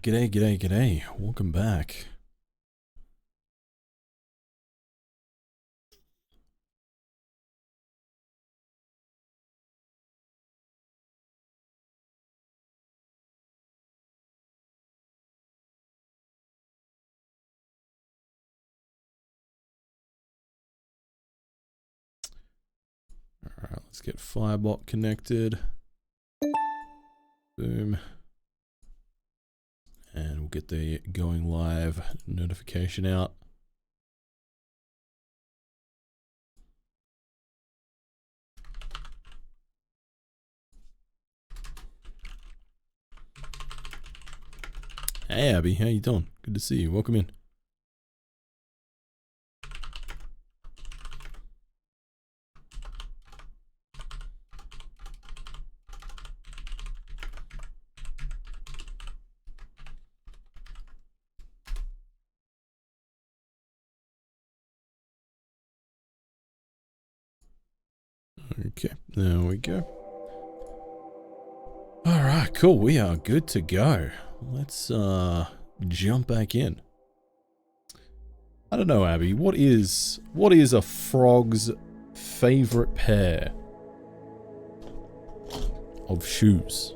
G'day. Welcome back. Alright, let's get Firebot connected. Boom. And we'll get the going live notification out. Hey Abby, how you doing? Good to see you. Welcome in. Okay, there we go. Alright, cool. We are good to go. Let's jump back in. I don't know, Abby, what is a frog's favorite pair of shoes?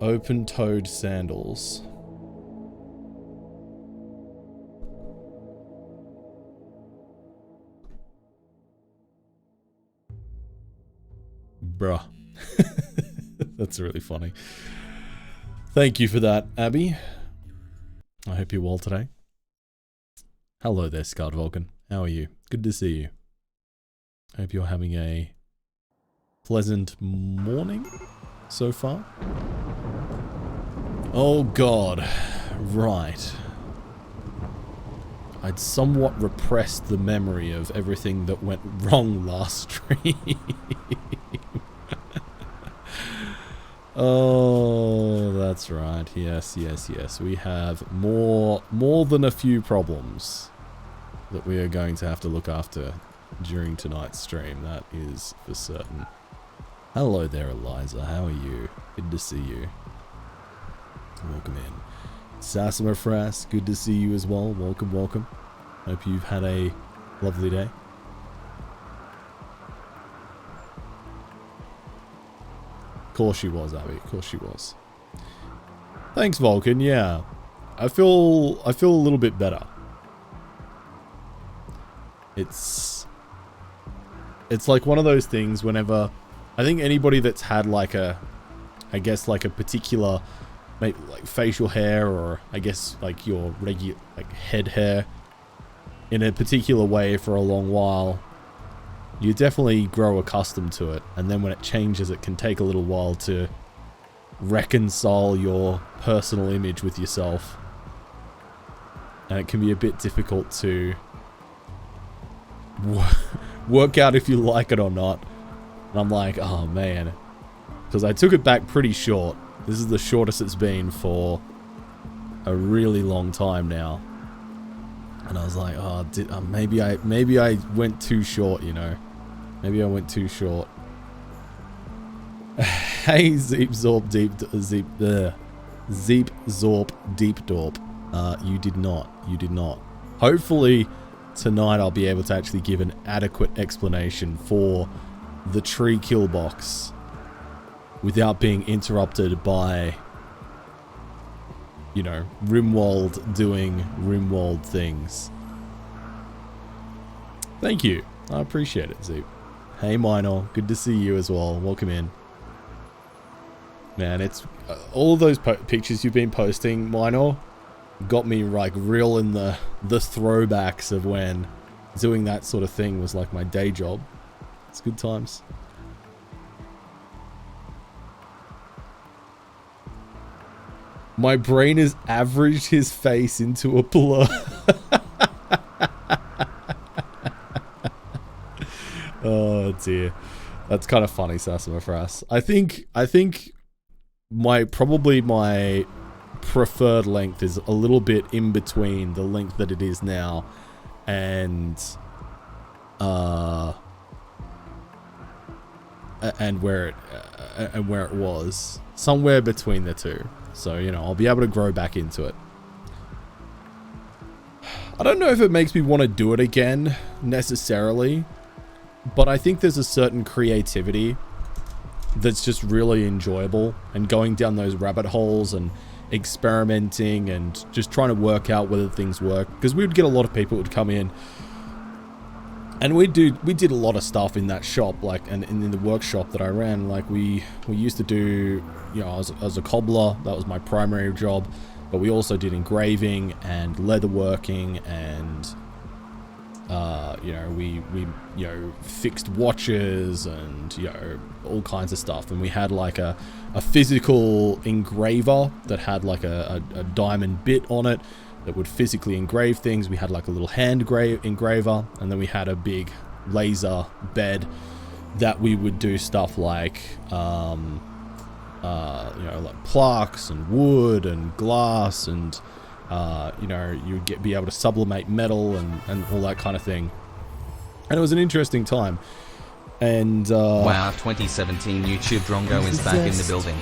Open-toed sandals. Bruh. That's really funny. Thank you for that, Abby. I hope you're well today. Hello there, Scarred Vulcan. How are you? Good to see you. I hope you're having a pleasant morning so far. Oh god. Right. I'd somewhat repressed the memory of everything that went wrong last stream. Oh, that's right. Yes. We have more than a few problems that we are going to have to look after during tonight's stream. That is for certain. Hello there, Eliza. How are you? Good to see you. Welcome in. Sassima Frass, good to see you as well. Welcome. Hope you've had a lovely day. Of course she was, Abby. Of course she was. Thanks, Vulcan. Yeah, I feel a little bit better. It's like one of those things. Whenever I think anybody that's had like a particular, maybe like facial hair, or I guess like your regular like head hair, in a particular way for a long while, you definitely grow accustomed to it, and then when it changes, it can take a little while to reconcile your personal image with yourself, and it can be a bit difficult to work out if you like it or not. And I'm like, oh man, because I took it back pretty short. This is the shortest it's been for a really long time now, and I was like, oh, maybe I went too short, you know. Maybe I went too short. Hey, Zeep Zorp Deep Dorp. You did not. Hopefully tonight I'll be able to actually give an adequate explanation for the tree kill box without being interrupted by, you know, Rimwald doing Rimwald things. Thank you. I appreciate it, Zeep. Hey, Minor. Good to see you as well. Welcome in. Man, it's all of those pictures you've been posting, Minor, got me like real in the throwbacks of when doing that sort of thing was like my day job. It's good times. My brain has averaged his face into a blur. Oh dear. That's kind of funny, Sassima Frass. I think my preferred length is a little bit in between the length that it is now and where it was. Somewhere between the two. So, you know, I'll be able to grow back into it. I don't know if it makes me want to do it again, necessarily. But I think there's a certain creativity that's just really enjoyable. And going down those rabbit holes and experimenting and just trying to work out whether things work. Because we would get a lot of people who would come in. And we did a lot of stuff in that shop, like, and in the workshop that I ran. Like, we used to do, you know, I was a cobbler. That was my primary job. But we also did engraving and leatherworking and, you know, we you know, fixed watches and, you know, all kinds of stuff. And we had like a physical engraver that had like a diamond bit on it that would physically engrave things. We had like a little hand engraver, and then we had a big laser bed that we would do stuff like, you know, like plaques and wood and glass and, you know, you would be able to sublimate metal and all that kind of thing. And it was an interesting time. And, wow, 2017 YouTube Drongo is back in the building.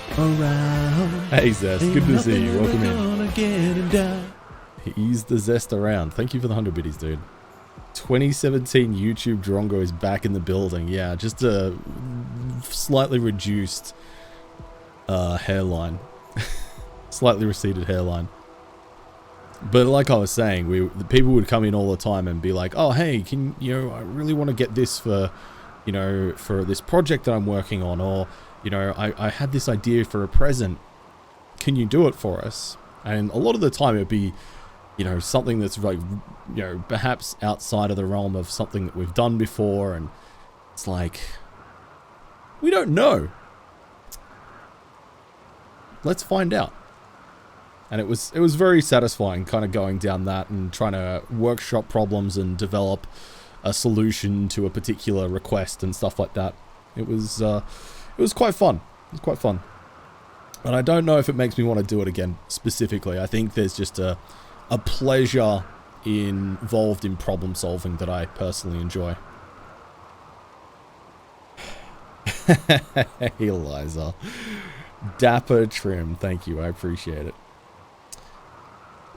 Hey Zest, good to see you. Welcome in. Ease the zest around. Thank you for the 100 biddies, dude. 2017 YouTube Drongo is back in the building. Yeah, just a slightly reduced hairline. Slightly receded hairline. But like I was saying, the people would come in all the time and be like, oh, hey, you know, I really want to get this for, you know, for this project that I'm working on. Or, you know, I had this idea for a present. Can you do it for us? And a lot of the time it would be, you know, something that's like, you know, perhaps outside of the realm of something that we've done before. And it's like, we don't know. Let's find out. And it was very satisfying kind of going down that and trying to workshop problems and develop a solution to a particular request and stuff like that. It was quite fun. It was quite fun. And I don't know if it makes me want to do it again specifically. I think there's just a pleasure involved in problem solving that I personally enjoy. Hey, Eliza. Dapper Trim, thank you, I appreciate it.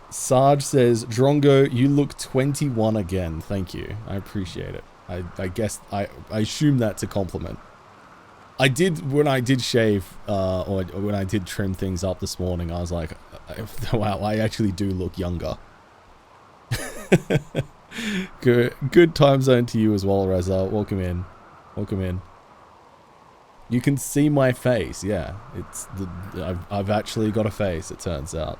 Sarge says, Drongo, you look 21 again. Thank you, I appreciate it. I guess I assume that's a compliment. I did, when I did shave, or when I did trim things up this morning, I was like, wow, I actually do look younger. Good time zone to you as well, Reza. Welcome in. Welcome in. You can see my face, yeah. I've actually got a face, it turns out.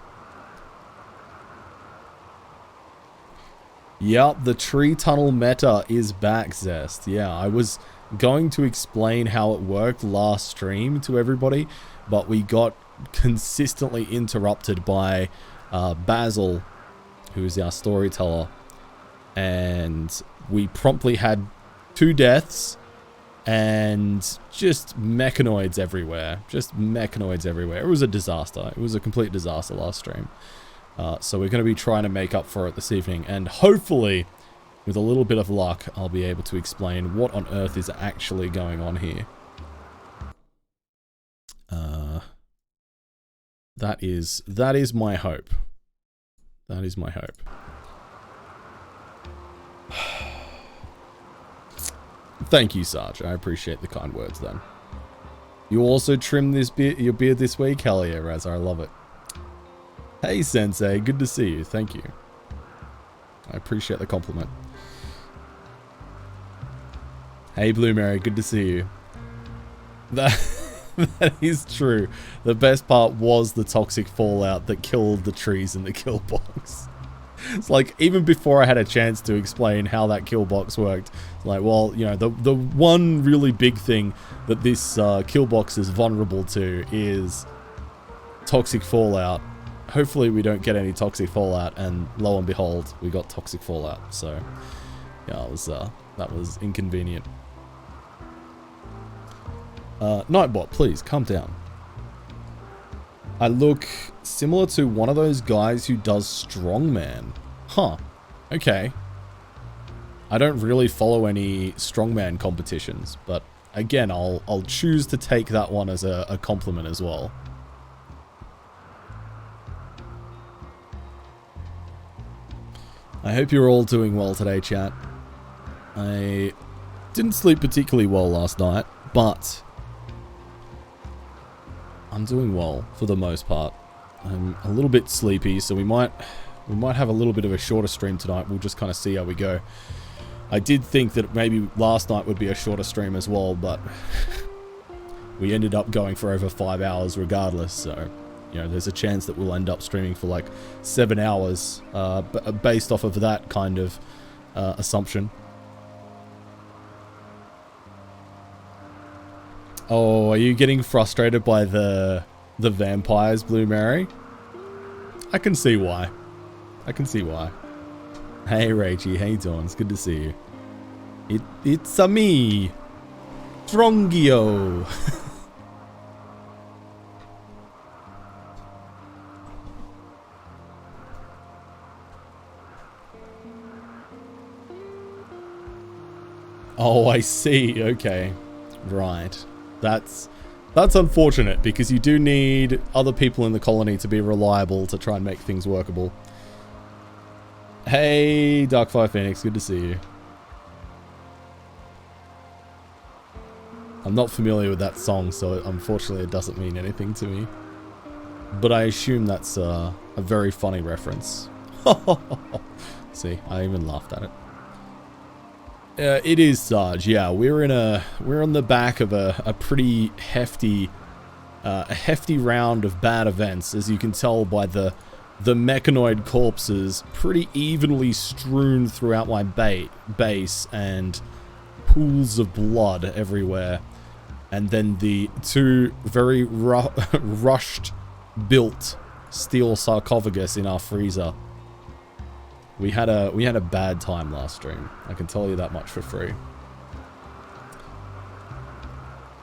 Yep, the tree tunnel meta is back, Zest. Yeah, I was going to explain how it worked last stream to everybody, but we got consistently interrupted by Basil, who is our storyteller, and we promptly had 2 deaths and just mechanoids everywhere. Just mechanoids everywhere. It was a disaster. It was a complete disaster last stream. So we're going to be trying to make up for it this evening, and hopefully, with a little bit of luck, I'll be able to explain what on earth is actually going on here. That is my hope. That is my hope. Thank you, Sarge. I appreciate the kind words then. You also trimmed your beard this week? Hell yeah, Raz. I love it. Hey, Sensei. Good to see you. Thank you. I appreciate the compliment. Hey, Blue Mary. Good to see you. That is true. The best part was the toxic fallout that killed the trees in the kill box. It's like, even before I had a chance to explain how that kill box worked, like, well, you know, the one really big thing that this kill box is vulnerable to is toxic fallout. Hopefully we don't get any toxic fallout, and lo and behold, we got toxic fallout. So, yeah, that was inconvenient. Nightbot, please, calm down. I look similar to one of those guys who does strongman. Huh. Okay. I don't really follow any strongman competitions, but again, I'll choose to take that one as a compliment as well. I hope you're all doing well today, chat. I didn't sleep particularly well last night, but I'm doing well for the most part. I'm a little bit sleepy, so we might have a little bit of a shorter stream tonight. We'll just kind of see how we go. I did think that maybe last night would be a shorter stream as well, but we ended up going for over 5 hours regardless, so you know, there's a chance that we'll end up streaming for like 7 hours, based off of that kind of assumption. Oh, are you getting frustrated by the vampires, Blue Mary? I can see why. I can see why. Hey, Rachie, how you doing? It's good to see you. It's a me, Strongio. Oh, I see. Okay. Right. That's unfortunate because you do need other people in the colony to be reliable to try and make things workable. Hey, Darkfire Phoenix, good to see you. I'm not familiar with that song, so unfortunately it doesn't mean anything to me. But I assume that's a very funny reference. See, I even laughed at it. It is Sarge. Yeah, we're on the back of a pretty hefty round of bad events, as you can tell by the mechanoid corpses pretty evenly strewn throughout my base and pools of blood everywhere, and then the two very rushed built steel sarcophagus in our freezer. We had a bad time last stream. I can tell you that much for free.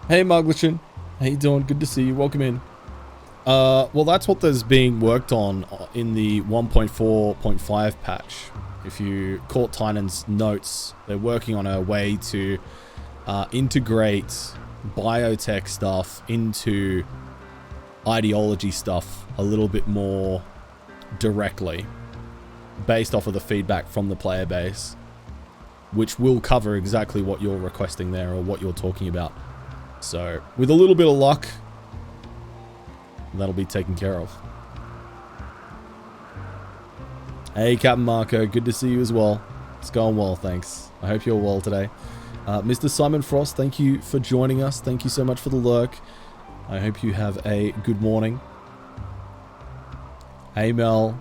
Hey, Muglichin. How you doing? Good to see you. Welcome in. Well, that's what there's being worked on in the 1.4.5 patch. If you caught Tynan's notes, they're working on a way to integrate biotech stuff into ideology stuff a little bit more directly, based off of the feedback from the player base, which will cover exactly what you're requesting there or what you're talking about. So with a little bit of luck, that'll be taken care of. Hey, Captain Marco, good to see you as well. It's going well, thanks. I hope you're well today. Mr. Simon Frost, thank you for joining us. Thank you so much for the lurk. I hope you have a good morning. Hey, Mel.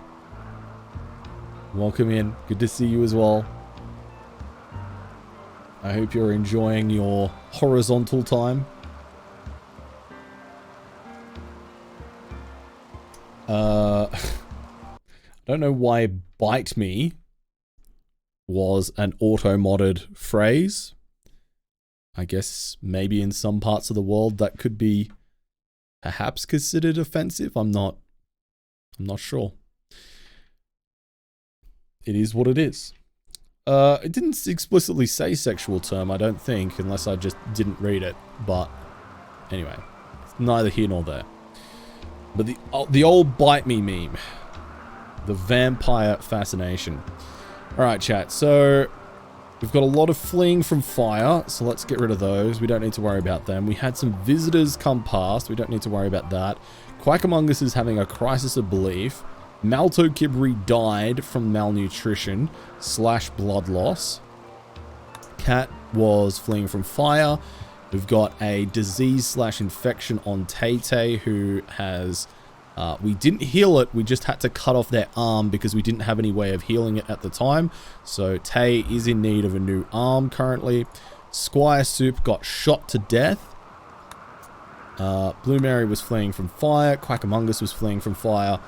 Welcome in. Good to see you as well. I hope you're enjoying your horizontal time. I don't know why bite me was an auto-modded phrase. I guess maybe in some parts of the world that could be perhaps considered offensive. I'm not sure. It is what it is. It didn't explicitly say sexual term, I don't think, unless I just didn't read it. But anyway, it's neither here nor there. But the old bite me meme, the vampire fascination. All right, chat. So we've got a lot of fleeing from fire, so let's get rid of those. We don't need to worry about them. We had some visitors come past. We don't need to worry about that. Quackamungus is having a crisis of belief. Malto Kibri died from malnutrition / blood loss. Cat was fleeing from fire. We've got a disease / infection on Tay-Tay, who has... we didn't heal it, we just had to cut off their arm because we didn't have any way of healing it at the time. So Tay is in need of a new arm currently. Squire Soup got shot to death. Blue Mary was fleeing from fire. Quackamungus was fleeing from fire.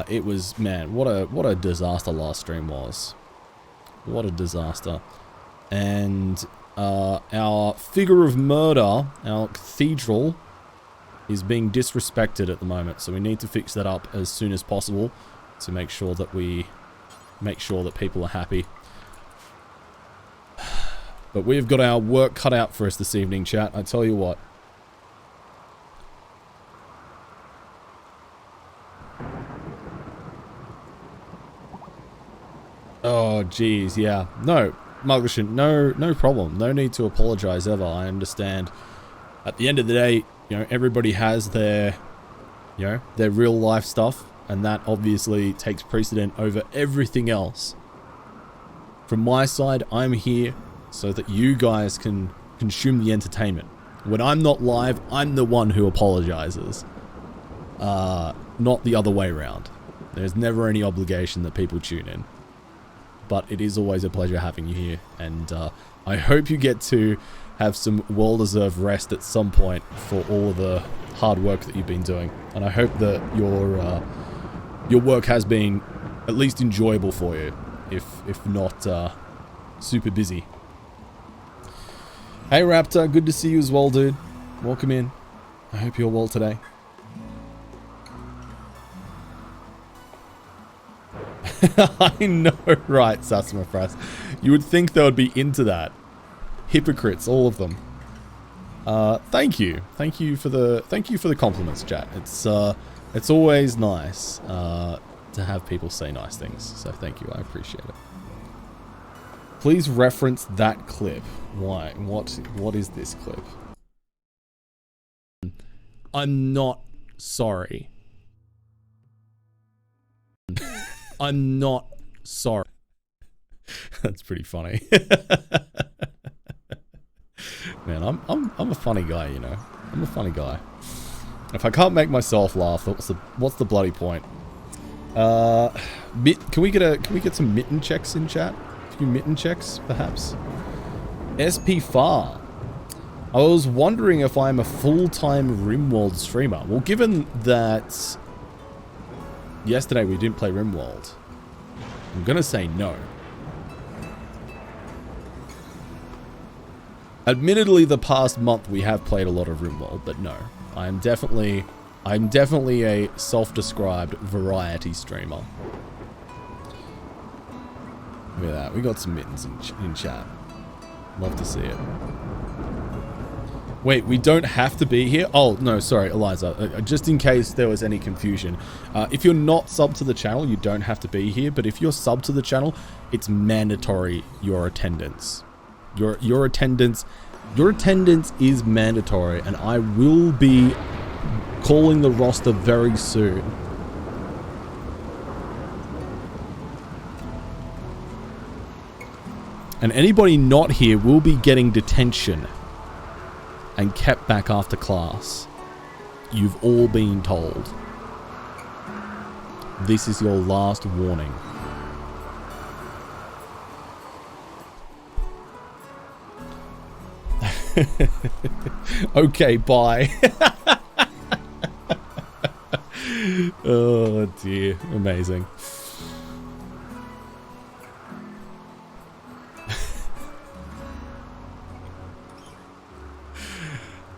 It was, man, what a disaster last stream was. What a disaster. And our figure of murder, our cathedral, is being disrespected at the moment, so we need to fix that up as soon as possible to make sure that people are happy. But we've got our work cut out for us this evening, chat. I tell you what. Oh, geez, yeah. No, Muglishin, no problem. No need to apologize ever. I understand. At the end of the day, you know, everybody has their, you know, their real life stuff, and that obviously takes precedent over everything else. From my side, I'm here so that you guys can consume the entertainment. When I'm not live, I'm the one who apologizes. Not the other way around. There's never any obligation that people tune in. But it is always a pleasure having you here, and I hope you get to have some well-deserved rest at some point for all of the hard work that you've been doing. And I hope that your work has been at least enjoyable for you, if not super busy. Hey Raptor, good to see you as well, dude. Welcome in. I hope you're well today. I know, right, Sasamafras. You would think they would be into that. Hypocrites, all of them. Thank you for the compliments, chat. It's always nice to have people say nice things. So thank you, I appreciate it. Please reference that clip. Why? What is this clip? I'm not sorry. I'm not sorry. That's pretty funny. Man, I'm a funny guy, you know. I'm a funny guy. If I can't make myself laugh, what's the bloody point? Can we get some mitten checks in chat? A few mitten checks, perhaps. SP Far. I was wondering if I'm a full-time RimWorld streamer. Well, given that yesterday we didn't play RimWorld, I'm gonna say no. Admittedly, the past month we have played a lot of RimWorld, but no. I'm definitely a self-described variety streamer. Look at that. We got some mittens in chat. Love to see it. Wait, we don't have to be here? Oh, no, sorry, Eliza. Just in case there was any confusion. If you're not subbed to the channel, you don't have to be here. But if you're subbed to the channel, it's mandatory your attendance. Your attendance is mandatory, and I will be calling the roster very soon. And anybody not here will be getting detention and kept back after class. You've all been told. This is your last warning. Okay, bye. Oh dear, amazing.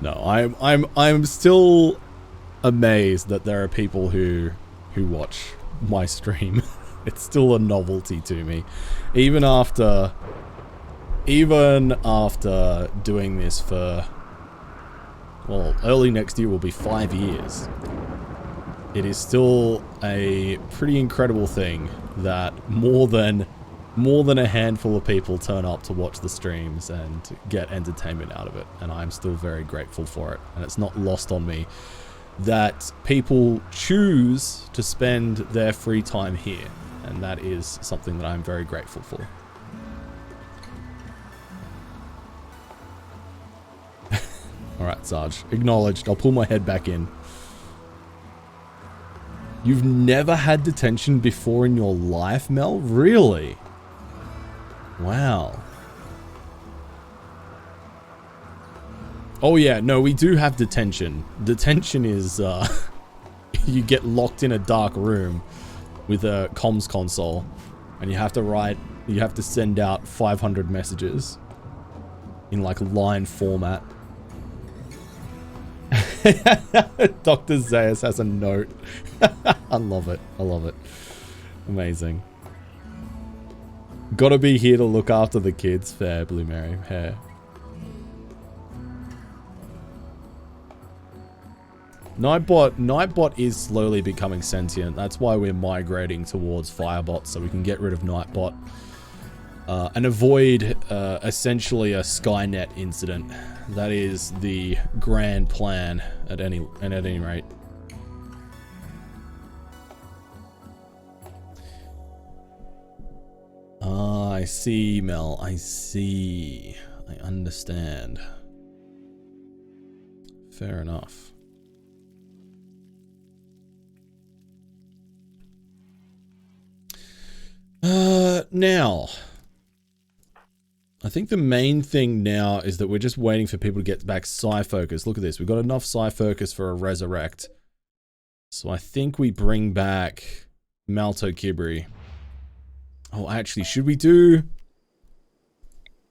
No, I'm still amazed that there are people who watch my stream. It's still a novelty to me, even after doing this for, well, early next year will be 5 years. It is still a pretty incredible thing that more than a handful of people turn up to watch the streams and get entertainment out of it, and I'm still very grateful for it. And it's not lost on me that people choose to spend their free time here, and that is something that I'm very grateful for. Alright, Sarge. Acknowledged. I'll pull my head back in. You've never had detention before in your life, Mel? Really? Wow. Oh yeah, no, we do have detention. Detention is, you get locked in a dark room with a comms console, and you have to send out 500 messages in like line format. Dr. Zayas has a note. I love it. I love it. Amazing. Gotta be here to look after the kids. Fair, Blue Mary. Hair. Nightbot is slowly becoming sentient. That's why we're migrating towards Firebot, so we can get rid of Nightbot. And avoid, essentially a Skynet incident. That is the grand plan at any rate. Ah, I see, Mel. I see. I understand. Fair enough. Now, I think the main thing now is that we're just waiting for people to get back Psi Focus. Look at this. We've got enough Psi Focus for a Resurrect. So I think we bring back Malto Kibri. Oh, actually, should we do...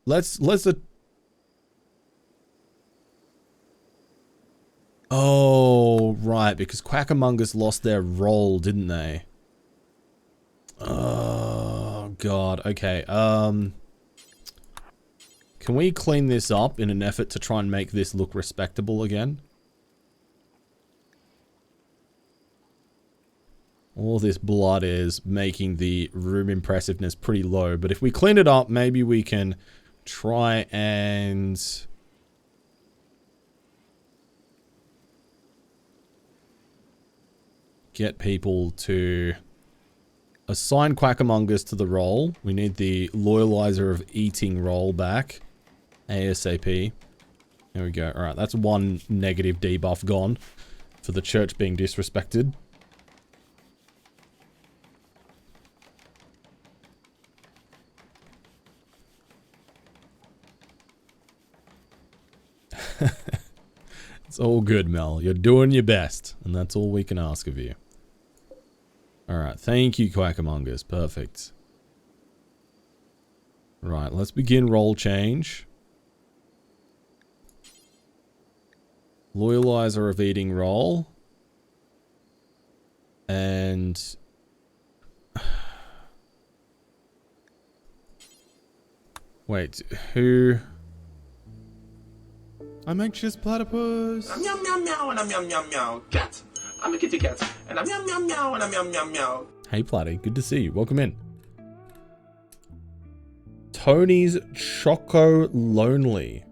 Let's Oh, right, because Quackamongus lost their role, didn't they? Oh, God. Okay, can we clean this up in an effort to try and make this look respectable again? All this blood is making the room impressiveness pretty low, but if we clean it up, maybe we can try and... get people to assign Quackamongus to the role. We need the Loyalizer of Eating role back. ASAP. There we go. Alright, that's one negative debuff gone for the church being disrespected. It's all good, Mel. You're doing your best, and that's all we can ask of you. Alright, thank you, Quackamongus. Perfect. Right, let's begin role change. Loyalizer of Eating role. And... wait, who... I'm anxious platypus. I'm meow meow meow and I'm meow meow meow cat. I'm a kitty cat and I'm meow meow meow and I'm meow meow meow. Hey Platty, good to see you. Welcome in. Tony's Choco Lonely.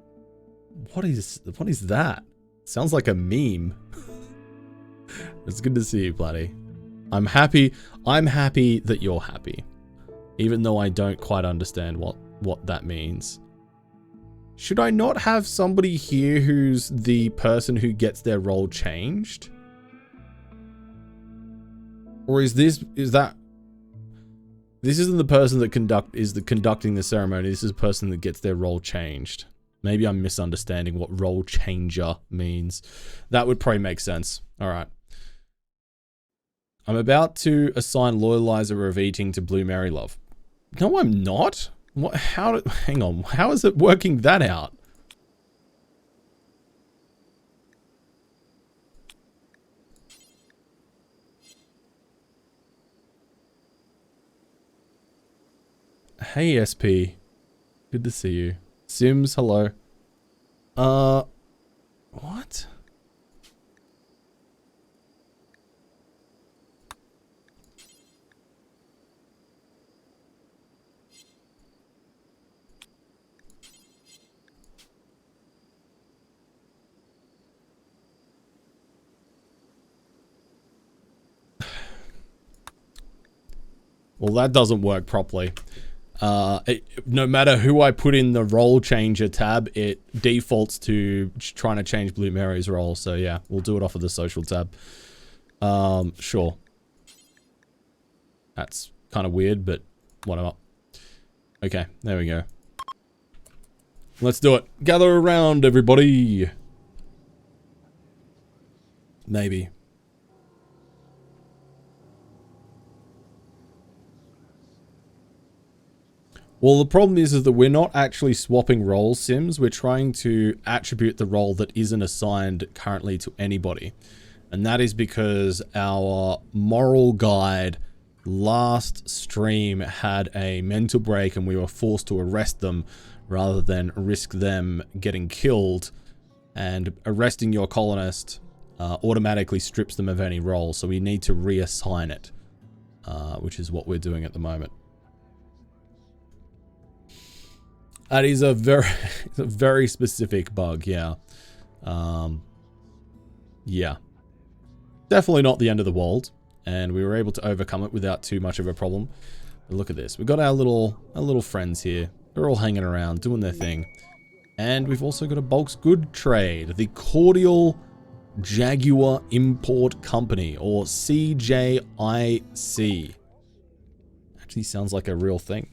What is that? Sounds like a meme. It's good to see you, Platty. I'm happy that you're happy. Even though I don't quite understand what that means. Should I not have somebody here who's the person who gets their role changed? Or is that... This isn't the person that conducting the ceremony. This is the person that gets their role changed. Maybe I'm misunderstanding what role changer means. That would probably make sense. Alright. I'm about to assign Loyalizer of Eating to Blue Mary Love. No, I'm not. What? Hang on. How is it working that out? Hey, SP. Good to see you. Sims, hello. What? Well, that doesn't work properly. No matter who I put in the role changer tab, it defaults to trying to change Blue Mary's role. So yeah, we'll do it off of the social tab. Sure. That's kind of weird, but whatever. Okay, there we go. Let's do it. Gather around, everybody. Maybe. Well, the problem is that we're not actually swapping role sims. We're trying to attribute the role that isn't assigned currently to anybody. And that is because our moral guide last stream had a mental break and we were forced to arrest them rather than risk them getting killed. And arresting your colonist automatically strips them of any role. So we need to reassign it, which is what we're doing at the moment. That is a very specific bug, yeah. Yeah. Definitely not the end of the world, and we were able to overcome it without too much of a problem. But look at this. We've got our little friends here. They're all hanging around, doing their thing. And we've also got a bulk goods trade. The Cordial Jaguar Import Company, or CJIC. Actually sounds like a real thing.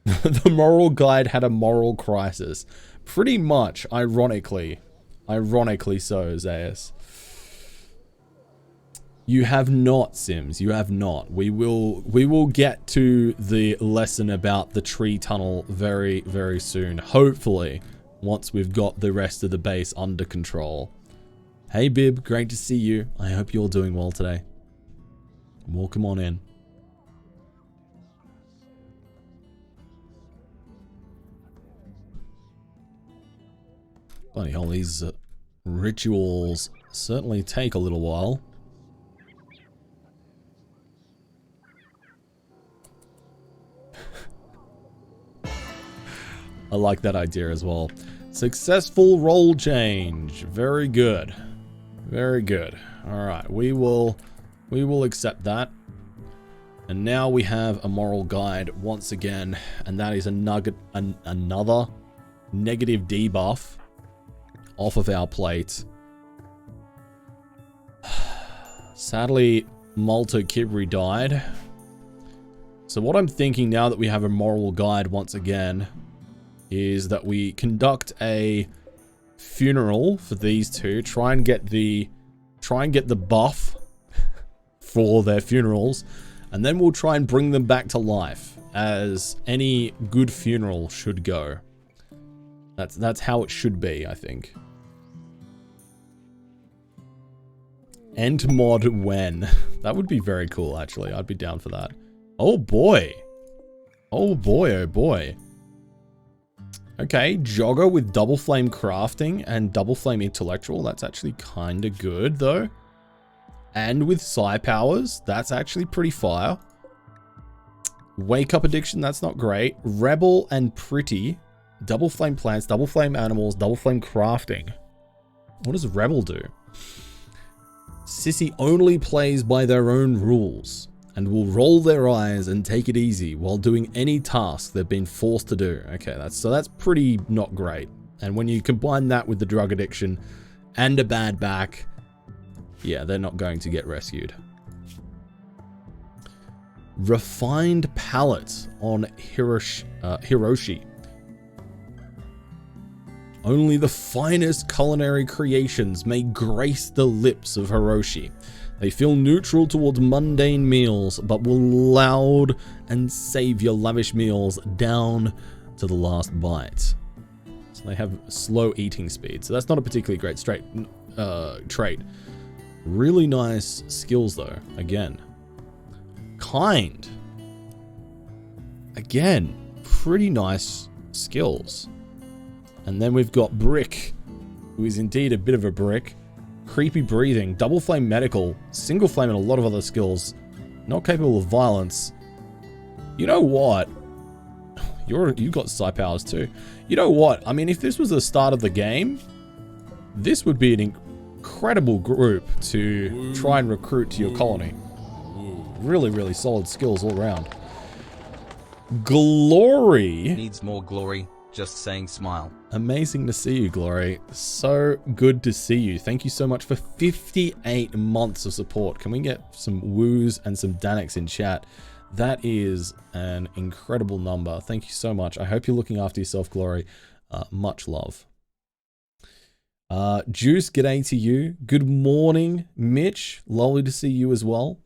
The moral guide had a moral crisis. Pretty much, ironically. Ironically so, Zayas. You have not, Sims. You have not. We will get to the lesson about the tree tunnel very, very soon. Hopefully, once we've got the rest of the base under control. Hey, Bib. Great to see you. I hope you're doing well today. Welcome on in. Bloody hell, these rituals certainly take a little while. I like that idea as well. Successful role change. Very good. Very good. Alright, we will accept that. And now we have a moral guide once again, and that is another negative debuff off of our plate. Sadly, Malto Kibri died. So what I'm thinking now that we have a moral guide once again is that we conduct a funeral for these two, try and get the buff for their funerals, and then we'll try and bring them back to life as any good funeral should go. That's how it should be, I think. End mod when. That would be very cool, actually. I'd be down for that. Oh boy. Oh boy, oh boy. Okay, Jogger with double flame crafting and double flame intellectual. That's actually kind of good, though. And with psi powers, that's actually pretty fire. Wake up addiction, that's not great. Rebel and pretty. Double flame plants, double flame animals, double flame crafting. What does Rebel do? Sissy only plays by their own rules and will roll their eyes and take it easy while doing any task they've been forced to do. Okay, that's pretty not great. And when you combine that with the drug addiction and a bad back, yeah, they're not going to get rescued. Refined palate on Hiroshi. Only the finest culinary creations may grace the lips of Hiroshi. They feel neutral towards mundane meals, but will loud and save your lavish meals down to the last bite. So they have slow eating speed. So that's not a particularly great trait. Really nice skills though, again. Kind. Again, pretty nice skills. And then we've got Brick, who is indeed a bit of a brick. Creepy breathing, double flame medical, single flame, and a lot of other skills. Not capable of violence. You know what? You've got psi powers too. You know what? I mean, if this was the start of the game, this would be an incredible group to try and recruit to your colony. Really, really solid skills all around. Glory. Needs more glory. Just saying smile. Amazing to see you, Glory. So good to see you. Thank you so much for 58 months of support. Can we get some woos and some Daneks in chat? That is an incredible number. Thank you so much. I hope you're looking after yourself, Glory. Much love. Juice, g'day to you. Good morning, Mitch. Lovely to see you as well.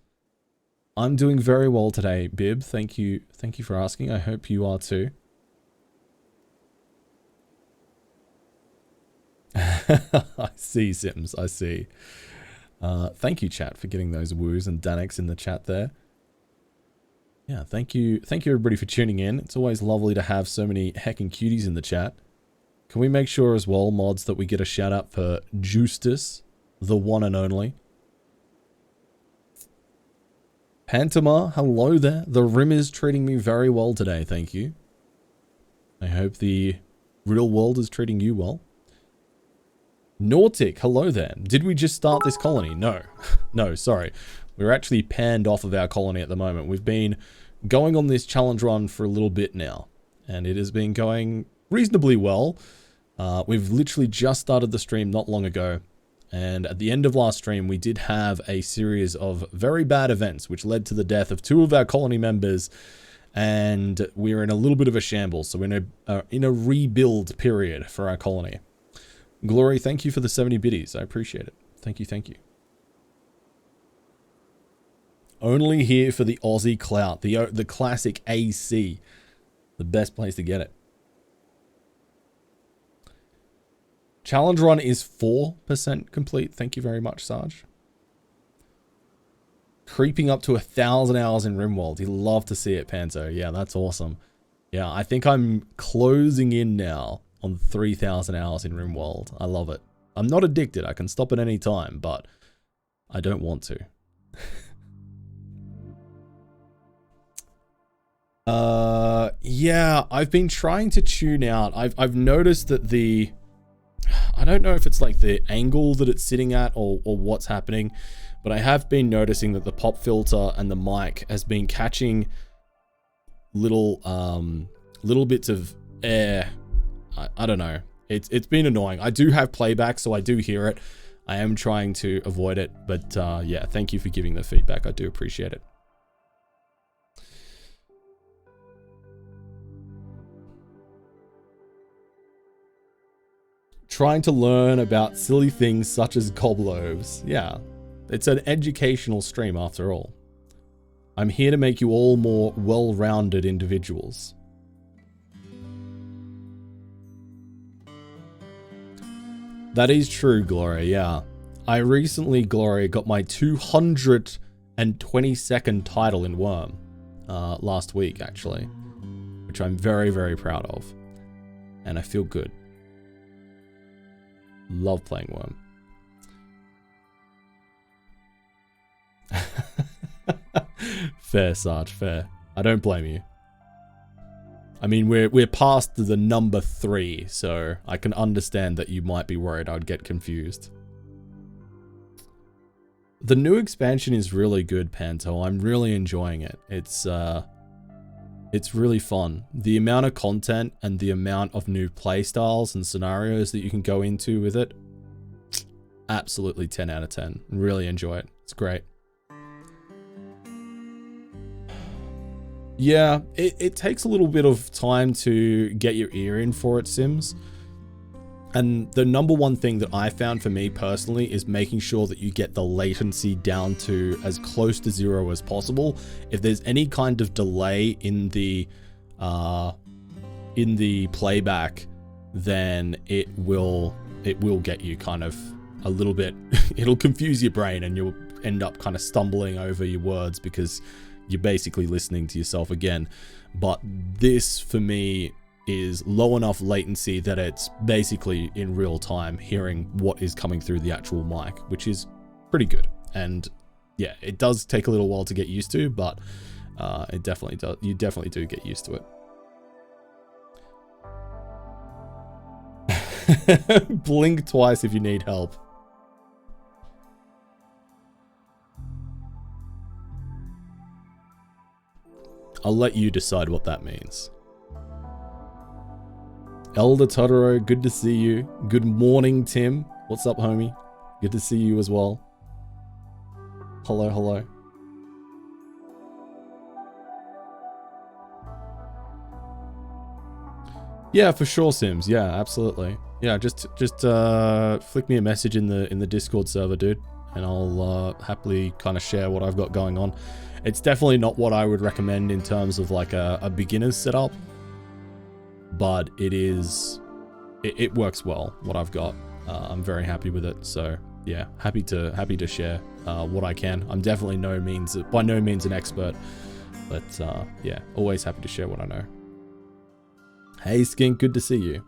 I'm doing very well today, Bib. Thank you for asking. I hope you are too. I see, Sims. I see. Thank you, chat, for getting those woos and Daneks in the chat there. Yeah, thank you everybody for tuning in. It's always lovely to have so many heckin' cuties in the chat. Can we make sure as well, mods, that we get a shout out for Justice, the one and only? Pantama, hello there. The Rim is treating me very well today, thank you. I hope the real world is treating you well. Nautic, hello there. Did we just start this colony? No. No, sorry. We're actually panned off of our colony at the moment. We've been going on this challenge run for a little bit now, and it has been going reasonably well. We've literally just started the stream not long ago, and at the end of last stream, we did have a series of very bad events, which led to the death of 2 of our colony members, and we're in a little bit of a shambles, so we're in a rebuild period for our colony. Glory, thank you for the 70 biddies. I appreciate it. Thank you, thank you. Only here for the Aussie clout, the classic AC, the best place to get it. Challenge run is 4% complete. Thank you very much, Sarge. Creeping up to 1,000 hours in RimWorld. You'd love to see it, Panto. Yeah, that's awesome. Yeah, I think I'm closing in now on 3,000 hours in RimWorld. I love it. I'm not addicted. I can stop at any time, but I don't want to. Yeah, I've been trying to tune out. I've noticed that I don't know if it's like the angle that it's sitting at or what's happening, but I have been noticing that the pop filter and the mic has been catching little bits of air. I don't know. It's been annoying. I do have playback, so I do hear it. I am trying to avoid it, but yeah, thank you for giving the feedback. I do appreciate it. Trying to learn about silly things such as gobloaves. Yeah, it's an educational stream after all. I'm here to make you all more well-rounded individuals. That is true, Gloria, yeah. I recently, Gloria, got my 222nd title in Worm. Last week, actually. Which I'm very, very proud of. And I feel good. Love playing Worm. Fair, Sarge, fair. I don't blame you. I mean, we're past the number 3, so I can understand that you might be worried I'd get confused. The new expansion is really good, Panto. I'm really enjoying it. It's really fun. The amount of content and the amount of new playstyles and scenarios that you can go into with it, absolutely 10 out of 10. Really enjoy it. It's great. Yeah, it takes a little bit of time to get your ear in for it, Sims. And the number one thing that I found for me personally is making sure that you get the latency down to as close to 0 as possible. If there's any kind of delay in the playback, then it will get you kind of a little bit, it'll confuse your brain and you'll end up kind of stumbling over your words because you're basically listening to yourself again. But this, for me, is low enough latency that it's basically in real time hearing what is coming through the actual mic, which is pretty good. And yeah, it does take a little while to get used to, but it definitely does. You definitely do get used to it. Blink twice if you need help. I'll let you decide what that means. Elder Totoro, good to see you. Good morning, Tim. What's up, homie? Good to see you as well. Hello, hello. Yeah, for sure, Sims. Yeah, absolutely. Yeah, just flick me a message in the Discord server, dude, and I'll happily kind of share what I've got going on. It's definitely not what I would recommend in terms of like a beginner's setup, but it works well, what I've got. I'm very happy with it. So yeah, happy to share what I can. I'm definitely by no means an expert, but yeah, always happy to share what I know. Hey Skink, good to see you.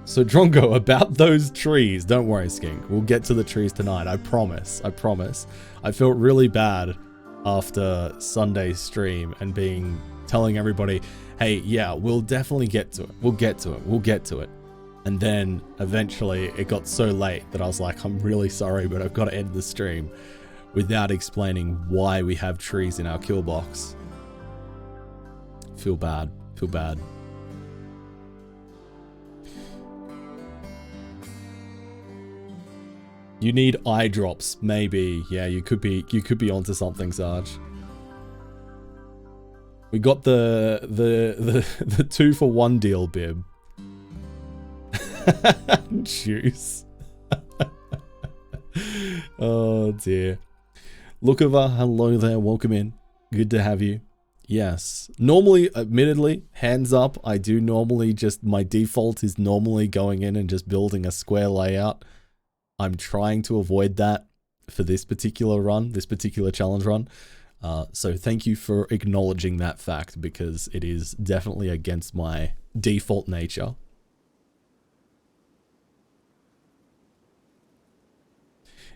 So Drongo, about those trees, don't worry, Skink. We'll get to the trees tonight. I promise. I promise. I felt really bad after Sunday's stream and telling everybody, hey, yeah, we'll definitely get to it. We'll get to it. We'll get to it. And then eventually it got so late that I was like, I'm really sorry, but I've got to end the stream without explaining why we have trees in our kill box. Feel bad. Feel bad. You need eye drops, maybe. Yeah, you could be onto something, Sarge. We got the 2-for-1 deal, Bib. Juice. Oh dear. Lookova, hello there, welcome in. Good to have you. Yes. Normally, admittedly, hands up, I do normally just, my default is normally going in and just building a square layout. I'm trying to avoid that for this particular run, this particular challenge run. So thank you for acknowledging that fact, because it is definitely against my default nature.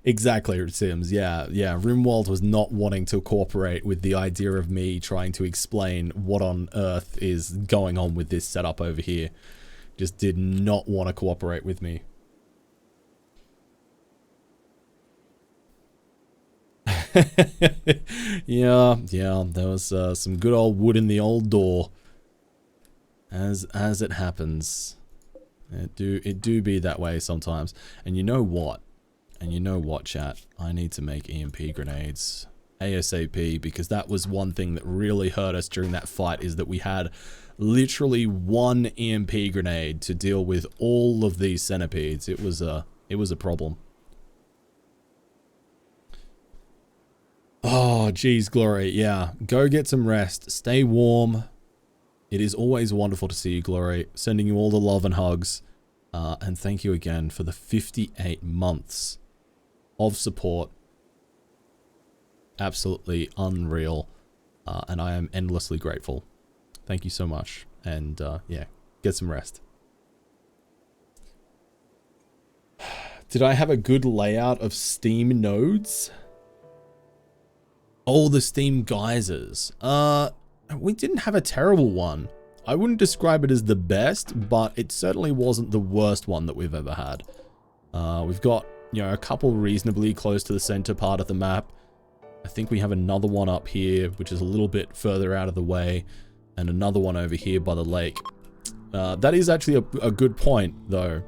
Exactly, Sims. Yeah. RimWorld was not wanting to cooperate with the idea of me trying to explain what on earth is going on with this setup over here. Just did not want to cooperate with me. yeah, there was some good old wood in the old door. As it happens. It do be that way sometimes. And you know what? Chat? I need to make EMP grenades ASAP, because that was one thing that really hurt us during that fight, is that we had literally one EMP grenade to deal with all of these centipedes. It was a problem. Oh, geez, Glory. Yeah, go get some rest. Stay warm. It is always wonderful to see you, Glory. Sending you all the love and hugs. And thank you again for the 58 months of support. Absolutely unreal. And I am endlessly grateful. Thank you so much. And yeah, get some rest. Did I have a good layout of Steam nodes? Oh, the Steam geysers. We didn't have a terrible one. I wouldn't describe it as the best, but it certainly wasn't the worst one that we've ever had. We've got, you know, a couple reasonably close to the center part of the map. I think we have another one up here, which is a little bit further out of the way, and another one over here by the lake. That is actually a good point, though,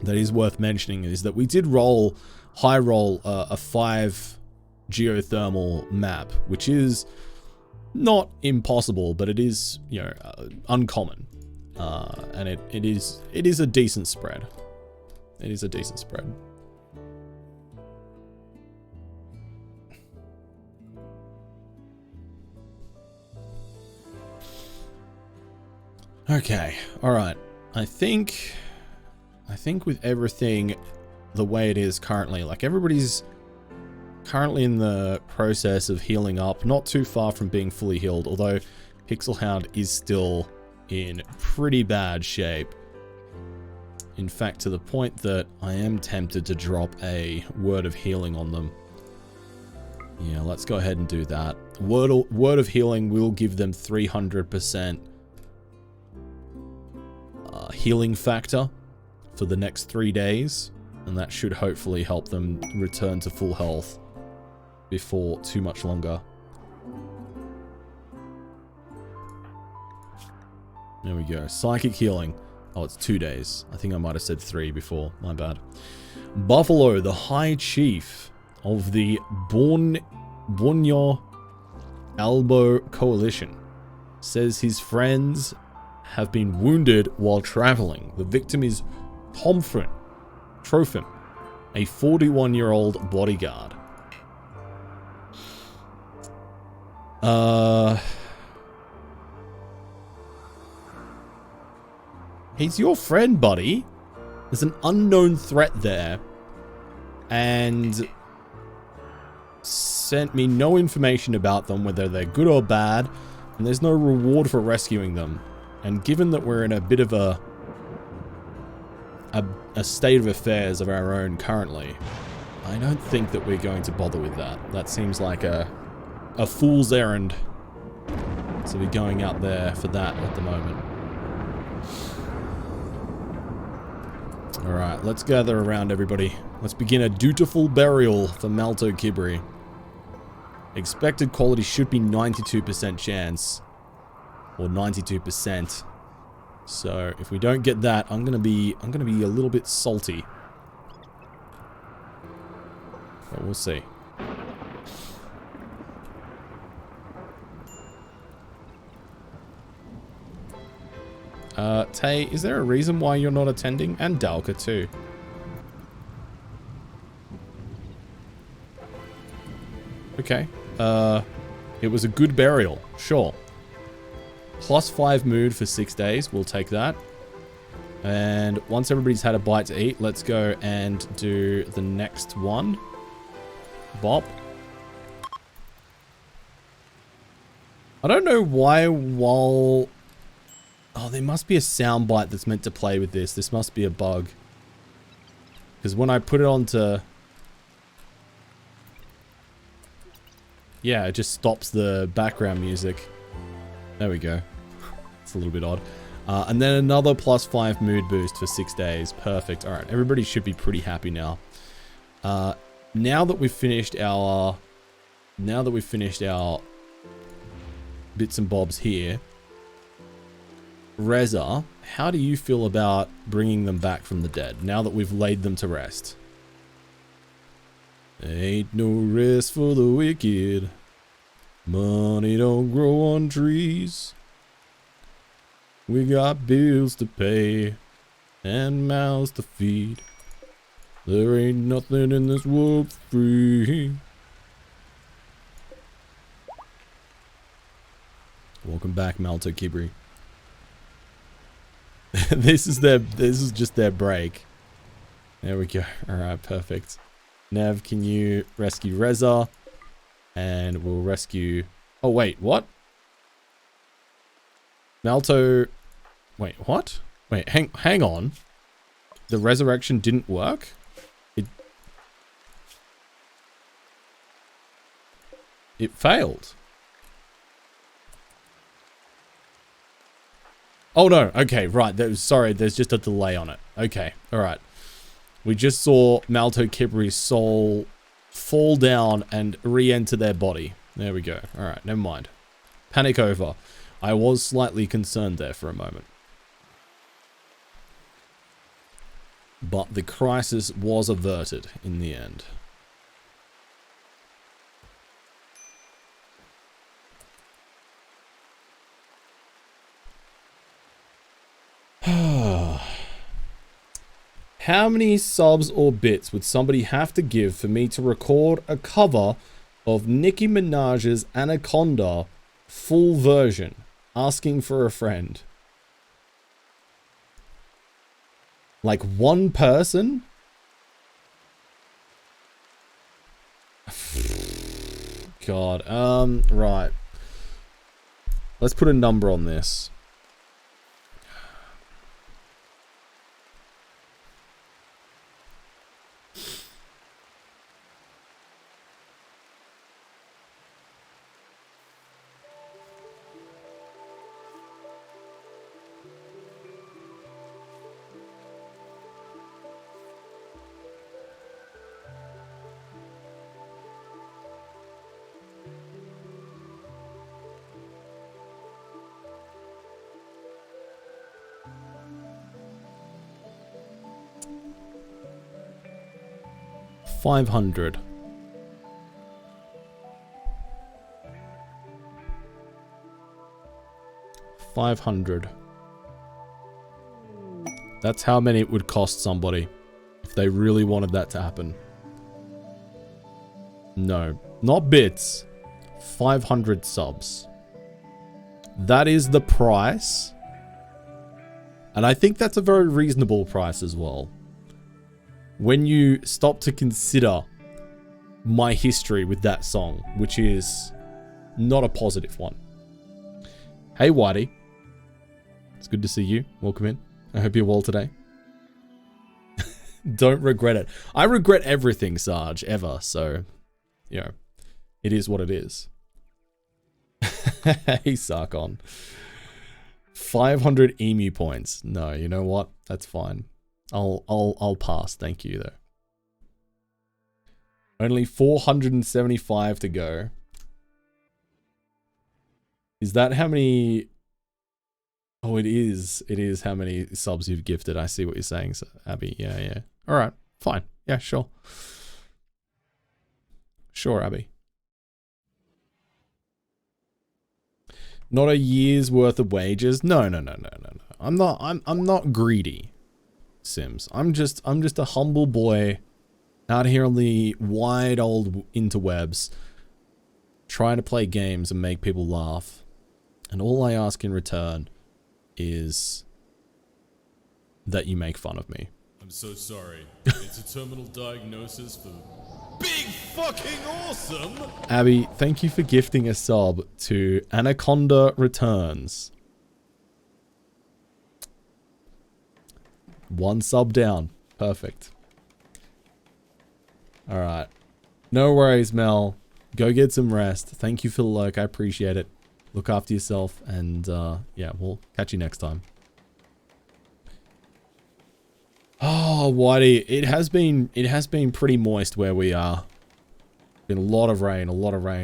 that is worth mentioning, is that we did high roll a 5 geothermal map, which is not impossible, but it is, you know, uncommon, and it is a decent spread. It is a decent spread. Okay, all right. I think with everything the way it is currently, like, everybody's currently in the process of healing up, not too far from being fully healed, although Pixelhound is still in pretty bad shape. In fact, to the point that I am tempted to drop a word of healing on them. Yeah, let's go ahead and do that. Word of healing will give them 300% healing factor for the next 3 days, and that should hopefully help them return to full health before too much longer. There we go. Psychic healing. Oh, it's 2 days. I think I might have said 3 before. My bad. Buffalo, the High Chief of the Borneo Albo Coalition, says his friends have been wounded while traveling. The victim is Trofim, a 41-year-old bodyguard. He's your friend, buddy. There's an unknown threat there, and sent me no information about them, whether they're good or bad, and there's no reward for rescuing them. And given that we're in a bit of a a state of affairs of our own currently, I don't think that we're going to bother with that. That seems like a fool's errand to be going out there for that at the moment. Alright, let's gather around, everybody. Let's begin a dutiful burial for Malto Kibri. Expected quality should be 92% chance. Or 92%. So, if we don't get that, I'm gonna be a little bit salty. But we'll see. Tay, is there a reason why you're not attending? And Dalka too. Okay. It was a good burial. Sure. +5 mood for 6 days. We'll take that. And once everybody's had a bite to eat, let's go and do the next one. Bop. I don't know why while... Oh, there must be a soundbite that's meant to play with this. This must be a bug. Because when I put it onto... Yeah, it just stops the background music. There we go. It's a little bit odd. And then another +5 mood boost for 6 days. Perfect. Alright, everybody should be pretty happy now. Now that we've finished our... bits and bobs here... Reza, how do you feel about bringing them back from the dead, now that we've laid them to rest? Ain't no rest for the wicked. Money don't grow on trees. We got bills to pay and mouths to feed. There ain't nothing in this world free. Welcome back, Malto Kibri. This is just their break. There we go. Alright, perfect. Nev, can you rescue Reza? And we'll rescue... Oh, wait, what? Malto... Wait, what? Wait, hang on. The resurrection didn't work? It failed. Oh no, okay, right, sorry, there's just a delay on it. Okay, alright. We just saw Malto Kibri's soul fall down and re-enter their body. There we go. Alright, never mind. Panic over. I was slightly concerned there for a moment. But the crisis was averted in the end. How many subs or bits would somebody have to give for me to record a cover of Nicki Minaj's Anaconda full version? Asking for a friend. Like one person? God, right. Let's put a number on this. $500. $500. That's how many it would cost somebody if they really wanted that to happen. No, not bits. 500 subs. That is the price. And I think that's a very reasonable price as well. When you stop to consider my history with that song, which is not a positive one. Hey, Whitey. It's good to see you. Welcome in. I hope you're well today. Don't regret it. I regret everything, Sarge, ever. So, you know, it is what it is. Hey, Sarkon. 500 emu points. No, you know what? That's fine. I'll pass. Thank you, though. Only 475 to go. Is that how many... Oh, it is. It is how many subs you've gifted. I see what you're saying, Abby. Yeah, yeah. All right. Fine. Yeah, sure. Sure, Abby. Not a year's worth of wages. No. I'm not greedy, Sims. I'm just a humble boy out here on the wide old interwebs trying to play games and make people laugh. And all I ask in return is that you make fun of me. I'm so sorry. It's a terminal diagnosis for big fucking awesome. Abby, thank you for gifting a sub to Anaconda Returns. 1 sub down. Perfect. Alright. No worries, Mel. Go get some rest. Thank you for the lurk. I appreciate it. Look after yourself, and yeah, we'll catch you next time. Oh, Whitey, it has been pretty moist where we are. Been a lot of rain.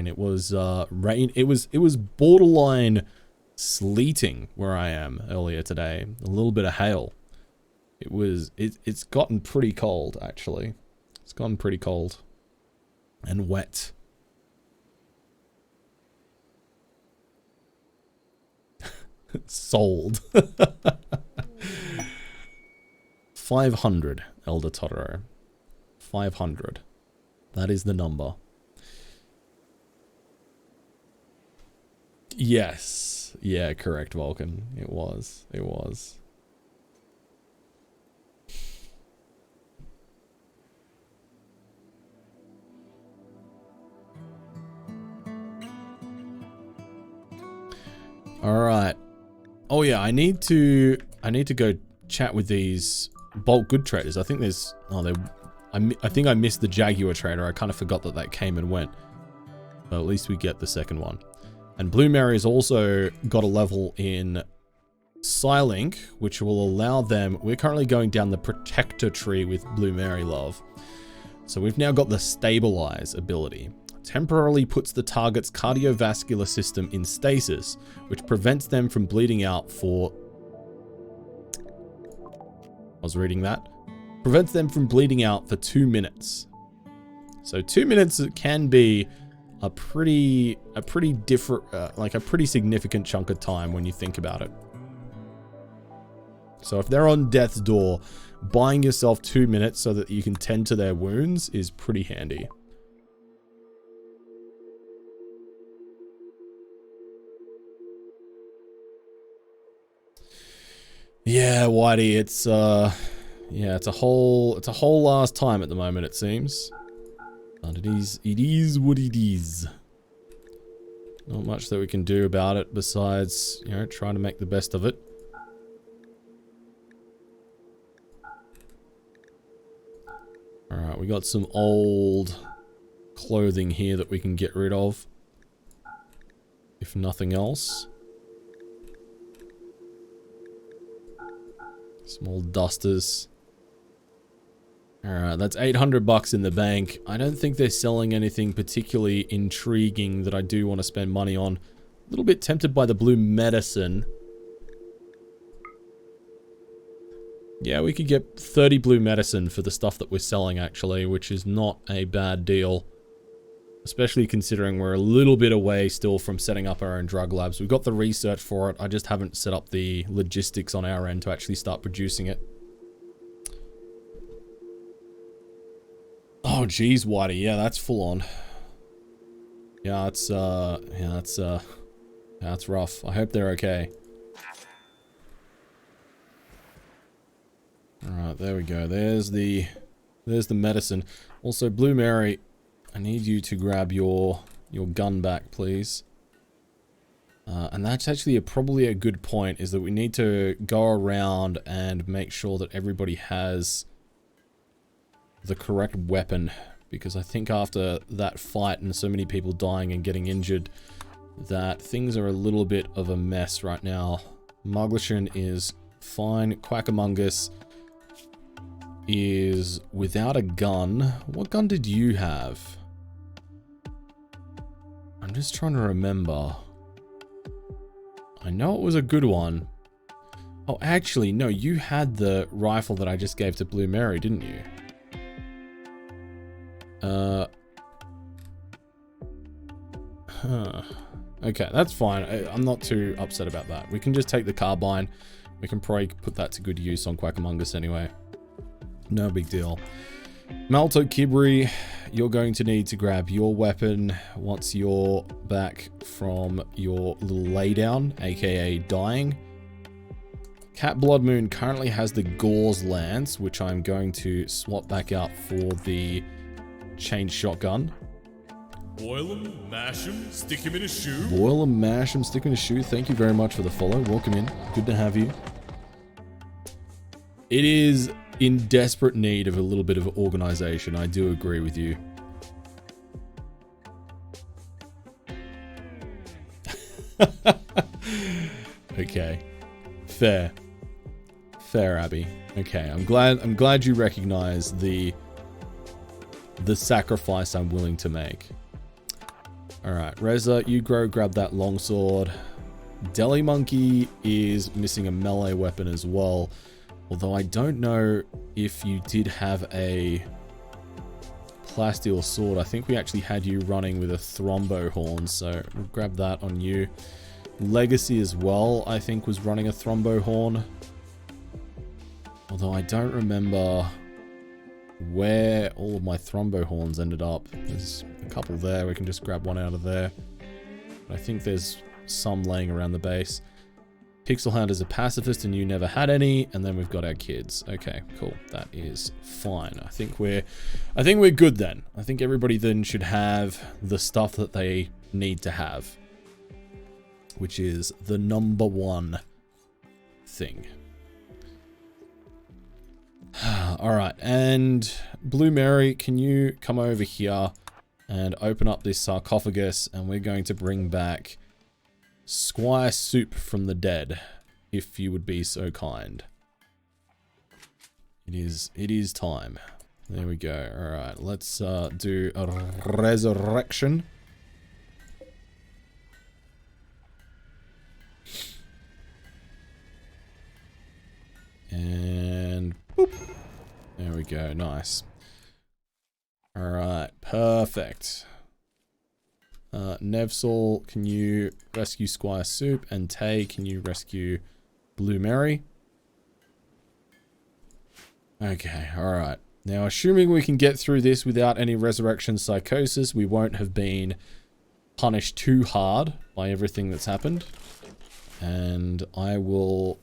It was rain. It was borderline sleeting where I am earlier today. A little bit of hail. It's gotten pretty cold, actually. It's gotten pretty cold and wet. Sold. 500, Elder Totoro. 500. That is the number. Yes. Yeah, correct, Vulcan. It was. It was. All right. Oh yeah, I need to go chat with these bulk good traders. I think there's I think I missed the Jaguar trader. I kind of forgot that came and went. But at least we get the second one. And Blue Mary's also got a level in Psylink, which will allow them... We're currently going down the Protector tree with Blue Mary Love. So we've now got the Stabilize ability. Temporarily puts the target's cardiovascular system in stasis, which prevents them from bleeding out for... I was reading that. Prevents them from bleeding out for 2 minutes. So 2 minutes can be a pretty different, like a pretty significant chunk of time when you think about it. So if they're on death's door, buying yourself 2 minutes so that you can tend to their wounds is pretty handy. Yeah, Whitey, it's yeah, it's a whole last time at the moment, it seems. And it is what it is. Not much that we can do about it besides, you know, trying to make the best of it. Alright, we got some old clothing here that we can get rid of. If nothing else. Some old dusters. Alright, that's 800 bucks in the bank. I don't think they're selling anything particularly intriguing that I do want to spend money on. A little bit tempted by the blue medicine. Yeah, we could get 30 blue medicine for the stuff that we're selling, actually, which is not a bad deal. Especially considering we're a little bit away still from setting up our own drug labs. We've got the research for it. I just haven't set up the logistics on our end to actually start producing it. Oh, geez, Whitey. Yeah, that's full on. Yeah, that's rough. I hope they're okay. Alright, there we go. There's the medicine. Also, Blue Mary, I need you to grab your gun back, please. And that's actually probably a good point, is that we need to go around and make sure that everybody has the correct weapon, because I think after that fight and so many people dying and getting injured, that things are a little bit of a mess right now. Muglishin is fine. Quackamungus is without a gun. What gun did you have? I'm just trying to remember. I know it was a good one. Oh, actually, no, you had the rifle that I just gave to Blue Mary, didn't you? Okay, that's fine. I'm not too upset about that. We can just take the carbine. We can probably put that to good use on Quackamungus anyway. No big deal. Malto Kibri, you're going to need to grab your weapon once you're back from your little laydown, aka dying. Cat Blood Moon currently has the Gauze Lance, which I'm going to swap back out for the chain shotgun. Boil 'em, mash 'em, stick 'em in a shoe. Boil 'em, mash 'em, stick 'em in a shoe. Thank you very much for the follow. Welcome in. Good to have you. It is in desperate need of a little bit of organization. I do agree with you. Okay. Fair. Fair, Abby. Okay, I'm glad you recognize the sacrifice I'm willing to make. Alright, Reza, you grab that longsword. Deli Monkey is missing a melee weapon as well. Although I don't know if you did have a plasteel sword. I think we actually had you running with a thrombo horn, so we'll grab that on you. Legacy as well, I think, was running a thrombo horn. Although I don't remember where all of my thrombo horns ended up. There's a couple there. We can just grab one out of there. I think there's some laying around the base. Pixelhound is a pacifist and you never had any, and then we've got our kids. Okay, cool. That is fine. I think we're good then. I think everybody then should have the stuff that they need to have, which is the number one thing. Alright, and Blue Mary, can you come over here and open up this sarcophagus, and we're going to bring back Squire Soup from the dead, if you would be so kind. It is time. There we go. Alright, let's do a resurrection. And boop. There we go. Nice. Alright, perfect. Nevsol, can you rescue Squire Soup? And Tay, can you rescue Blue Mary? Okay, alright. Now, assuming we can get through this without any resurrection psychosis, we won't have been punished too hard by everything that's happened. And I will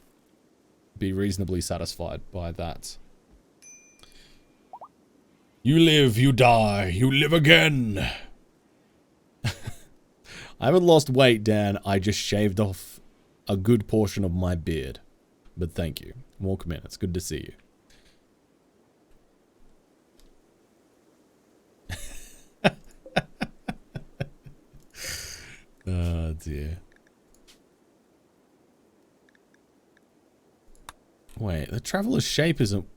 be reasonably satisfied by that. You live, you die, you live again. I haven't lost weight, Dan. I just shaved off a good portion of my beard. But thank you. Welcome in. It's good to see you. Oh, dear. Wait, the Traveler's Shape isn't...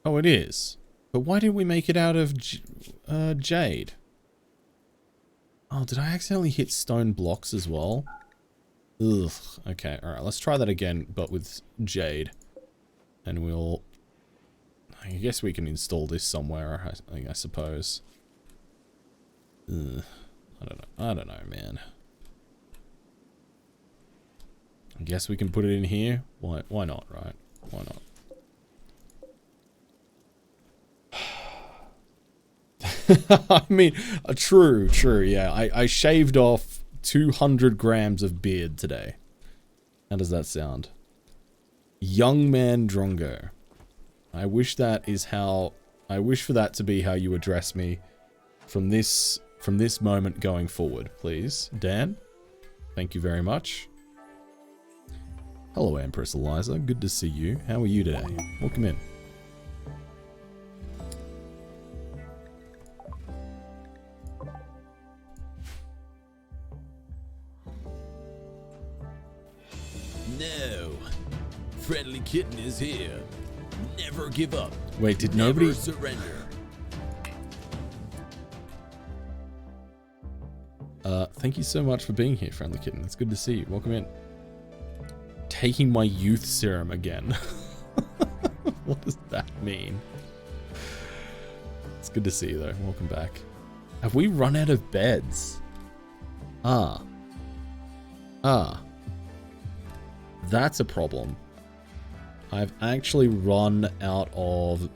Oh, it is. But why did we make it out of jade? Oh, did I accidentally hit stone blocks as well? Ugh. Okay, alright, let's try that again, but with jade. And we'll... I guess we can install this somewhere, I suppose. Ugh. I don't know, man. I guess we can put it in here. Why not, right? Why not? I mean, true, yeah. I shaved off 200 grams of beard today. How does that sound? Young man Drongo. I wish for that to be how you address me from this moment going forward, please. Dan, thank you very much. Hello, Empress Eliza. Good to see you. How are you today? Welcome in. Hello. Friendly Kitten is here. Never give up. Wait, did nobody... Never surrender. Thank you so much for being here, Friendly Kitten. It's good to see you. Welcome in. Taking my youth serum again. What does that mean? It's good to see you, though. Welcome back. Have we run out of beds? That's a problem. I've actually run out of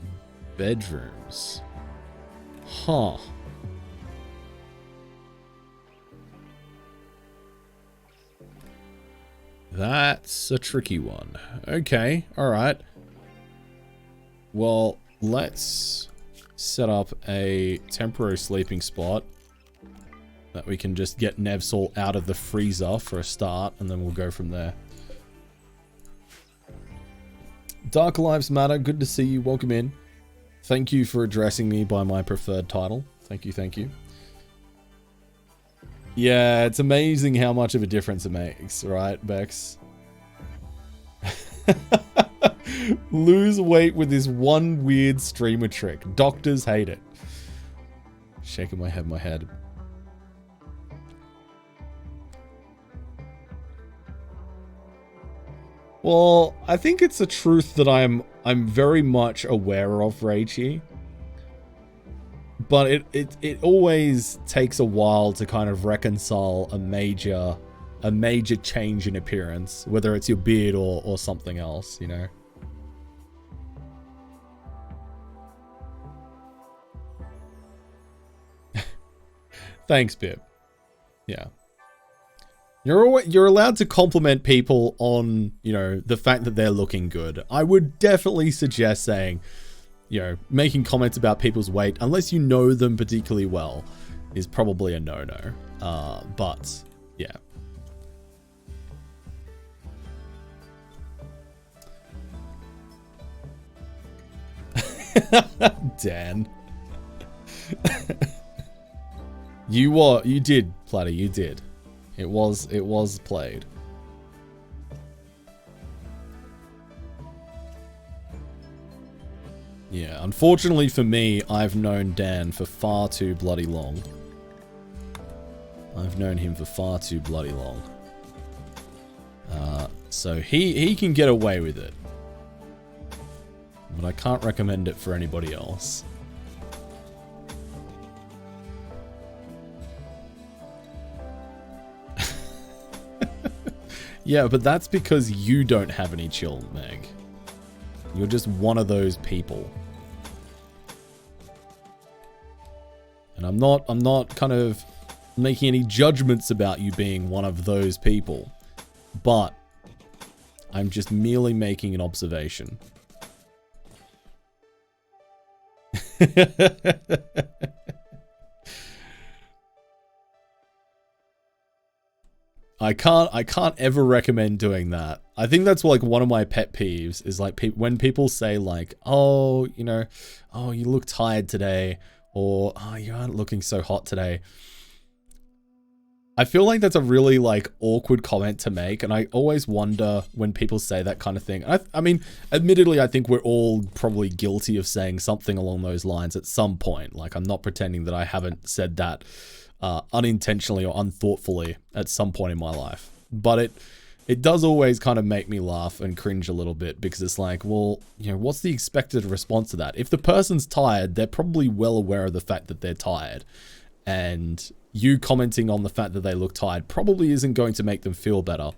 bedrooms. Huh. That's a tricky one. Okay, alright. Well, let's set up a temporary sleeping spot that we can just get Nevsol out of the freezer for a start, and then we'll go from there. Dark Lives Matter, good to see you. Welcome in. Thank you for addressing me by my preferred title. Thank you, thank you. Yeah, it's amazing how much of a difference it makes, right, Bex? Lose weight with this one weird streamer trick. Doctors hate it. Shaking my head, Well, I think it's a truth that I'm very much aware of, Reichi. But it always takes a while to kind of reconcile a major change in appearance, whether it's your beard or something else, you know. Thanks, Bib. Yeah. You're allowed to compliment people on, you know, the fact that they're looking good. I would definitely suggest saying, you know, making comments about people's weight, unless you know them particularly well, is probably a no-no. But, yeah. Dan. You did, Platy, you did. It was played. Yeah, unfortunately for me, I've known Dan for far too bloody long. I've known him for far too bloody long. So he can get away with it. But I can't recommend it for anybody else. Yeah, but that's because you don't have any chill, Meg. You're just one of those people. And I'm not kind of making any judgments about you being one of those people. But I'm just merely making an observation. I can't ever recommend doing that. I think that's like one of my pet peeves is like when people say like, oh, you know, oh, you look tired today, or oh, you aren't looking so hot today. I feel like that's a really like awkward comment to make, and I always wonder when people say that kind of thing. I mean, admittedly, I think we're all probably guilty of saying something along those lines at some point. Like, I'm not pretending that I haven't said that unintentionally or unthoughtfully at some point in my life. But it does always kind of make me laugh and cringe a little bit, because it's like, well, you know, what's the expected response to that? If the person's tired, they're probably well aware of the fact that they're tired. And you commenting on the fact that they look tired probably isn't going to make them feel better.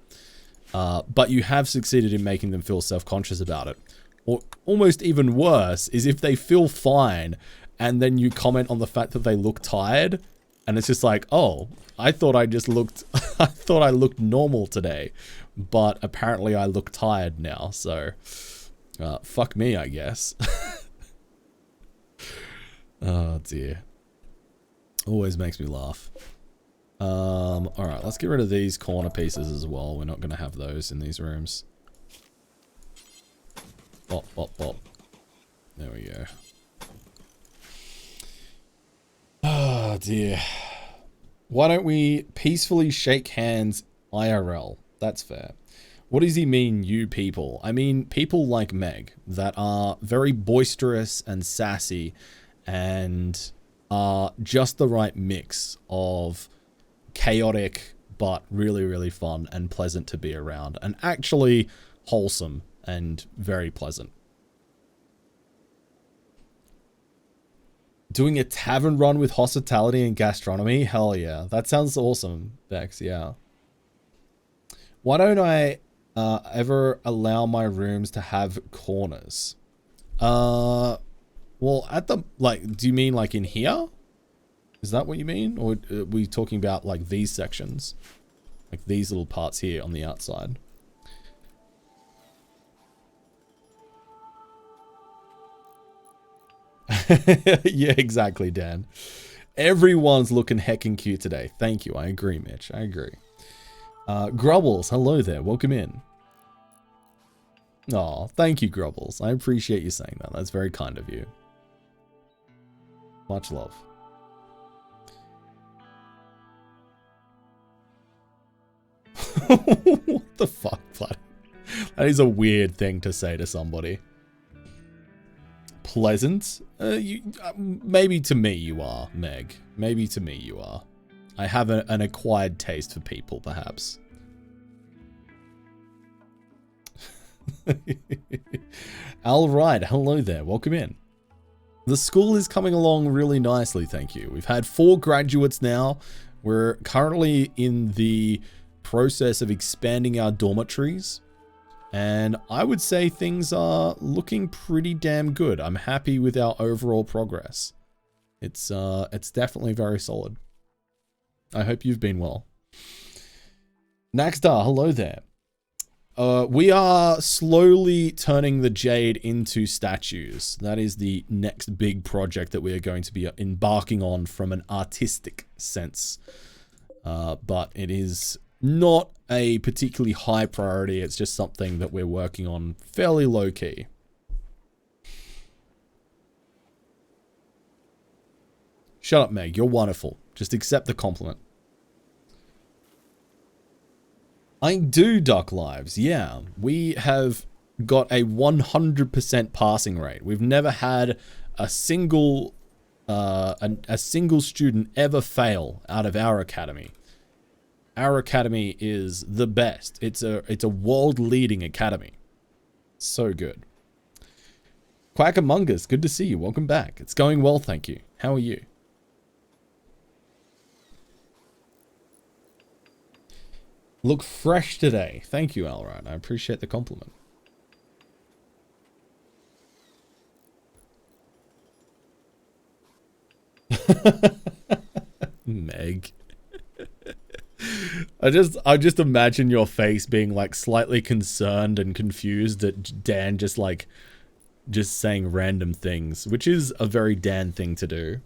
But you have succeeded in making them feel self-conscious about it. Or almost even worse is if they feel fine and then you comment on the fact that they look tired. And it's just like, oh, I thought I just looked, I thought I looked normal today, but apparently I look tired now. So, fuck me, I guess. Oh dear. Always makes me laugh. All right, let's get rid of these corner pieces as well. We're not going to have those in these rooms. Bop, bop, bop. There we go. Oh dear. Why don't we peacefully shake hands IRL? That's fair. What does he mean, you people? I mean, people like Meg that are very boisterous and sassy and are just the right mix of chaotic but really, really fun and pleasant to be around and actually wholesome and very pleasant. Doing a tavern run with hospitality and gastronomy? Hell yeah. That sounds awesome, Bex, yeah. Why don't I ever allow my rooms to have corners? Well, at the, like, do you mean like in here? Is that what you mean? Or are we talking about like these sections? Like these little parts here on the outside? Yeah, exactly, Dan. Everyone's looking heckin' cute today. Thank you. I agree, Mitch. I agree. Grubbles, hello there. Welcome in. Oh, thank you, Grubbles. I appreciate you saying that. That's very kind of you. Much love. What the fuck, blood? That is a weird thing to say to somebody. Pleasant? Maybe to me you are, Meg. Maybe to me you are. I have an acquired taste for people, perhaps. All right, hello there. Welcome in. The school is coming along really nicely, thank you. We've had 4 graduates now. We're currently in the process of expanding our dormitories. And I would say things are looking pretty damn good. I'm happy with our overall progress. It's definitely very solid. I hope you've been well. Naxdar, hello there. We are slowly turning the jade into statues. That is the next big project that we are going to be embarking on from an artistic sense. But it is not a particularly high priority. It's just something that we're working on fairly low key. Shut up, Meg. You're wonderful. Just accept the compliment. I do duck lives. Yeah, we have got a 100% passing rate. We've never had a single student ever fail out of our academy. Our academy is the best. It's a world-leading academy. So good. Quack Among Us, good to see you. Welcome back. It's going well, thank you. How are you? Look fresh today. Thank you, Alright. I appreciate the compliment. Meg. I just imagine your face being like slightly concerned and confused that Dan just saying random things, which is a very Dan thing to do.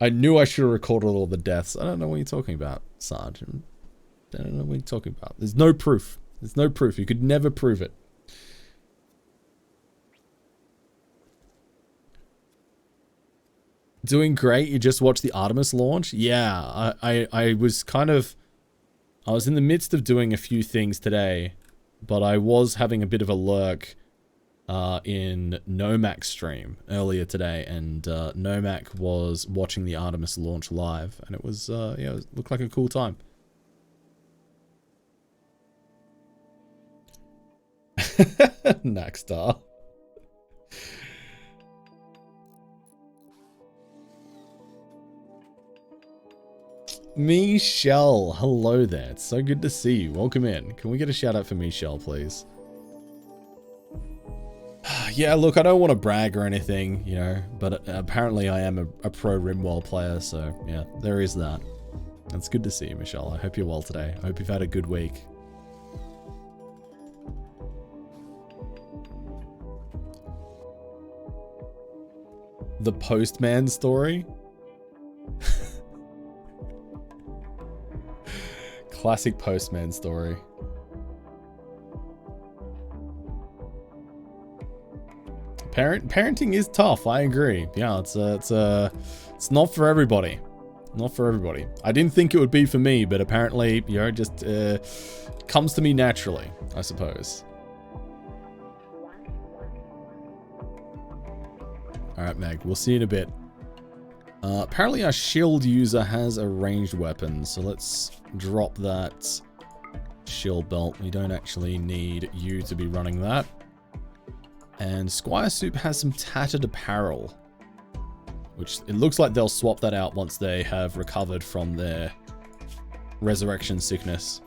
I knew I should have recorded all the deaths. I don't know what you're talking about, Sergeant. I don't know what you're talking about. There's no proof. There's no proof. You could never prove it. Doing great. You just watched the Artemis launch? Yeah, I was in the midst of doing a few things today, but I was having a bit of a lurk in Nomac's stream earlier today, and Nomac was watching the Artemis launch live, and it was, yeah, it looked like a cool time. Naxstar. Michelle, hello there. It's so good to see you. Welcome in. Can we get a shout out for Michelle, please? Yeah, look, I don't want to brag or anything, you know, but apparently I am a pro Rimworld player, so yeah, there is that. It's good to see you, Michelle. I hope you're well today. I hope you've had a good week. The postman story? Classic postman story. Parenting is tough. I agree. Yeah, it's not for everybody. Not for everybody. I didn't think it would be for me, but apparently, you know, just comes to me naturally, I suppose. Alright, Meg, we'll see you in a bit. Apparently our shield user has a ranged weapon, so let's drop that shield belt. We don't actually need you to be running that. And Squire Soup has some tattered apparel, which it looks like they'll swap that out once they have recovered from their resurrection sickness.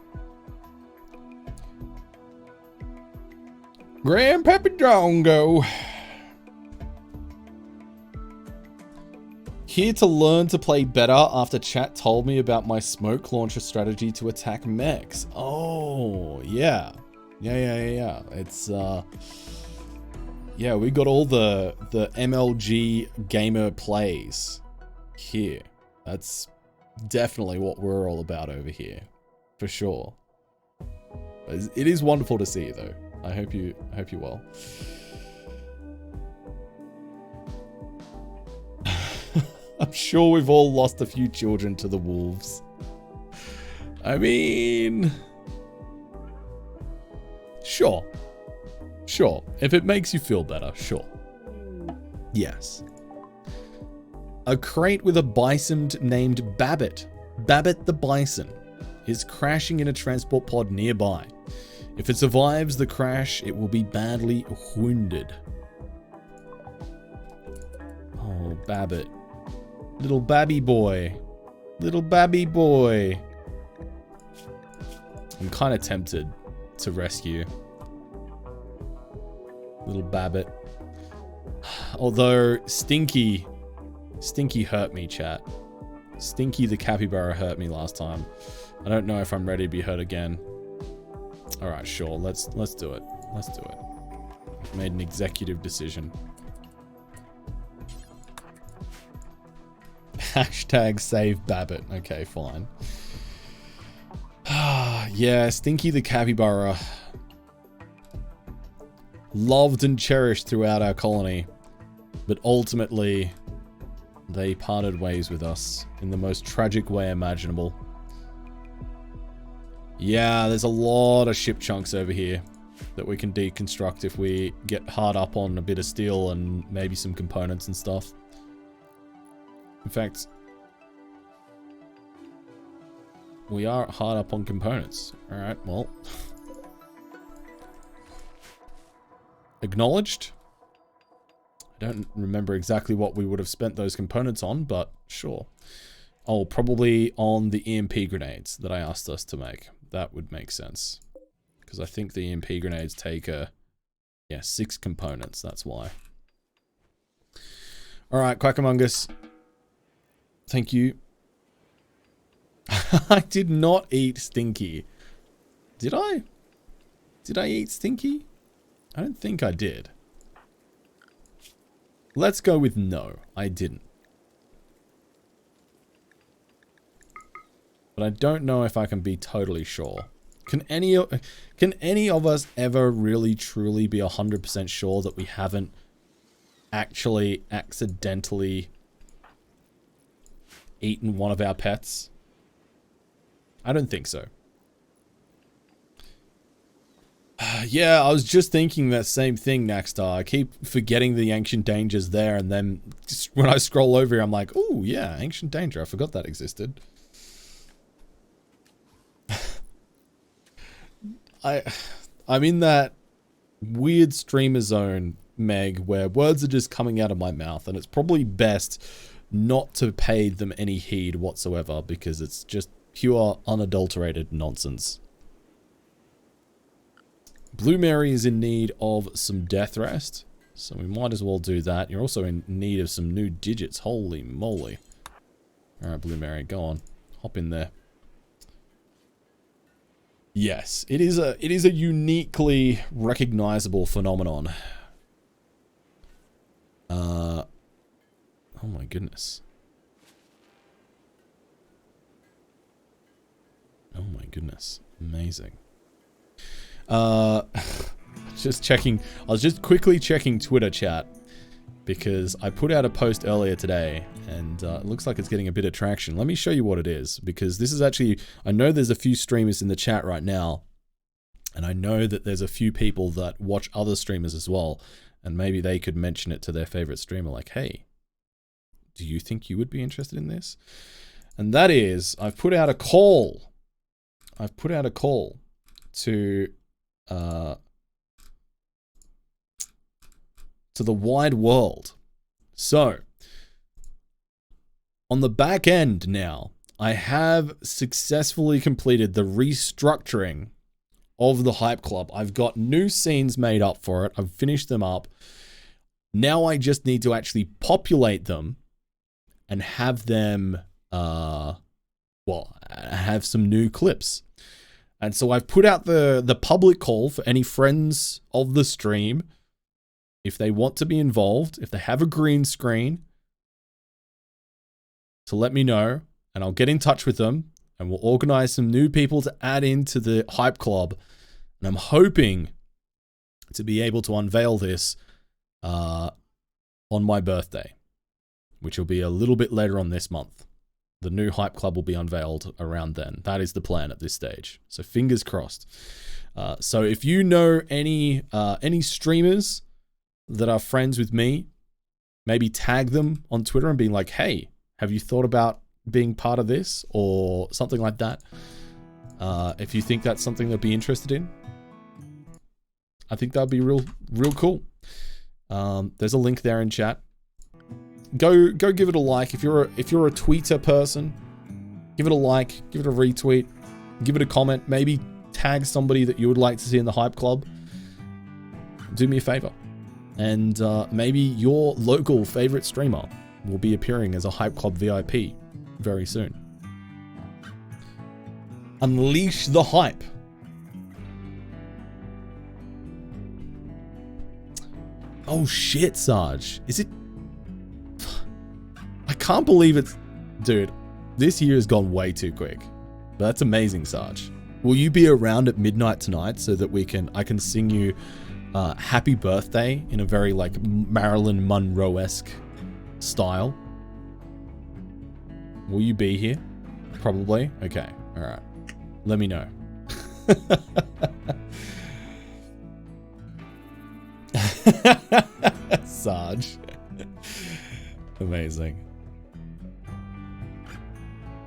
Grandpappy Drongo. Here to learn to play better after chat told me about my smoke launcher strategy to attack mechs. Oh, yeah. Yeah. It's, yeah, we got all the MLG gamer plays here. That's definitely what we're all about over here, for sure. It is wonderful to see, though. I hope you're well. I'm sure we've all lost a few children to the wolves. I mean, sure. If it makes you feel better, sure. Yes. A crate with a bison named Babbitt. Babbitt the bison is crashing in a transport pod nearby. If it survives the crash, it will be badly wounded. Oh, Babbitt. Little babby boy. Little babby boy. I'm kind of tempted to rescue little Babbitt. Although Stinky hurt me, chat. Stinky the capybara hurt me last time. I don't know if I'm ready to be hurt again. All right, sure. Let's do it. Let's do it. I've made an executive decision. Hashtag save Babbitt. Okay, fine. Yeah, Stinky the capybara. Loved and cherished throughout our colony. But ultimately, they parted ways with us in the most tragic way imaginable. Yeah, there's a lot of ship chunks over here that we can deconstruct if we get hard up on a bit of steel and maybe some components and stuff. In fact, we are hard up on components. Alright, well. Acknowledged. I don't remember exactly what we would have spent those components on, but sure. Oh, probably on the EMP grenades that I asked us to make. That would make sense. Because I think the EMP grenades take, 6 components, that's why. Alright, Quackamungus. Thank you. I did not eat Stinky. Did I? Did I eat Stinky? I don't think I did. Let's go with no, I didn't. But I don't know if I can be totally sure. Can any of us ever really truly be 100% sure that we haven't actually accidentally eaten one of our pets? I don't think so. Yeah, I was just thinking that same thing, Naxstar. I keep forgetting the Ancient Danger's there, and then just when I scroll over here, I'm like, oh yeah, Ancient Danger. I forgot that existed. I'm in that weird streamer zone, Meg, where words are just coming out of my mouth, and it's probably best not to pay them any heed whatsoever, because it's just pure, unadulterated nonsense. Blue Mary is in need of some death rest, so we might as well do that. You're also in need of some new digits. Holy moly. Alright, Blue Mary, go on. Hop in there. Yes, it is a uniquely recognizable phenomenon. Oh my goodness. Oh my goodness. Amazing. Just checking. I was just quickly checking Twitter chat because I put out a post earlier today, and And it looks like it's getting a bit of traction. Let me show you what it is, because this is actually, I know there's a few streamers in the chat right now, and I know that there's a few people that watch other streamers as well, and maybe they could mention it to their favorite streamer, like, hey, do you think you would be interested in this? And that is, I've put out a call. I've put out a call to the wide world. So, on the back end now, I have successfully completed the restructuring of the Hype Club. I've got new scenes made up for it. I've finished them up. Now I just need to actually populate them and have them, have some new clips. And so I've put out the public call for any friends of the stream, if they want to be involved, if they have a green screen, to let me know, and I'll get in touch with them, and we'll organize some new people to add into the Hype Club. And I'm hoping to be able to unveil this on my birthday, which will be a little bit later on this month. The new Hype Club will be unveiled around then. That is the plan at this stage. So fingers crossed. So if you know any streamers that are friends with me, maybe tag them on Twitter and be like, hey, have you thought about being part of this or something like that? If you think that's something they'll be interested in, I think that'd be real cool. There's a link there in chat. Go give it a like. If you're a Twitter person, give it a like, give it a retweet, give it a comment, maybe tag somebody that you would like to see in the Hype Club. Do me a favor. And maybe your local favorite streamer will be appearing as a Hype Club VIP very soon. Unleash the hype. Oh shit, Sarge. Is it? I can't believe it's... Dude, this year has gone way too quick. But that's amazing, Sarge. Will you be around at midnight tonight so that I can sing you happy birthday in a very like Marilyn Monroe-esque style? Will you be here? Probably. Okay. All right. Let me know. Sarge. Amazing.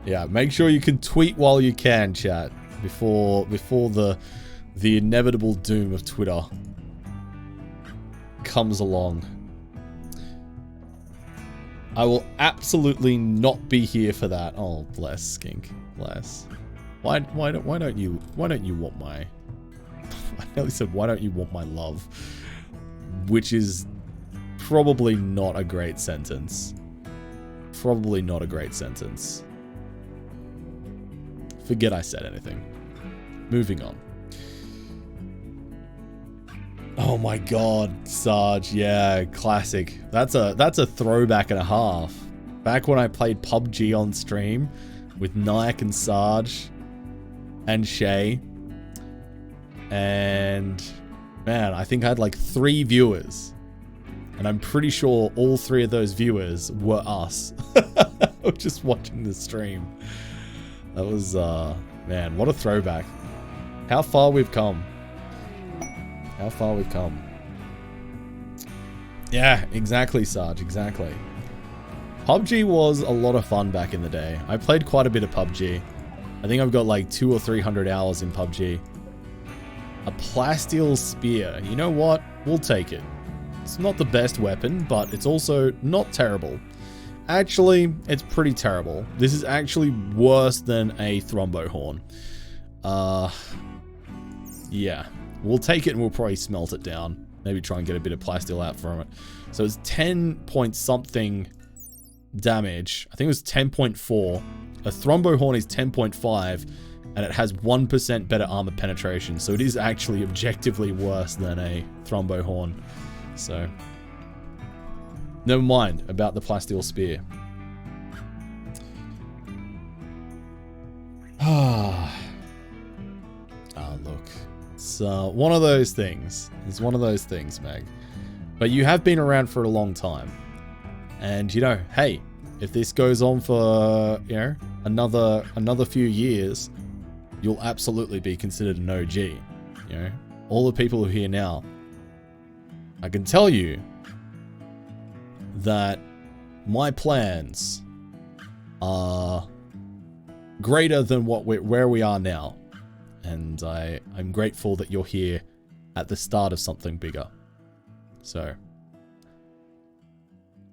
Yeah, make sure you can tweet while you can, chat, before the inevitable doom of Twitter comes along. I will absolutely not be here for that. Oh, bless, Skink. Bless. Why don't you want my... I nearly said, why don't you want my love? Which is probably not a great sentence. Probably not a great sentence. Forget I said anything. Moving on. Oh my god, Sarge, yeah, classic. That's a throwback and a half. Back when I played PUBG on stream with Nike and Sarge and Shay. And man, I think I had like 3 viewers. And I'm pretty sure all 3 of those viewers were us. Just watching the stream. That was, man, what a throwback. How far we've come. How far we've come. Yeah, exactly, Sarge, exactly. PUBG was a lot of fun back in the day. I played quite a bit of PUBG. I think I've got like 200 or 300 hours in PUBG. A plasteel spear. You know what? We'll take it. It's not the best weapon, but it's also not terrible. Actually, it's pretty terrible. This is actually worse than a thrombo horn. Yeah. We'll take it and we'll probably smelt it down. Maybe try and get a bit of plasteel out from it. So it's 10 point something damage. I think it was 10.4. A thrombo horn is 10.5. And it has 1% better armor penetration. So it is actually objectively worse than a thrombo horn. So... never mind about the plasteel spear. Look. It's one of those things. It's one of those things, Meg. But you have been around for a long time. And, you know, hey, if this goes on for, you know, another few years, you'll absolutely be considered an OG. You know, all the people who are here now, I can tell you that my plans are greater than where we are now. And I'm grateful that you're here at the start of something bigger. So,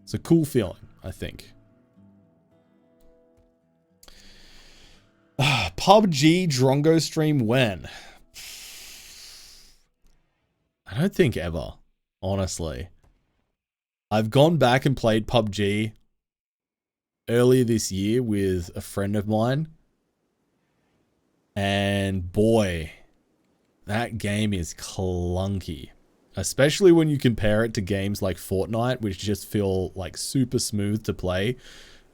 it's a cool feeling, I think. PUBG Drongo stream when? I don't think ever, honestly. I've gone back and played PUBG earlier this year with a friend of mine. And boy, that game is clunky. Especially when you compare it to games like Fortnite, which just feel like super smooth to play.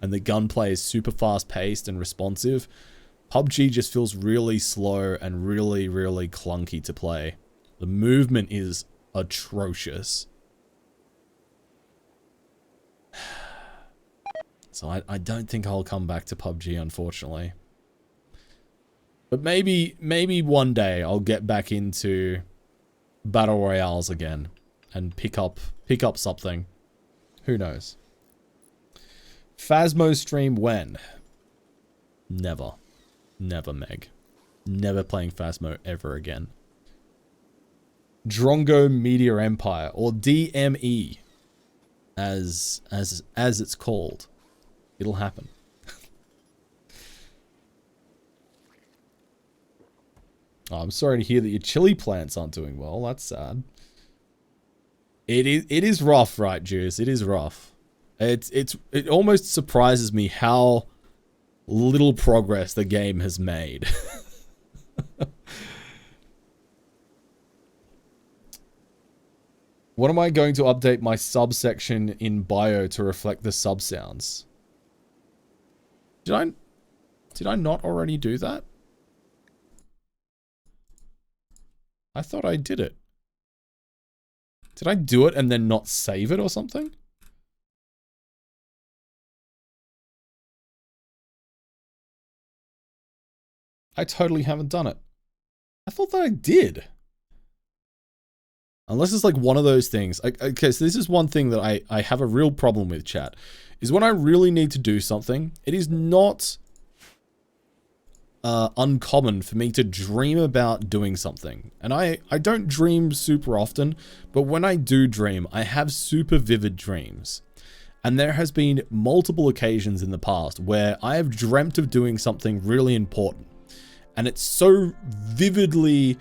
And the gunplay is super fast paced and responsive. PUBG just feels really slow and really, really clunky to play. The movement is atrocious. So I don't think I'll come back to PUBG, unfortunately. But maybe one day I'll get back into battle royales again and pick up something. Who knows? Phasmo stream when? Never. Never, Meg. Never playing Phasmo ever again. Drongo Media Empire, or DME, as it's called. It'll happen. Oh, I'm sorry to hear that your chili plants aren't doing well. That's sad. It is rough, right, Juice? It is rough. It almost surprises me how little progress the game has made. What am I going to update my subsection in bio to reflect the sub sounds? Did I not already do that? I thought I did it. Did I do it and then not save it or something? I totally haven't done it. I thought that I did. Unless it's like one of those things. Okay, so this is one thing that I have a real problem with, chat. Is when I really need to do something, it is not uncommon for me to dream about doing something. And I don't dream super often, but when I do dream, I have super vivid dreams. And there has been multiple occasions in the past where I have dreamt of doing something really important. And it's so vividly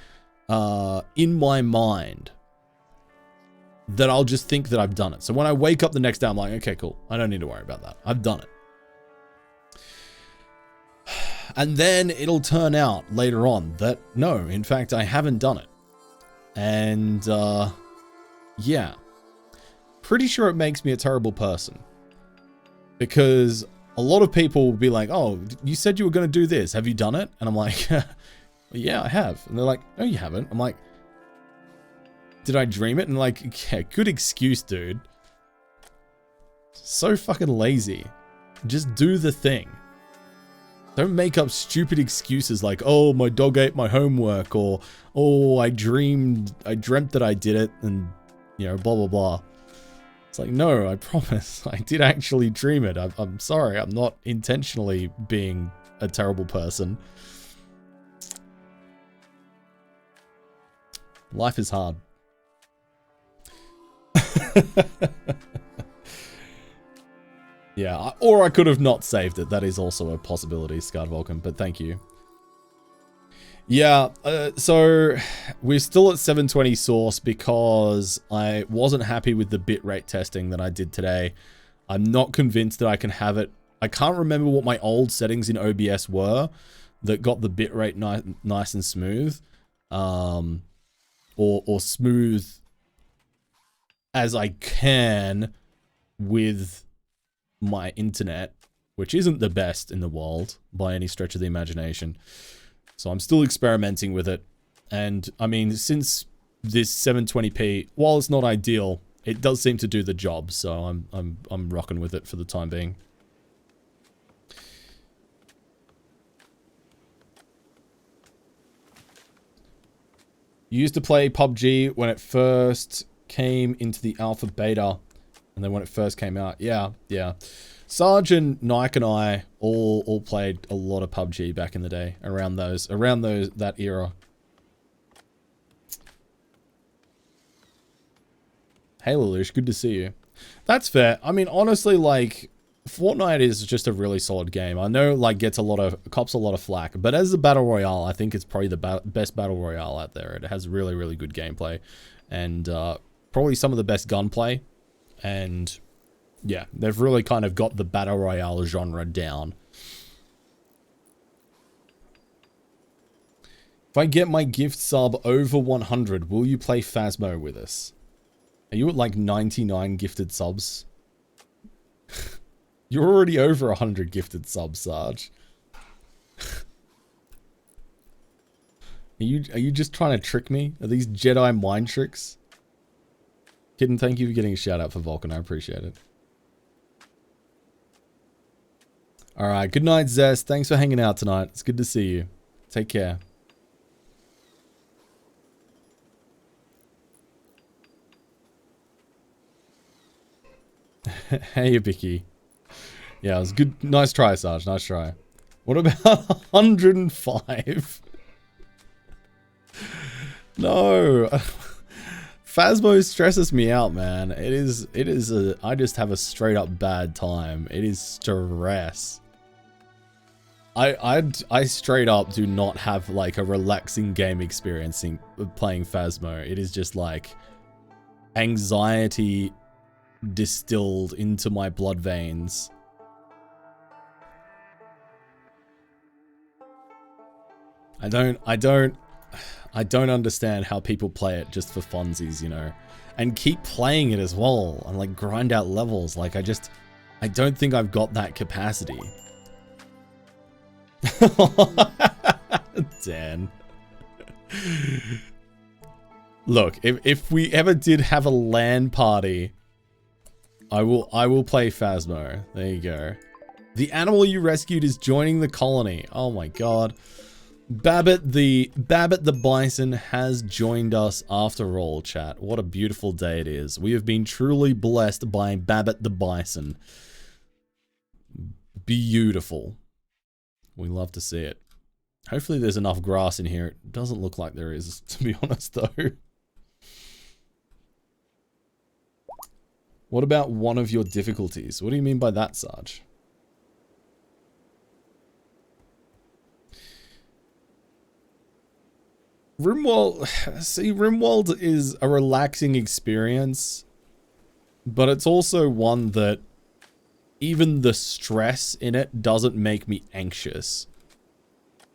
in my mind that I'll just think that I've done it. So when I wake up the next day, I'm like, okay, cool. I don't need to worry about that. I've done it. And then it'll turn out later on that, no, in fact, I haven't done it. And, yeah. Pretty sure it makes me a terrible person. Because a lot of people will be like, oh, you said you were going to do this. Have you done it? And I'm like, yeah, I have. And they're like, no, you haven't. I'm like, did I dream it? And like, yeah, good excuse, dude. So fucking lazy. Just do the thing. Don't make up stupid excuses like, oh, my dog ate my homework, or, oh, I dreamt that I did it, and, you know, blah, blah, blah. It's like, no, I promise. I did actually dream it. I'm sorry. I'm not intentionally being a terrible person. Life is hard. Yeah, or I could have not saved it. That is also a possibility, Scarred Vulcan, but thank you. Yeah, so we're still at 720 source because I wasn't happy with the bitrate testing that I did today. I'm not convinced that I can have it. I can't remember what my old settings in OBS were that got the bitrate nice and smooth. Or smooth as I can with my internet, which isn't the best in the world by any stretch of the imagination. So I'm still experimenting with it. And I mean, since this 720p, while it's not ideal, it does seem to do the job. So I'm rocking with it for the time being. You used to play PUBG when it first came into the alpha beta, and then when it first came out. Yeah, yeah. Sarge and Nike and I all played a lot of PUBG back in the day, around that era. Hey Lelouch, good to see you. That's fair. I mean, honestly, like, Fortnite is just a really solid game. I know, like, cops a lot of flack, but as a battle royale, I think it's probably the best battle royale out there. It has really, really good gameplay, and probably some of the best gunplay, and yeah, they've really kind of got the battle royale genre down. If I get my gift sub over 100, will you play Phasmo with us? Are you at like 99 gifted subs? You're already over 100 gifted subs, Sarge. Are you just trying to trick me? Are these Jedi mind tricks? Kitten, thank you for getting a shout out for Vulcan. I appreciate it. Alright, good night, Zest. Thanks for hanging out tonight. It's good to see you. Take care. Hey, Vicky. Yeah, it was good. Nice try, Sarge. Nice try. What about 105? No. Phasmo stresses me out, man. I just have a straight up bad time. It is stress. I straight up do not have like a relaxing game experience playing Phasmo. It is just like anxiety distilled into my blood veins. I don't understand how people play it just for funsies, you know, and keep playing it as well and like grind out levels. Like I don't think I've got that capacity. Dan. Look, if we ever did have a LAN party, I will play Phasmo. There you go. The animal you rescued is joining the colony. Oh my god. Babbitt the bison has joined us after all, chat. What a beautiful day it is. We have been truly blessed by Babbitt the bison. Beautiful. We love to see it. Hopefully there's enough grass in here. It doesn't look like there is, to be honest, though. What about one of your difficulties? What do you mean by that, Sarge? RimWorld, see, RimWorld is a relaxing experience, but it's also one that even the stress in it doesn't make me anxious.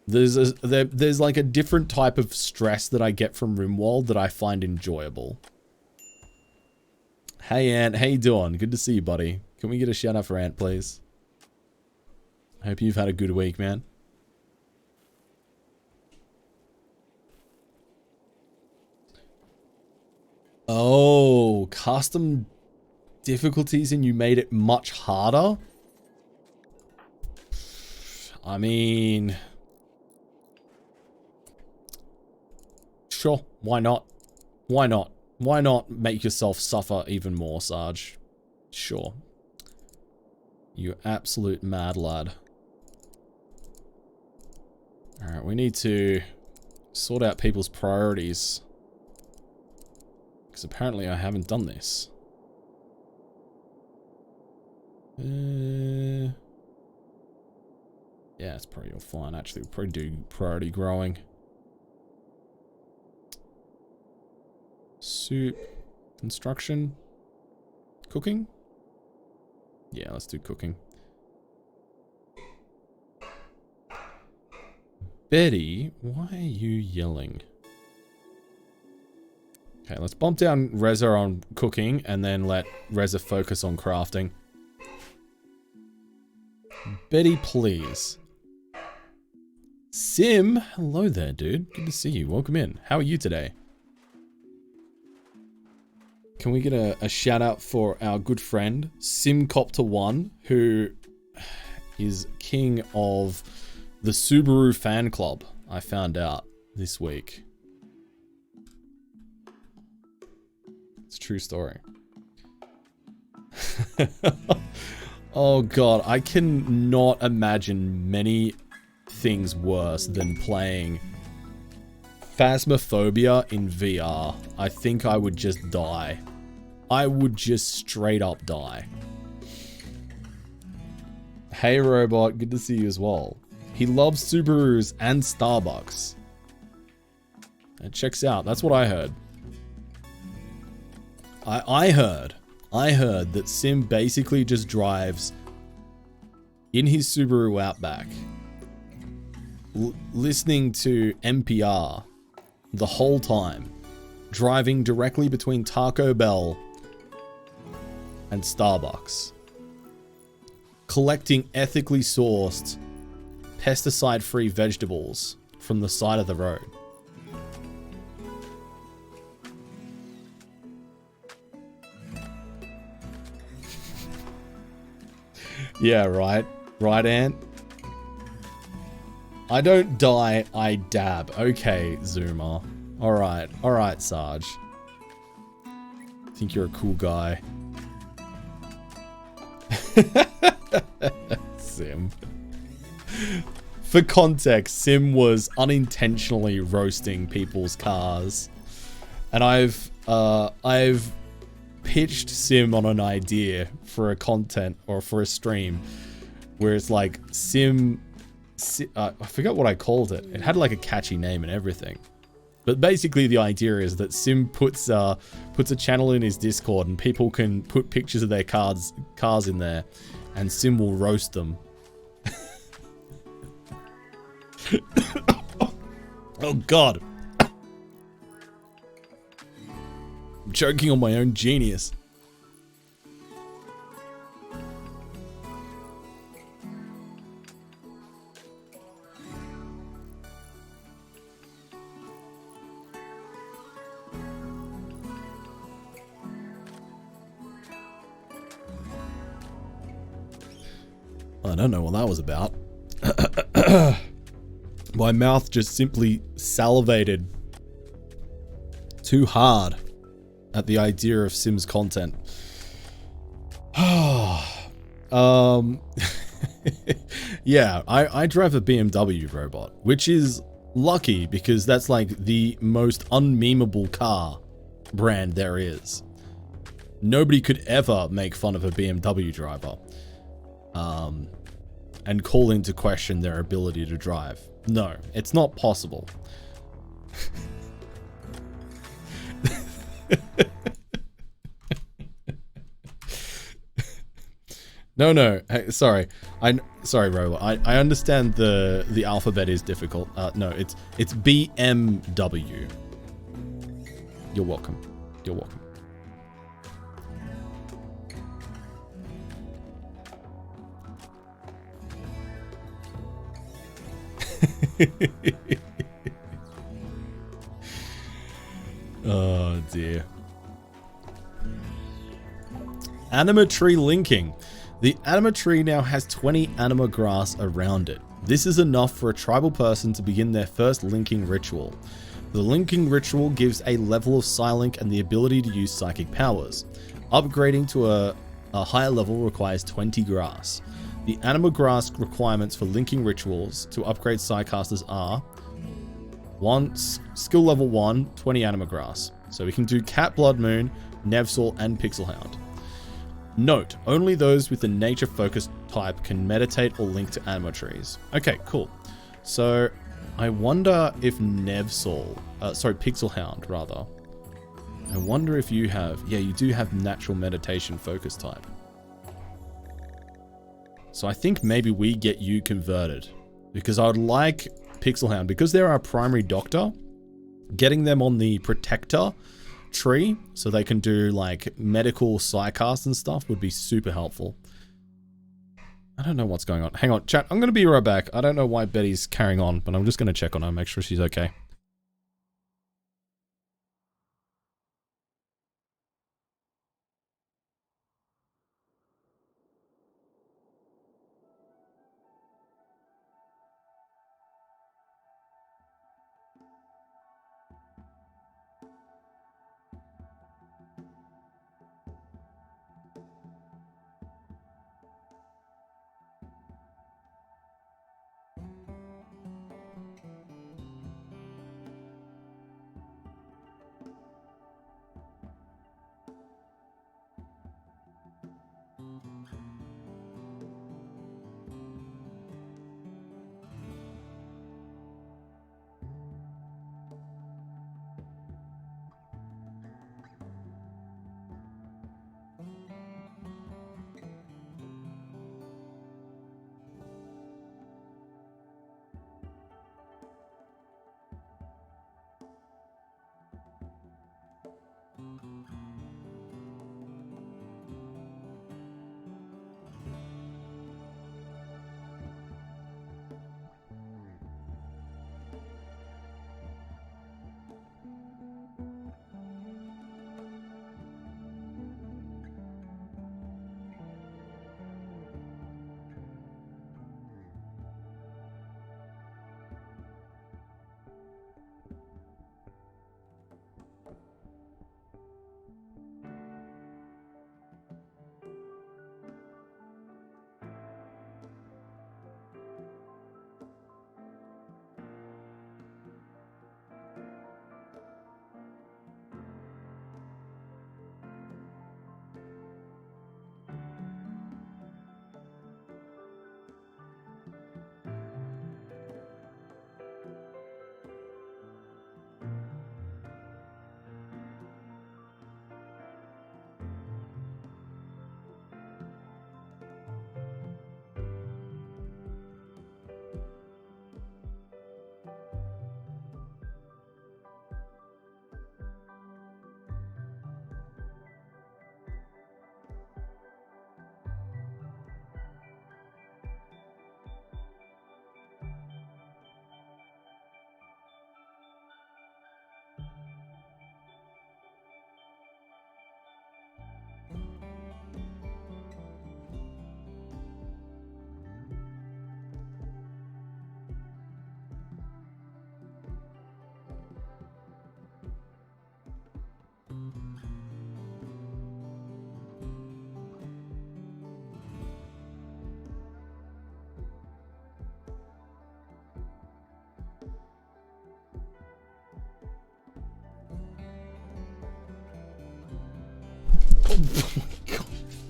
There's like a different type of stress that I get from RimWorld that I find enjoyable. Hey Ant, how you doing? Good to see you, buddy. Can we get a shout out for Ant, please? I hope you've had a good week, man. Oh, custom difficulties and you made it much harder? I mean... Sure, why not? Why not? Why not make yourself suffer even more, Sarge? Sure. You absolute mad lad. Alright, we need to sort out people's priorities. Because apparently I haven't done this. Yeah, it's probably all fine. Actually, we'll probably do priority growing. Soup. Construction. Cooking? Yeah, let's do cooking. Betty, why are you yelling? Okay, let's bump down Reza on cooking and then let Reza focus on crafting. Betty, please. Sim, hello there, dude. Good to see you. Welcome in. How are you today? Can we get a shout out for our good friend, SimCopter1, who is king of the Subaru fan club, I found out this week. It's a true story. Oh god, I can not imagine many things worse than playing Phasmophobia in VR. I think I would just die. I would just straight up die. Hey Robot, good to see you as well. He loves Subarus and Starbucks. It checks out, that's what I heard. I heard that Sim basically just drives in his Subaru Outback, listening to NPR the whole time, driving directly between Taco Bell and Starbucks, collecting ethically sourced, pesticide-free vegetables from the side of the road. Yeah, right. Right, Ant? I don't die, I dab. Okay, Zoomer. Alright, Sarge. Think you're a cool guy. Sim. For context, Sim was unintentionally roasting people's cars. And I've pitched Sim on an idea for a content or for a stream where it's like I forgot what I called it. It had like a catchy name and everything. But basically the idea is that Sim puts a channel in his Discord and people can put pictures of their cars in there and Sim will roast them. Oh god. I'm choking on my own genius. I don't know what that was about. My mouth just simply salivated too hard at the idea of Sim's content. Yeah, I drive a BMW Robot, which is lucky because that's like the most unmemeable car brand there is. Nobody could ever make fun of a BMW driver and call into question their ability to drive. No, it's not possible. No. Hey, sorry, Robot. I understand the alphabet is difficult. No, it's BMW. You're welcome. You're welcome. Oh dear. Anima tree linking. The anima tree now has 20 anima grass around it. This is enough for a tribal person to begin their first linking ritual. The linking ritual gives a level of Psylink and the ability to use psychic powers. Upgrading to a higher level requires 20 grass. The anima grass requirements for linking rituals to upgrade Psycasters are 1. Skill level 1, 20 anima grass. So we can do Cat Blood Moon, Nevsol, and Pixelhound. Note, only those with the nature focused type can meditate or link to anima trees. Okay, cool. So I wonder if Pixelhound rather. I wonder if you have, yeah, you do have natural meditation focus type. So I think maybe we get you converted because I would like Pixelhound, because they're our primary doctor, getting them on the protector tree so they can do like medical psychcast and stuff would be super helpful. I don't know what's going on. Hang on, chat. I'm going to be right back. I don't know why Betty's carrying on, but I'm just going to check on her, make sure she's okay.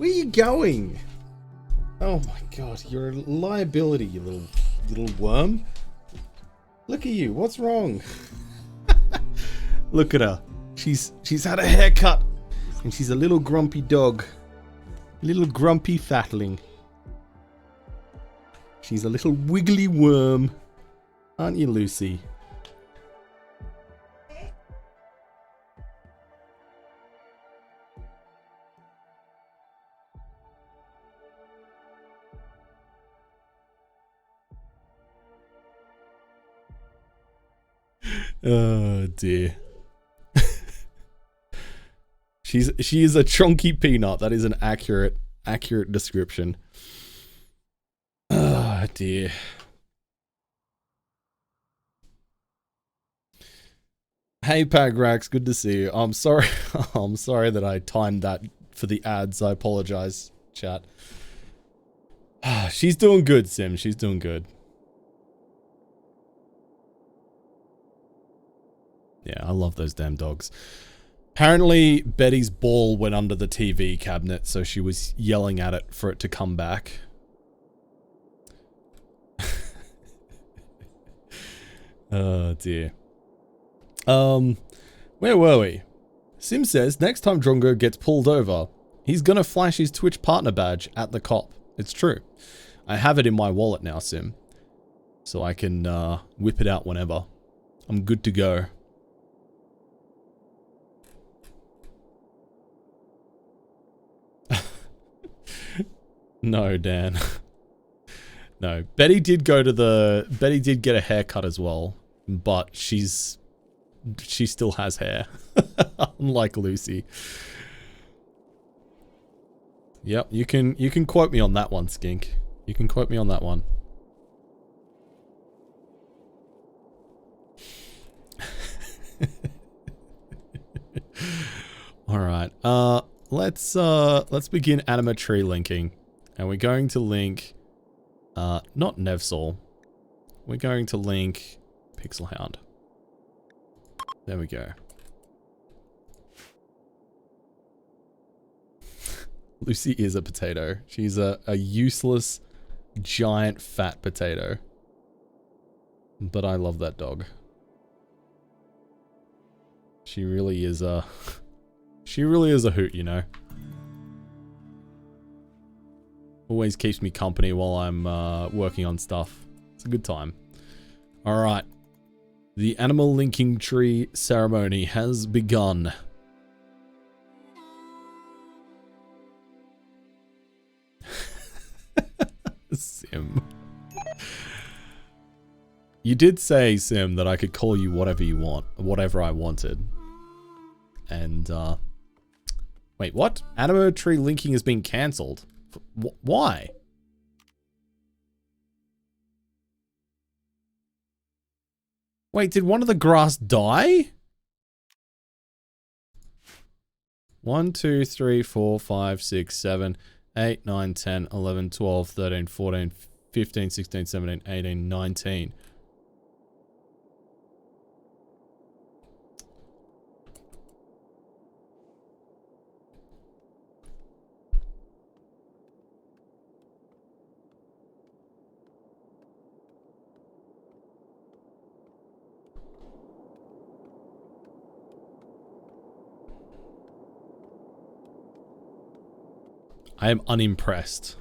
Where are you going? Oh my god, you're a liability, you little worm. Look at you, what's wrong? Look at her. She's had a haircut. And she's a little grumpy dog. Little grumpy fatling. She's a little wiggly worm. Aren't you, Lucy? Oh dear. She is a chunky peanut. That is an accurate description. Oh dear. Hey Pagrax, good to see you. I'm sorry. I'm sorry that I timed that for the ads. I apologize, chat. She's doing good, Sim. She's doing good. Yeah, I love those damn dogs. Apparently, Betty's ball went under the TV cabinet, so she was yelling at it for it to come back. Oh dear. Where were we? Sim says, next time Drongo gets pulled over, he's gonna flash his Twitch partner badge at the cop. It's true. I have it in my wallet now, Sim. So I can, whip it out whenever. I'm good to go. No, Dan. No. Betty did get a haircut as well, but she still has hair. Unlike Lucy. Yep, you can quote me on that one, Skink. You can quote me on that one. All right. Let's begin animatree linking. And we're going to link not Nevsol. We're going to link Pixelhound. There we go. Lucy is a potato. She's a useless, giant, fat potato. But I love that dog. She really is a... She really is a hoot, you know. Always keeps me company while I'm working on stuff. It's a good time. Alright. The animal linking tree ceremony has begun. Sim. You did say, Sim, that I could call you whatever you want. Whatever I wanted. And, wait, what? Animatree linking has been cancelled. Why? Wait, did one of the grass die? 1, 2, 3, 4, 5, 6, 7, 8, 9, 10, 11, 12, 13, 14, 15, 16, 17, 18, 19. I am unimpressed.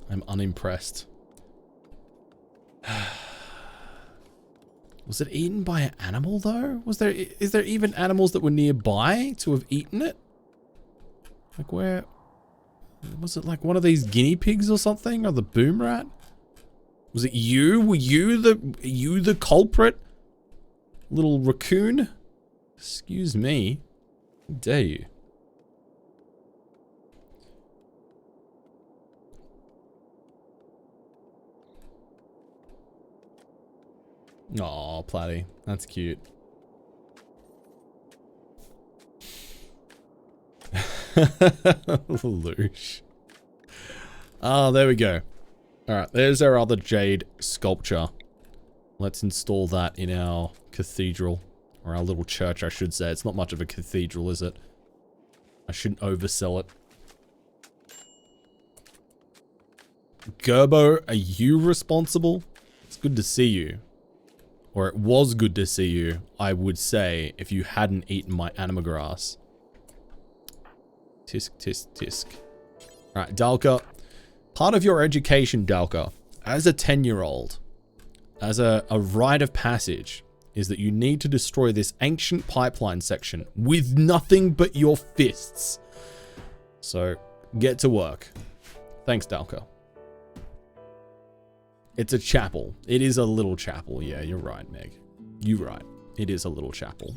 I'm unimpressed. Was it eaten by an animal though? Is there even animals that were nearby to have eaten it? Like where? Was it like one of these guinea pigs or something? Or the boom rat? Was it you? Were you the culprit? Little raccoon? Excuse me. How dare you? Aw, Platty. That's cute. Loosh. Ah, there we go. Alright, there's our other jade sculpture. Let's install that in our cathedral. Or our little church, I should say. It's not much of a cathedral, is it? I shouldn't oversell it. Gerbo, are you responsible? It's good to see you. Or it was good to see you, I would say, if you hadn't eaten my anima grass. Tisk, tisk, tisk. Alright, Dalka. Part of your education, Dalka, as a 10-year-old, as a rite of passage, is that you need to destroy this ancient pipeline section with nothing but your fists. So, get to work. Thanks, Dalka. It's a chapel. It is a little chapel. Yeah, you're right, Meg. You're right. It is a little chapel.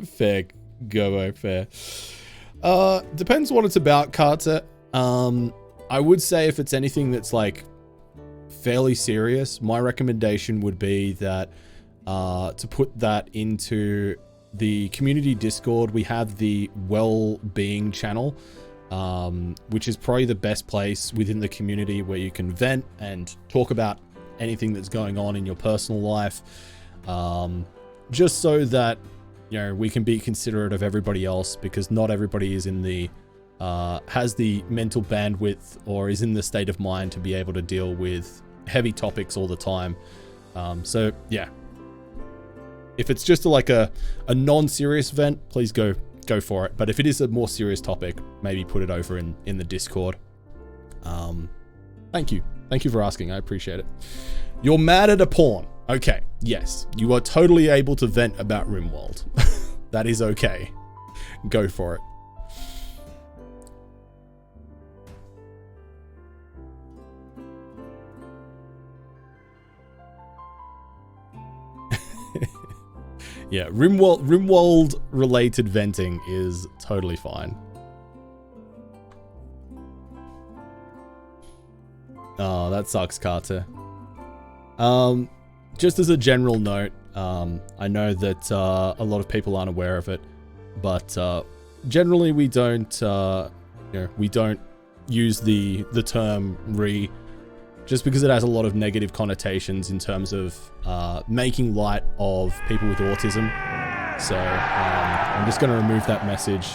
Fair, Gobo, fair. Depends what it's about, Carter. I would say if it's anything that's like fairly serious, my recommendation would be that to put that into the community Discord. We have the well-being channel, which is probably the best place within the community where you can vent and talk about anything that's going on in your personal life, just so that, you know, we can be considerate of everybody else, because not everybody is in the has the mental bandwidth or is in the state of mind to be able to deal with heavy topics all the time. So yeah, if it's just like a non-serious event, please go for it. But if it is a more serious topic, maybe put it over in the Discord. Thank you for asking. I appreciate it. You're mad at a pawn. Okay, yes, you are totally able to vent about RimWorld. That is okay. Go for it. Yeah, RimWorld related venting is totally fine. Oh, that sucks, Carter. Just as a general note, I know that a lot of people aren't aware of it, but generally we don't, we don't use the term just because it has a lot of negative connotations in terms of making light of people with autism. So I'm just going to remove that message.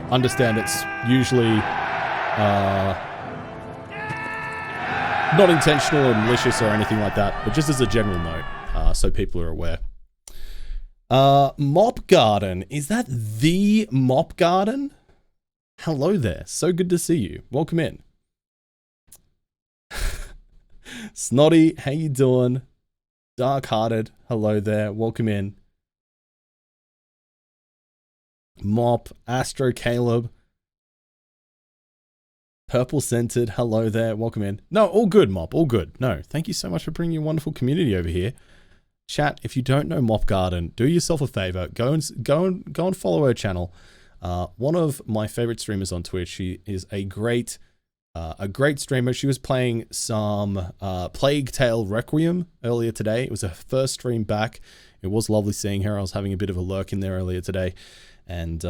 Understand it's usually not intentional or malicious or anything like that, but just as a general note, so people are aware. Mop Garden. Is that the Mop Garden? Hello there. So good to see you. Welcome in. Snotty, how you doing? Dark-hearted, hello there. Welcome in. Mop, Astro Caleb. Purple Scented, hello there. Welcome in. No, all good, Mop, all good. No, thank you so much for bringing your wonderful community over here. Chat, if you don't know Mop Garden, do yourself a favor. Go and follow her channel. One of my favorite streamers on Twitch. She is a great streamer. She was playing some Plague Tale Requiem earlier today. It was her first stream back. It was lovely seeing her. I was having a bit of a lurk in there earlier today, and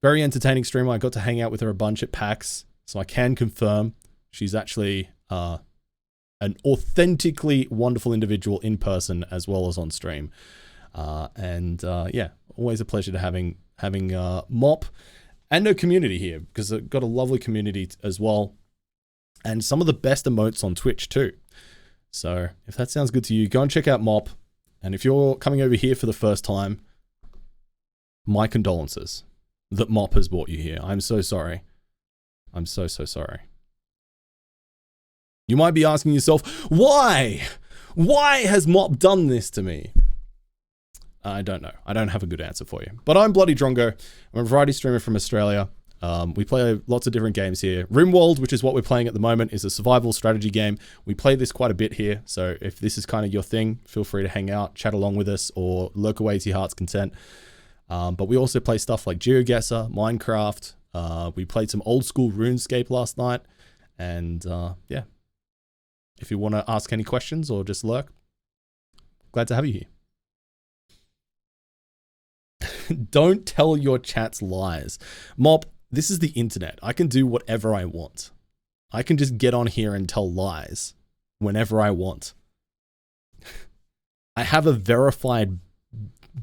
very entertaining streamer. I got to hang out with her a bunch at PAX, so I can confirm she's actually an authentically wonderful individual in person as well as on stream. Yeah, always a pleasure to having Mop and her community here, because I've got a lovely community as well. And some of the best emotes on Twitch too. So if that sounds good to you, go and check out Mop. And if you're coming over here for the first time, my condolences that Mop has brought you here. I'm so sorry. I'm so sorry. You might be asking yourself, why? Why has Mop done this to me? I don't know. I don't have a good answer for you. But I'm Bloody Drongo. I'm a variety streamer from Australia. We play lots of different games here. RimWorld, which is what we're playing at the moment, is a survival strategy game. We play this quite a bit here, so if this is kind of your thing, feel free to hang out, chat along with us, or lurk away to your heart's content. But we also play stuff like GeoGuessr, Minecraft. We played some old school RuneScape last night, and yeah. If you want to ask any questions or just lurk, glad to have you here. Don't tell your chats lies. Mop, this is the internet. I can do whatever I want. I can just get on here and tell lies whenever I want. I have a verified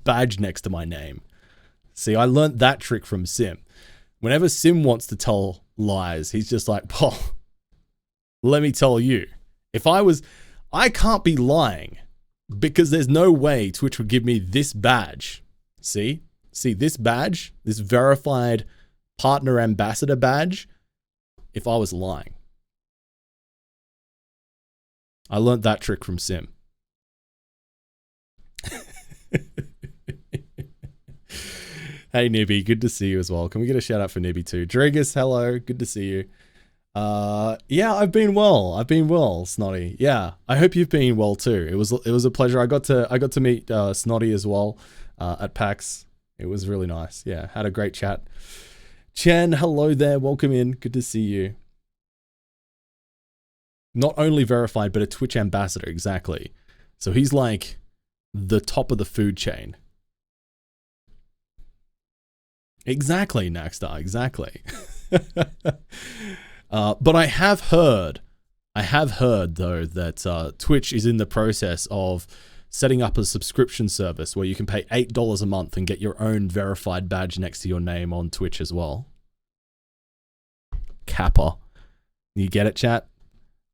badge next to my name. See, I learnt that trick from Sim. Whenever Sim wants to tell lies, he's just like, Paul, let me tell you, I can't be lying because there's no way Twitch would give me this badge. See this badge, this verified partner ambassador badge, if I was lying. I learnt that trick from Sim. Hey Nibby, good to see you as well. Can we get a shout out for Nibby too? Drigus, hello, good to see you. Yeah, I've been well, Snotty. Yeah, I hope you've been well too. It was a pleasure. I got to meet Snotty as well at PAX. It was really nice. Yeah, had a great chat. Chen, hello there, welcome in. Good to see you. Not only verified, but a Twitch ambassador, exactly. So he's like the top of the food chain. Exactly, Nackstar, exactly. But I have heard though that Twitch is in the process of setting up a subscription service where you can pay $8 a month and get your own verified badge next to your name on Twitch as well. Kappa. You get it, chat?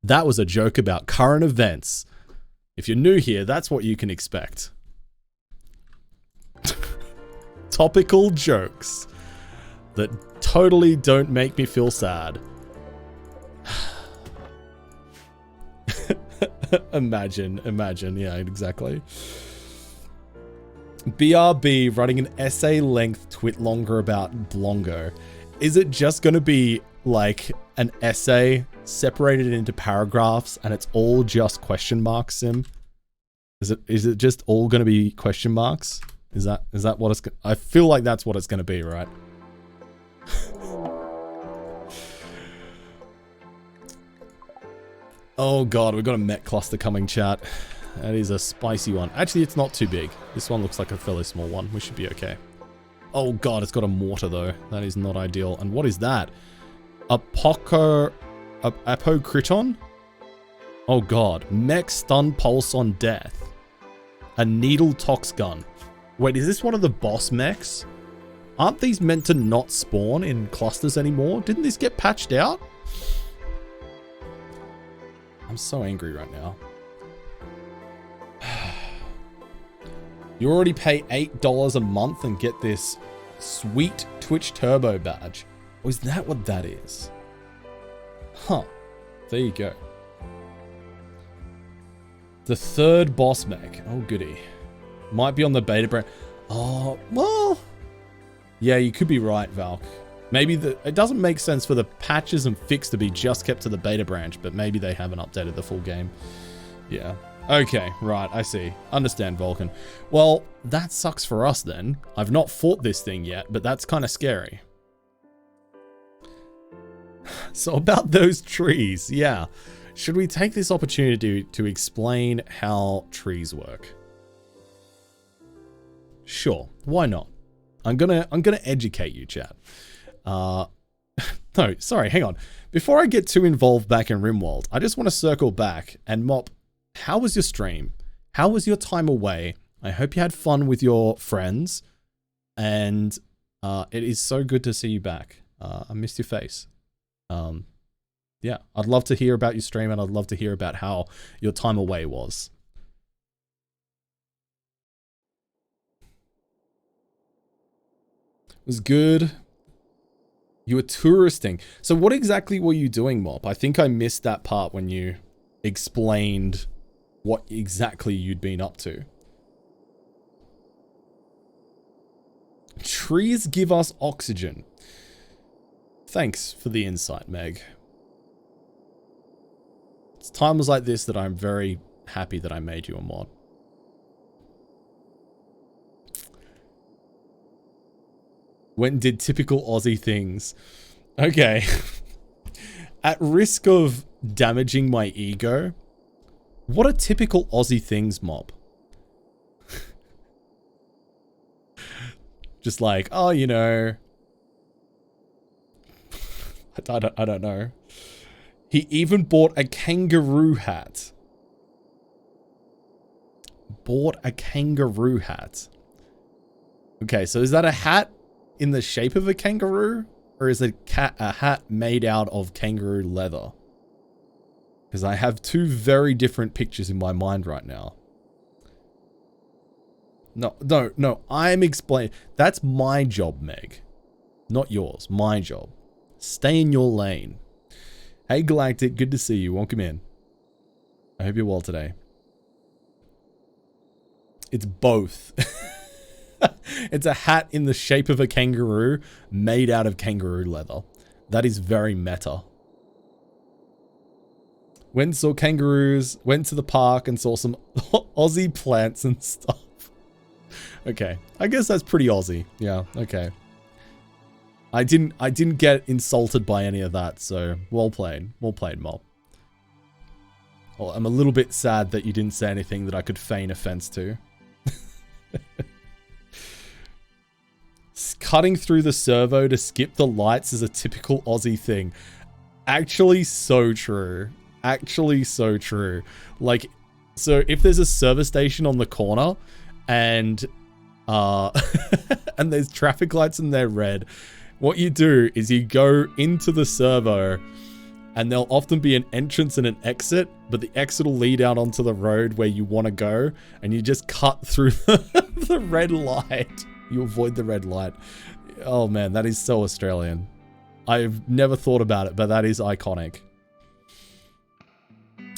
That was a joke about current events. If you're new here, that's what you can expect. Topical jokes that totally don't make me feel sad. Imagine, yeah, exactly. BRB running an essay length twit longer about Blongo. Is it just going to be like an essay separated into paragraphs and it's all just question marks, Sim? Is it just all going to be question marks? Is that what it's? I feel like that's what it's going to be, right? Oh god, we've got a mech cluster coming, chat. That is a spicy one. Actually, it's not too big. This one looks like a fairly small one. We should be okay. Oh god, it's got a mortar though. That is not ideal. And what is that? Apokriton? Oh god. Mech stun pulse on death. A needle tox gun. Wait, is this one of the boss mechs? Aren't these meant to not spawn in clusters anymore? Didn't this get patched out? I'm so angry right now. You already pay $8 a month and get this sweet Twitch Turbo badge. Oh, is that what that is? Huh. There you go. The third boss mech. Oh, goody. Might be on the beta brand. Oh, well. Yeah, you could be right, Valk. Maybe it doesn't make sense for the patches and fix to be just kept to the beta branch, but maybe they haven't updated the full game. Yeah. Okay, right, I see. Understand, Vulcan. Well, that sucks for us then. I've not fought this thing yet, but that's kind of scary. So about those trees, yeah. Should we take this opportunity to explain how trees work? Sure, why not? I'm gonna educate you, chat. No, sorry, hang on. Before I get too involved back in Rimworld, I just want to circle back and mop. How was your stream? How was your time away? I hope you had fun with your friends. And it is so good to see you back. I missed your face. Yeah, I'd love to hear about your stream and I'd love to hear about how your time away was. It was good. You were touristing. So what exactly were you doing, Mop? I think I missed that part when you explained what exactly you'd been up to. Trees give us oxygen. Thanks for the insight, Meg. It's times like this that I'm very happy that I made you a mod. Went and did typical Aussie things. Okay. At risk of damaging my ego, what are typical Aussie things, Mob? Just like, oh, you know. I don't know. He even bought a kangaroo hat. Bought a kangaroo hat. Okay, so is that a hat in the shape of a kangaroo? Or is it a hat made out of kangaroo leather? Because I have two very different pictures in my mind right now. No, I'm explaining. That's my job, Meg. Not yours, my job. Stay in your lane. Hey, Galactic, good to see you. Welcome in. I hope you're well today. It's both. It's a hat in the shape of a kangaroo made out of kangaroo leather. That is very meta. Went and saw kangaroos, went to the park and saw some Aussie plants and stuff. Okay, I guess that's pretty Aussie. Yeah, okay. I didn't get insulted by any of that, so well played. Well played, Mob. Well, I'm a little bit sad that you didn't say anything that I could feign offense to. Cutting through the servo to skip the lights is a typical Aussie thing. Actually, so true. Actually, so true. Like, so if there's a service station on the corner and and there's traffic lights and they're red, what you do is you go into the servo and there'll often be an entrance and an exit, but the exit will lead out onto the road where you want to go, and you just cut through the red light. You avoid the red light. Oh man, that is so Australian. I've never thought about it, but that is iconic.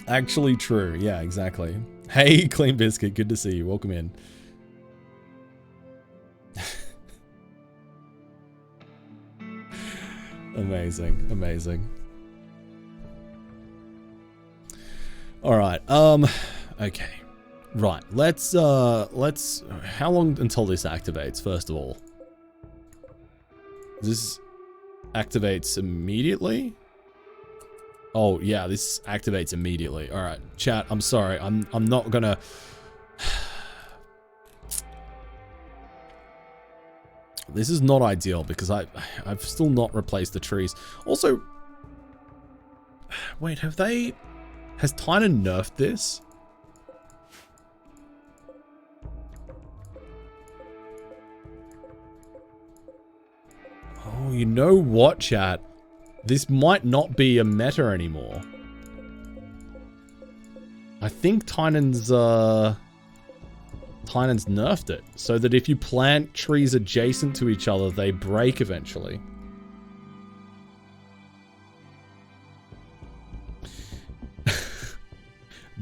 Actually true. Yeah, exactly. Hey, Clean Biscuit, good to see you. Welcome in. Amazing, amazing. All right. Okay. Right. Let's how long until this activates, first of all? This activates immediately? Oh, yeah, this activates immediately. All right. Chat, I'm sorry. I'm not gonna This is not ideal because I've still not replaced the trees. Also, wait, has Tynan nerfed this? Oh, you know what, chat? This might not be a meta anymore. I think Tynan's nerfed it so that if you plant trees adjacent to each other, they break eventually.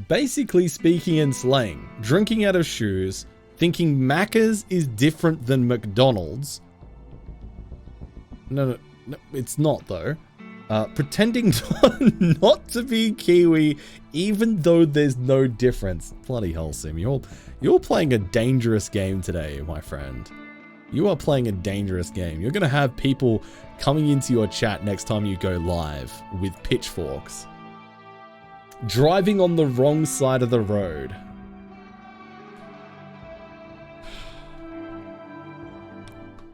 Basically speaking in slang, drinking out of shoes, thinking Macca's is different than McDonald's. No, it's not though. Pretending not to be Kiwi, even though there's no difference. Bloody hell, Sim, you're playing a dangerous game today, my friend. You are playing a dangerous game. You're gonna have people coming into your chat next time you go live with pitchforks. Driving on the wrong side of the road.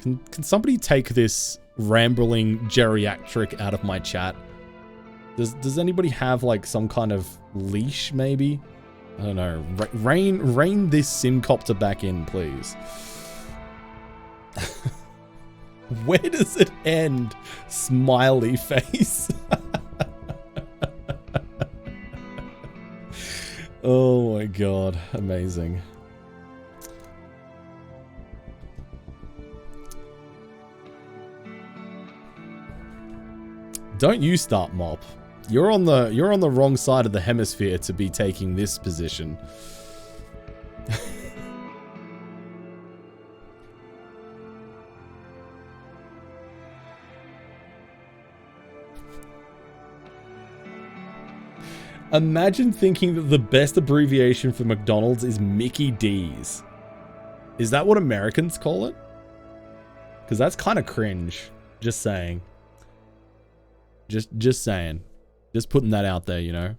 Can somebody take this rambling geriatric out of my chat? Does anybody have like some kind of leash maybe? I don't know. Rein this simcopter back in, please. Where does it end? Smiley face. Oh my god, amazing. Don't you start, Mop. You're on the wrong side of the hemisphere to be taking this position. Imagine thinking that the best abbreviation for McDonald's is Mickey D's. Is that what Americans call it? Because that's kind of cringe. Just saying. Just saying. Just putting that out there, you know.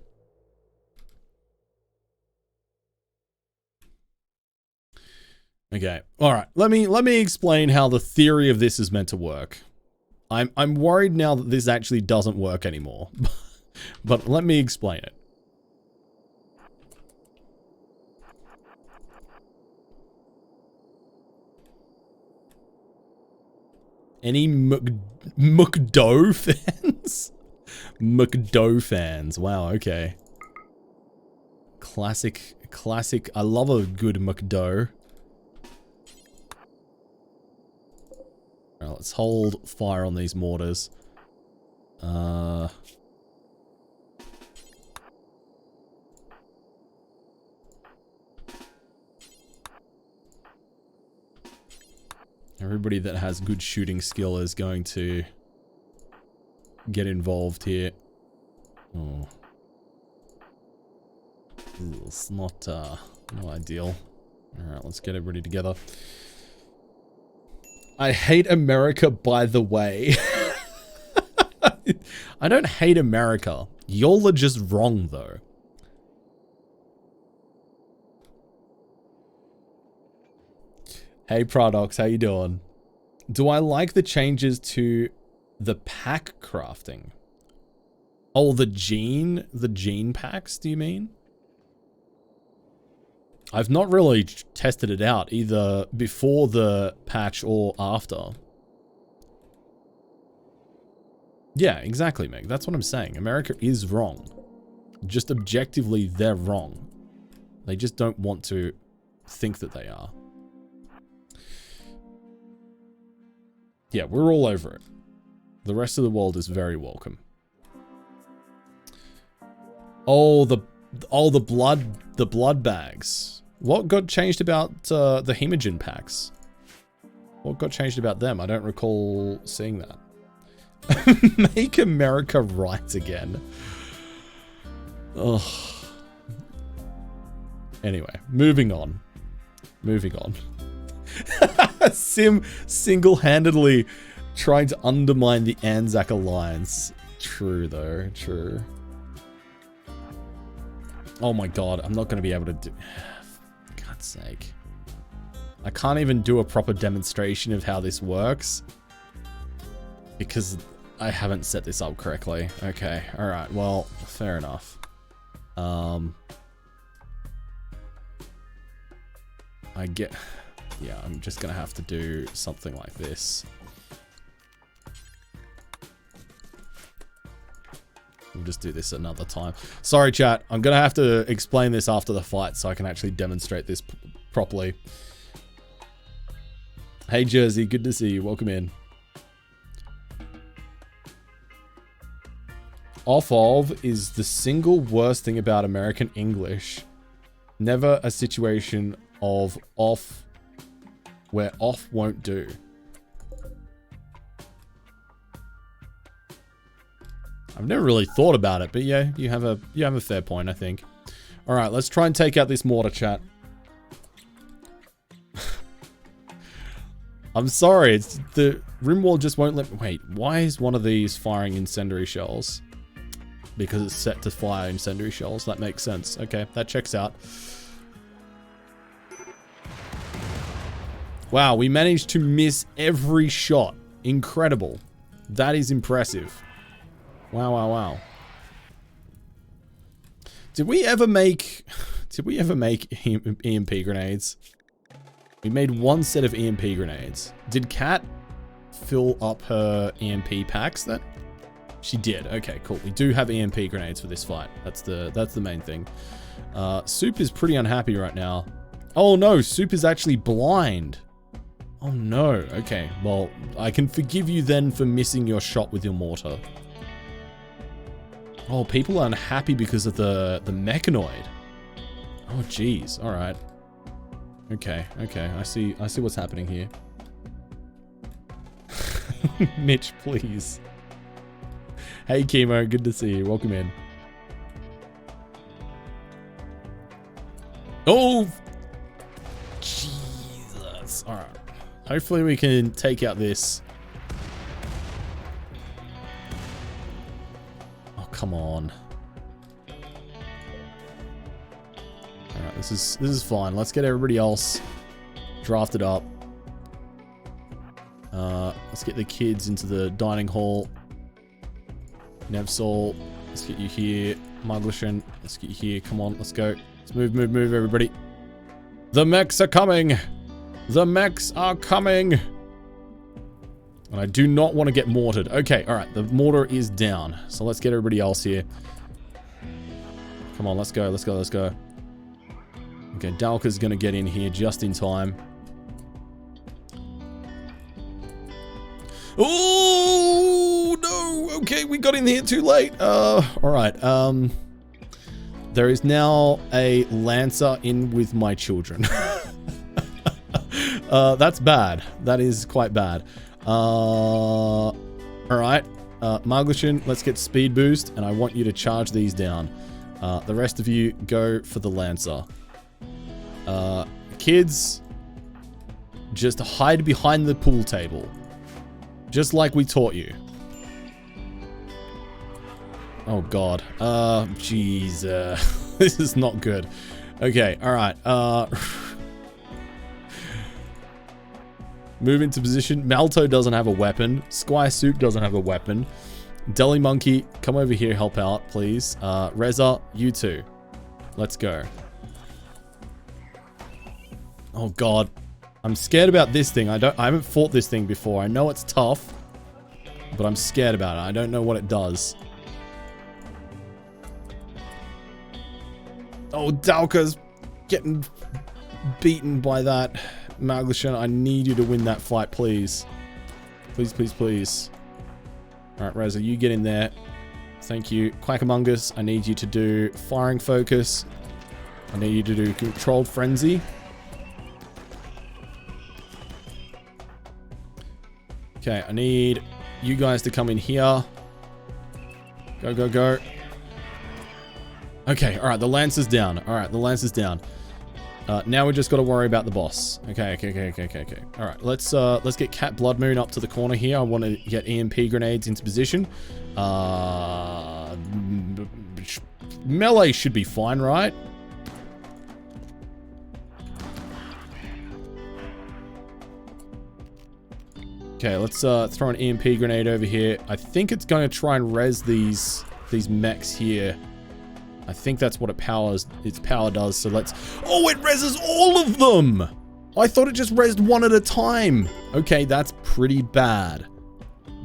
Okay. All right. Let me explain how the theory of this is meant to work. I'm worried now that this actually doesn't work anymore. But let me explain it. Any McDo fans? McDo fans. Wow, okay. Classic. I love a good McDo. Alright, let's hold fire on these mortars. Everybody that has good shooting skill is going to get involved here. Oh. It's not ideal. Alright, let's get everybody together. I hate America, by the way. I don't hate America. Y'all are just wrong, though. Hey, Prodox, how you doing? Do I like the changes to the pack crafting? Oh, the gene packs, do you mean? I've not really tested it out, either before the patch or after. Yeah, exactly, Meg. That's what I'm saying. America is wrong. Just objectively, they're wrong. They just don't want to think that they are. Yeah, we're all over it. The rest of the world is very welcome. Oh, the blood bags. What got changed about the hemogen packs? What got changed about them? I don't recall seeing that. Make America right again. Ugh. Anyway, moving on. Sim single-handedly trying to undermine the Anzac Alliance. True, though. True. Oh my god, I'm not going to be able to do... For God's sake. I can't even do a proper demonstration of how this works. Because I haven't set this up correctly. Okay, alright, well, fair enough. I get... Yeah, I'm just gonna have to do something like this. We'll just do this another time. Sorry, chat. I'm gonna have to explain this after the fight so I can actually demonstrate this properly. Hey, Jersey. Good to see you. Welcome in. Off of is the single worst thing about American English. Never a situation of off where off won't do. I've never really thought about it, but yeah, you have a fair point, I think. All right, let's try and take out this mortar, chat. I'm sorry, it's the rim wall just won't let me. Wait, why is one of these firing incendiary shells? Because it's set to fire incendiary shells. That makes sense. Okay, that checks out. Wow, we managed to miss every shot. Incredible. That is impressive. Wow, wow, wow. Did we ever make EMP grenades? We made one set of EMP grenades. Did Kat fill up her EMP packs then? She did. Okay, cool. We do have EMP grenades for this fight. That's the main thing. Soup is pretty unhappy right now. Oh no, Soup is actually blind. Oh no. Okay, well, I can forgive you then for missing your shot with your mortar. Oh, people are unhappy because of the mechanoid. Oh, jeez. All right. Okay. I see what's happening here. Mitch, please. Hey, Chemo. Good to see you. Welcome in. Oh! Jesus. All right. Hopefully we can take out this. Come on. Alright, this is fine. Let's get everybody else drafted up. Let's get the kids into the dining hall. Nevsol, let's get you here. Muglishan, let's get you here. Come on, let's go. Let's move, everybody. The mechs are coming! The mechs are coming! And I do not want to get mortared. Okay, alright. The mortar is down. So let's get everybody else here. Come on, let's go, let's go, let's go. Okay, Dalka's going to get in here just in time. Oh, no. Okay, we got in here too late. Alright. There is now a Lancer in with my children. That's bad. That is quite bad. Alright. Marglishan, let's get speed boost, and I want you to charge these down. The rest of you go for the Lancer. Kids, just hide behind the pool table. Just like we taught you. Oh god. Jeez. This is not good. Okay, alright. Move into position. Malto doesn't have a weapon. Squire Soup doesn't have a weapon. Deli Monkey, come over here, help out, please. Reza, you too. Let's go. Oh god. I'm scared about this thing. I haven't fought this thing before. I know it's tough, but I'm scared about it. I don't know what it does. Oh, Dalka's getting beaten by that. Maglishan, I need you to win that fight, please. Please, please, please. Alright, Reza, you get in there. Thank you. Quackamungus, I need you to do firing focus. I need you to do controlled frenzy. Okay, I need you guys to come in here. Go, go, go. Okay, alright, the Lancer's down. Alright, the Lancer's down. Now we just got to worry about the boss. Okay. Alright, let's get Cat Blood Moon up to the corner here. I want to get EMP grenades into position. Melee should be fine, right? Okay, let's throw an EMP grenade over here. I think it's going to try and res these mechs here. I think that's what its power does, so let's... Oh, it reses all of them! I thought it just resed one at a time. Okay, that's pretty bad.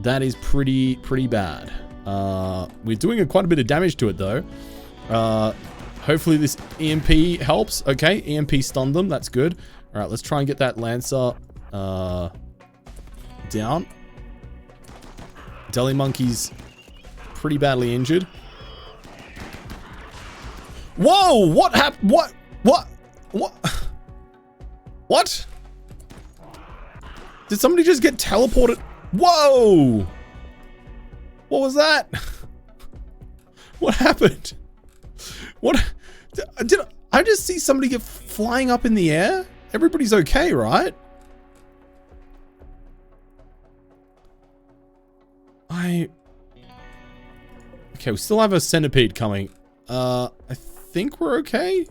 That is pretty bad. We're doing quite a bit of damage to it, though. Hopefully this EMP helps. Okay, EMP stunned them. That's good. Alright, let's try and get that Lancer down. Deli Monkey's pretty badly injured. Whoa! What happened? What? What? Did somebody just get teleported? Whoa! What was that? What happened? What? Did I just see somebody get flying up in the air? Everybody's okay, right? Okay, we still have a centipede coming. I think we're okay.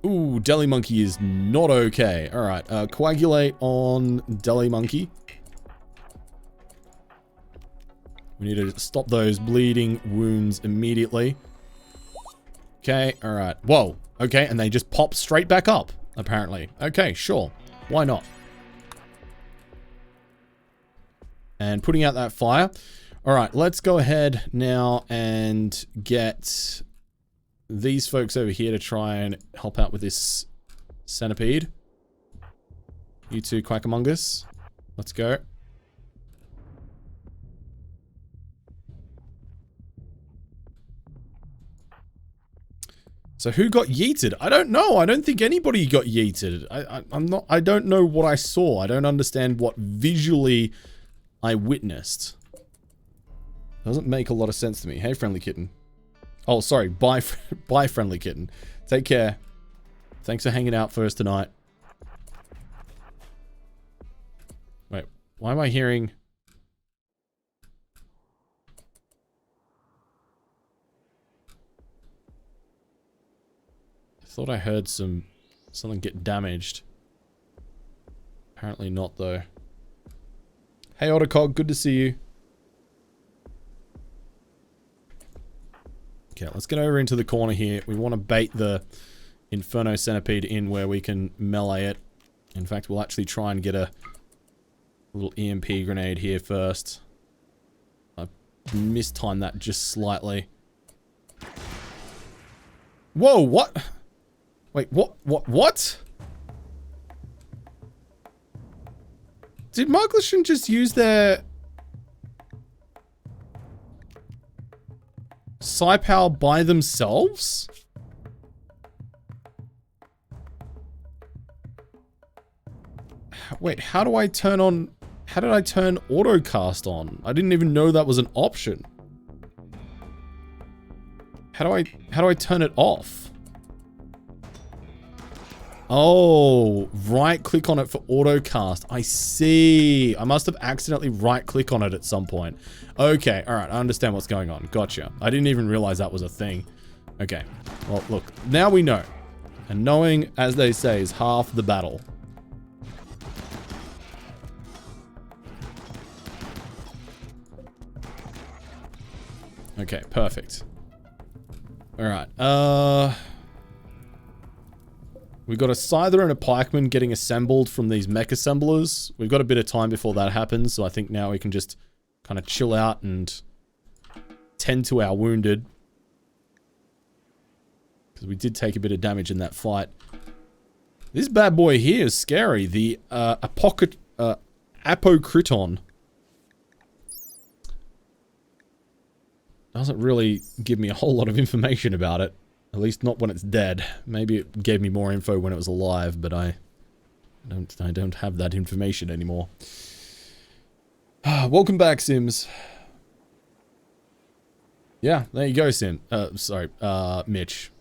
Ooh, Deli Monkey is not okay. Alright, coagulate on Deli Monkey. We need to stop those bleeding wounds immediately. Okay, alright. Whoa, okay, and they just pop straight back up, apparently. Okay, sure. Why not? And putting out that fire. Alright, let's go ahead now and get these folks over here to try and help out with this centipede. You two, Quackamungus. Let's go. So who got yeeted? I don't know. I don't think anybody got yeeted. I don't know what I saw. I don't understand what visually I witnessed. Doesn't make a lot of sense to me. Hey, Friendly Kitten. Oh, sorry. Bye, Friendly Kitten. Take care. Thanks for hanging out for us tonight. Wait, why am I hearing... I thought I heard something get damaged. Apparently not, though. Hey, Otacog, good to see you. Okay, let's get over into the corner here. We want to bait the Inferno Centipede in where we can melee it. In fact, we'll actually try and get a A little EMP grenade here first. I mistimed that just slightly. Whoa, what? Wait, what? Did Marglishan just use their psi power by themselves? Wait, how do I turn on... How did I turn autocast on? I didn't even know that was an option. How do I turn it off? Oh, right click on it for autocast. I see. I must have accidentally right click on it at some point. Okay, alright, I understand what's going on. Gotcha. I didn't even realize that was a thing. Okay, well look, now we know. And knowing, as they say, is half the battle. Okay, perfect. Alright, we've got a Scyther and a Pikeman getting assembled from these mech assemblers. We've got a bit of time before that happens, so I think now we can just kind of chill out and tend to our wounded. Because we did take a bit of damage in that fight. This bad boy here is scary. The Apokryton. Doesn't really give me a whole lot of information about it. At least not when it's dead. Maybe it gave me more info when it was alive, but I don't have that information anymore. Welcome back, Sims. Yeah, there you go, Sim. Sorry, Mitch.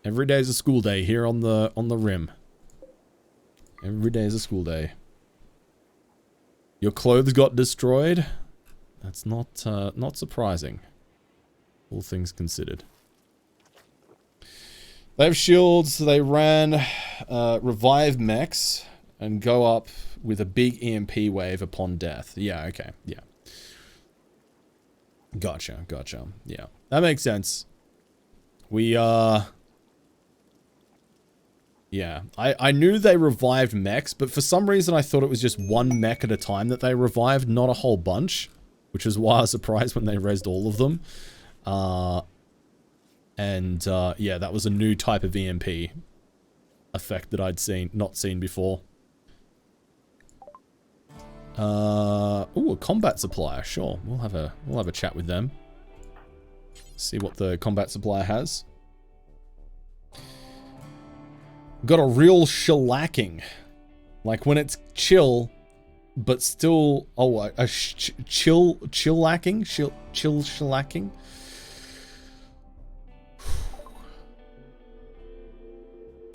Every day is a school day here on the rim. Every day is a school day. Your clothes got destroyed? That's not surprising. All things considered. They have shields, they ran revive mechs and go up with a big EMP wave upon death. Yeah, okay, yeah. Gotcha. Yeah, that makes sense. We, yeah. I knew they revived mechs, but for some reason I thought it was just one mech at a time that they revived, not a whole bunch. Which is why I was surprised when they rezzed all of them. Yeah, that was a new type of EMP effect that I'd not seen before. Ooh, a combat supplier, sure. We'll have a chat with them. See what the combat supplier has. Got a real shellacking. Like when it's chill, but still, oh, a chill-lacking? Chill-shellacking?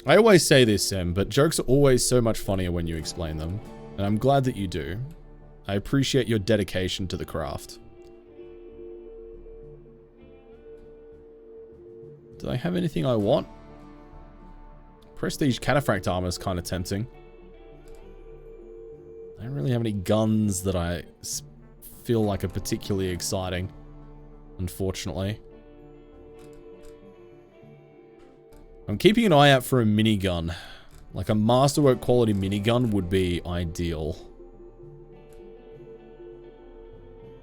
I always say this, Sam, but jokes are always so much funnier when you explain them. And I'm glad that you do. I appreciate your dedication to the craft. Do I have anything I want? Prestige Cataphract armor is kind of tempting. I don't really have any guns that I feel like are particularly exciting, unfortunately. I'm keeping an eye out for a minigun. Like a masterwork quality minigun would be ideal.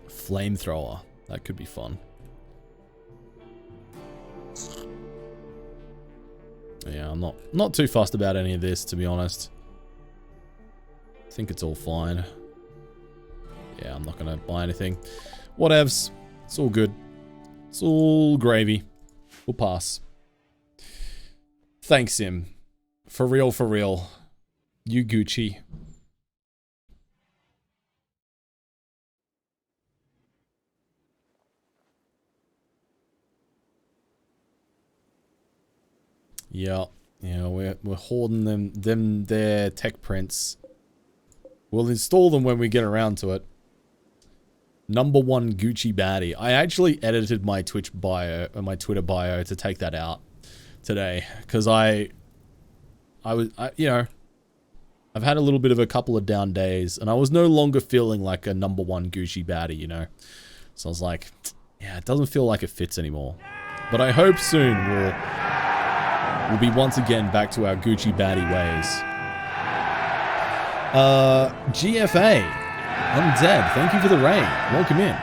Flamethrower. That could be fun. Yeah, I'm not too fussed about any of this, to be honest. I think it's all fine. Yeah, I'm not gonna buy anything. Whatevs. It's all good. It's all gravy. We'll pass. Thanks, Sim. For real, for real. You Gucci. Yeah, we're hoarding their tech prints. We'll install them when we get around to it. #1 Gucci baddie. I actually edited my Twitch bio, or my Twitter bio, to take that out today, because you know, I've had a little bit of a couple of down days, and I was no longer feeling like a #1 Gucci baddie, you know. So I was like, yeah, it doesn't feel like it fits anymore. But I hope soon we'll be once again back to our Gucci baddie ways. GFA, Undead, thank you for the raid. Welcome in.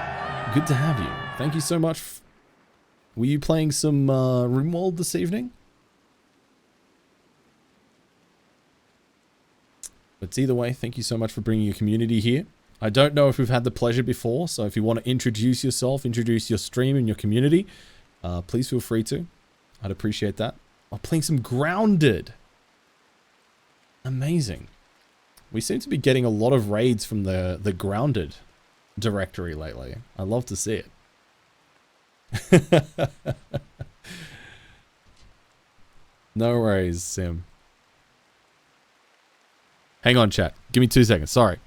Good to have you. Thank you so much. Were you playing some RimWorld this evening? But either way, thank you so much for bringing your community here. I don't know if we've had the pleasure before, so if you want to introduce yourself, introduce your stream and your community, please feel free to. I'd appreciate that. I'm playing some Grounded. Amazing. We seem to be getting a lot of raids from the Grounded directory lately. I love to see it. No worries, Sim. Hang on, chat. Give me 2 seconds. Sorry.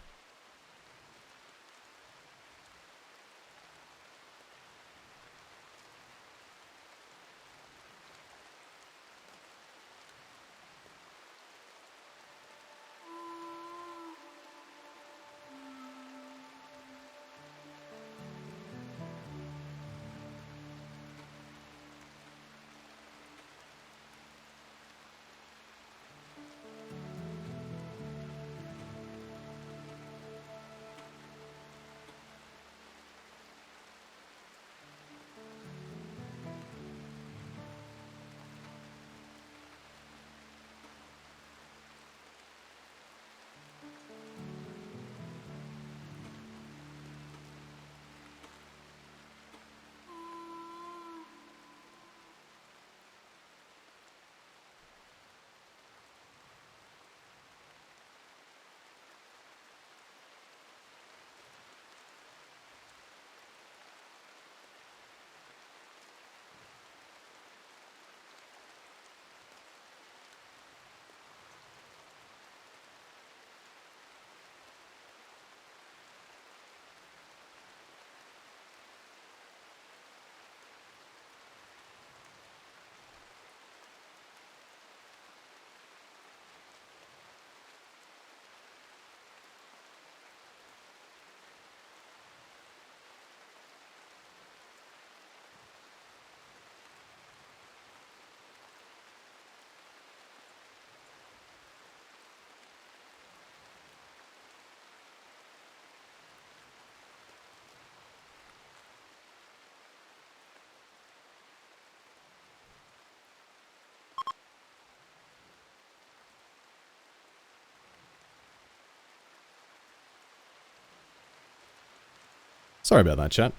Sorry about that, chat.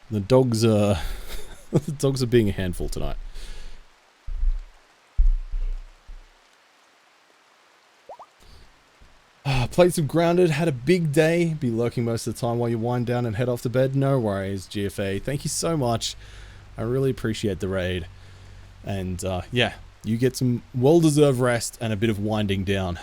The dogs are the dogs are being a handful tonight. Played some Grounded, had a big day. Be lurking most of the time while you wind down and head off to bed. No worries, GFA. Thank you so much. I really appreciate the raid. And yeah, you get some well-deserved rest and a bit of winding down.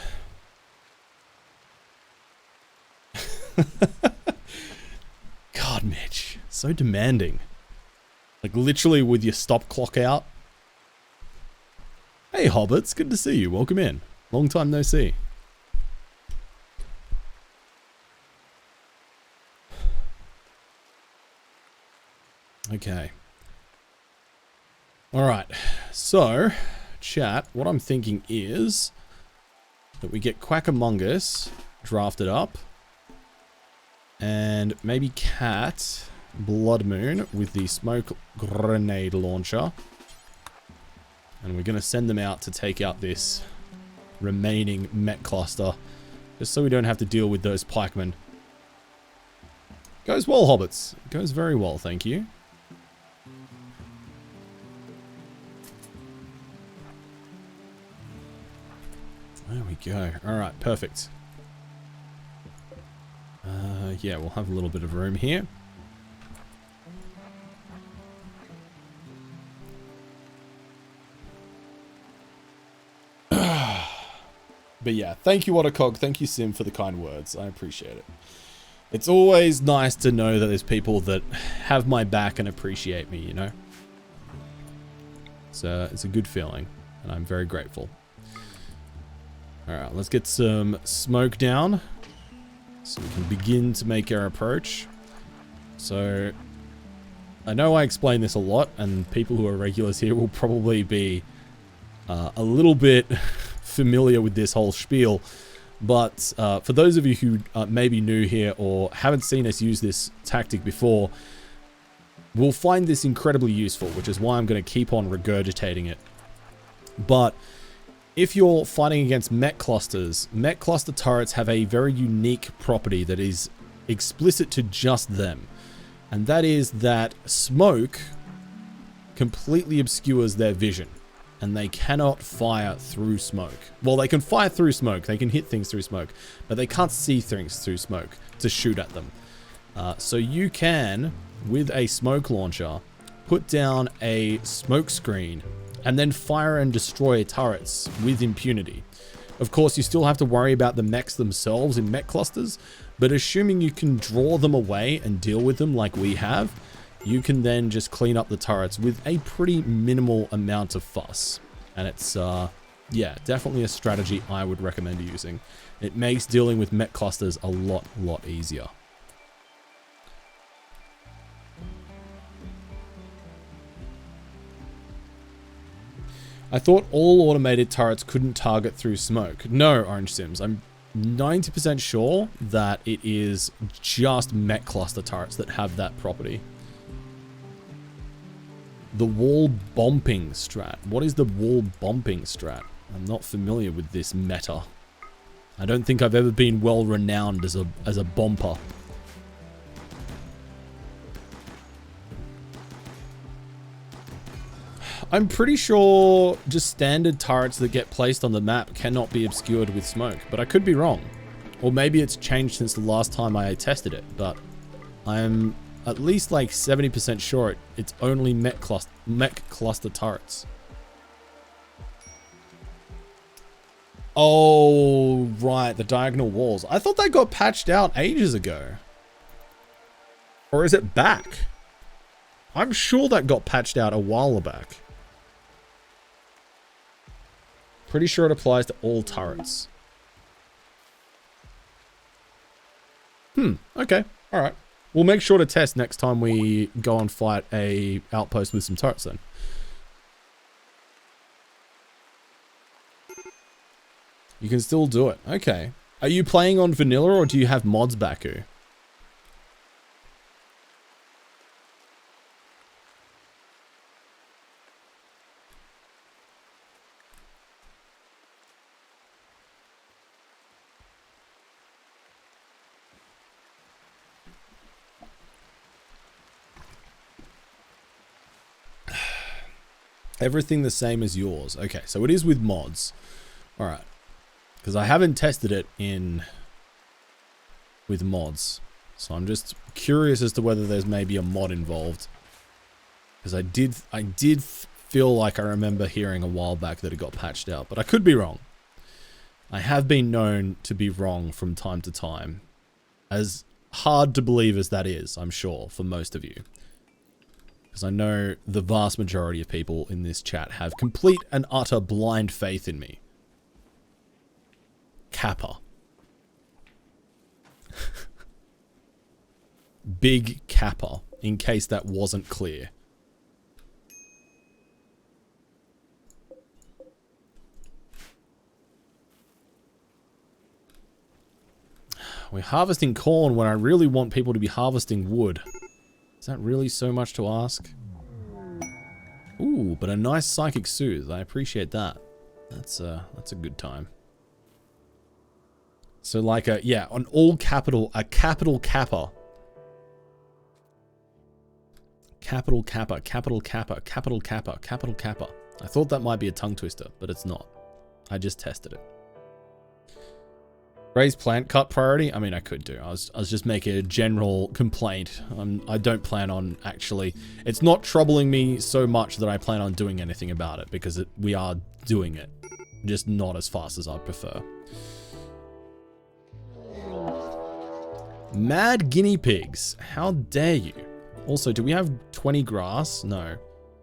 God, Mitch, so demanding. Like literally with your stop clock out. Hey Hobbits, good to see you. Welcome in. Long time no see. Okay. Alright, so, chat, what I'm thinking is that we get Quackamungus drafted up. And maybe Cat Blood Moon with the smoke grenade launcher. And we're going to send them out to take out this remaining mech cluster. Just so we don't have to deal with those pikemen. Goes well, Hobbits. Goes very well, thank you. There we go. Alright, perfect. Yeah, we'll have a little bit of room here. But yeah, thank you, Ottercog. Thank you, Sim, for the kind words. I appreciate it. It's always nice to know that there's people that have my back and appreciate me, you know? So it's a good feeling, and I'm very grateful. Alright, let's get some smoke down so we can begin to make our approach. So, I know I explain this a lot, and people who are regulars here will probably be a little bit familiar with this whole spiel, But for those of you who may be new here or haven't seen us use this tactic before, we'll find this incredibly useful, which is why I'm going to keep on regurgitating it. But if you're fighting against mech clusters turrets have a very unique property that is explicit to just them. And that is that smoke completely obscures their vision. And they cannot fire through smoke. Well, they can fire through smoke. They can hit things through smoke. But they can't see things through smoke to shoot at them. So you can, with a smoke launcher, put down a smoke screen and then fire and destroy turrets with impunity. Of course, you still have to worry about the mechs themselves in mech clusters, but assuming you can draw them away and deal with them like we have, you can then just clean up the turrets with a pretty minimal amount of fuss. And it's, yeah, definitely a strategy I would recommend using. It makes dealing with mech clusters a lot easier. I thought all automated turrets couldn't target through smoke. No, Orange Sims. I'm 90% sure that it is just mech cluster turrets that have that property. The wall bumping strat. What is the wall bumping strat? I'm not familiar with this meta. I don't think I've ever been well renowned as a bumper. I'm pretty sure just standard turrets that get placed on the map cannot be obscured with smoke, but I could be wrong. Or maybe it's changed since the last time I tested it, but I'm at least like 70% sure it's only mech cluster turrets. Oh, right, the diagonal walls. I thought that got patched out ages ago. Or is it back? I'm sure that got patched out a while back. Pretty sure it applies to all turrets. Okay, alright. We'll make sure to test next time we go and fight a outpost with some turrets then. You can still do it. Okay. Are you playing on vanilla or do you have mods, Baku? Everything the same as yours. Okay, so it is with mods. All right. Because I haven't tested it with mods. So I'm just curious as to whether there's maybe a mod involved. Because I did feel like I remember hearing a while back that it got patched out, but I could be wrong. I have been known to be wrong from time to time. As hard to believe as that is, I'm sure, for most of you. Because I know the vast majority of people in this chat have complete and utter blind faith in me. Kappa. Big Kappa, in case that wasn't clear. We're harvesting corn when I really want people to be harvesting wood. Is that really so much to ask? Ooh, but a nice psychic soothe. I appreciate that. That's a good time. So like yeah, an all capital, a capital kappa. Capital kappa, capital kappa, capital kappa, capital kappa. I thought that might be a tongue twister, but it's not. I just tested it. Raise plant cut priority? I mean, I could do. I was just making a general complaint. I don't plan on actually... It's not troubling me so much that I plan on doing anything about it, because we are doing it. Just not as fast as I'd prefer. Mad guinea pigs. How dare you? Also, do we have 20 grass? No.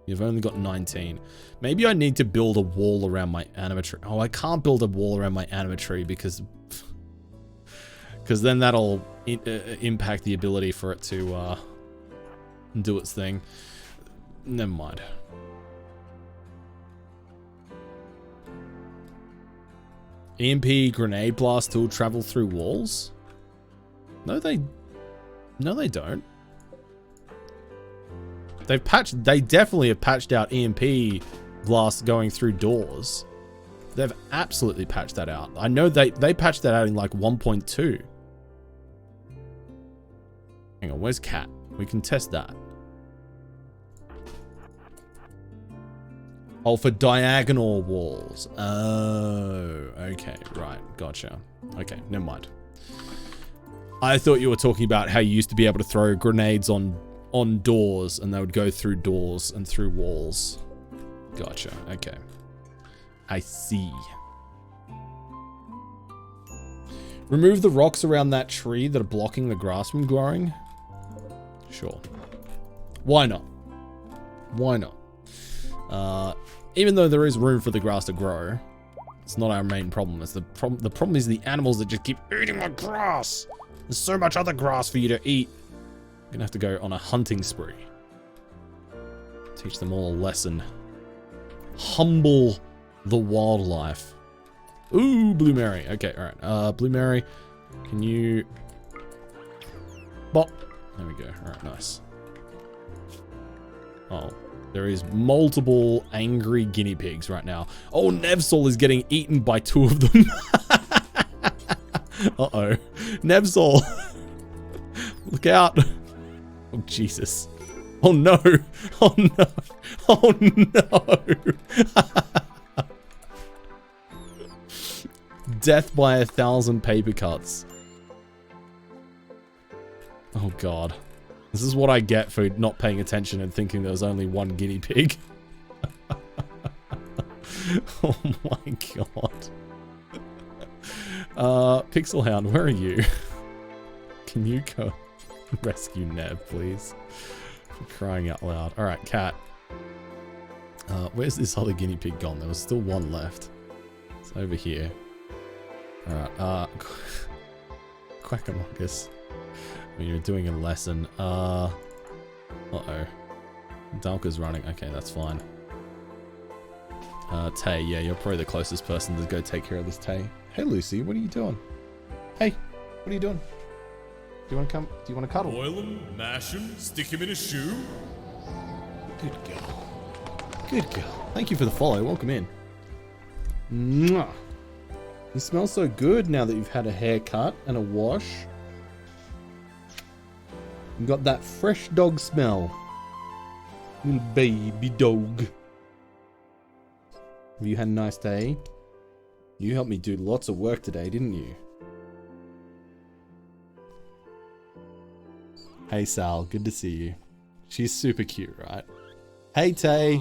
You've only got 19. Maybe I need to build a wall around my animatree. Oh, I can't build a wall around my animatree because then that'll impact the ability for it to do its thing. Never mind. EMP grenade blast still travel through walls? No, they don't. They definitely have patched out EMP blast going through doors. They've absolutely patched that out. I know they patched that out in like 1.2. Hang on, where's Cat? We can test that. Oh, for diagonal walls. Oh, okay, right, gotcha. Okay, never mind. I thought you were talking about how you used to be able to throw grenades on doors and they would go through doors and through walls. Gotcha, okay. I see. Remove the rocks around that tree that are blocking the grass from growing. Sure. Why not? Why not? Even though there is room for the grass to grow, it's not our main problem. It's the problem is the animals that just keep eating the grass. There's so much other grass for you to eat. You're gonna have to go on a hunting spree. Teach them all a lesson. Humble the wildlife. Ooh, Blue Mary. Okay, alright. Blue Mary, can you... Bop. There we go. Alright, nice. Oh, there is multiple angry guinea pigs right now. Oh, Nevsol is getting eaten by 2 of them. Uh-oh. Nevsol. Look out. Oh, Jesus. Oh, no. Oh, no. Oh, no. Death by 1,000 paper cuts. Oh, God. This is what I get for not paying attention and thinking there was only 1 guinea pig. Oh, my God. Pixel Hound, where are you? Can you go rescue Nev, please? For crying out loud. Alright, Cat. Where's this other guinea pig gone? There was still 1 left. It's over here. Alright, Quackamongus. When you're doing a lesson. Uh-oh. Dalka's running. Okay, that's fine. Tay, yeah, you're probably the closest person to go take care of this, Tay. Hey, Lucy, what are you doing? Hey, what are you doing? Do you want to come? Do you want to cuddle? Boil him, mash him, stick him in a shoe. Good girl. Good girl. Thank you for the follow. Welcome in. Mwah. You smell so good now that you've had a haircut and a wash. You got that fresh dog smell. Little baby dog. Have you had a nice day? You helped me do lots of work today, didn't you? Hey Sal, good to see you. She's super cute, right? Hey Tay.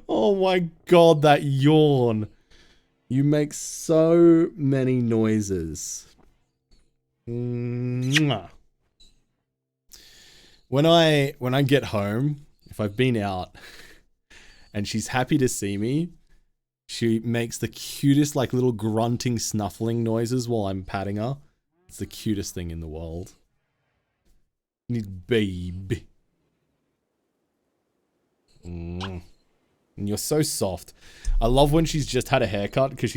Oh my God, that yawn. You make so many noises. Mwah. When I get home, if I've been out and she's happy to see me, she makes the cutest like little grunting snuffling noises while I'm patting her. It's the cutest thing in the world. Babe. And you're so soft. I love when she's just had a haircut because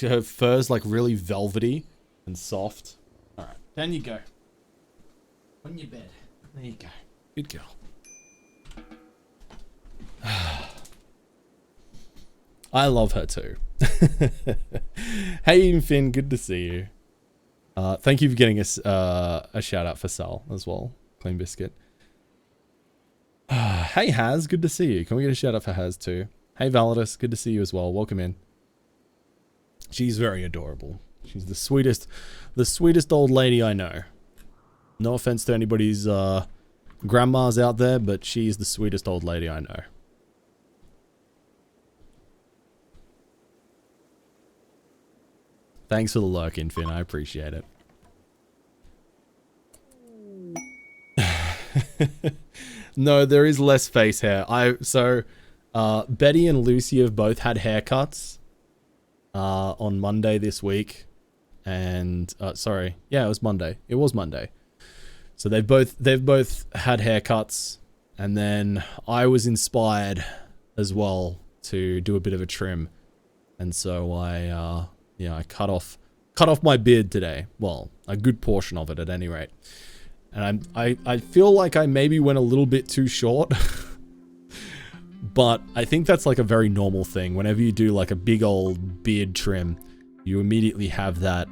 her fur's like really velvety and soft. All right, down you go. On your bed. There you go. Good girl. I love her too. Hey, Infin, good to see you. Thank you for getting us a shout out for Sal as well. Clean biscuit. Hey, Haz, good to see you. Can we get a shout out for Haz too? Hey, Validus, good to see you as well. Welcome in. She's very adorable. She's the sweetest old lady I know. No offense to anybody's grandmas out there, but she's the sweetest old lady I know. Thanks for the lurk, Infin. I appreciate it. No, there is less face hair. Betty and Lucy have both had haircuts on Monday this week. And sorry. Yeah, it was Monday. It was Monday. So they've both had haircuts, and then I was inspired as well to do a bit of a trim. And so I cut off my beard today. Well, a good portion of it at any rate. And I feel like I maybe went a little bit too short. But I think that's like a very normal thing. Whenever you do like a big old beard trim, you immediately have that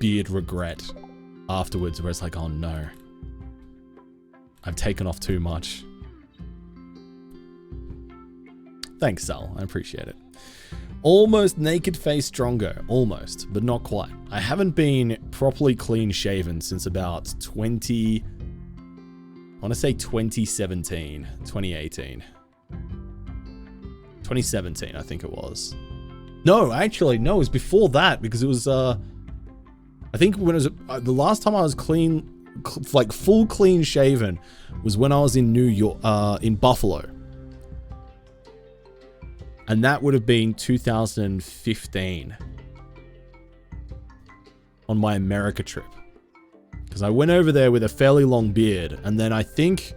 beard regret afterwards where it's like, oh no, I've taken off too much. Thanks, Sal. I appreciate it. Almost naked face Drongo. Almost, but not quite. I haven't been properly clean shaven since about 2017, 2018. 2017, I think it was. No, actually, no, it was before that because it was, I think when it was, the last time I was clean, like full clean shaven was when I was in New York, in Buffalo. And that would have been 2015 on my America trip. Because I went over there with a fairly long beard and then I think,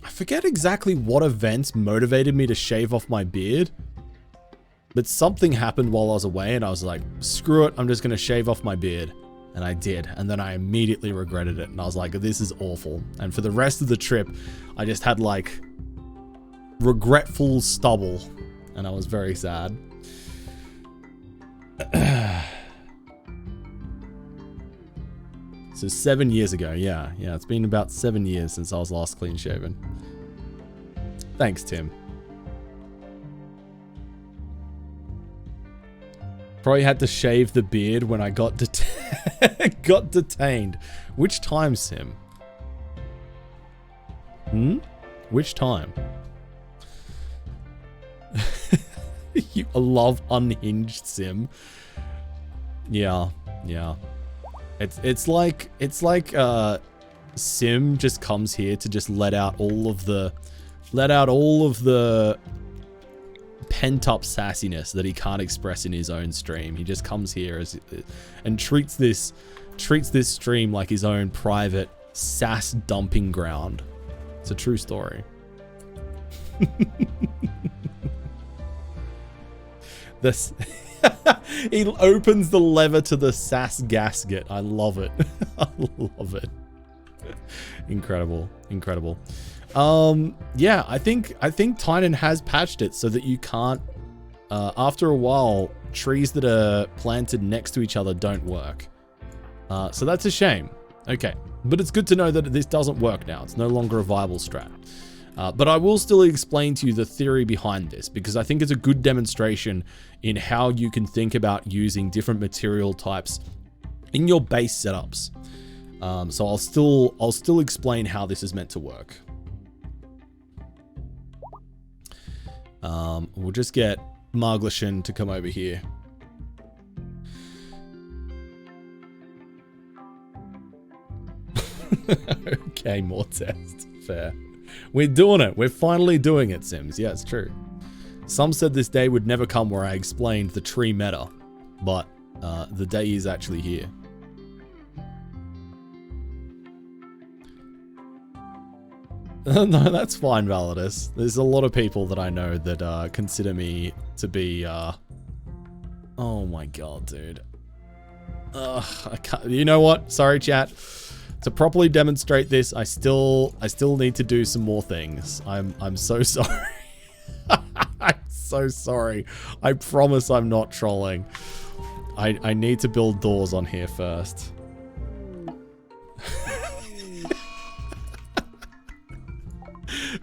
I forget exactly what events motivated me to shave off my beard, but something happened while I was away and I was like, screw it, I'm just going to shave off my beard. And I did. And then I immediately regretted it. And I was like, this is awful. And for the rest of the trip, I just had like regretful stubble. And I was very sad. So 7 years ago, yeah, it's been about 7 years since I was last clean shaven. Thanks, Tim. Probably had to shave the beard when I got got detained. Which time, Sim? Which time? You love unhinged, Sim. Yeah. It's like Sim just comes here to just let out all of the pent up sassiness that he can't express in his own stream. He just comes here and treats this stream like his own private sass dumping ground. It's a true story. He opens the lever to the sass gasket. I love it. I love it. Incredible. Yeah, I think Tynan has patched it so that you can't, after a while, trees that are planted next to each other don't work. So that's a shame. Okay, but it's good to know that this doesn't work now. It's no longer a viable strat. But I will still explain to you the theory behind this because I think it's a good demonstration in how you can think about using different material types in your base setups. So I'll still explain how this is meant to work. We'll just get Marglishan to come over here. Okay, more tests. Fair. We're doing it. We're finally doing it, Sims. Yeah, it's true. Some said this day would never come where I explained the tree meta, but the day is actually here. No, that's fine, Validus. There's a lot of people that I know that consider me to be, oh my god, dude. I can't, you know what? Sorry, chat. To properly demonstrate this, I still need to do some more things. I'm so sorry. I'm so sorry. I promise I'm not trolling. I need to build doors on here first.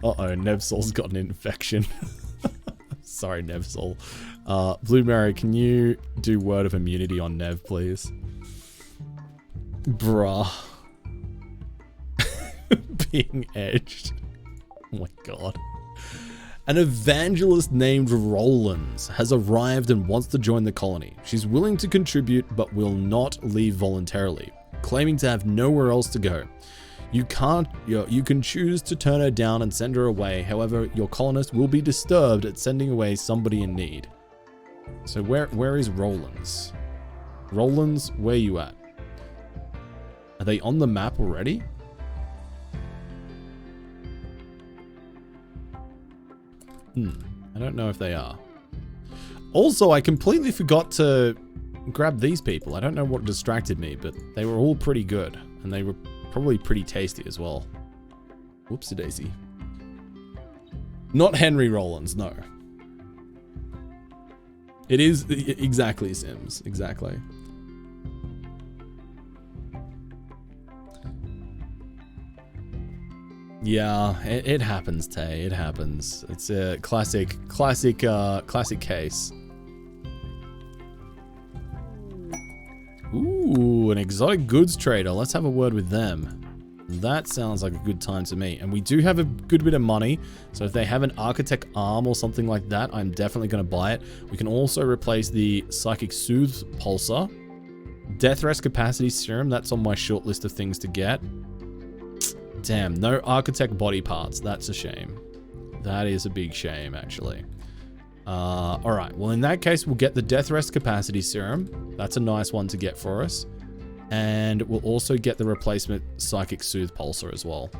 Uh-oh, Nevsol's got an infection. Sorry, Nevsol. Blue Mary, can you do word of immunity on Nev, please? Bruh. Being edged. Oh my god. An evangelist named Rollins has arrived and wants to join the colony. She's willing to contribute but will not leave voluntarily, claiming to have nowhere else to go. You can choose to turn her down and send her away. However, your colonist will be disturbed at sending away somebody in need. So where is Rollins? Rollins, where you at? Are they on the map already? I don't know if they are. Also, I completely forgot to grab these people. I don't know what distracted me, but they were all pretty good. And they were probably pretty tasty as well. Whoopsie daisy. Not Henry Rollins, no. It is exactly Sims, exactly. Yeah, it happens, Tay. It happens. It's a classic case. Ooh, an exotic goods trader. Let's have a word with them. That sounds like a good time to me. And we do have a good bit of money. So if they have an architect arm or something like that, I'm definitely going to buy it. We can also replace the psychic soothe pulsar. Death rest capacity serum. That's on my short list of things to get. Damn, no architect body parts. That's a shame. That is a big shame, actually. Alright, well in that case, we'll get the death rest capacity serum. That's a nice one to get for us. And we'll also get the replacement psychic soothe pulsar as well.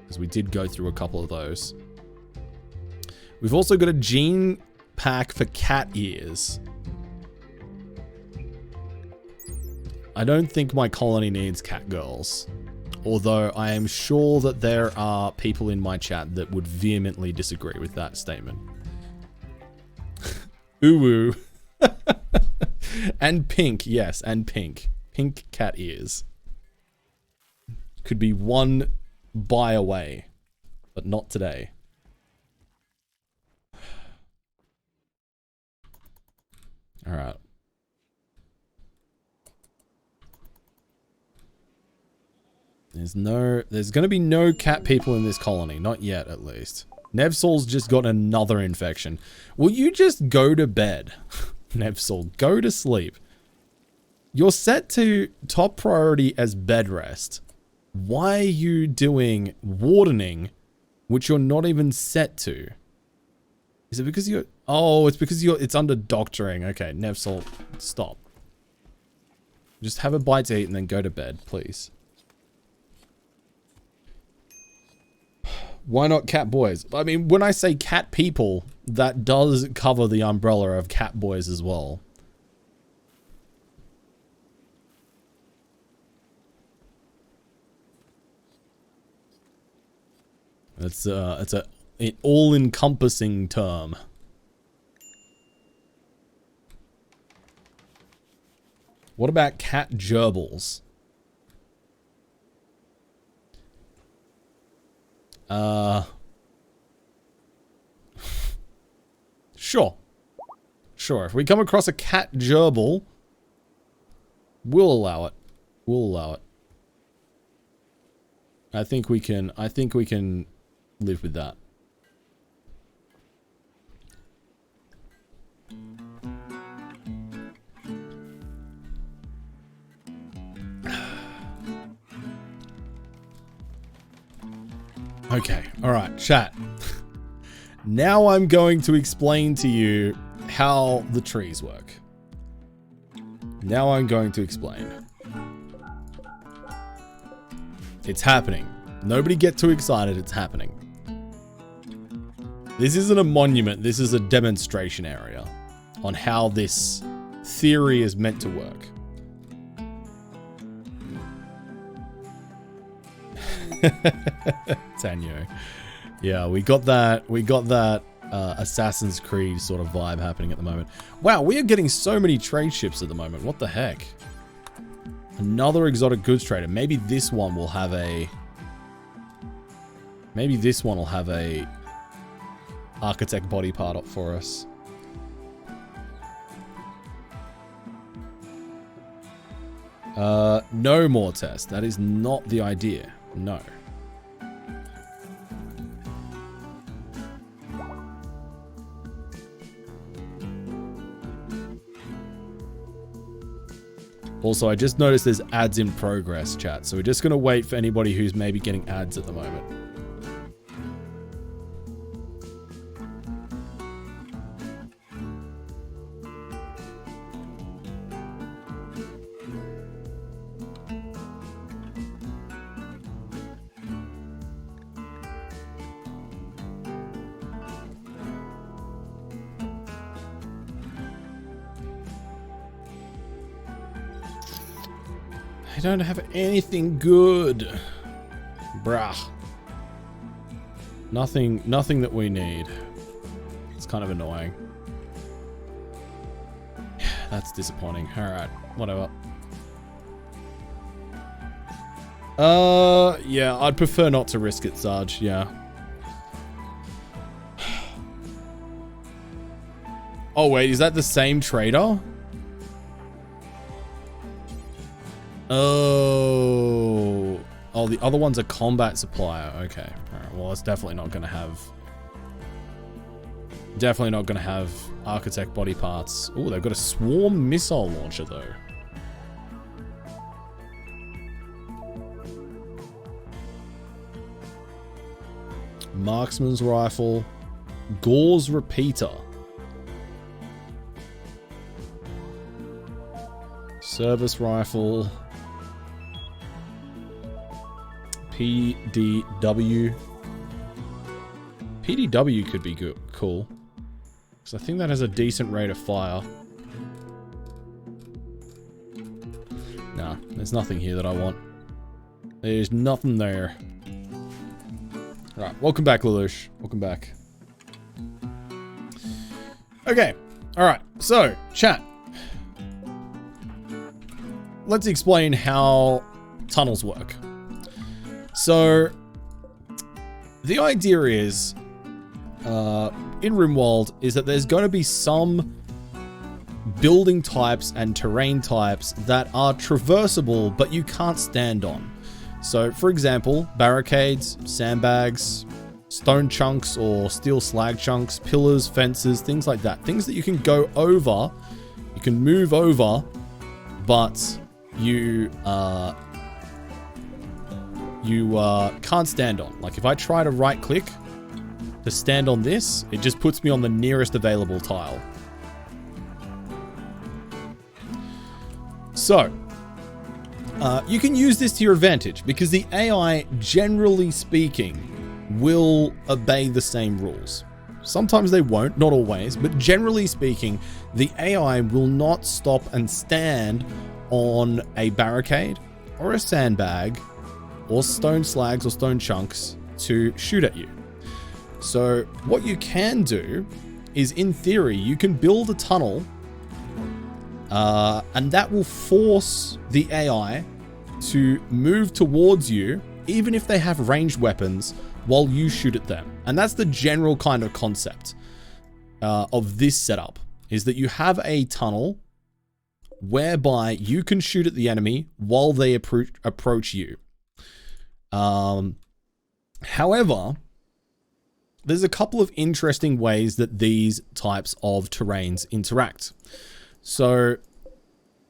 Because we did go through a couple of those. We've also got a gene pack for cat ears. I don't think my colony needs cat girls. Although I am sure that there are people in my chat that would vehemently disagree with that statement. Ooh. And pink, yes, and pink. Pink cat ears. Could be one buy away, but not today. All right. There's going to be no cat people in this colony. Not yet, at least. Nevsol's just got another infection. Will you just go to bed? Nevsol, go to sleep. You're set to top priority as bed rest. Why are you doing wardening, which you're not even set to? Is it because you're... Oh, it's because it's under doctoring. Okay, Nevsol, stop. Just have a bite to eat and then go to bed, please. Why not cat boys? I mean, when I say cat people, that does cover the umbrella of cat boys as well. It's an all-encompassing term. What about cat gerbils? Sure. Sure. If we come across a cat gerbil, we'll allow it. We'll allow it. I think we can live with that. Okay, alright, chat. Now I'm going to explain to you how the trees work. Now I'm going to explain. It's happening. Nobody get too excited, it's happening. This isn't a monument, this is a demonstration area on how this theory is meant to work. Tanyo. Yeah, we got that Assassin's Creed sort of vibe happening at the moment. Wow, we are getting so many trade ships at the moment. What the heck? Another exotic goods trader. Maybe this one will have a architect body part up for us. No more tests. That is not the idea. No. Also, I just noticed there's ads in progress, chat. So we're just going to wait for anybody who's maybe getting ads at the moment. I don't have anything good. Bruh. Nothing that we need. It's kind of annoying. That's disappointing. Alright, whatever. Yeah, I'd prefer not to risk it, Sarge, yeah. Oh wait, is that the same trader? Oh, the other one's a combat supplier. Okay, all right. Well, it's definitely not gonna have architect body parts. Oh, they've got a swarm missile launcher though. Marksman's rifle, Gore's repeater, service rifle. PDW. PDW could be good, cool. Because I think that has a decent rate of fire. Nah, there's nothing here that I want. There's nothing there. Right, welcome back, Lelouch. Welcome back. Okay, alright, so, chat. Let's explain how tunnels work. So, the idea is, in RimWorld, is that there's going to be some building types and terrain types that are traversable, but you can't stand on. So, for example, barricades, sandbags, stone chunks or steel slag chunks, pillars, fences, things like that. Things that you can go over, you can move over, but you can't stand on. Like if I try to right click to stand on this, it just puts me on the nearest available tile. So, you can use this to your advantage because the AI, generally speaking, will obey the same rules. Sometimes they won't, not always, but generally speaking, the AI will not stop and stand on a barricade or a sandbag or stone slags or stone chunks to shoot at you. So what you can do is, in theory, you can build a tunnel and that will force the AI to move towards you even if they have ranged weapons while you shoot at them. And that's the general kind of concept of this setup, is that you have a tunnel whereby you can shoot at the enemy while they approach you. However, there's a couple of interesting ways that these types of terrains interact. So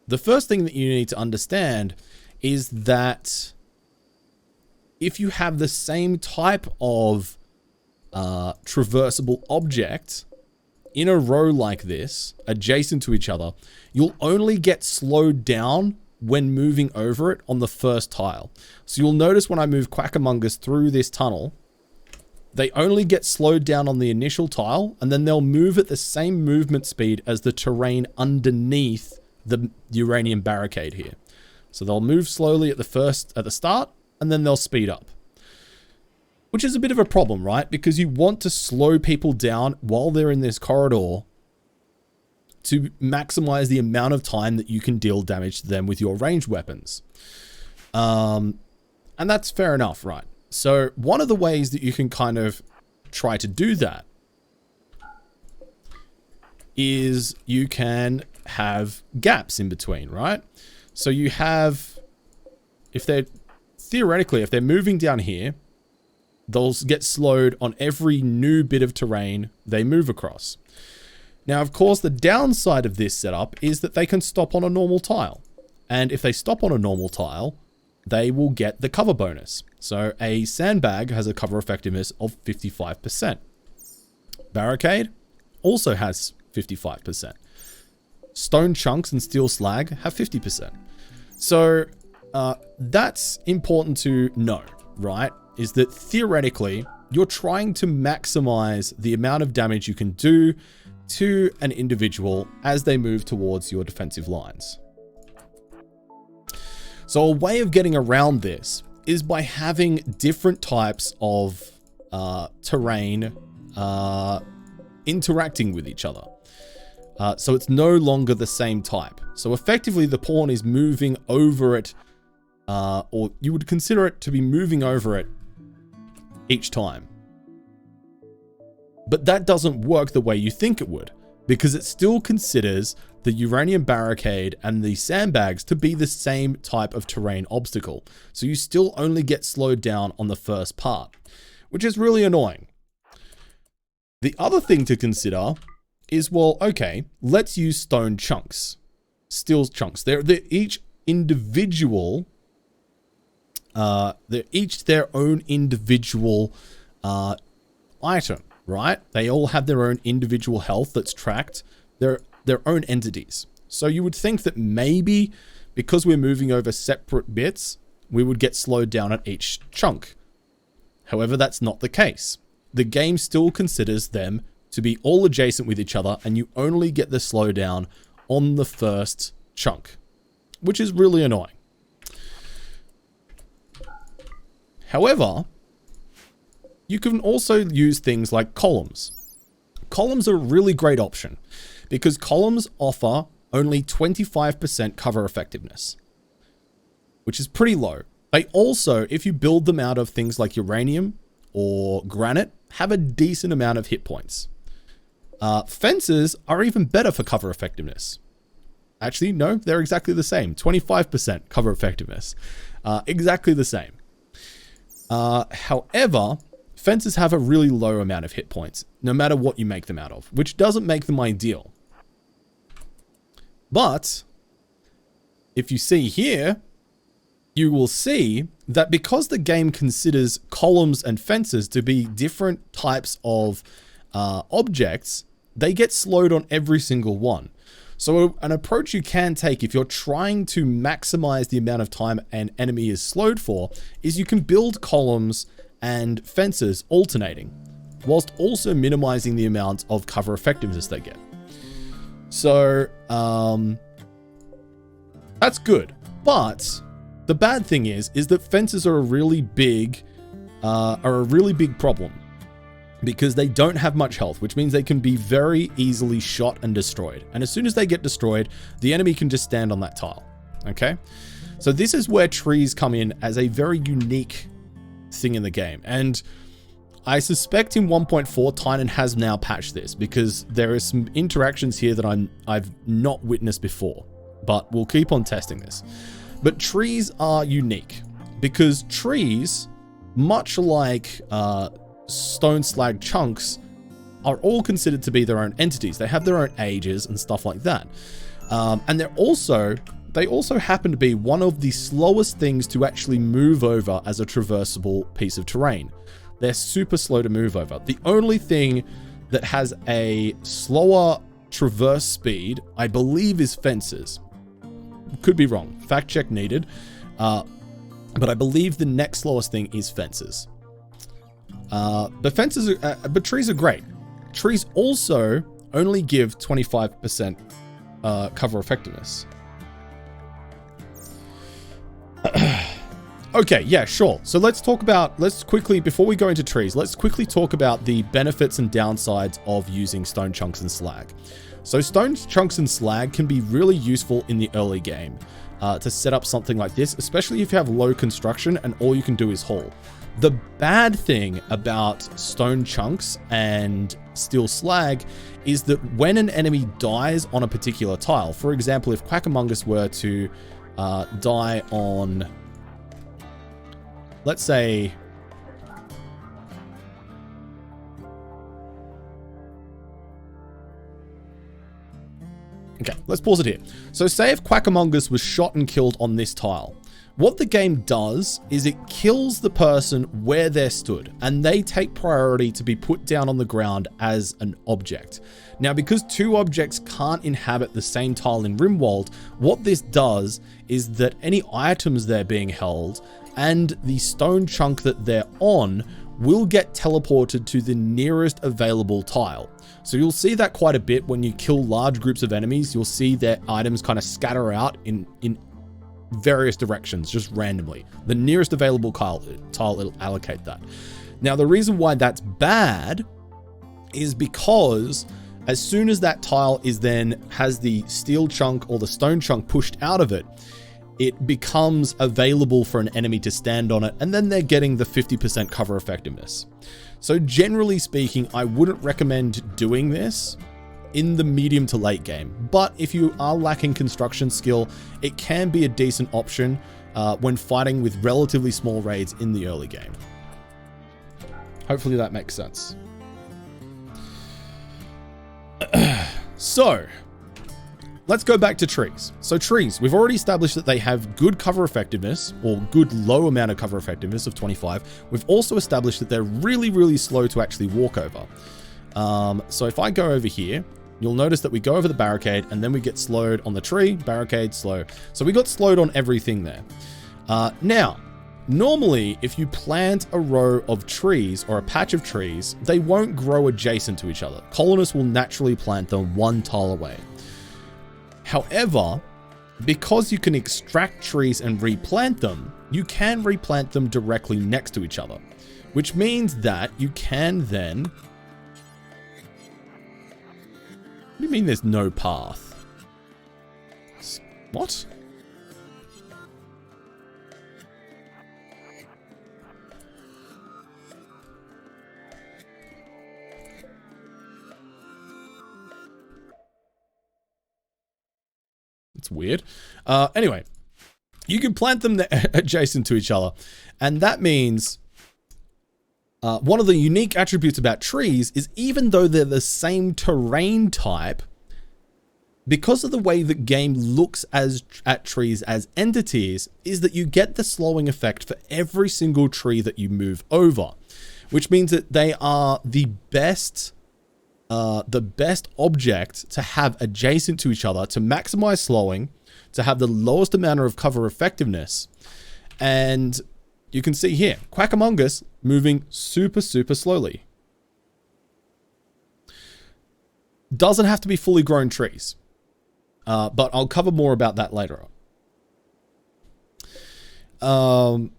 the first thing that you need to understand is that if you have the same type of traversable object in a row like this, adjacent to each other, you'll only get slowed down when moving over it on the first tile. So you'll notice when I move Quackamongers through this tunnel, they only get slowed down on the initial tile, and then they'll move at the same movement speed as the terrain underneath the uranium barricade here. So they'll move slowly at the start, and then they'll speed up. Which is a bit of a problem, right? Because you want to slow people down while they're in this corridor to maximize the amount of time that you can deal damage to them with your ranged weapons. And that's fair enough, right? So one of the ways that you can kind of try to do that is you can have gaps in between, right? So you have, theoretically, if they're moving down here, they'll get slowed on every new bit of terrain they move across. Now, of course, the downside of this setup is that they can stop on a normal tile. And if they stop on a normal tile, they will get the cover bonus. So a sandbag has a cover effectiveness of 55%. Barricade also has 55%. Stone chunks and steel slag have 50%. So that's important to know, right? Is that theoretically, you're trying to maximize the amount of damage you can do to an individual as they move towards your defensive lines. So a way of getting around this is by having different types of terrain interacting with each other. So it's no longer the same type. So effectively the pawn is moving over it, or you would consider it to be moving over it each time. But that doesn't work the way you think it would, because it still considers the uranium barricade and the sandbags to be the same type of terrain obstacle. So you still only get slowed down on the first part, which is really annoying. The other thing to consider is, well, okay, let's use stone chunks, steel chunks. They're each individual, they're each their own individual item, right? They all have their own individual health that's tracked. They're their own entities. So you would think that maybe because we're moving over separate bits, we would get slowed down at each chunk. However, that's not the case. The game still considers them to be all adjacent with each other, and you only get the slowdown on the first chunk, which is really annoying. However, you can also use things like columns. Columns are a really great option because columns offer only 25% cover effectiveness, which is pretty low. They also, if you build them out of things like uranium or granite, have a decent amount of hit points. Fences are even better for cover effectiveness. Actually, no, they're exactly the same. 25% cover effectiveness. Exactly the same. However, fences have a really low amount of hit points, no matter what you make them out of, which doesn't make them ideal. But if you see here, you will see that because the game considers columns and fences to be different types of objects, they get slowed on every single one. So an approach you can take if you're trying to maximize the amount of time an enemy is slowed for is you can build columns and fences alternating, whilst also minimizing the amount of cover effectiveness they get. So that's good. But the bad thing is that fences are a really big problem because they don't have much health, which means they can be very easily shot and destroyed. And as soon as they get destroyed, the enemy can just stand on that tile. Okay? So this is where trees come in as a very unique thing in the game. And I suspect in 1.4, Tynan has now patched this because there are some interactions here that I've not witnessed before, but we'll keep on testing this. But trees are unique because trees, much like stone slag chunks, are all considered to be their own entities. They have their own ages and stuff like that. And they also happen to be one of the slowest things to actually move over as a traversable piece of terrain. They're super slow to move over. The only thing that has a slower traverse speed, I believe, is fences. Could be wrong. Fact check needed. But I believe the next slowest thing is fences. But trees are great. Trees also only give 25% cover effectiveness. Okay, yeah, sure. So let's quickly, before we go into trees, let's quickly talk about the benefits and downsides of using stone chunks and slag. So stone chunks and slag can be really useful in the early game to set up something like this, especially if you have low construction and all you can do is haul. The bad thing about stone chunks and steel slag is that when an enemy dies on a particular tile, for example, if Quackamungus were to die on, let's say, okay, let's pause it here. So say if Quackamungus was shot and killed on this tile, what the game does is it kills the person where they're stood, and they take priority to be put down on the ground as an object. Now, because two objects can't inhabit the same tile in Rimworld, what this does is that any items they're being held and the stone chunk that they're on will get teleported to the nearest available tile. So you'll see that quite a bit when you kill large groups of enemies. You'll see their items kind of scatter out in various directions, just randomly. The nearest available tile, it'll allocate that. Now, the reason why that's bad is because as soon as that tile has the steel chunk or the stone chunk pushed out of it, it becomes available for an enemy to stand on it, and then they're getting the 50% cover effectiveness. So generally speaking, I wouldn't recommend doing this in the medium to late game, but if you are lacking construction skill, it can be a decent option when fighting with relatively small raids in the early game. Hopefully that makes sense. So, let's go back to trees. So trees, we've already established that they have good cover effectiveness, or good low amount of cover effectiveness of 25. We've also established that they're really, really slow to actually walk over. So if I go over here, you'll notice that we go over the barricade and then we get slowed on the tree, barricade, slow. So we got slowed on everything there. Now, normally, if you plant a row of trees or a patch of trees, they won't grow adjacent to each other. Colonists will naturally plant them one tile away. However, because you can extract trees and replant them, you can replant them directly next to each other, which means that you can then... What do you mean there's no path? What? It's weird. Anyway, you can plant them adjacent to each other. And that means one of the unique attributes about trees is even though they're the same terrain type, because of the way the game looks at trees as entities, is that you get the slowing effect for every single tree that you move over, which means that they are the best object to have adjacent to each other to maximize slowing, to have the lowest amount of cover effectiveness. And you can see here, Quackamongus moving super, super slowly. Doesn't have to be fully grown trees, but I'll cover more about that later on.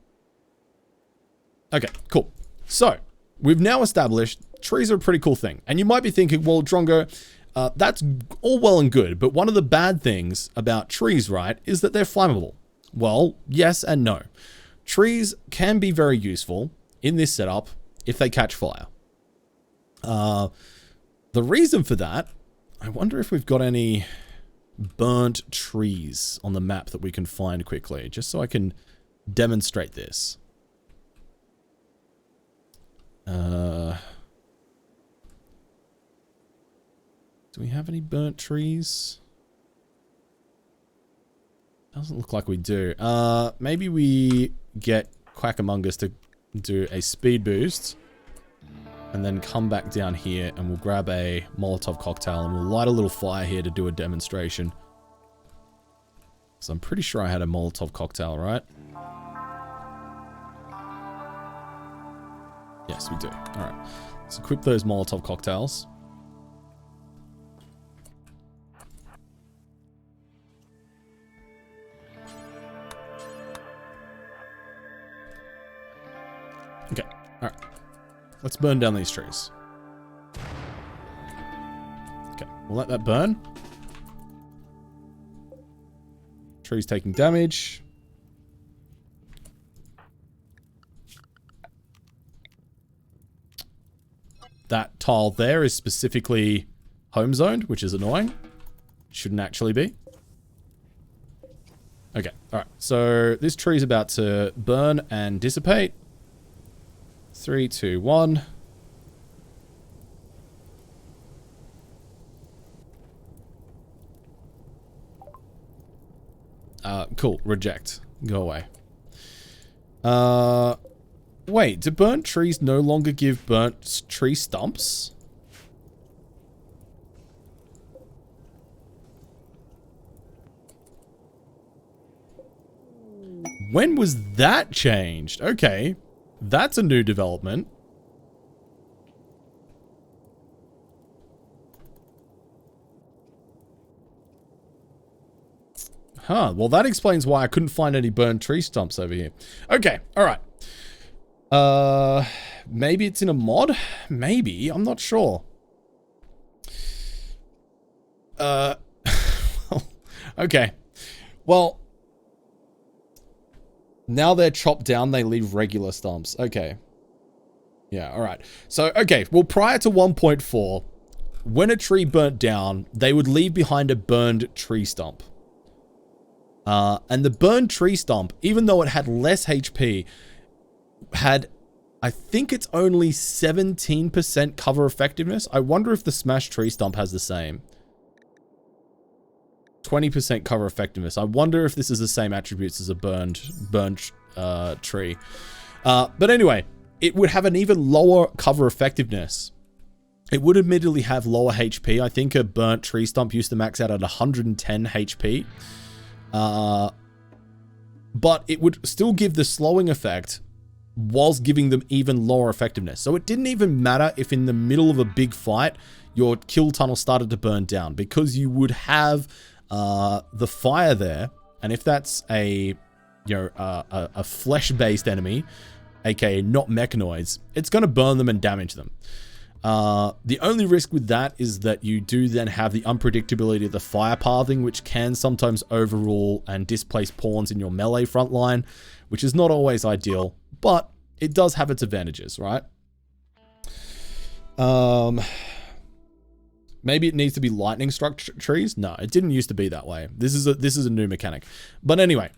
Okay, cool. So we've now established trees are a pretty cool thing. And you might be thinking, well, Drongo, that's all well and good, but one of the bad things about trees, right, is that they're flammable. Well, yes and no. Trees can be very useful in this setup if they catch fire. The reason for that, I wonder if we've got any burnt trees on the map that we can find quickly, just so I can demonstrate this. Do we have any burnt trees? Doesn't look like we do. Maybe we get Quackamongus to do a speed boost and then come back down here and we'll grab a Molotov cocktail and we'll light a little fire here to do a demonstration. So I'm pretty sure I had a Molotov cocktail, right? Yes, we do. All right. Let's equip those Molotov cocktails. Okay, all right. Let's burn down these trees. Okay, we'll let that burn. Trees taking damage. That tile there is specifically home zoned, which is annoying. Shouldn't actually be. Okay, all right. So this tree's about to burn and dissipate. 3, 2, 1. Cool. Reject. Go away. Wait, do burnt trees no longer give burnt tree stumps? When was that changed? Okay. That's a new development. Huh, well that explains why I couldn't find any burned tree stumps over here. Okay, alright. Maybe it's in a mod? Maybe, I'm not sure. Okay. Well, now they're chopped down, they leave regular stumps. Okay. Yeah, alright. So, okay, well prior to 1.4, when a tree burnt down, they would leave behind a burned tree stump. And the burned tree stump, even though it had less HP, had, I think it's only 17% cover effectiveness. I wonder if the smashed tree stump has the same. 20% cover effectiveness. I wonder if this is the same attributes as a burned tree. But anyway, it would have an even lower cover effectiveness. It would admittedly have lower HP. I think a burnt tree stump used to max out at 110 HP. But it would still give the slowing effect whilst giving them even lower effectiveness. So it didn't even matter if in the middle of a big fight, your kill tunnel started to burn down, because you would have the fire there. And if that's a flesh-based enemy, aka not mechanoids, it's going to burn them and damage them. The only risk with that is that you do then have the unpredictability of the fire pathing, which can sometimes overrule and displace pawns in your melee front line, which is not always ideal, but it does have its advantages, right? Maybe it needs to be lightning struck trees. No, it didn't used to be that way. This is a new mechanic. But anyway,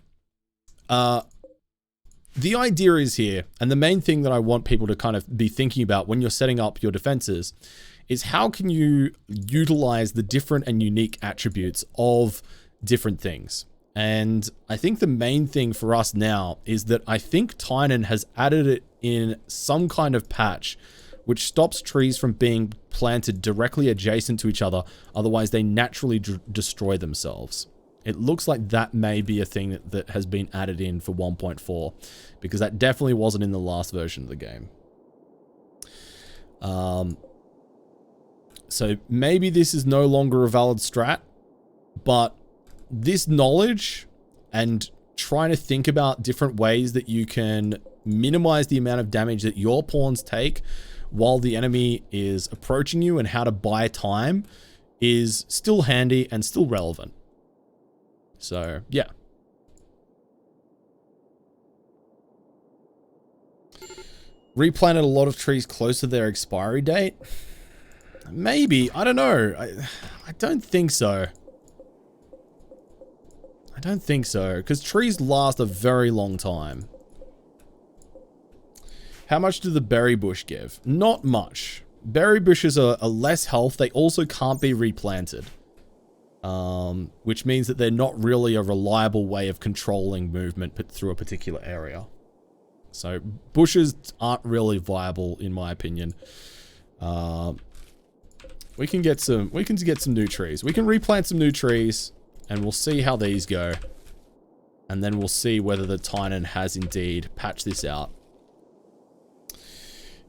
the idea is here, and the main thing that I want people to kind of be thinking about when you're setting up your defenses is how can you utilize the different and unique attributes of different things. And I think the main thing for us now is that I think Tynan has added it in some kind of patch which stops trees from being planted directly adjacent to each other, otherwise they naturally destroy themselves. It looks like that may be a thing that has been added in for 1.4, because that definitely wasn't in the last version of the game. So maybe this is no longer a valid strat, but this knowledge and trying to think about different ways that you can minimize the amount of damage that your pawns take while the enemy is approaching you and how to buy time is still handy and still relevant. So, yeah. Replanted a lot of trees close to their expiry date? Maybe. I don't know. I don't think so. I don't think so, because trees last a very long time. How much do the berry bush give? Not much. Berry bushes are less health. They also can't be replanted. Which means that they're not really a reliable way of controlling movement through a particular area. So bushes aren't really viable, in my opinion. We can get some new trees. We can replant some new trees, and we'll see how these go. And then we'll see whether the Tynan has indeed patched this out.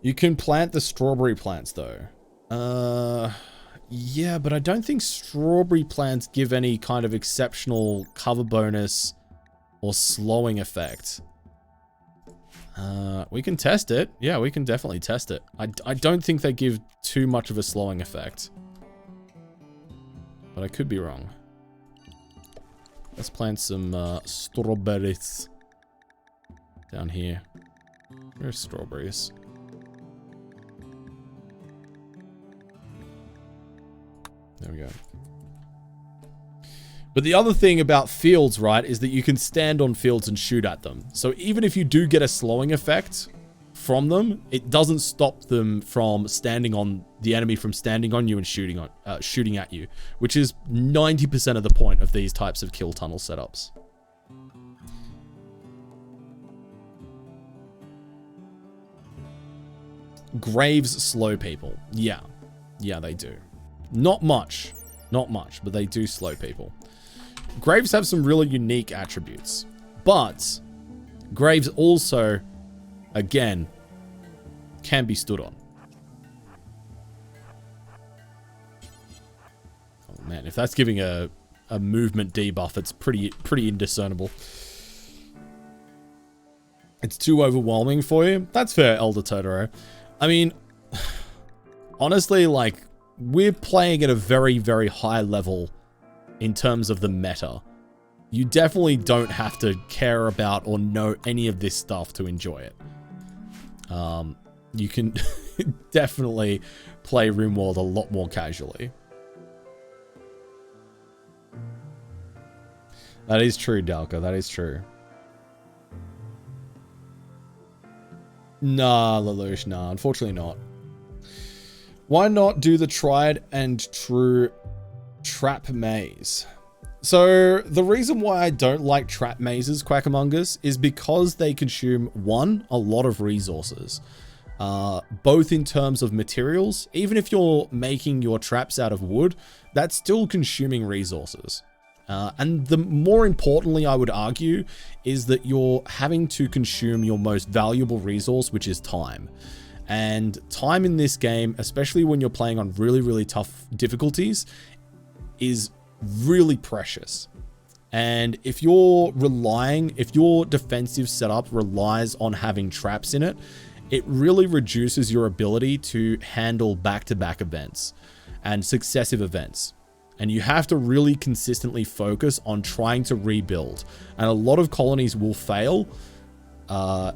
You can plant the strawberry plants, though. Yeah, but I don't think strawberry plants give any kind of exceptional cover bonus or slowing effect. We can test it. Yeah, we can definitely test it. I don't think they give too much of a slowing effect. But I could be wrong. Let's plant some strawberries down here. Where's strawberries? There we go. But the other thing about fields, right, is that you can stand on fields and shoot at them. So even if you do get a slowing effect from them, it doesn't stop them from standing on the enemy from standing on you and shooting at you, which is 90% of the point of these types of kill tunnel setups. Graves slow people. Yeah. Yeah, they do. Not much, but they do slow people. Graves have some really unique attributes, but Graves also, again, can be stood on. Oh man, if that's giving a a movement debuff, it's pretty indiscernible. It's too overwhelming for you. That's fair, Elder Totoro. I mean, honestly, like, we're playing at a very, very high level in terms of the meta. You definitely don't have to care about or know any of this stuff to enjoy it. You can definitely play RimWorld a lot more casually. That is true, Dalka. That is true. Nah, Lelouch, nah. Unfortunately not. Why not do the tried and true trap maze? So, the reason why I don't like trap mazes, Quackamongus, is because they consume, one, a lot of resources. Both in terms of materials. Even if you're making your traps out of wood, that's still consuming resources. And the more importantly, I would argue, is that you're having to consume your most valuable resource, which is time. And time in this game, especially when you're playing on really, really tough difficulties, is really precious. And if your defensive setup relies on having traps in it, it really reduces your ability to handle back-to-back events and successive events. And you have to really consistently focus on trying to rebuild. And a lot of colonies will fail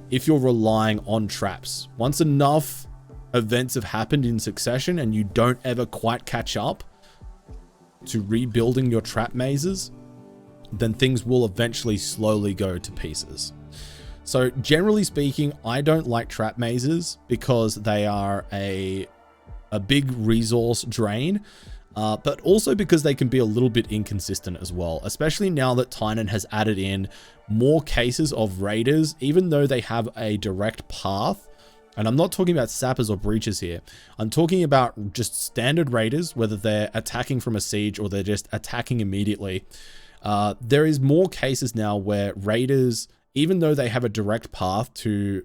if you're relying on traps. Once enough events have happened in succession and you don't ever quite catch up to rebuilding your trap mazes, then things will eventually slowly go to pieces. So generally speaking, I don't like trap mazes because they are a big resource drain, but also because they can be a little bit inconsistent as well, especially now that Tynan has added in more cases of raiders, even though they have a direct path. And I'm not talking about sappers or breaches here. I'm talking about just standard raiders, whether they're attacking from a siege or they're just attacking immediately. There is more cases now where raiders, even though they have a direct path to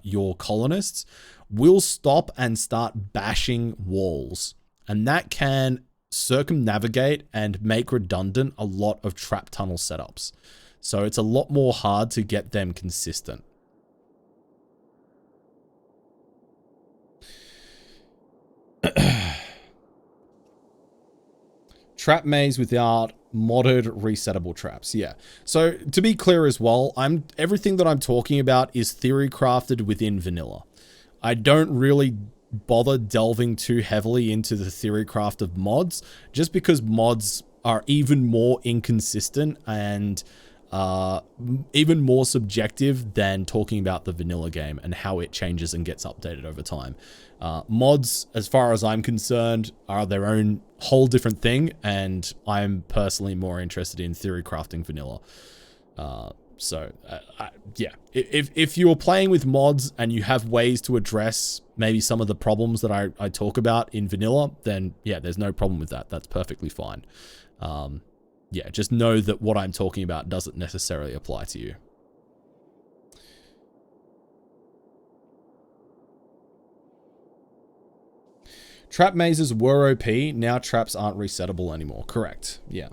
your colonists, will stop and start bashing walls. And that can circumnavigate and make redundant a lot of trap tunnel setups. So it's a lot more hard to get them consistent. Trap maze without modded resettable traps. Yeah. So to be clear as well, everything that I'm talking about is theory crafted within vanilla. I don't really bother delving too heavily into the theory craft of mods, just because mods are even more inconsistent and even more subjective than talking about the vanilla game and how it changes and gets updated over time. Mods, as far as I'm concerned, are their own whole different thing, and I'm personally more interested in theory crafting vanilla. Yeah, if you're playing with mods and you have ways to address maybe some of the problems that I talk about in vanilla, then yeah, there's no problem with that. That's perfectly fine. Yeah, just know that what I'm talking about doesn't necessarily apply to you. Trap mazes were OP, now traps aren't resettable anymore. Correct, yeah.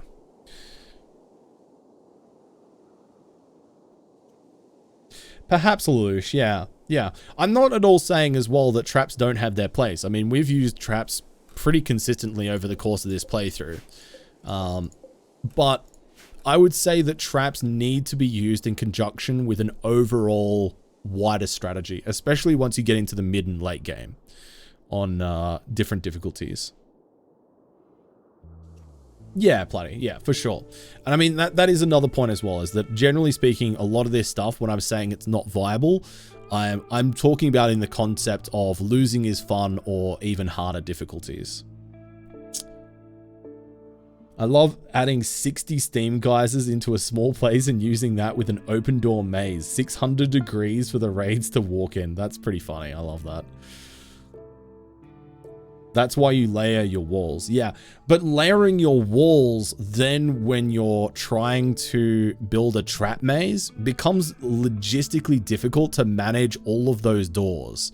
Perhaps Lelouch, yeah. Yeah. I'm not at all saying as well that traps don't have their place. I mean, we've used traps pretty consistently over the course of this playthrough. But I would say that traps need to be used in conjunction with an overall wider strategy, especially once you get into the mid and late game on different difficulties. Yeah, Platty. Yeah, for sure. And I mean, that is another point as well, is that generally speaking, a lot of this stuff, when I'm saying it's not viable, I'm talking about in the concept of losing is fun or even harder difficulties. I love adding 60 steam geysers into a small place and using that with an open door maze. 600 degrees for the raids to walk in. That's pretty funny. I love that. That's why you layer your walls. Yeah, but layering your walls then when you're trying to build a trap maze becomes logistically difficult to manage all of those doors.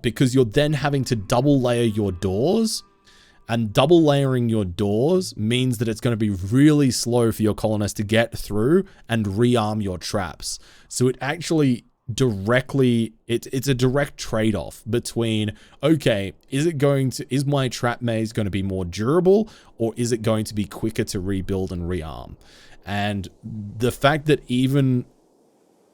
Because you're then having to double layer your doors. And double layering your doors means that it's going to be really slow for your colonists to get through and rearm your traps. So it actually directly, it's a direct trade-off between, okay, is my trap maze going to be more durable, or is it going to be quicker to rebuild and rearm? And the fact that even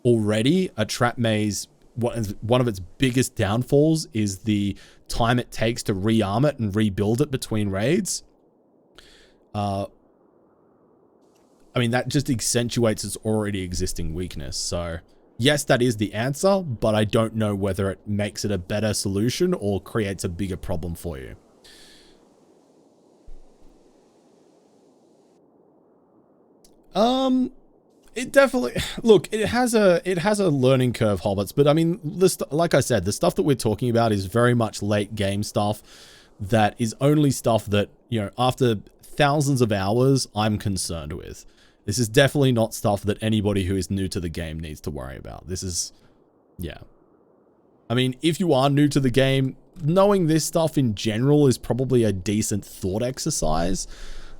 already a trap maze, one of its biggest downfalls is the time it takes to rearm it and rebuild it between raids. I mean, that just accentuates its already existing weakness. So yes, that is the answer, but I don't know whether it makes it a better solution or creates a bigger problem for you. It definitely, look, it has a learning curve, Hobbits, but I mean, like I said, the stuff that we're talking about is very much late game stuff that is only stuff that, you know, after thousands of hours, I'm concerned with. This is definitely not stuff that anybody who is new to the game needs to worry about. This is, yeah. I mean, if you are new to the game, knowing this stuff in general is probably a decent thought exercise.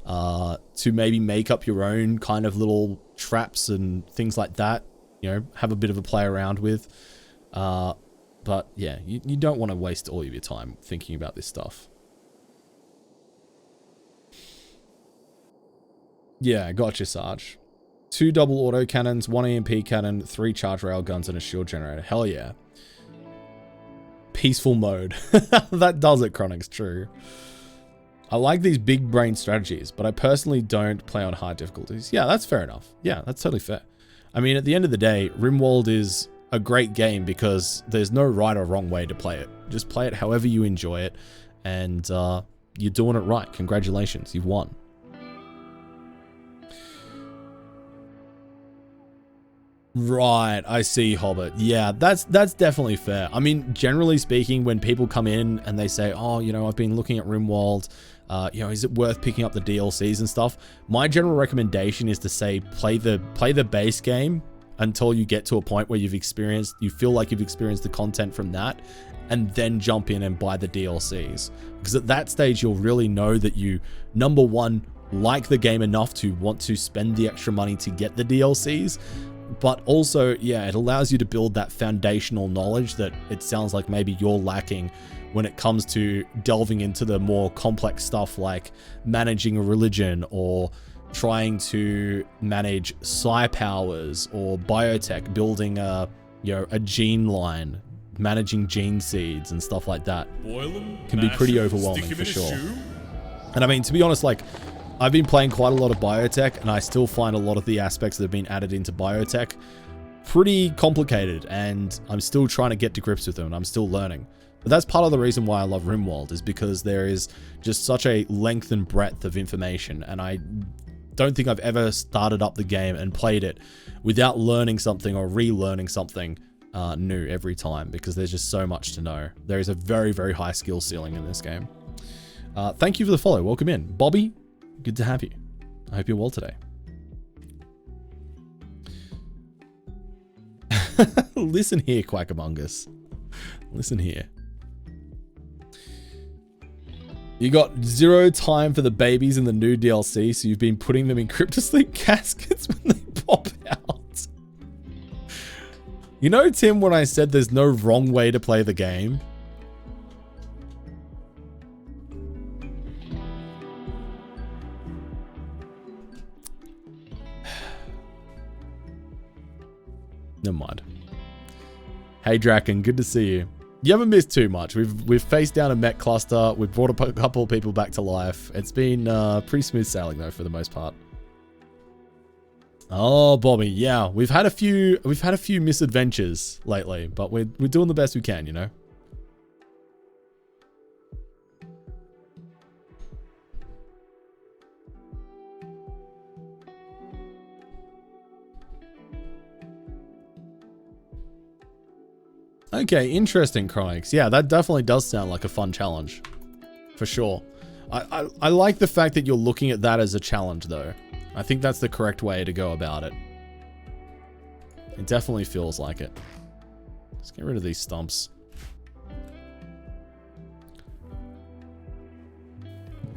To maybe make up your own kind of little traps and things like that, you know, have a bit of a play around with. But yeah, you don't want to waste all of your time thinking about this stuff. Yeah, gotcha, Sarge. 2 double auto cannons, 1 EMP cannon, 3 charge rail guns, and a shield generator. Hell yeah. Peaceful mode. That does it, Chronic's true. I like these big brain strategies, but I personally don't play on hard difficulties. Yeah, that's fair enough. Yeah, that's totally fair. I mean, at the end of the day, RimWorld is a great game because there's no right or wrong way to play it. Just play it however you enjoy it, and you're doing it right. Congratulations, you've won. Right, I see, Hobbit. Yeah, that's definitely fair. I mean, generally speaking, when people come in and they say, oh, you know, I've been looking at RimWorld, you know, is it worth picking up the DLCs and stuff? My general recommendation is to say, play the base game until you get to a point where you feel like you've experienced the content from that, and then jump in and buy the DLCs. Because at that stage, you'll really know that you, number one, like the game enough to want to spend the extra money to get the DLCs, but also, yeah, it allows you to build that foundational knowledge that it sounds like maybe you're lacking when it comes to delving into the more complex stuff like managing a religion or trying to manage psi powers or biotech, building a gene line, managing gene seeds and stuff like that. Can be pretty overwhelming for sure. And I mean, to be honest, like, I've been playing quite a lot of biotech, and I still find a lot of the aspects that have been added into biotech pretty complicated, and I'm still trying to get to grips with them, and I'm still learning. But that's part of the reason why I love RimWorld, is because there is just such a length and breadth of information, and I don't think I've ever started up the game and played it without learning something or relearning something new every time, because there's just so much to know. There is a very, very high skill ceiling in this game. Thank you for the follow. Welcome in. Bobby, good to have you. I hope you're well today. Listen here, Quackamongus. Listen here. You got 0 time for the babies in the new DLC, so you've been putting them in cryptosleep caskets when they pop out. You know, Tim, when I said there's no wrong way to play the game? Never mind. Hey Draken, good to see you. You haven't missed too much. We've faced down a mech cluster. We've brought a couple of people back to life. It's been pretty smooth sailing though, for the most part. Oh, Bobby, yeah, we've had a few misadventures lately, but we're doing the best we can, you know. Okay, interesting, Chronics. Yeah, that definitely does sound like a fun challenge. For sure. I like the fact that you're looking at that as a challenge, though. I think that's the correct way to go about it. It definitely feels like it. Let's get rid of these stumps.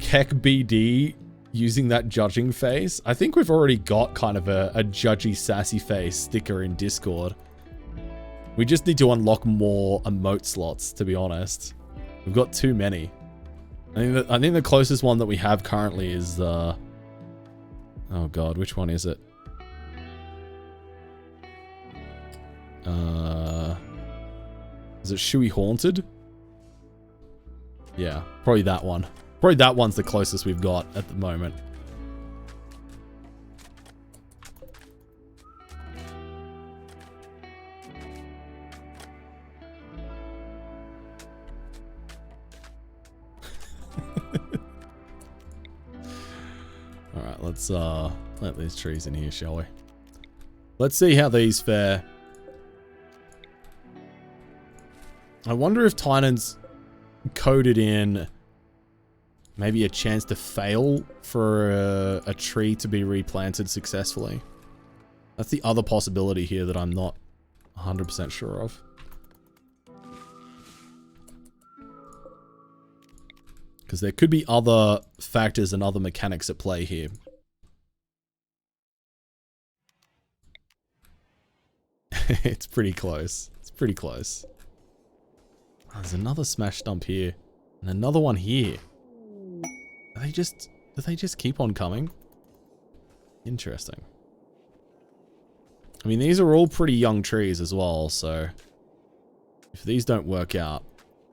Keck BD using that judging face. I think we've already got kind of a judgy sassy face sticker in Discord. We just need to unlock more emote slots, to be honest. We've got too many. I think the closest one that we have currently is oh god, which one is it? Is it Shui Haunted? Yeah, probably that one. Probably that one's the closest we've got at the moment. Alright, let's let these trees in here, shall we? Let's see how these fare. I wonder if Tynan's coded in maybe a chance to fail for a tree to be replanted successfully. That's the other possibility here that I'm not 100% sure of. Because there could be other factors and other mechanics at play here. It's pretty close. It's pretty close. Oh, there's another smash dump here. And another one here. Do they just keep on coming? Interesting. I mean, these are all pretty young trees as well, so if these don't work out,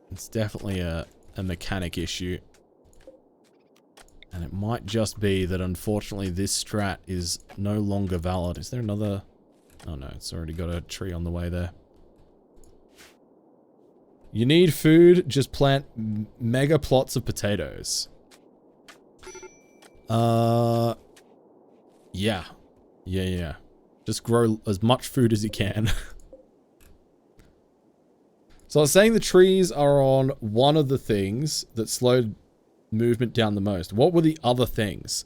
it's definitely a mechanic issue. And it might just be that unfortunately this strat is no longer valid. Is there another? Oh no, it's already got a tree on the way there. You need food, just plant mega plots of potatoes. Yeah. Just grow as much food as you can. So I was saying the trees are on one of the things that slowed movement down the most. What were the other things?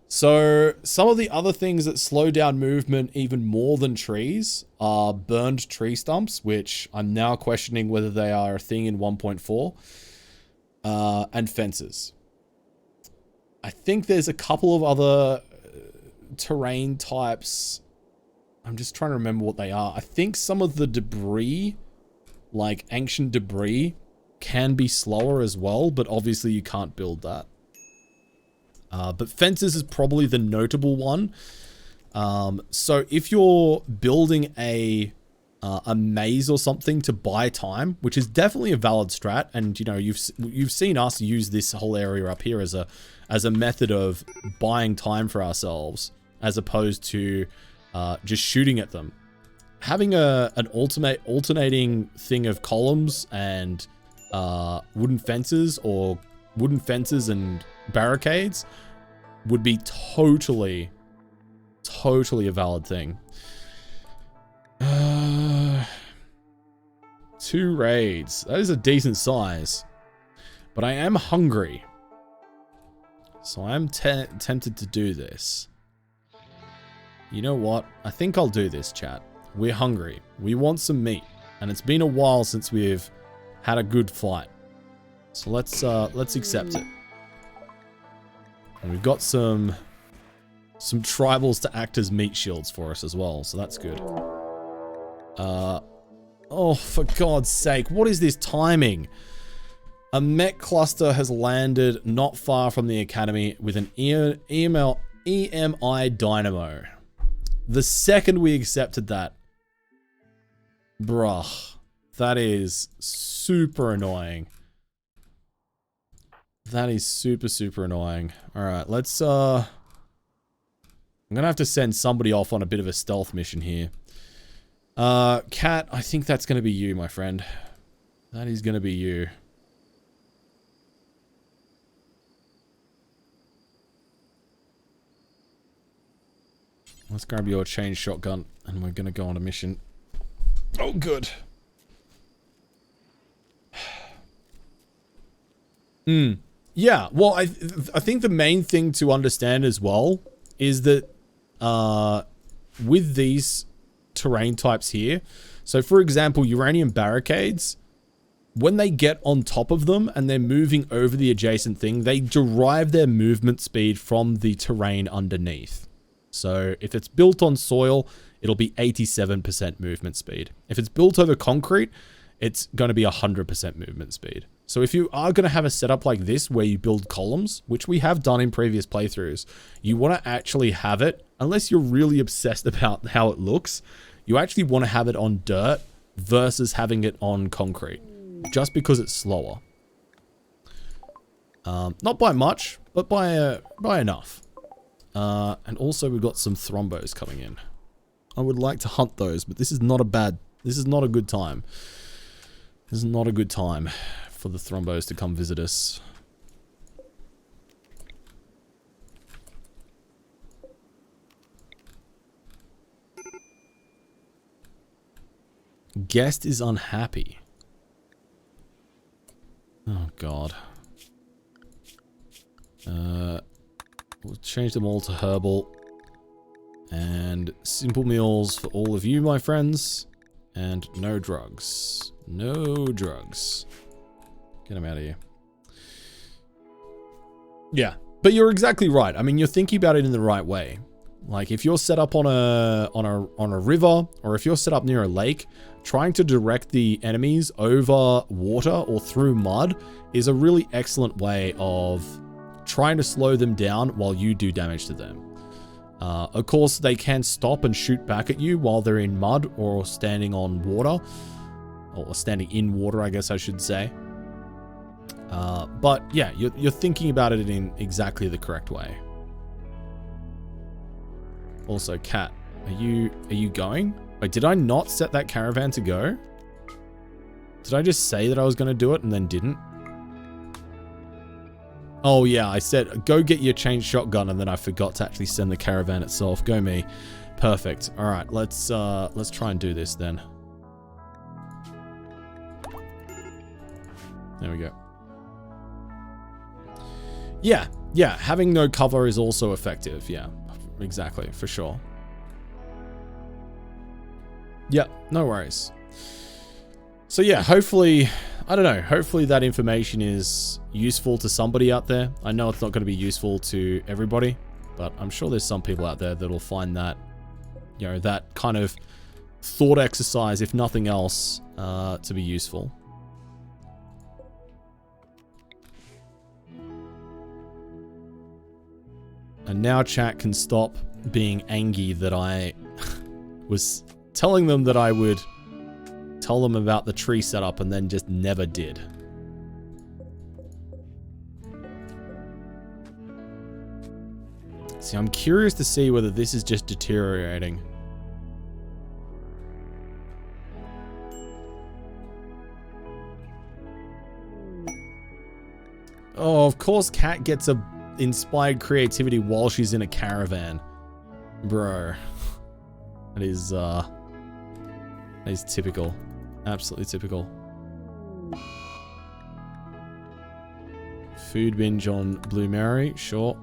So some of the other things that slow down movement even more than trees are burned tree stumps, which I'm now questioning whether they are a thing in 1.4, and fences. I think there's a couple of other terrain types. I'm just trying to remember what they are. I think some of the debris, like ancient debris, can be slower as well, but obviously you can't build that. But fences is probably the notable one. So if you're building a maze or something to buy time, which is definitely a valid strat, and you know you've seen us use this whole area up here as a method of buying time for ourselves, as opposed to just shooting at them. Having an alternating thing of columns and wooden fences or wooden fences and barricades would be totally a valid thing. 2 raids. That is a decent size. But I am hungry. So I'm tempted to do this. You know what? I think I'll do this, chat. We're hungry. We want some meat. And it's been a while since we've had a good fight. So let's accept it. And we've got some tribals to act as meat shields for us as well, so that's good. Oh, for God's sake, what is this timing? A mech cluster has landed not far from the academy with an EMI dynamo. The second we accepted that, bruh, that is super annoying. That is super annoying. Alright, let's, I'm gonna have to send somebody off on a bit of a stealth mission here. Cat, I think that's gonna be you, my friend. That is gonna be you. Let's grab your chain shotgun, and we're gonna go on a mission. Oh, good. Yeah, well, I think the main thing to understand as well is that with these terrain types here, so for example, uranium barricades, when they get on top of them and they're moving over the adjacent thing, they derive their movement speed from the terrain underneath. So if it's built on soil, it'll be 87% movement speed. If it's built over concrete, it's going to be 100% movement speed. So if you are going to have a setup like this where you build columns, which we have done in previous playthroughs, you want to actually have it, unless you're really obsessed about how it looks, you actually want to have it on dirt versus having it on concrete, just because it's slower. Not by much, but by enough. And also we've got some thrombos coming in. I would like to hunt those, but this is not a good time. This is not a good time for the thrombos to come visit us. Guest is unhappy. Oh god. We'll change them all to herbal. And simple meals for all of you, my friends. And no drugs. No drugs. Get them out of here. Yeah, but you're exactly right. I mean, you're thinking about it in the right way. Like if you're set up on a river, or if you're set up near a lake, trying to direct the enemies over water or through mud is a really excellent way of trying to slow them down while you do damage to them. Of course, they can stop and shoot back at you while they're in mud or standing on water, or standing in water, I guess I should say. But yeah, you're thinking about it in exactly the correct way. Also, Cat, are you going? Wait, did I not set that caravan to go? Did I just say that I was going to do it and then didn't? Oh yeah, I said go get your chain shotgun and then I forgot to actually send the caravan itself. Go me. Perfect. All right, let's try and do this then. There we go. Yeah, having no cover is also effective. Yeah, exactly, for sure. Yeah, no worries. So yeah, hopefully, I don't know, hopefully that information is useful to somebody out there. I know it's not going to be useful to everybody, but I'm sure there's some people out there that'll find that, you know, that kind of thought exercise, if nothing else, to be useful. And now chat can stop being angry that I was telling them that I would tell them about the tree setup and then just never did. See, I'm curious to see whether this is just deteriorating. Oh, of course Cat gets a inspired creativity while she's in a caravan. Bro. That is typical. Absolutely typical. Food binge on Blue Mary, sure.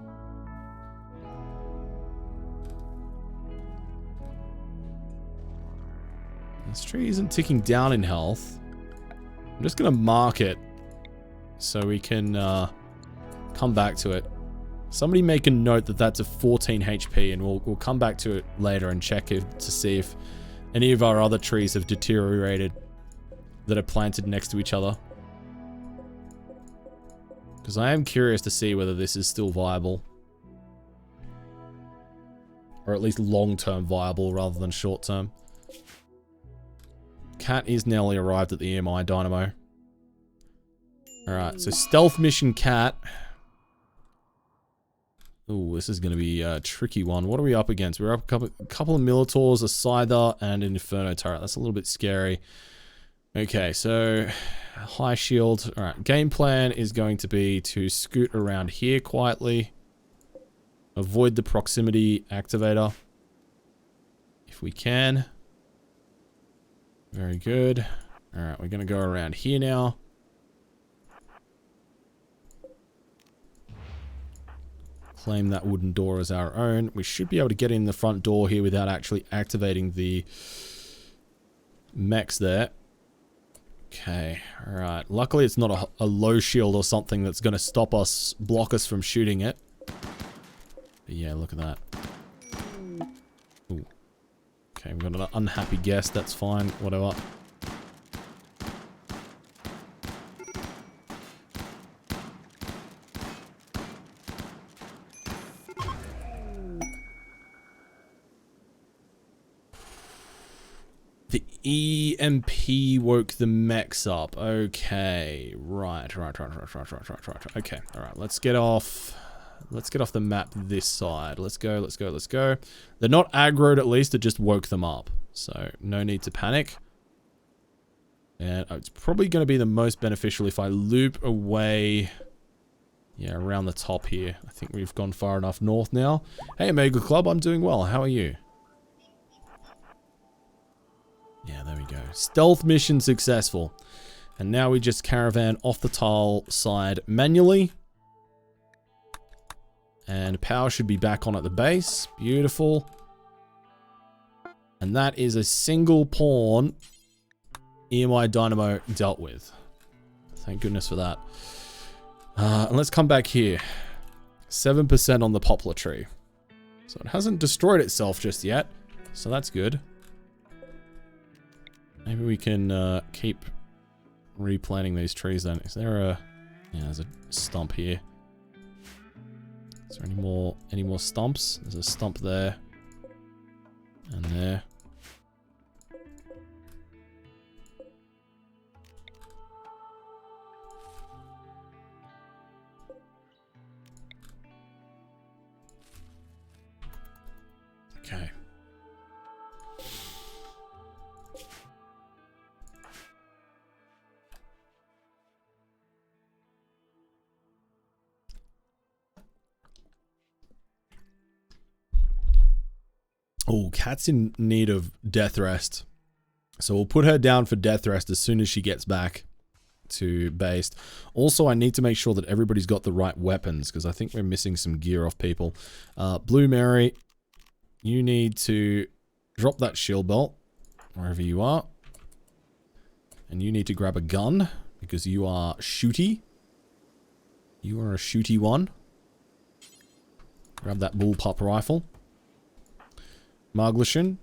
This tree isn't ticking down in health. I'm just gonna mark it so we can come back to it. Somebody make a note that that's a 14 HP, and we'll come back to it later and check it to see if any of our other trees have deteriorated that are planted next to each other. Because I am curious to see whether this is still viable. Or at least long-term viable rather than short-term. Cat is nearly arrived at the EMI Dynamo. Alright, so stealth mission Cat. Ooh, this is going to be a tricky one. What are we up against? We're up a couple of Militaurs, a Scyther, and an Inferno turret. That's a little bit scary. Okay, so high shield. Alright, game plan is going to be to scoot around here quietly. Avoid the proximity activator. If we can. Very good. Alright, we're going to go around here now. Claim that wooden door as our own. We should be able to get in the front door here without actually activating the mechs there. Okay, alright. Luckily it's not a low shield or something that's going to stop us, block us from shooting it. But yeah, look at that. Ooh. Okay, we've got an unhappy guest, that's fine, whatever. The EMP woke the mechs up. Okay, right. Okay, alright, let's get off the map this side. Let's go. They're not aggroed at least, it just woke them up. So, no need to panic. And it's probably going to be the most beneficial if I loop away, yeah, around the top here. I think we've gone far enough north now. Hey, Omega Club, I'm doing well. How are you? Yeah, there we go. Stealth mission successful. And now we just caravan off the tile side manually. And power should be back on at the base. Beautiful. And that is a single pawn EMI Dynamo dealt with. Thank goodness for that. And let's come back here. 7% on the poplar tree. So it hasn't destroyed itself just yet. So that's good. Maybe we can keep replanting these trees then. Is there a... Yeah, there's a stump here. Is there any more stumps? There's a stump there. And there. Okay. Oh, Cat's in need of death rest. So we'll put her down for death rest as soon as she gets back to base. Also, I need to make sure that everybody's got the right weapons because I think we're missing some gear off people. Blue Mary, you need to drop that shield belt wherever you are. And you need to grab a gun because you are shooty. You are a shooty one. Grab that bullpup rifle. Marglishin,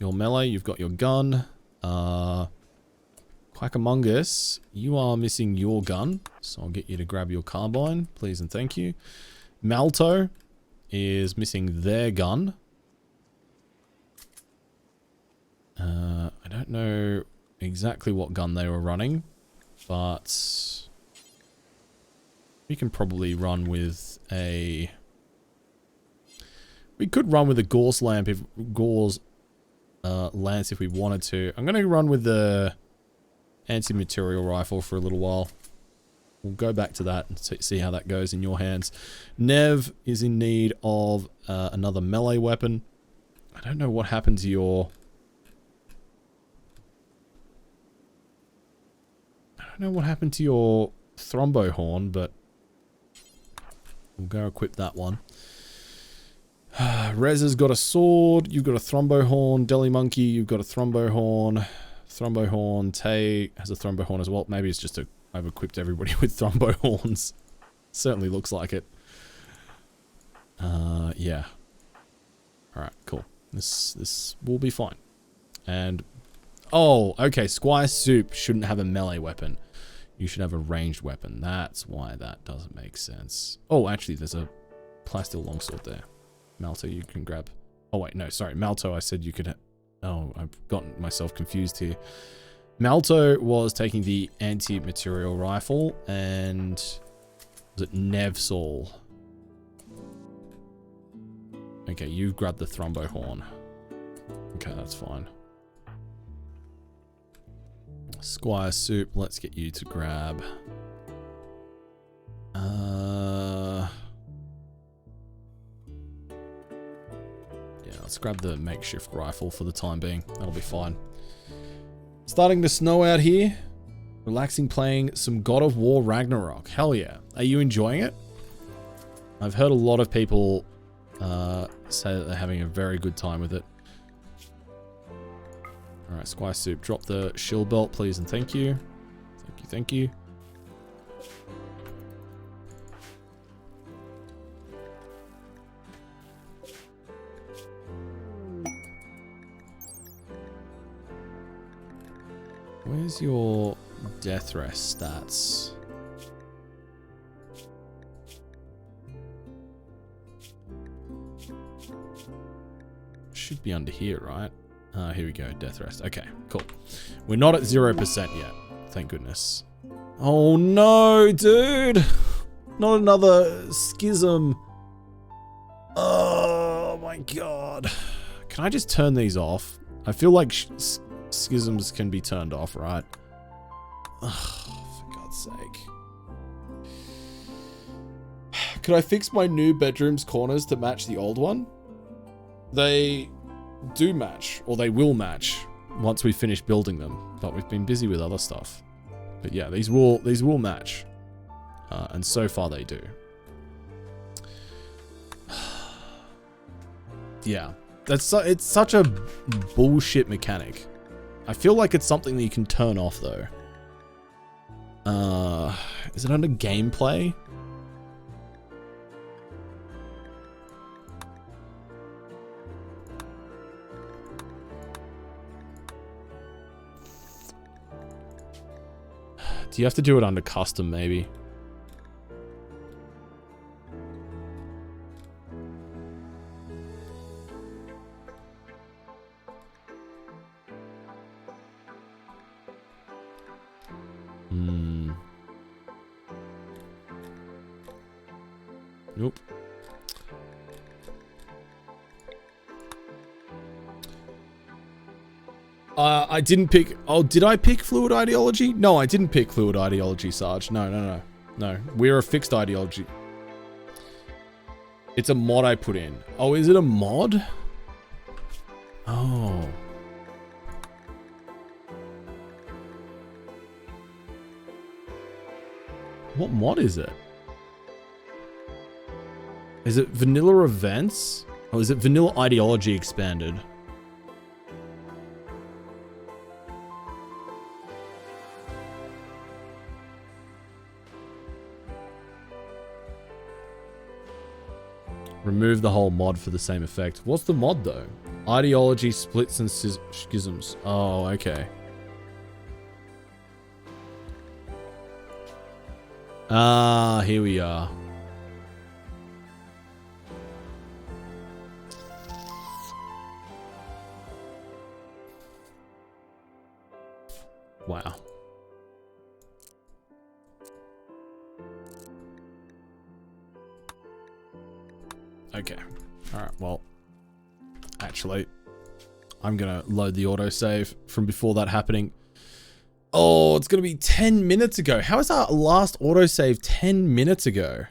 your melee, you've got your gun. Quackamungus, you are missing your gun, so I'll get you to grab your carbine, please and thank you. Malto is missing their gun. I don't know exactly what gun they were running, but we can probably run with a... We could run with a Gauss lamp if Gauss lance if we wanted to. I'm going to run with the anti-material rifle for a little while. We'll go back to that and see how that goes in your hands. Nev is in need of another melee weapon. I don't know what happened to your... I don't know what happened to your thrombo horn, but we'll go equip that one. Rez has got a sword, you've got a thrombo horn, Deli Monkey, you've got a thrombo horn, Tay has a thrombo horn as well. Maybe it's just I've equipped everybody with thrombo horns. Certainly looks like it. Yeah. Alright, cool. This will be fine. And, oh, okay, Squire Soup shouldn't have a melee weapon. You should have a ranged weapon. That's why that doesn't make sense. Oh, actually, there's a plastil longsword there. Malto, you can grab... Oh, wait, no, sorry. Malto, I said you could... Oh, I've gotten myself confused here. Malto was taking the anti-material rifle, and... Was it Nevsol? Okay, you've grabbed the thrombo horn. Okay, that's fine. Squire Soup, let's get you to grab... Let's grab the makeshift rifle for the time being. That'll be fine. Starting to snow out here. Relaxing playing some God of War Ragnarok. Hell yeah. Are you enjoying it? I've heard a lot of people say that they're having a very good time with it. Alright, Squire Soup, drop the shield belt, please and thank you. you, thank you. Where's your death rest stats? Should be under here, right? Here we go, death rest. Okay, cool. We're not at 0% yet, thank goodness. Oh no, dude! Not another schism. Oh my god. Can I just turn these off? I feel like schisms can be turned off, right? Oh, for God's sake. Could I fix my new bedroom's corners to match the old one? They do match, or they will match once we finish building them, but we've been busy with other stuff. But yeah, these will match, and so far they do. Yeah, it's such a bullshit mechanic. I feel like it's something that you can turn off though. Is it under gameplay? Do you have to do it under custom, maybe? Nope. I didn't pick... Oh, did I pick fluid ideology? No, I didn't pick fluid ideology, Sarge. No. We're a fixed ideology. It's a mod I put in. Oh, is it a mod? Oh. What mod is it? Is it vanilla events? Or is it vanilla ideology expanded? Remove the whole mod for the same effect. What's the mod though? Ideology splits and schisms. Oh, okay. Ah, here we are. Wow. Okay. Alright, well. Actually, I'm gonna load the autosave from before that happening. Oh, it's gonna be 10 minutes ago. How is our last autosave 10 minutes ago?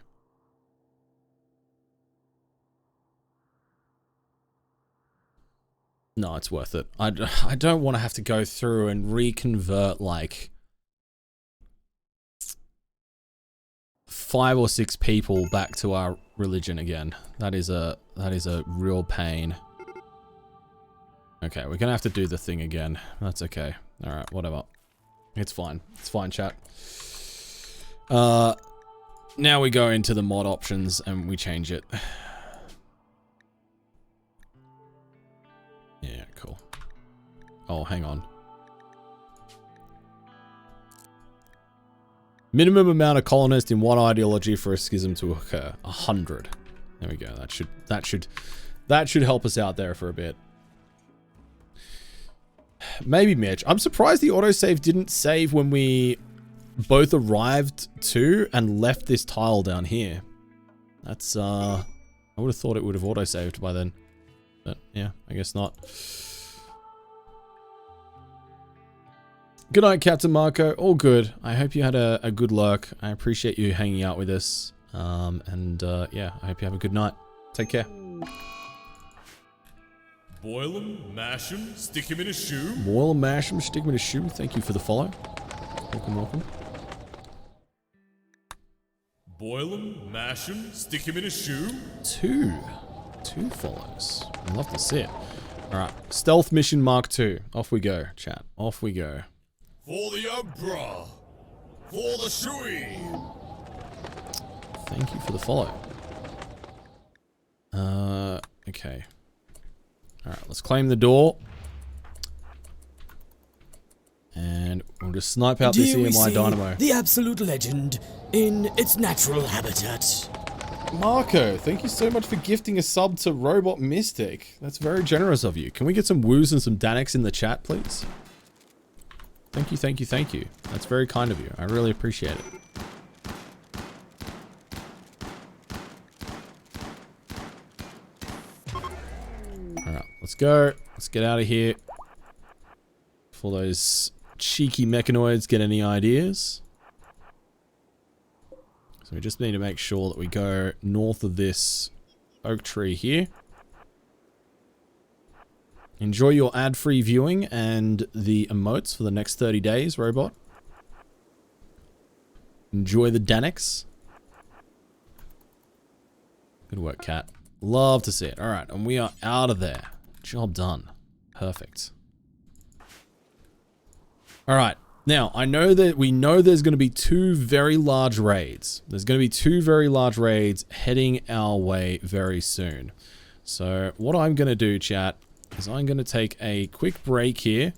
No, it's worth it. I don't want to have to go through and reconvert like 5 or 6 people back to our religion again. That is a real pain. Okay, we're gonna have to do the thing again. That's okay. All right, whatever. It's fine. It's fine, chat. Now we go into the mod options and we change it. Yeah, cool. Oh, hang on. Minimum amount of colonists in one ideology for a schism to occur. 100. There we go. That should help us out there for a bit. Maybe Mitch. I'm surprised the autosave didn't save when we both arrived to and left this tile down here. That's I would have thought it would have autosaved by then. But yeah, I guess not. Good night, Captain Marco. All good. I hope you had a good lurk. I appreciate you hanging out with us. Yeah, I hope you have a good night. Take care. Boil 'em, mash 'em, stick 'em in a shoe. Boil 'em, mash 'em, stick 'em in a shoe. Thank you for the follow. Welcome, welcome. Boil 'em, mash 'em, stick 'em in a shoe. Two follows. I'd love to see it. Alright, Stealth Mission Mark II. Off we go, chat. Off we go. For the Emperor. For the shoey. Thank you for the follow. Okay. Alright, let's claim the door. And we'll just snipe out this Here we EMI see dynamo. the absolute legend in its natural habitat. Marco, thank you so much for gifting a sub to Robot Mystic. That's very generous of you. Can we get some woos and some Danics in the chat, please? Thank you, thank you, thank you. That's very kind of you. I really appreciate it. Alright, let's go. Let's get out of here. For those cheeky mechanoids get any ideas. So we just need to make sure that we go north of this oak tree here. Enjoy your ad-free viewing and the emotes for the next 30 days, robot. Enjoy the Danics. Good work, cat. Love to see it. Alright, and we are out of there. Job done. Perfect. Alright, now, I know that we know there's going to be two very large raids. There's going to be two very large raids heading our way very soon. So, what I'm going to do, chat, is I'm going to take a quick break here.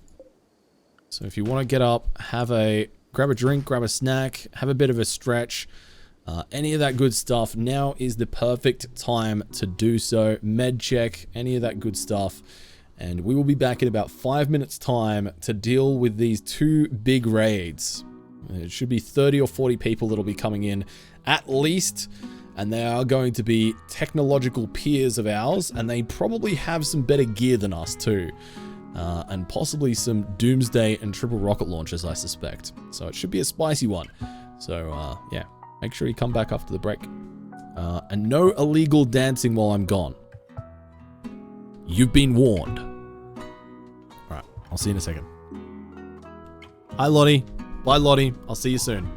So, if you want to get up, grab a drink, grab a snack, have a bit of a stretch, any of that good stuff, now is the perfect time to do so. Med check, any of that good stuff. And we will be back in about 5 minutes time to deal with these two big raids. It should be 30 or 40 people that'll be coming in at least. And they are going to be technological peers of ours. And they probably have some better gear than us too. And possibly some doomsday and triple rocket launchers, I suspect. So it should be a spicy one. So yeah, make sure you come back after the break. And no illegal dancing while I'm gone. You've been warned. Alright, I'll see you in a second. Hi, Lottie. Bye, Lottie. I'll see you soon.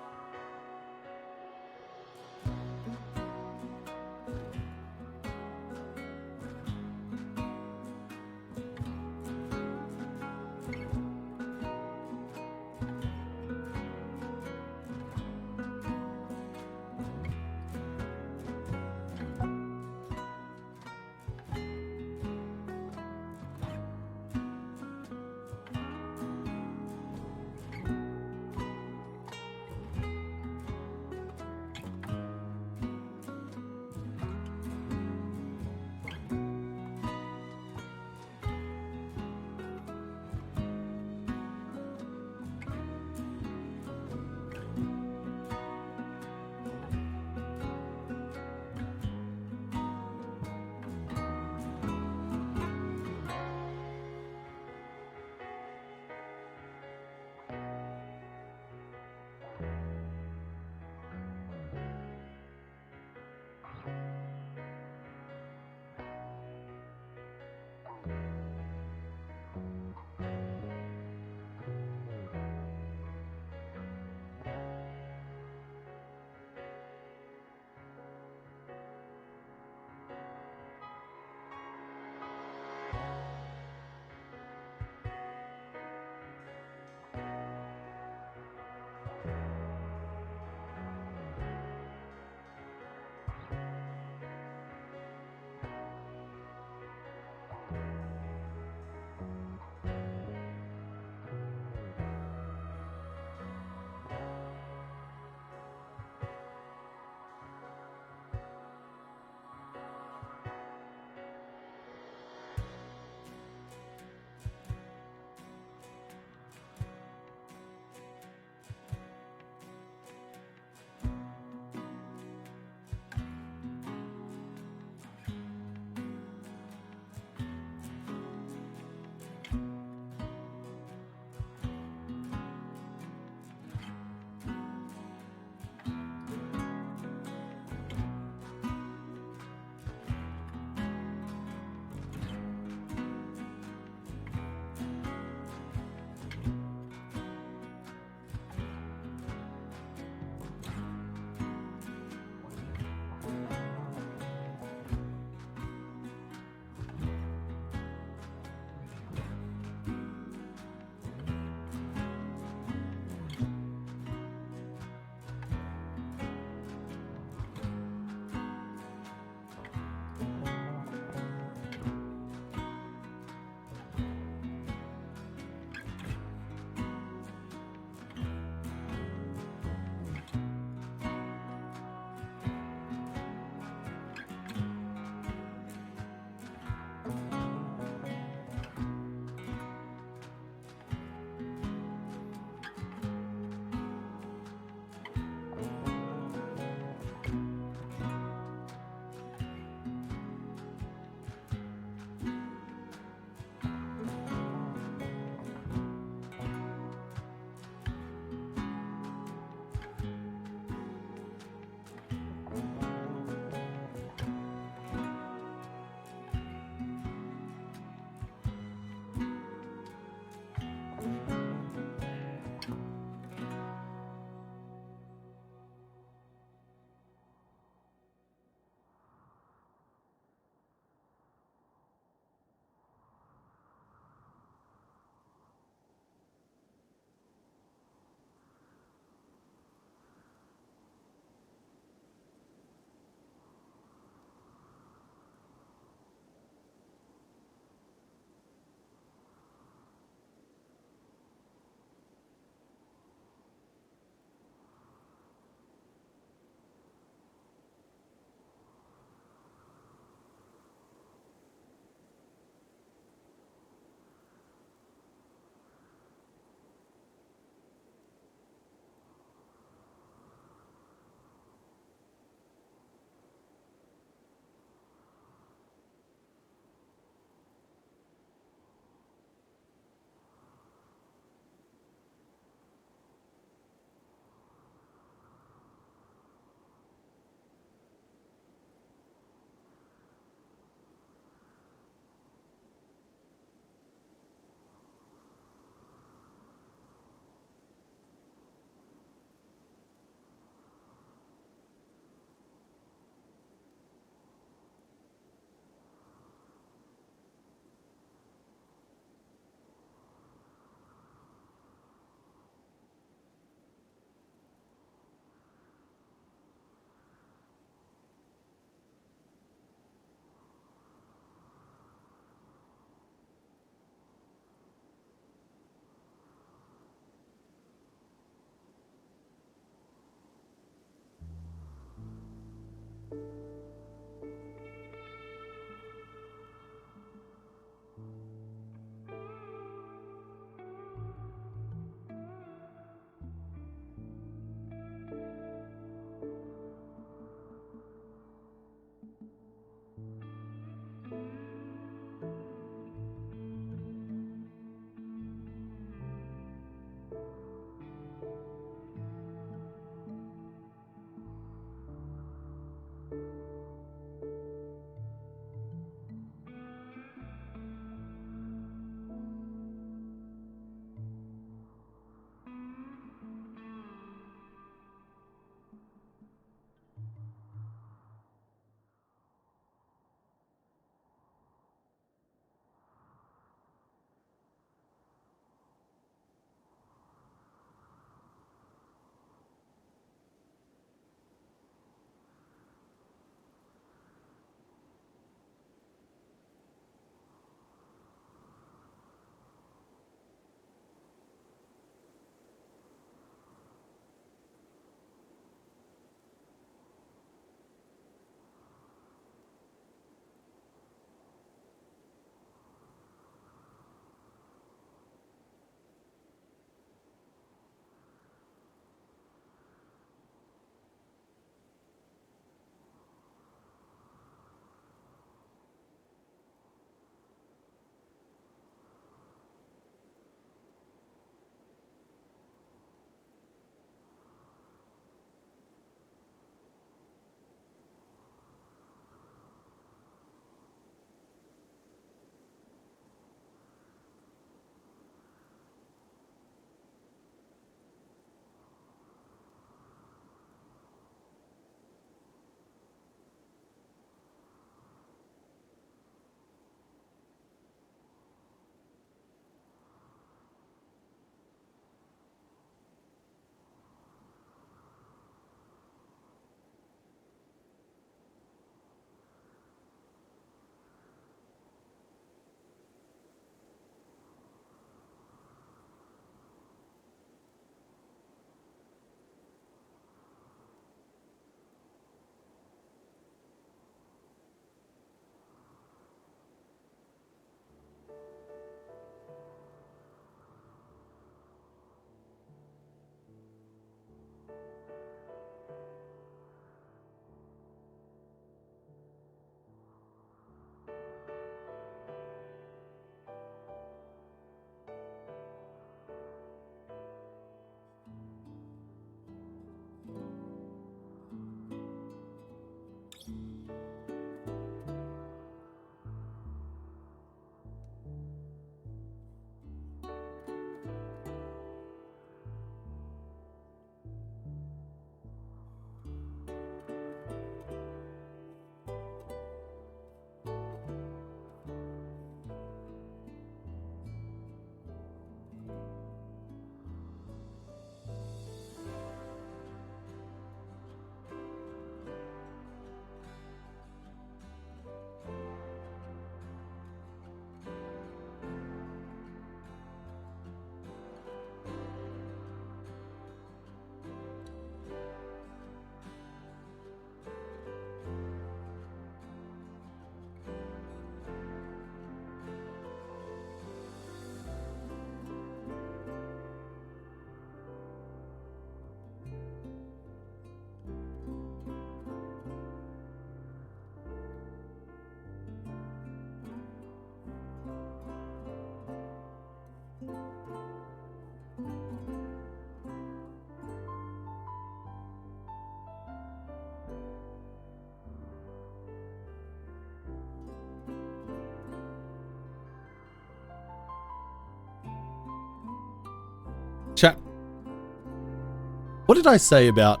What did I say about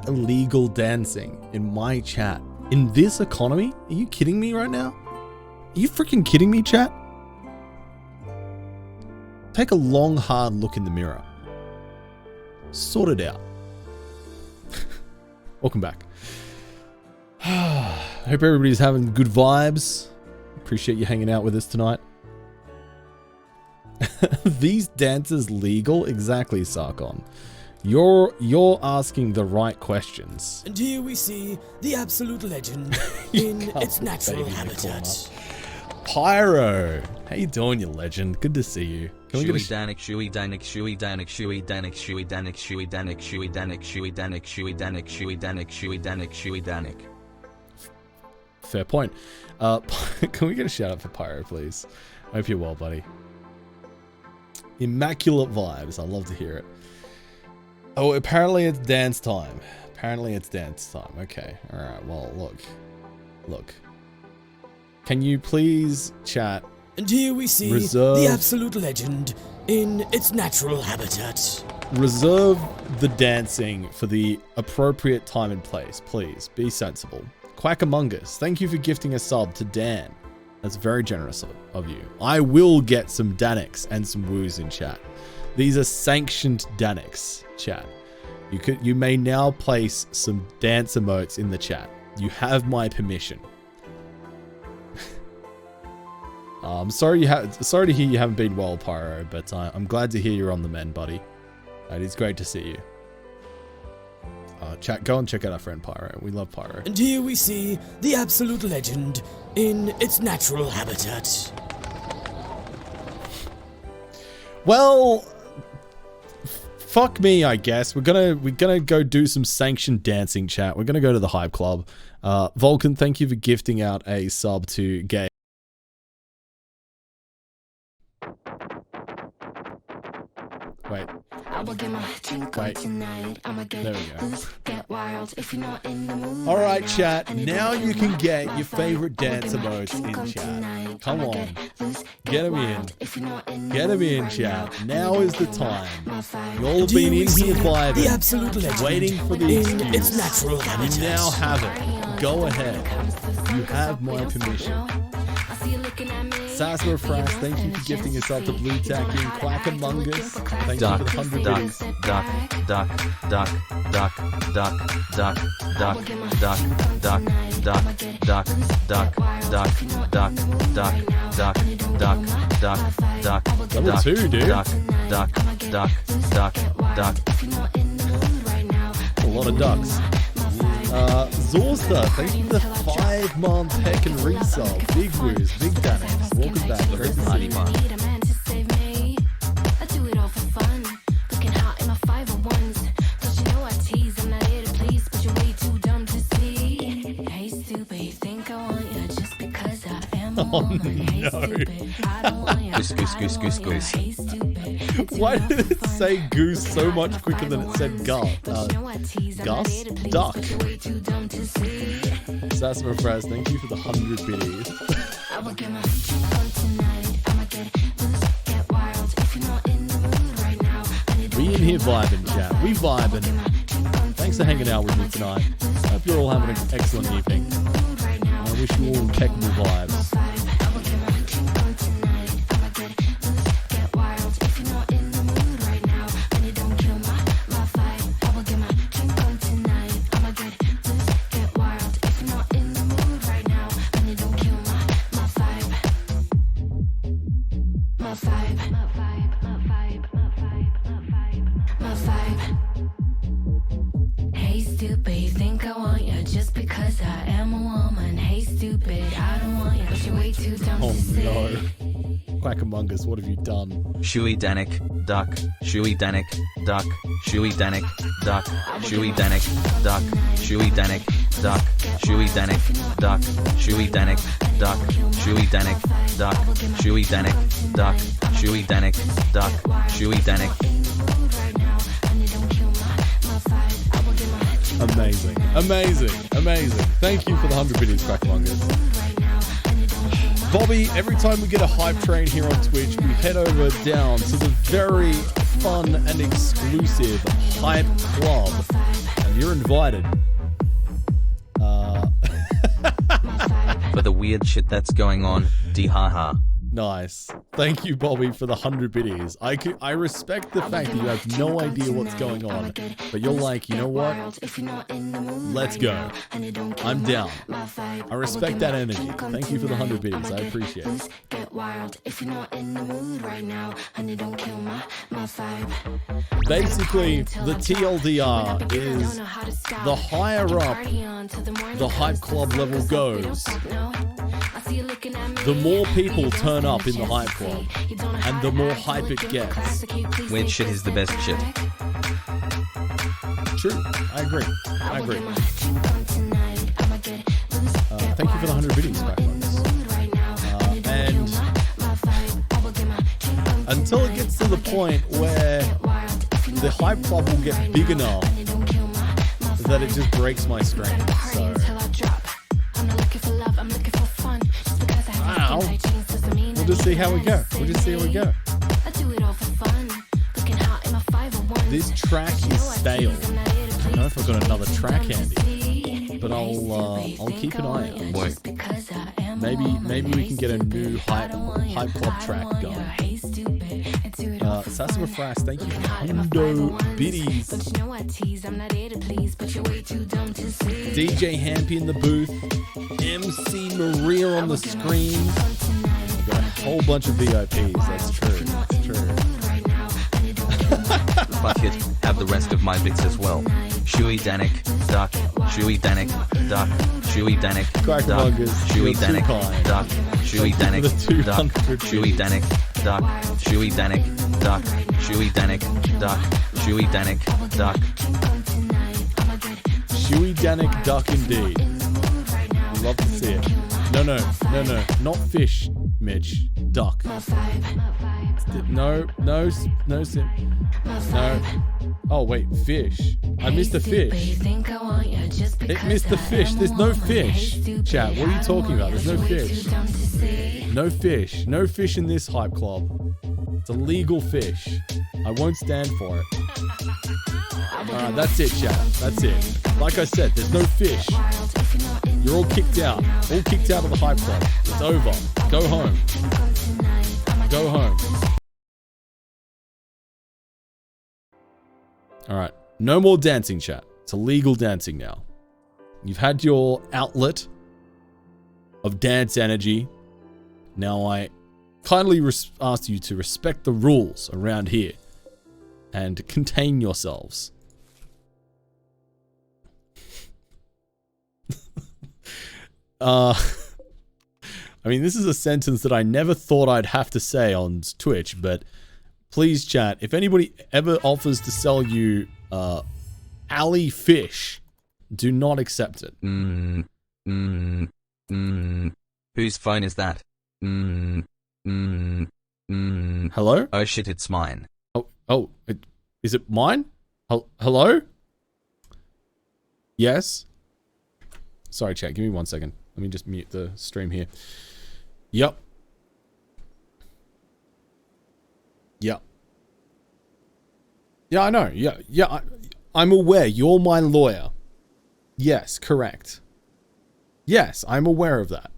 illegal dancing in my chat? In this economy? Are you kidding me right now? Are you freaking kidding me, chat? Take a long, hard look in the mirror. Sort it out. Welcome back. I hope everybody's having good vibes. Appreciate you hanging out with us tonight. These dances legal? Exactly, Sarkon. You're asking the right questions. And here we see the absolute legend in its natural habitat. Pyro, how you doing, you legend? Good to see you. Can we get Shuey Danik, Shuey Danik, Shuey Danik, Shuey Danik, Shuey Danik, Shuey Danik, Shuey Danik, Shuey Danik, Shuey Danik, Shuey Danik, Shuey Danik, Shuey Danik. Fair point. Can we get a shout out for Pyro, please? I hope you're well, buddy. Immaculate vibes. I love to hear it. Oh, apparently it's dance time. Okay. All right. Well, look. Can you please chat? And here we see the absolute legend in its natural habitat. Reserve the dancing for the appropriate time and place, please. Be sensible. Quackamungus, thank you for gifting a sub to Dan. That's very generous of you. I will get some Danics and some woos in chat. These are sanctioned Danics, chat. You may now place some dance emotes in the chat. You have my permission. I'm sorry to hear you haven't been well, Pyro, but I'm glad to hear you're on the mend, buddy. It is great to see you. Chat, go and check out our friend Pyro. We love Pyro. And here we see the absolute legend in its natural habitat. Well, fuck me, I guess. We're gonna go do some sanctioned dancing, chat. We're gonna go to the Hype Club. Vulcan, thank you for gifting out a sub to Gay. Wait. There we go. Alright, chat. Now you can get your favorite dance emotes in chat. Come on. Get them in. Get them in, chat. Now is the time. You all have been in here vibing, waiting for the excuse. You now have it. Go ahead. You have my permission. Sasma Frass, thank you for gifting yourself to Blue Tacking. Quackamungus, thank you for the 100 biddies. Level 2, dude. A lot of ducks. Zorsta, thank you for the 5-month heck and resub. Big woos, big Danics. Welcome back. Great to see you. Oh no. Goose. Why did it say goose so much quicker than it said Gus? Duck. Sassima Fraz, thank you for the 100 biddies. We in here vibing, chat. We vibing. Thanks for hanging out with me tonight. Hope you're all having an excellent evening. I wish you all impeccable vibes. Quackamungus, what have you done? Shuey Danik, duck. Shuey Danik, duck. Shuey Danik, duck. Shuey Danik, duck. Shuey Danik, duck. Shuey Danik, duck. Shuey Danik, duck. Shuey Danik, duck. Shuey Danik, duck. Shuey Danik, duck. Shuey Danik. Amazing. Thank you for the 100 biddies, Quackamungus. Bobby, every time we get a hype train here on Twitch, we head over down to the very fun and exclusive hype club, and you're invited. For the weird shit that's going on, haha. Nice. Thank you, Bobby, for the 100 biddies. I respect the fact that you have no idea what's going on, but you're like, you know what? Let's go. I'm down. I respect that energy. Thank you for the 100 biddies. I appreciate it. Basically, the TLDR is the higher up the hype club level goes, the more people turn up in the hype club, and the more hype it gets. Weird shit is the best shit. True. I agree. Thank you for the 100 videos, and until it gets to the point where the hype club will get big enough that it just breaks my screen. So, we'll just see how we go. This track is stale. I don't know if I've got another track handy, but I'll keep an eye out. Wait. Maybe we can get a new hype club track going. Sassima Frass, thank you for Hundo Biddies. DJ Hampy in the booth. MC Maria on the screen. I've got a whole bunch of VIPs. That's true. Fuck it, have the rest of my bits as well. Shuey Danik, duck. Shuey Danik, duck. Shuey Danik, duck. Shuey Danik, duck. Shuey Danik, duck. Shuey Danik, duck. Shuey Danik, duck. Shuey Danik, duck. Shuey Danik, duck. Shuey Danik, duck indeed. Love to see it. No, not fish, Mitch. Duck. No. Oh wait, fish. I missed the fish. It missed the fish. There's no fish. Chat, what are you talking about? There's no fish. No fish. No fish in this hype club. It's a legal fish. I won't stand for it. Alright, that's it, chat. That's it. Like I said, there's no fish. You're all kicked out. All kicked out of the hype club. It's over. Go home. Go home. Alright. No more dancing, chat. It's illegal dancing now. You've had your outlet of dance energy. Now I kindly ask you to respect the rules around here and contain yourselves. I mean, this is a sentence that I never thought I'd have to say on Twitch, but please, chat, if anybody ever offers to sell you alley fish, do not accept it. Whose phone is that? Hello? Oh shit, it's mine. Is it mine? Hello? Yes? Sorry, chat, give me 1 second. Let me just mute the stream here. Yep. Yeah, I know. Yeah. I'm aware. You're my lawyer. Yes, correct. Yes, I'm aware of that.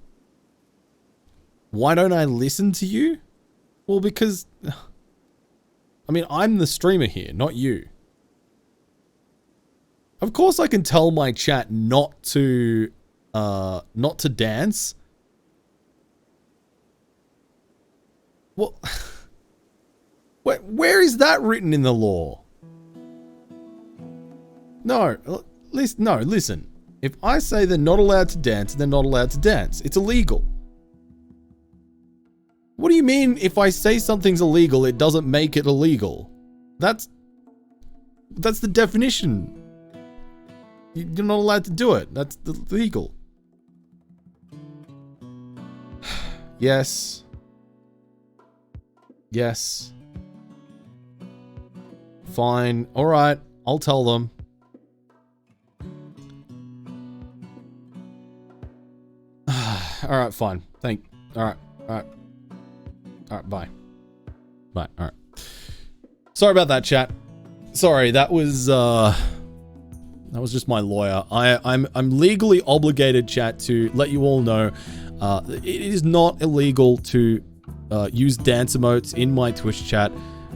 Why don't I listen to you? Well, because... I mean, I'm the streamer here, not you. Of course I can tell my chat not to dance. Well... Where is that written in the law? No, listen. If I say they're not allowed to dance, they're not allowed to dance. It's illegal. What do you mean if I say something's illegal, it doesn't make it illegal? That's the definition. You're not allowed to do it. That's illegal. Yes. Fine. Alright. I'll tell them. Alright, fine. Alright. Alright, bye. Bye, alright. Sorry about that, chat. Sorry, that was just my lawyer. I'm legally obligated, chat, to let you all know it is not illegal to use dance emotes in my Twitch chat.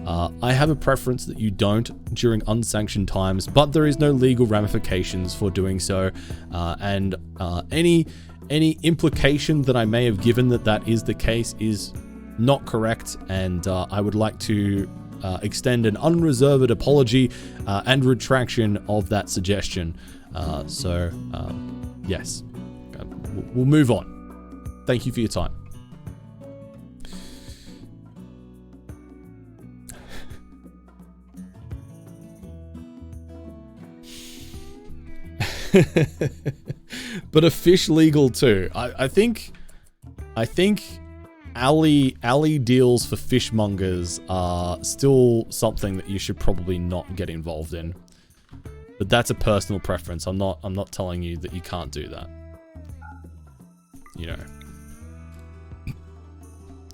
I have a preference that you don't during unsanctioned times, but there is no legal ramifications for doing so. And any implication that I may have given that is the case is not correct, and I would like to extend an unreserved apology and retraction of that suggestion. Yes, we'll move on. Thank you for your time. But a fish legal too. I think alley deals for fishmongers are still something that you should probably not get involved in. But that's a personal preference. I'm not telling you that you can't do that. You know.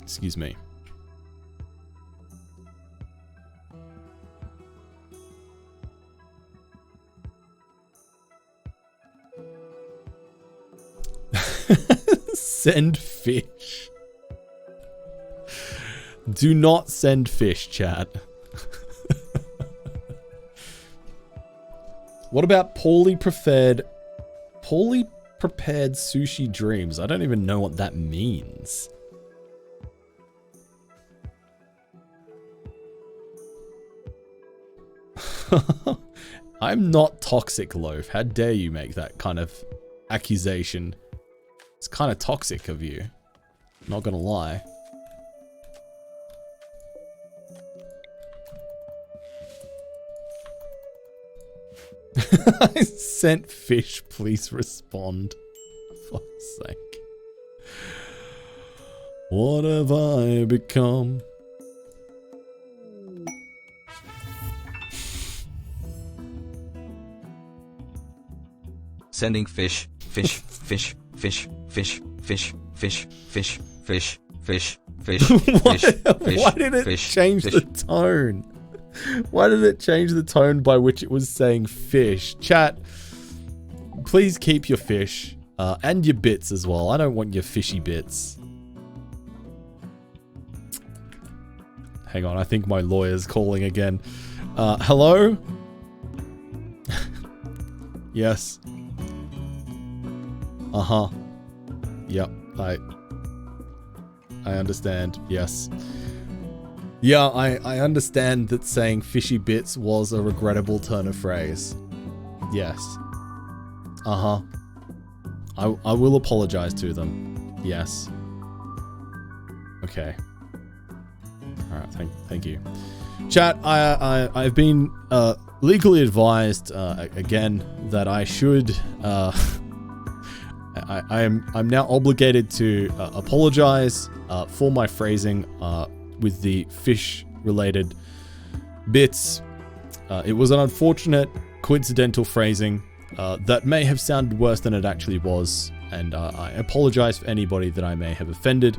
Excuse me. Send fish. Do not send fish, chat. What about poorly prepared sushi dreams? I don't even know what that means. I'm not toxic, Loaf. How dare you make that kind of accusation? It's kind of toxic of you. Not gonna lie. I sent fish, please respond. For fuck's sake. What have I become? Sending fish, fish, fish, fish, fish, fish, fish, fish, fish, fish, fish, Why fish, did it fish, change fish. the tone? Why did it change the tone by which it was saying fish? Chat, please keep your fish and your bits as well. I don't want your fishy bits. Hang on, I think my lawyer's calling again. Hello? Yes. Uh-huh. Yep, I understand. Yes. Yeah, I understand that saying fishy bits was a regrettable turn of phrase. Yes. Uh-huh. I will apologize to them. Yes. Okay. Alright, thank you. Chat, I've been legally advised again that I should I'm now obligated to apologize for my phrasing with the fish-related bits. It was an unfortunate, coincidental phrasing that may have sounded worse than it actually was, and I apologize for anybody that I may have offended.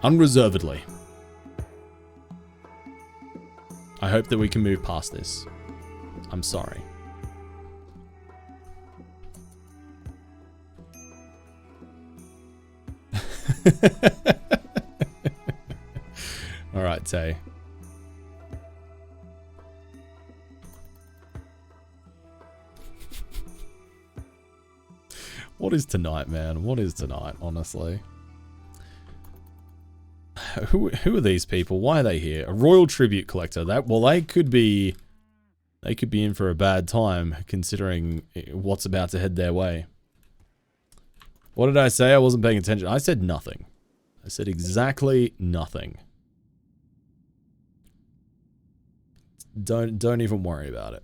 Unreservedly. I hope that we can move past this. I'm sorry. All right, Tay. What is tonight, man? What is tonight, honestly? Who are these people? Why are they here? A royal tribute collector. They could be in for a bad time considering what's about to head their way. What did I say? I wasn't paying attention. I said nothing. I said exactly nothing. Don't even worry about it.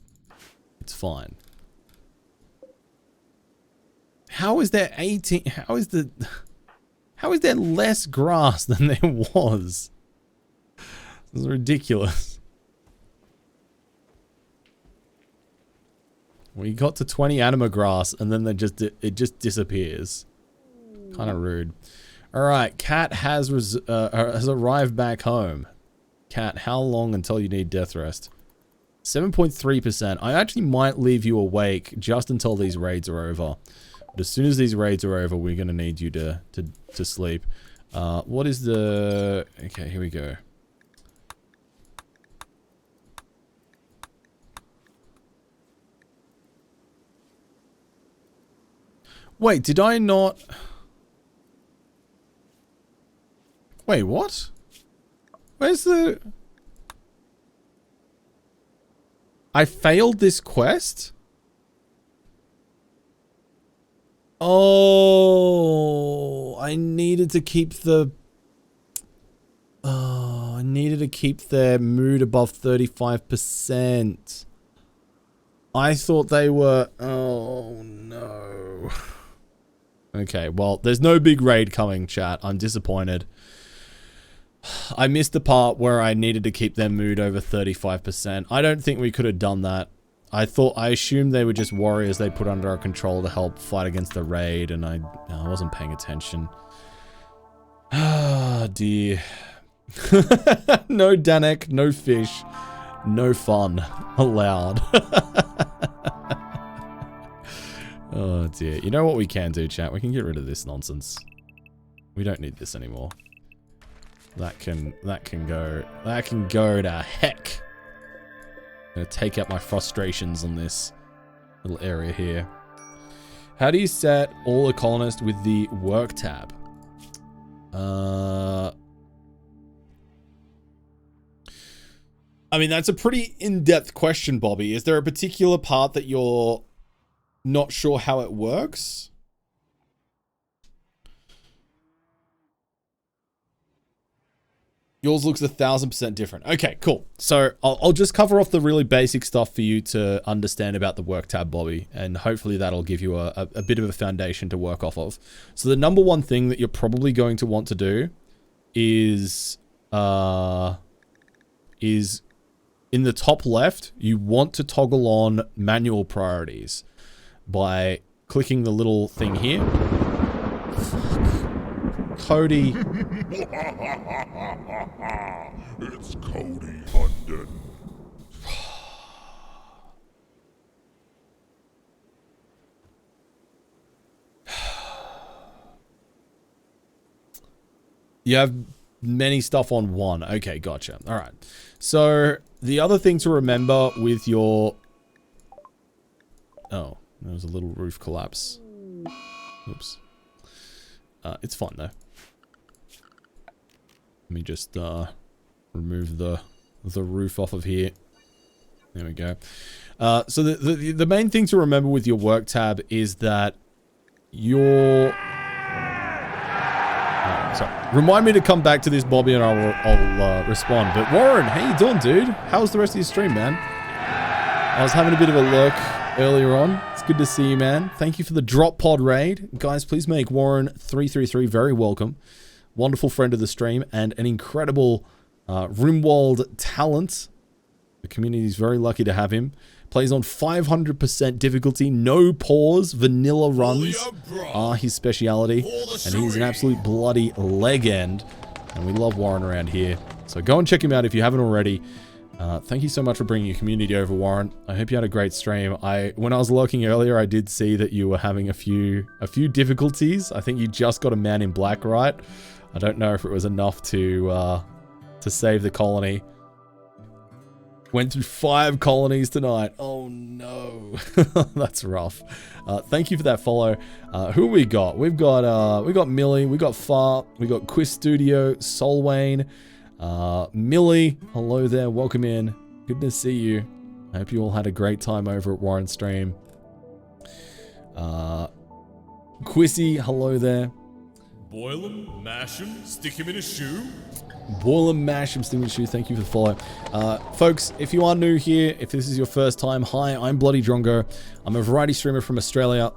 It's fine. How is there 18? How is there less grass than there was? This is ridiculous. We got to 20 anima grass and then it just disappears. Kind of rude. All right, Cat has arrived back home. Cat, how long until you need death rest? 7.3%. I actually might leave you awake just until these raids are over. But as soon as these raids are over, we're going to need you to sleep. What is the... Okay, here we go. Wait, did I not... Wait, what? Where's the... I failed this quest? Oh, I needed to keep the... Oh, I needed to keep their mood above 35%. I thought they were... Oh, no. Okay, well, there's no big raid coming, chat. I'm disappointed. I missed the part where I needed to keep their mood over 35%. I don't think we could have done that. I assumed they were just warriors they put under our control to help fight against the raid, and I wasn't paying attention. Ah, dear. No Danek, no fish, no fun allowed. Oh dear. You know what we can do, chat? We can get rid of this nonsense. We don't need this anymore. That can go to heck. I'm gonna take out my frustrations on this little area here. How do you set all the colonists with the work tab? I mean, that's a pretty in-depth question, Bobby. Is there a particular part that you're not sure how it works? Yours looks 1,000% different. Okay, cool. So I'll just cover off the really basic stuff for you to understand about the work tab, Bobby, and hopefully that'll give you a bit of a foundation to work off of. So the number one thing that you're probably going to want to do is in the top left, you want to toggle on manual priorities by clicking the little thing here. Cody. It's Cody London. You have many stuff on one. Okay, gotcha. All right. So the other thing to remember with your... Oh, there was a little roof collapse. Oops. It's fine though. Let me just remove the roof off of here. There we go. So the main thing to remember with your work tab is that your... sorry. Remind me to come back to this, Bobby, and I'll respond. But Warren, how you doing, dude? How's the rest of your stream, man? I was having a bit of a lurk earlier on. It's good to see you, man. Thank you for the drop pod raid. Guys, please make Warren333 very welcome. Wonderful friend of the stream and an incredible Rimworld talent. The community is very lucky to have him. Plays on 500% difficulty, no pause, vanilla runs are his speciality. And he's an absolute bloody legend. And we love Warren around here. So go and check him out if you haven't already. Thank you so much for bringing your community over, Warren. I hope you had a great stream. When I was lurking earlier, I did see that you were having a few difficulties. I think you just got a man in black, right? I don't know if it was enough to save the colony. Went through 5 colonies tonight. Oh no, that's rough. Thank you for that follow. Who we got? We got Millie. We got Far. We got Quiz Studio. Solwayne. Millie, hello there, welcome in. Good to see you. I hope you all had a great time over at Warren's stream. Quissy, hello there. Boil him, mash him, stick him in a shoe. Boil him, mash him, stick him in a shoe. Thank you for the follow. Folks, if you are new here, if this is your first time, hi, I'm Bloody Drongo. I'm a variety streamer from Australia.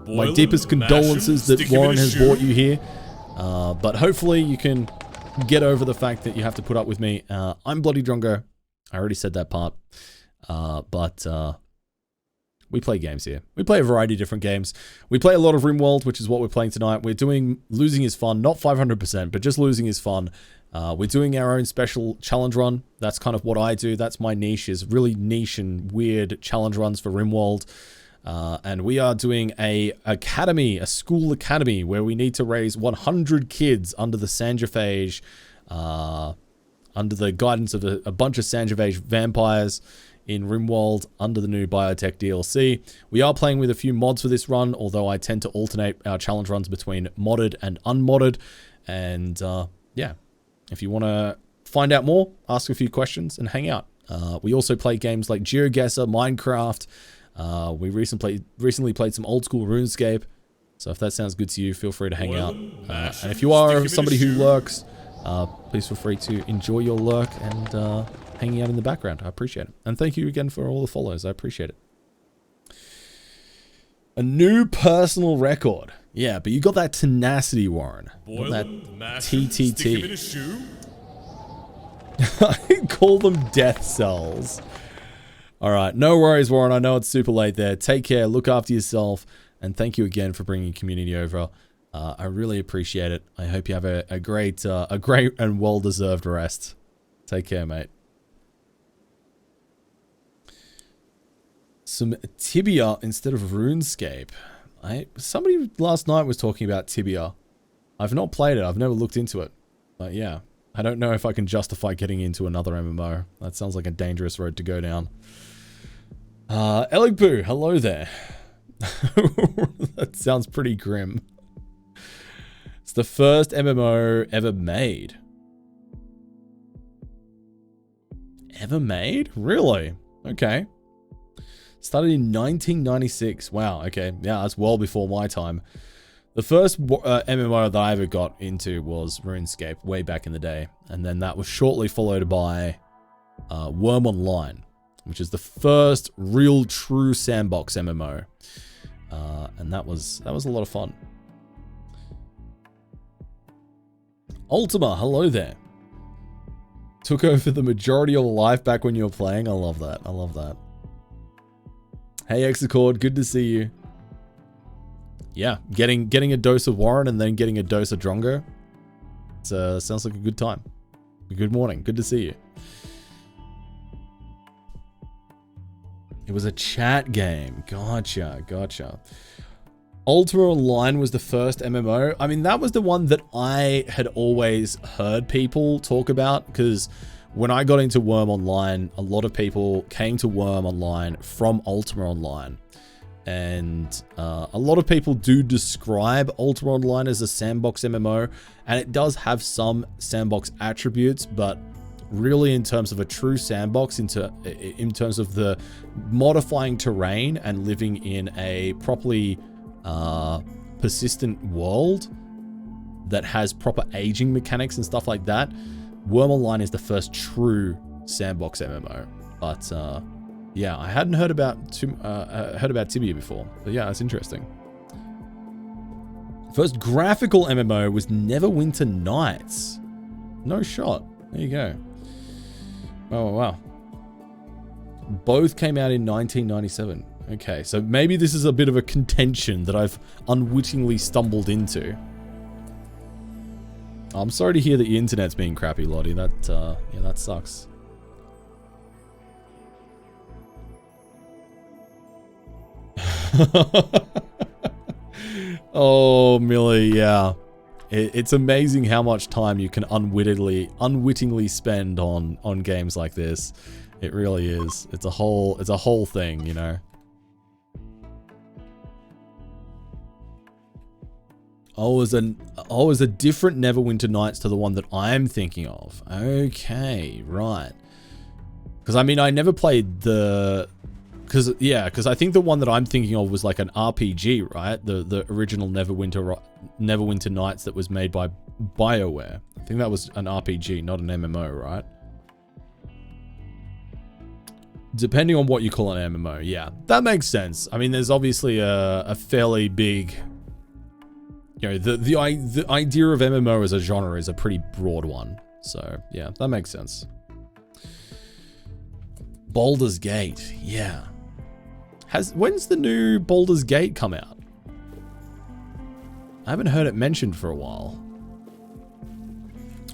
My deepest condolences that Warren has brought you here. But hopefully you can get over the fact that you have to put up with me. I'm Bloody Drongo. I already said that part. But we play games here. We play a variety of different games. We play a lot of RimWorld, which is what we're playing tonight. We're doing Losing is Fun, not 500%, but just Losing is Fun. We're doing our own special challenge run. That's kind of what I do. That's my niche, is really niche and weird challenge runs for RimWorld. And we are doing a school academy, where we need to raise 100 kids under the Sangiovese, under the guidance of a bunch of Sangiovese vampires in RimWorld under the new Biotech DLC. We are playing with a few mods for this run, although I tend to alternate our challenge runs between modded and unmodded. And yeah, if you want to find out more, ask a few questions and hang out. We also play games like GeoGuessr, Minecraft. We recently played some old school RuneScape. So if that sounds good to you, feel free to hang out. And if you are somebody who lurks, please feel free to enjoy your lurk and hanging out in the background. I appreciate it. And thank you again for all the follows. I appreciate it. A new personal record. Yeah, but you got that tenacity, Warren. Boil that them, mash them, TTT. stick 'em in a shoe. I call them death cells. All right, no worries, Warren. I know it's super late there. Take care, look after yourself, and thank you again for bringing community over. I really appreciate it. I hope you have a great and well-deserved rest. Take care, mate. Some Tibia instead of RuneScape. Somebody last night was talking about Tibia. I've not played it. I've never looked into it. But yeah, I don't know if I can justify getting into another MMO. That sounds like a dangerous road to go down. Eligpoo, hello there. That sounds pretty grim. It's the first MMO ever made. Ever made? Really? Okay. Started in 1996. Wow, okay. Yeah, that's well before my time. The first MMO that I ever got into was RuneScape way back in the day. And then that was shortly followed by Worm Online, which is the first real true sandbox MMO. And that was a lot of fun. Ultima, hello there. Took over the majority of life back when you were playing. I love that. I love that. Hey, Exacord, good to see you. Yeah, getting a dose of Warren and then getting a dose of Drongo. Sounds like a good time. Good morning. Good to see you. It was a chat game. Gotcha. Ultima Online was the first MMO. I mean, that was the one that I had always heard people talk about, because when I got into Worm Online, a lot of people came to Worm Online from Ultima Online. And a lot of people do describe Ultima Online as a sandbox MMO, and it does have some sandbox attributes, but really in terms of a true sandbox, in terms of the modifying terrain and living in a properly persistent world that has proper aging mechanics and stuff like that, Worm Online is the first true sandbox MMO. But yeah, I hadn't heard about Tibia before, but yeah, that's interesting. First graphical MMO was Neverwinter Nights. No shot. There you go. Oh wow. Both came out in 1997. Okay, so maybe this is a bit of a contention that I've unwittingly stumbled into. I'm sorry to hear that your internet's being crappy, Lottie. That yeah, that sucks. Oh, Millie, yeah. It's amazing how much time you can unwittingly spend on games like this. It really is. It's a whole thing, you know. Oh, it was a different Neverwinter Nights to the one that I'm thinking of. Okay, right. Because I mean, I never played the... Because I think the one that I'm thinking of was like an RPG, right? The original Neverwinter Nights that was made by BioWare. I think that was an RPG, not an MMO, right? Depending on what you call an MMO, yeah. That makes sense. I mean, there's obviously a fairly big... You know, the idea of MMO as a genre is a pretty broad one. So, yeah, that makes sense. Baldur's Gate, yeah. When's the new Baldur's Gate come out? I haven't heard it mentioned for a while.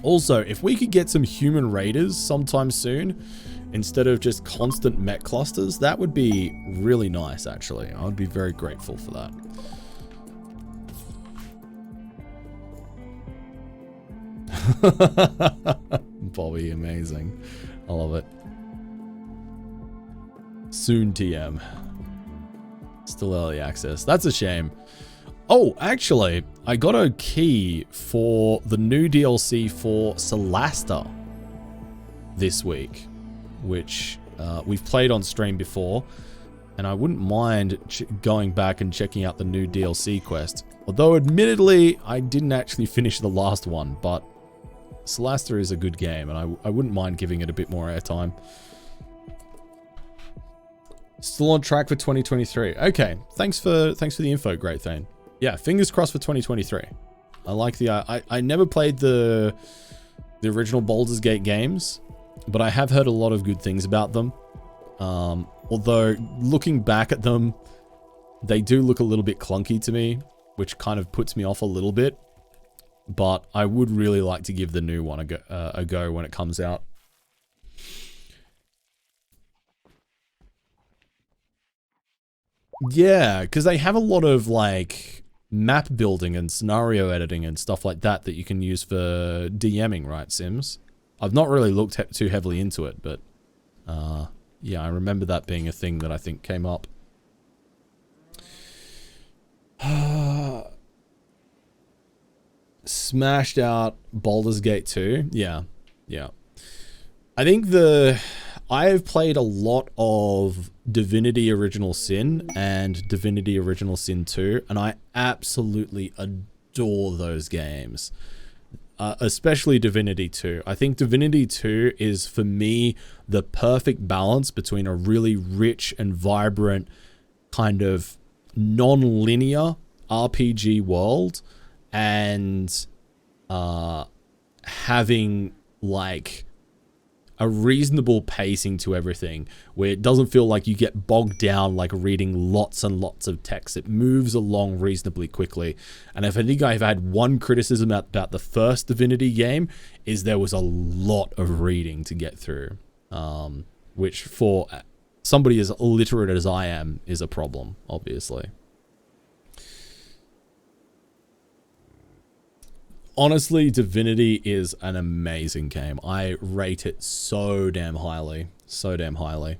Also, if we could get some human raiders sometime soon, instead of just constant mech clusters, that would be really nice, actually. I would be very grateful for that. Bobby, amazing. I love it. Soon TM. Still early access. That's a shame. Oh, actually, I got a key for the new DLC for Solasta this week, which we've played on stream before, and I wouldn't mind going back and checking out the new DLC quest. Although, admittedly, I didn't actually finish the last one, but Solasta is a good game, and I wouldn't mind giving it a bit more airtime. Still on track for 2023. Okay, thanks for the info, Great Thane. Yeah, fingers crossed for 2023. I like the I never played the original Baldur's Gate games, but I have heard a lot of good things about them. Although looking back at them, they do look a little bit clunky to me, which kind of puts me off a little bit. But I would really like to give the new one a go when it comes out. Yeah, because they have a lot of like map building and scenario editing and stuff like that that you can use for DMing, right, Sims? I've not really looked too heavily into it, but yeah, I remember that being a thing that I think came up. Smashed out Baldur's Gate 2. Yeah. I think I have played a lot of Divinity Original Sin and Divinity Original Sin 2, and I absolutely adore those games. Especially Divinity 2. I think Divinity 2 is, for me, the perfect balance between a really rich and vibrant kind of non-linear RPG world and having like a reasonable pacing to everything, where it doesn't feel like you get bogged down like reading lots and lots of text. It moves along reasonably quickly. And if I think I've had one criticism about the first Divinity game, is there was a lot of reading to get through, which for somebody as illiterate as I am is a problem, obviously. Honestly, Divinity is an amazing game. I rate it so damn highly. So damn highly.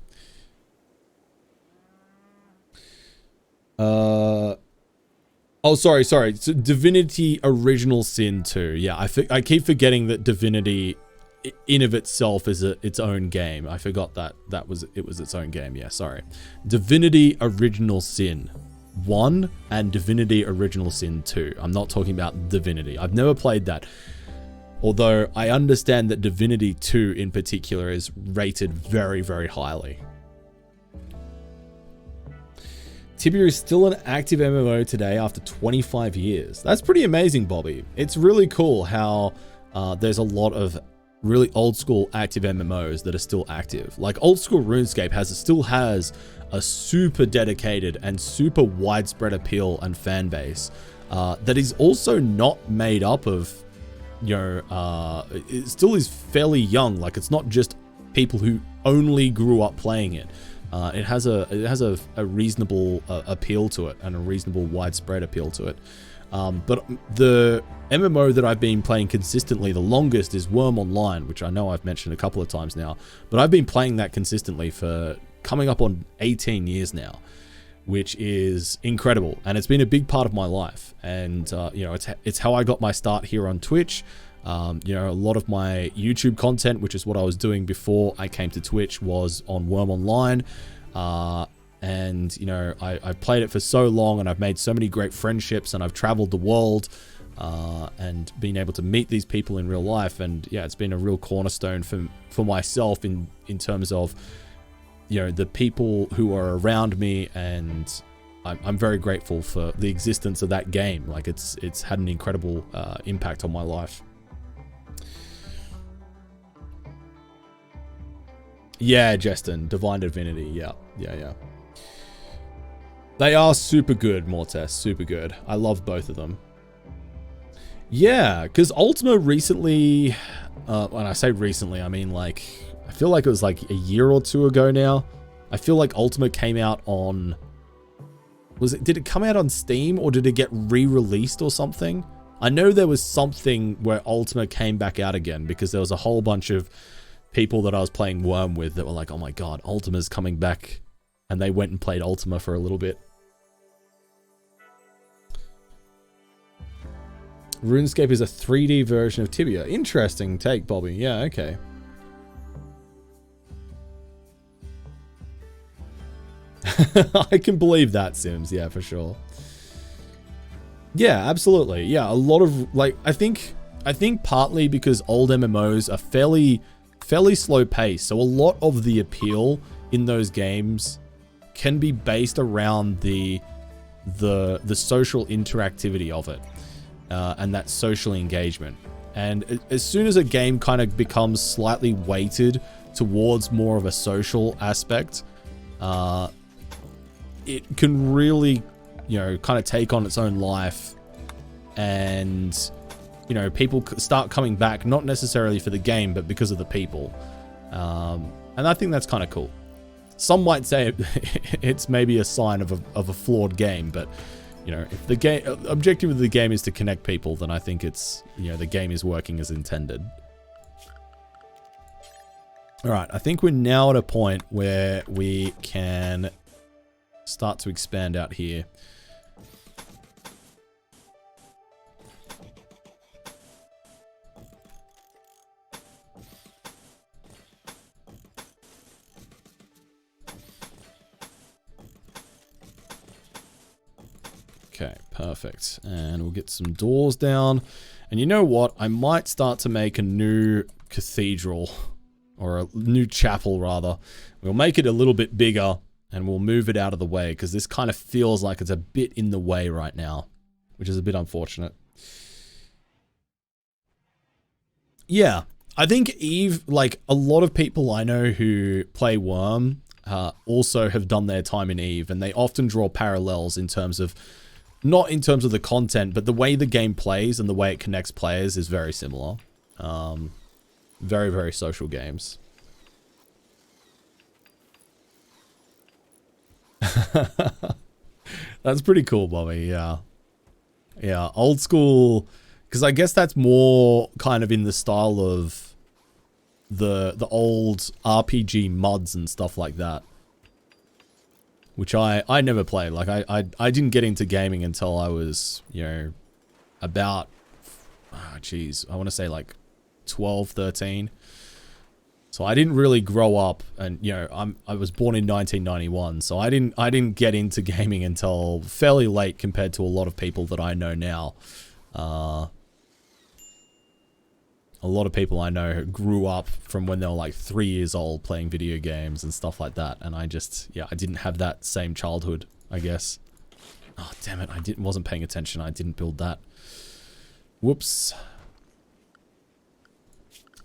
Oh, sorry. So Divinity Original Sin 2. Yeah, I keep forgetting that Divinity in of itself is its own game. I forgot that it was its own game. Yeah, sorry. Divinity Original Sin 1 and Divinity Original Sin 2. I'm not talking about Divinity. I've never played that. Although I understand that Divinity 2 in particular is rated very, very highly. Tibia is still an active MMO today after 25 years. That's pretty amazing, Bobby. It's really cool how there's a lot of really old school active MMOs that are still active. Like old school RuneScape still has a super dedicated and super widespread appeal and fan base that is also not made up of, it still is fairly young. Like it's not just people who only grew up playing it. It has a reasonable appeal to it and a reasonable widespread appeal to it. But the MMO that I've been playing consistently the longest is Worm Online, which I know I've mentioned a couple of times now, but I've been playing that consistently for coming up on 18 years now, which is incredible. And it's been a big part of my life. And, it's how I got my start here on Twitch. A lot of my YouTube content, which is what I was doing before I came to Twitch, was on Worm Online. And I played it for so long, and I've made so many great friendships, and I've traveled the world and been able to meet these people in real life. And yeah, it's been a real cornerstone for myself in terms of, the people who are around me, and I'm very grateful for the existence of that game. Like it's had an incredible impact on my life. Yeah, Justin, Divine Divinity. Yeah. They are super good, Mortes. Super good. I love both of them. Yeah, because Ultima recently, when I say recently, I mean like, I feel like it was like a year or two ago now. I feel like Ultima came out on, did it come out on Steam or did it get re-released or something? I know there was something where Ultima came back out again because there was a whole bunch of people that I was playing Worm with that were like, oh my god, Ultima's coming back. And they went and played Ultima for a little bit. RuneScape is a 3D version of Tibia. Interesting take, Bobby. Yeah, okay. I can believe that, Sims. Yeah, for sure. Yeah, absolutely. Yeah, a lot of, like, I think partly because old MMOs are fairly slow paced, so a lot of the appeal in those games can be based around the social interactivity of it, and that social engagement. And as soon as a game kind of becomes slightly weighted towards more of a social aspect, it can really, you know, kind of take on its own life, and, you know, people start coming back, not necessarily for the game, but because of the people. And I think that's kind of cool. Some might say it's maybe a sign of a flawed game, but, you know, if the objective of the game is to connect people, then I think it's, you know, the game is working as intended. All right, I think we're now at a point where we can start to expand out here. Okay, perfect. And we'll get some doors down. And you know what? I might start to make a new cathedral, or a new chapel rather. We'll make it a little bit bigger and we'll move it out of the way because this kind of feels like it's a bit in the way right now, which is a bit unfortunate. Yeah, I think Eve, like a lot of people I know who play Worm also have done their time in Eve, and they often draw parallels in terms of, not in terms of the content, but the way the game plays and the way it connects players is very similar. Very, very social games. That's pretty cool, Bobby. Yeah. Yeah, old school, because I guess that's more kind of in the style of the old RPG mods and stuff like that, which I never played. Like I didn't get into gaming until I was, you know, about, geez, I want to say like 12, 13. So I didn't really grow up, and, you know, I was born in 1991, so I didn't get into gaming until fairly late compared to a lot of people that I know now. A lot of people I know grew up from when they were like 3 years old playing video games and stuff like that, and I just, yeah, I didn't have that same childhood, I guess. Oh, damn it, I wasn't paying attention. I didn't build that. Whoops.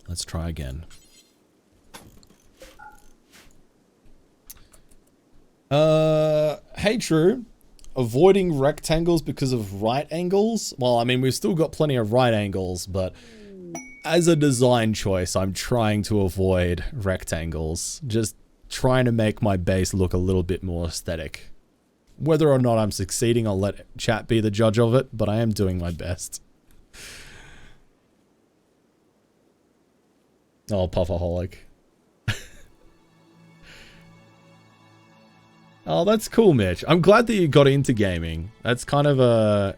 Let's try again. Hey, True. Avoiding rectangles because of right angles? Well, I mean, we've still got plenty of right angles, but as a design choice, I'm trying to avoid rectangles. Just trying to make my base look a little bit more aesthetic. Whether or not I'm succeeding, I'll let chat be the judge of it, but I am doing my best. Oh, Puffaholic. Oh, that's cool, Mitch. I'm glad that you got into gaming. That's kind of a...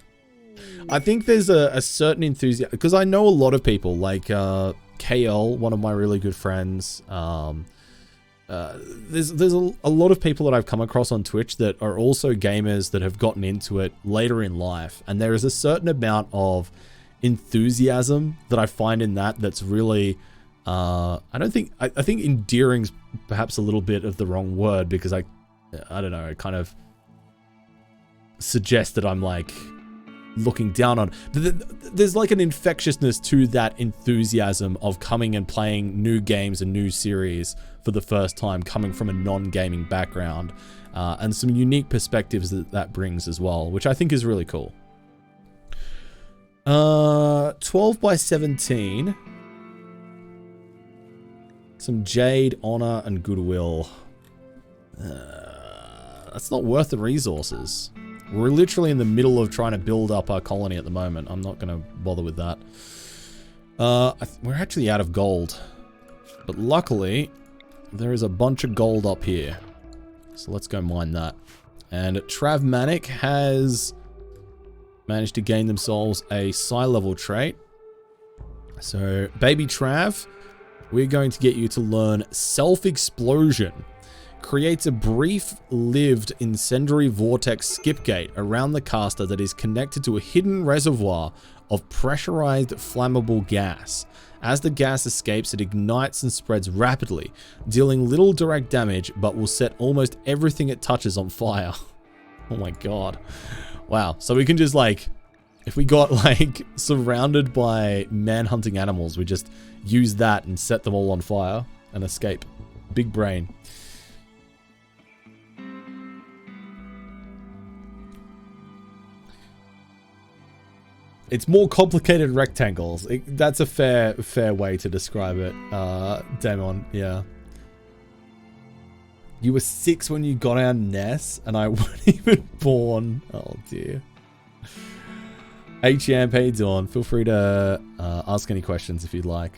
I think there's a certain enthusiasm, because I know a lot of people, like KL, one of my really good friends. There's a lot of people that I've come across on Twitch that are also gamers that have gotten into it later in life. And there is a certain amount of enthusiasm that I find in that that's really... I think endearing's perhaps a little bit of the wrong word, because I don't know, it kind of suggests that I'm like looking down on. There's like an infectiousness to that enthusiasm of coming and playing new games and new series for the first time, coming from a non-gaming background, and some unique perspectives that brings as well, which I think is really cool. 12 by 17. Some jade, honor, and goodwill. That's not worth the resources. We're literally in the middle of trying to build up our colony at the moment. I'm not going to bother with that. We're actually out of gold. But luckily, there is a bunch of gold up here. So let's go mine that. And Travmanic has managed to gain themselves a psi level trait. So, baby Trav, we're going to get you to learn Self-Explosion. Creates a brief-lived incendiary vortex skipgate around the caster that is connected to a hidden reservoir of pressurized flammable gas. As the gas escapes, it ignites and spreads rapidly, dealing little direct damage, but will set almost everything it touches on fire. Oh my god. Wow. So we can just like, if we got like surrounded by man-hunting animals, we just use that and set them all on fire and escape. Big brain. It's more complicated rectangles. That's a fair way to describe it. Damon, yeah. You were 6 when you got our Ness, and I wasn't even born. Oh dear. Hey Champ, how you doing? Feel free to ask any questions if you'd like.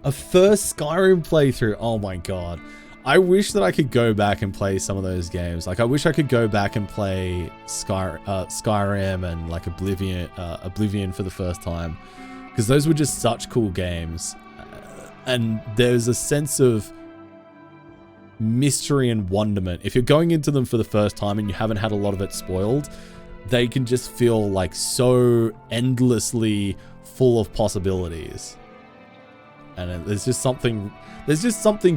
A first Skyrim playthrough. Oh my god. I wish that I could go back and play some of those games. Like, I wish I could go back and play Skyrim and like Oblivion for the first time, because those were just such cool games, and there's a sense of mystery and wonderment. If you're going into them for the first time and you haven't had a lot of it spoiled, they can just feel like so endlessly full of possibilities. And there's just something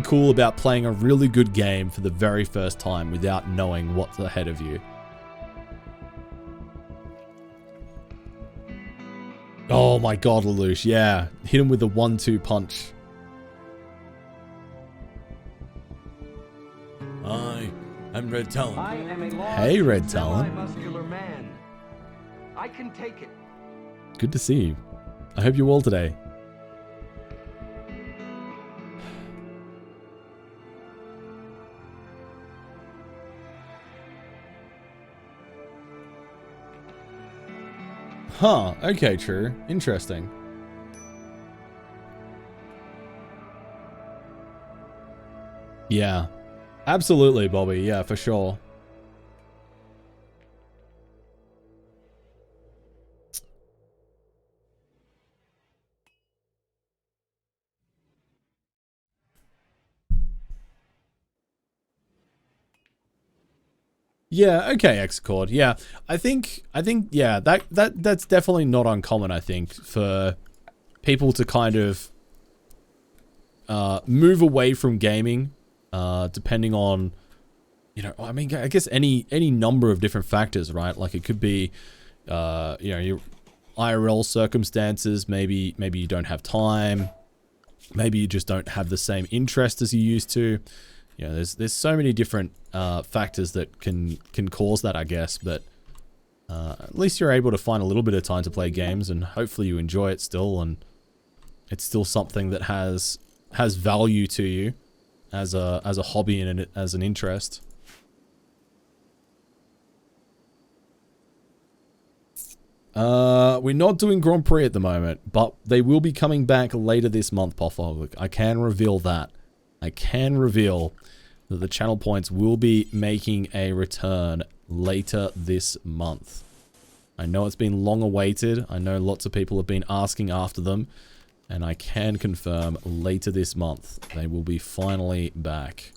cool about playing a really good game for the very first time without knowing what's ahead of you. Oh my god, Lelouch, yeah. Hit him with the 1-2 punch. I am Red Talon. I am a Hey, Red Talon. muscular man. I can take it. Good to see you. I hope you're well today. Huh, okay, true. Interesting. Yeah. Absolutely, Bobby. Yeah, for sure. Yeah, okay, Xcord. Yeah. I think yeah, that's definitely not uncommon, I think, for people to kind of move away from gaming, depending on, you know, I mean, I guess any number of different factors, right? Like, it could be you know, your IRL circumstances, maybe you don't have time, maybe you just don't have the same interest as you used to. You know, there's so many different factors that can cause that, I guess, but at least you're able to find a little bit of time to play games, and hopefully you enjoy it still, and it's still something that has value to you as a hobby and as an interest. We're not doing Grand Prix at the moment, but they will be coming back later this month, Pothog. I can reveal that. I can reveal that the channel points will be making a return later this month. I know it's been long awaited. I know lots of people have been asking after them, and I can confirm later this month they will be finally back.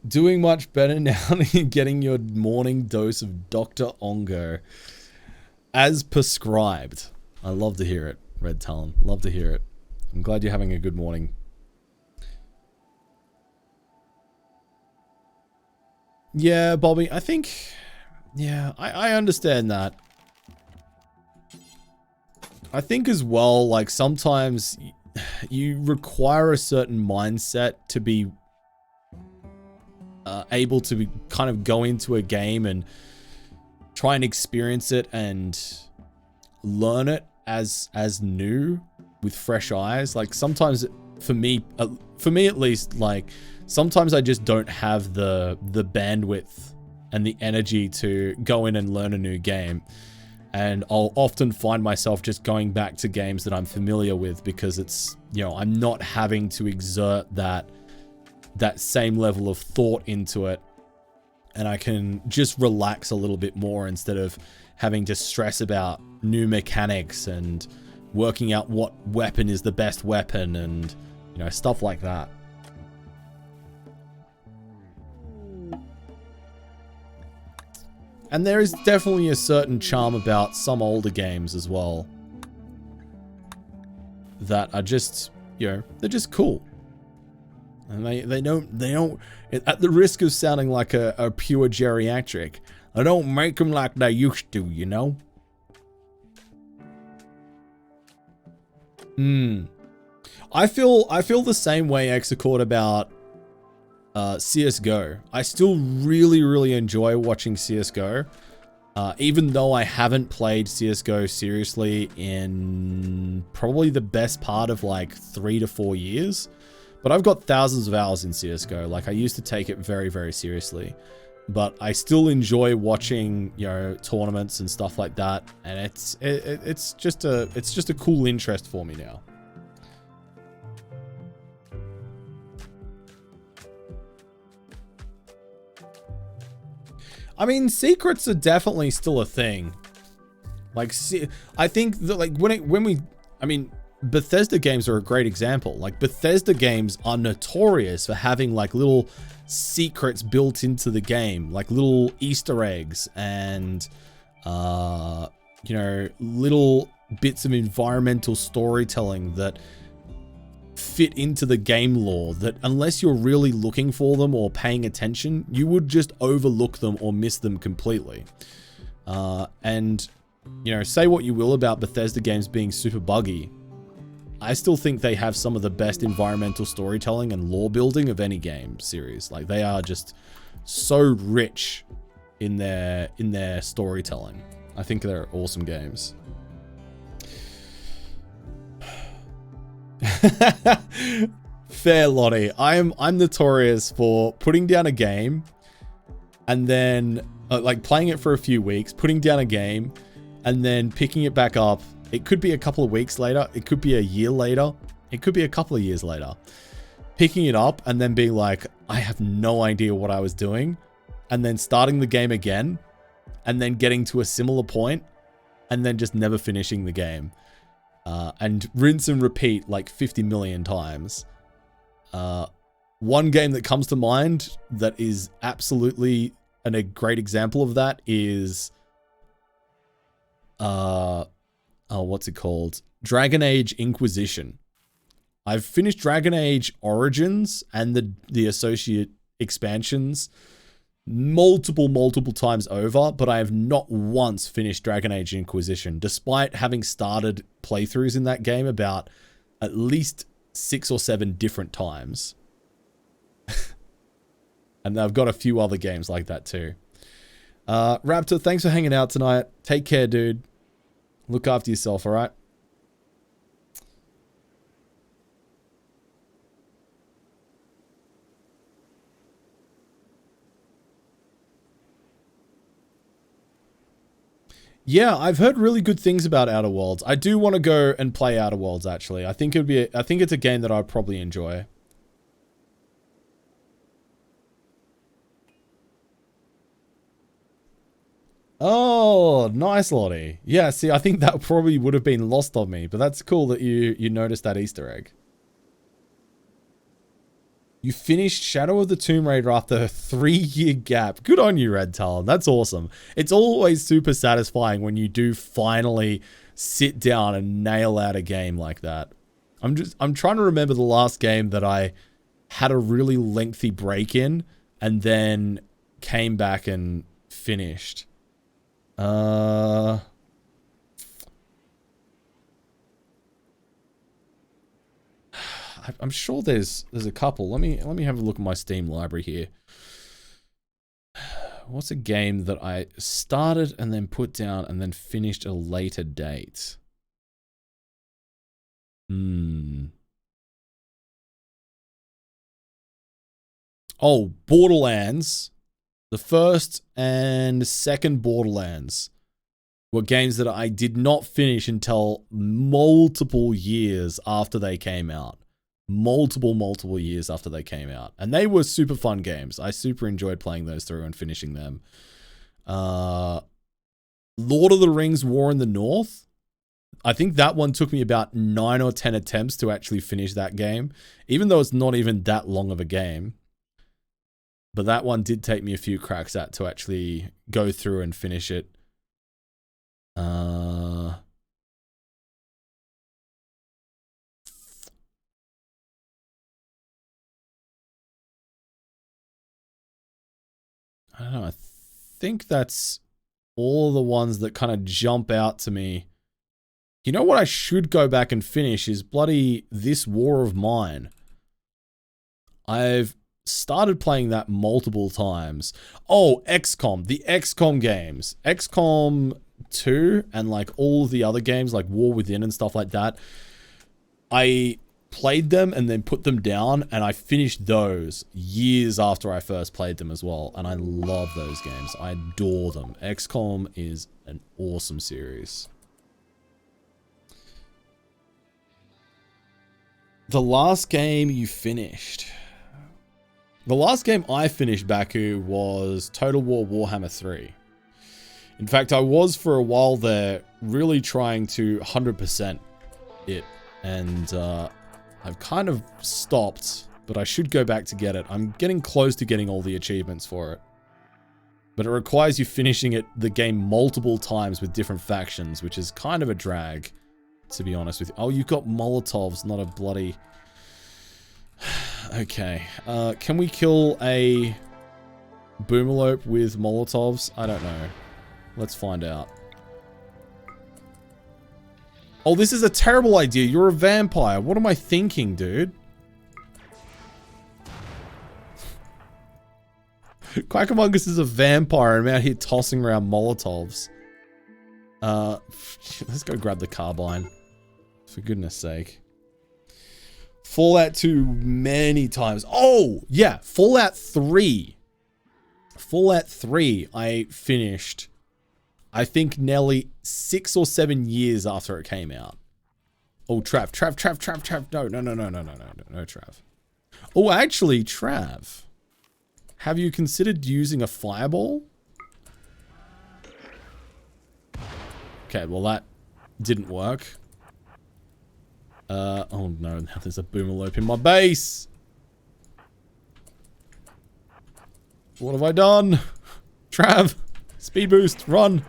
Doing much better now that you're getting your morning dose of Dr. Ongo as prescribed. I love to hear it, Red Talon. Love to hear it. I'm glad you're having a good morning. Yeah, Bobby, I think... Yeah, I understand that. I think as well, like, sometimes you require a certain mindset to be able to kind of go into a game and try and experience it and learn it as new with fresh eyes. Like sometimes for me at least, like sometimes I just don't have the bandwidth and the energy to go in and learn a new game. And I'll often find myself just going back to games that I'm familiar with because it's, you know, I'm not having to exert that same level of thought into it. And I can just relax a little bit more instead of having to stress about new mechanics and working out what weapon is the best weapon and, you know, stuff like that. And there is definitely a certain charm about some older games as well that are just, you know, they're just cool. And they don't, at the risk of sounding like a pure geriatric, they don't make them like they used to, you know? I feel the same way, Exacord, about CSGO. I still really enjoy watching CSGO. Even though I haven't played CSGO seriously in probably the best part of like 3 to 4 years. But I've got thousands of hours in CSGO. Like I used to take it very seriously. But I still enjoy watching, you know, tournaments and stuff like that. And it's just a cool interest for me now. I mean, secrets are definitely still a thing. Like, I think that, like, I mean, Bethesda games are a great example. Like, Bethesda games are notorious for having, like, little secrets built into the game. Like, little Easter eggs and, you know, little bits of environmental storytelling that fit into the game lore that unless you're really looking for them or paying attention, you would just overlook them or miss them completely. And, you know, say what you will about Bethesda games being super buggy, I still think they have some of the best environmental storytelling and lore building of any game series. Like, they are just so rich in their storytelling. I think they're awesome games. Fair, Lottie. I'm notorious for putting down a game and then like playing it for a few weeks, putting down a game and then picking it back up. It could be a couple of weeks later, it could be a year later, it could be a couple of years later. Picking it up and then being like, I have no idea what I was doing, and then starting the game again and then getting to a similar point and then just never finishing the game. And rinse and repeat like 50 million times. One game that comes to mind that is absolutely a great example of that is, what's it called? Dragon Age Inquisition. I've finished Dragon Age Origins and the associate expansions multiple times over, but I have not once finished Dragon Age Inquisition, despite having started playthroughs in that game about at least 6 or 7 different times. And I've got a few other games like that too. Raptor, thanks for hanging out tonight. Take care, dude. Look after yourself, all right? Yeah, I've heard really good things about Outer Worlds. I do want to go and play Outer Worlds, actually. I think it's a game that I'd probably enjoy. Oh, nice, Lottie. Yeah, see, I think that probably would have been lost on me, but that's cool that you noticed that Easter egg. You finished Shadow of the Tomb Raider after a 3-year gap. Good on you, Red Talon. That's awesome. It's always super satisfying when you do finally sit down and nail out a game like that. I'm trying to remember the last game that I had a really lengthy break in and then came back and finished. I'm sure there's a couple. Let me have a look at my Steam library here. What's a game that I started and then put down and then finished a later date? Oh, Borderlands. The first and second Borderlands were games that I did not finish until multiple years after they came out. Multiple years after they came out. And they were super fun games. I super enjoyed playing those through and finishing them. Lord of the Rings War in the North. I think that one took me about 9 or 10 attempts to actually finish that game. Even though it's not even that long of a game. But that one did take me a few cracks at to actually go through and finish it. I don't know. I think that's all the ones that kind of jump out to me. You know what I should go back and finish is bloody This War of Mine. I've started playing that multiple times. Oh, XCOM. The XCOM games. XCOM 2 and like all the other games like War Within and stuff like that. I played them and then put them down, and I finished those years after I first played them as well, and I love those games. I adore them. XCOM is an awesome series. The last game you finished. The last game I finished, Baku, was Total War Warhammer 3. In fact, I was for a while there really trying to 100% it, and I've kind of stopped, but I should go back to get it. I'm getting close to getting all the achievements for it. But it requires you finishing the game multiple times with different factions, which is kind of a drag, to be honest with you. Oh, you've got Molotovs, not a bloody... Okay. Can we kill a Boomerlope with Molotovs? I don't know. Let's find out. Oh, this is a terrible idea. You're a vampire. What am I thinking, dude? Quackamungus is a vampire and I'm out here tossing around Molotovs. Let's go grab the carbine. For goodness sake. Fallout 2 many times. Oh, yeah. Fallout 3. Fallout 3 I finished, I think, nearly 6 or 7 years after it came out. Oh, Trav. No, Trav. Oh, actually, Trav. Have you considered using a fireball? Okay, well, that didn't work. Oh no, now there's a Boomerlope in my base. What have I done? Trav, speed boost, run.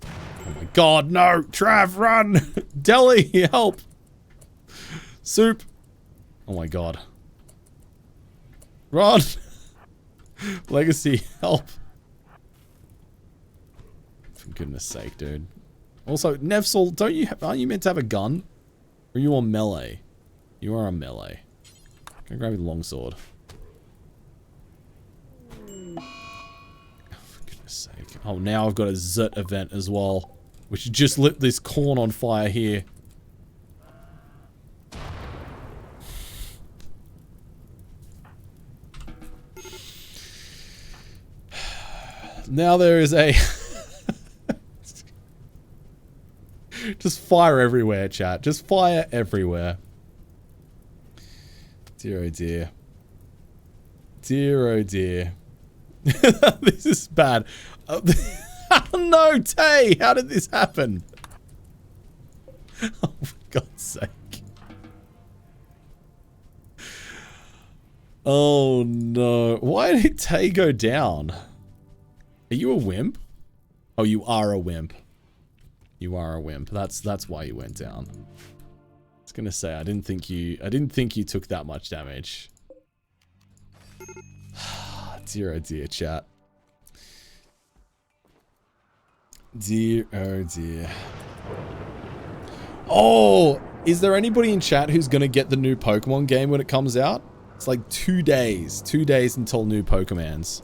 Oh my god, no, Trav, run. Deli, help. Soup. Oh my god. Run. Legacy, help. For goodness sake, dude. Also, Nevsol, aren't you meant to have a gun? Or are you on melee? You are on melee. Go grab your longsword. Oh, for goodness sake. Oh, now I've got a Zut event as well. Which just lit this corn on fire here. Now there is a... Just fire everywhere, chat. Just fire everywhere. Dear oh dear. Dear oh dear. This is bad. Oh no, Tay! How did this happen? Oh, for God's sake. Oh no. Why did Tay go down? Are you a wimp? Oh, you are a wimp. You are a wimp. That's why you went down. I was gonna say I didn't think you took that much damage. Dear oh dear, chat. Dear oh dear. Oh, is there anybody in chat who's gonna get the new Pokemon game when it comes out? It's like 2 days. 2 days until new Pokemons.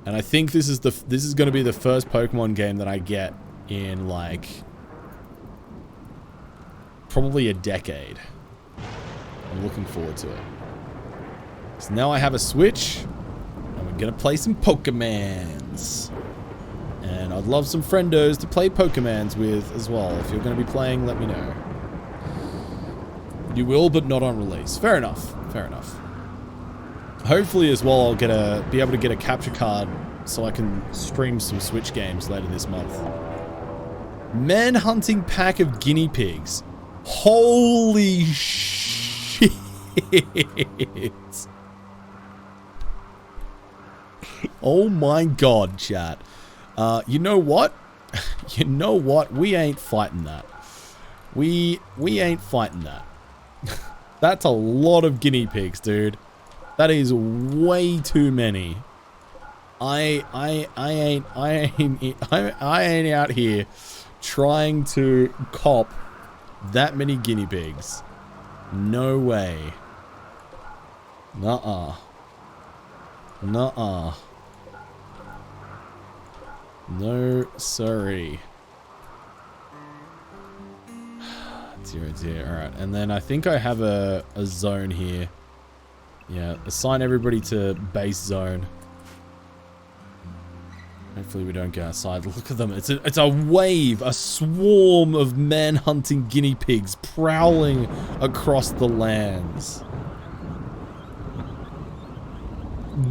And I think this is going to be the first Pokemon game that I get in like probably a decade. I'm looking forward to it. So now I have a Switch, and we're gonna play some Pokemons. And I'd love some friendos to play Pokemons with as well. If you're gonna be playing, let me know. You will, but not on release. Fair enough. Fair enough. Hopefully as well, I'll be able to get a capture card so I can stream some Switch games later this month. Manhunting pack of guinea pigs. Holy shit. Oh my god, chat. You know what? You know what? We ain't fighting that. We ain't fighting that. That's a lot of guinea pigs, dude. That is way too many. I ain't out here trying to cop that many guinea pigs. No way. Nuh-uh. Nuh-uh. No, sorry. Dear. Alright, and then I think I have a zone here. Yeah, assign everybody to base zone. Hopefully we don't go outside. Look at them. It's a wave, a swarm of man-hunting guinea pigs prowling across the lands.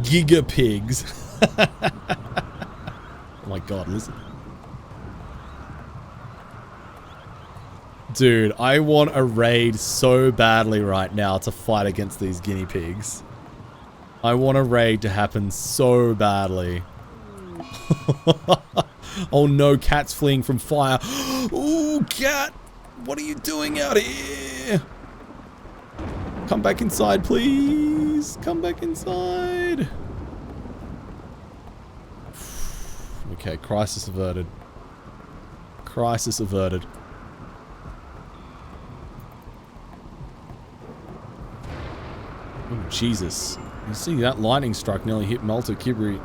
Giga pigs. Oh my god, listen. Dude, I want a raid so badly right now to fight against these guinea pigs. I want a raid to happen so badly. Oh no, cat's fleeing from fire. Ooh, cat! What are you doing out here? Come back inside, please. Come back inside. Okay, crisis averted. Crisis averted. Oh, Jesus. You see that lightning strike nearly hit Malta Kibri.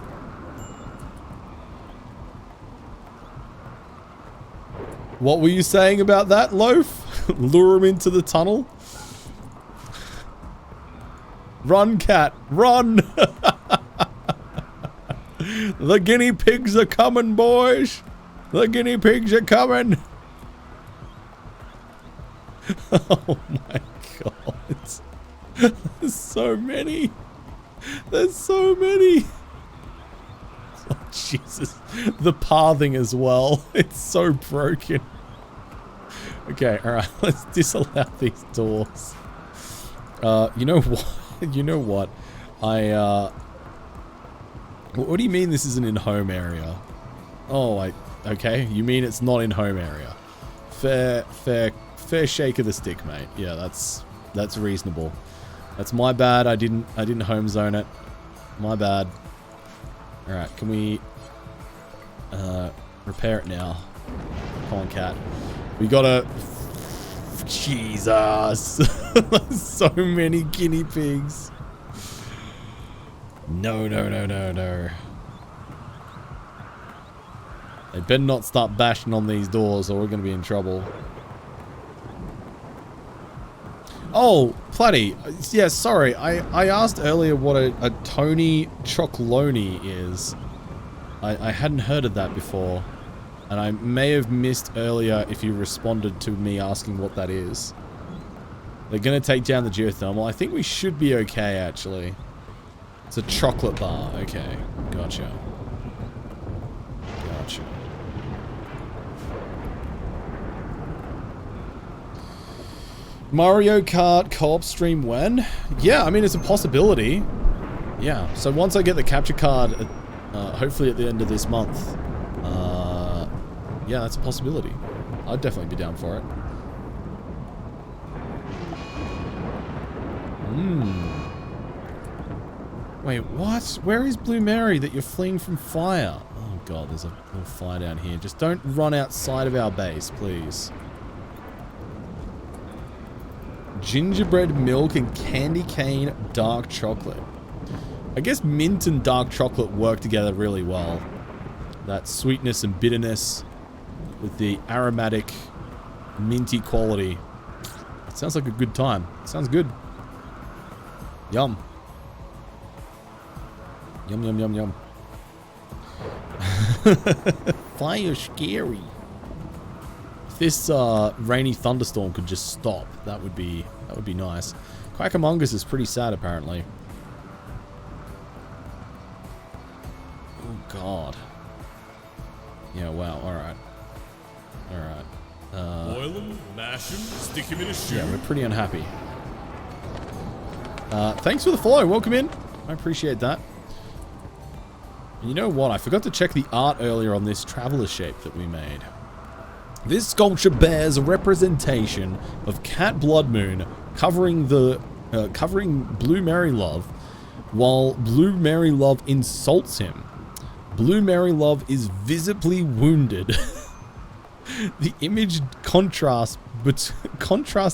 What were you saying about that, Loaf? Lure him into the tunnel? Run, cat, run! The guinea pigs are coming, boys! The guinea pigs are coming! Oh my god. There's so many. There's so many. Oh, Jesus. The pathing as well. It's so broken. Okay, alright. Let's disallow these doors. You know what? You know what? What do you mean this isn't in home area? Oh, okay. You mean it's not in home area. Fair shake of the stick, mate. Yeah, that's reasonable. That's my bad. I didn't home zone it. My bad. All right, can we repair it now? Come on, cat. We gotta. Jesus, so many guinea pigs. No. They better not start bashing on these doors or we're gonna be in trouble. Oh, Platty. Yeah, sorry. I asked earlier what a Tony Chocolonely is. I hadn't heard of that before. And I may have missed earlier if you responded to me asking what that is. They're going to take down the geothermal. I think we should be okay, actually. It's a chocolate bar. Okay. Gotcha. Gotcha. Mario Kart co-op stream when? Yeah, I mean, it's a possibility. Yeah, so once I get the capture card, hopefully at the end of this month, yeah, that's a possibility. I'd definitely be down for it. Wait, what? Where is Blue Mary that you're fleeing from fire? Oh god, there's a little fire down here. Just don't run outside of our base, please. gingerbread milk and candy cane dark chocolate. I guess mint and dark chocolate work together really well. That sweetness and bitterness with the aromatic, minty quality. It sounds like a good time. It sounds good. Yum. Yum, yum, yum, yum. Fire scary. If this rainy thunderstorm could just stop, that would be nice. Quackamongus is pretty sad apparently. Oh god. Yeah, wow, alright. Alright. Boil him, mash him, stick him in a shoe. Yeah, we're pretty unhappy. Thanks for the follow. Welcome in. I appreciate that. And you know what? I forgot to check the art earlier on this traveler shape that we made. This sculpture bears a representation of Cat Blood Moon covering Blue Mary Love, while Blue Mary Love insults him. Blue Mary Love is visibly wounded. The image contrasts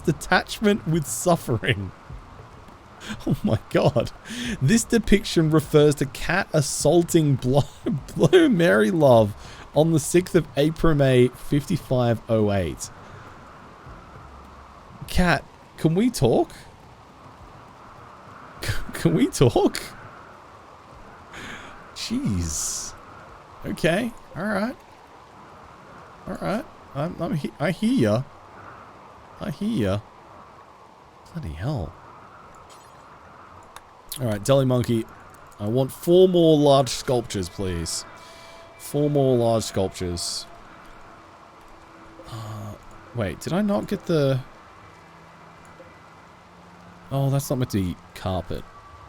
attachment with suffering. Oh my god. This depiction refers to Cat assaulting Blue Mary Love on the 6th of April, May 5508. Cat, can we talk? Can we talk? Jeez. Okay. Alright. Alright. I hear ya. I hear ya. Bloody hell. Alright, Deli Monkey. I want 4 more large sculptures, please. 4 more large sculptures. Wait, did I not get the... Oh, that's not meant to be carpet.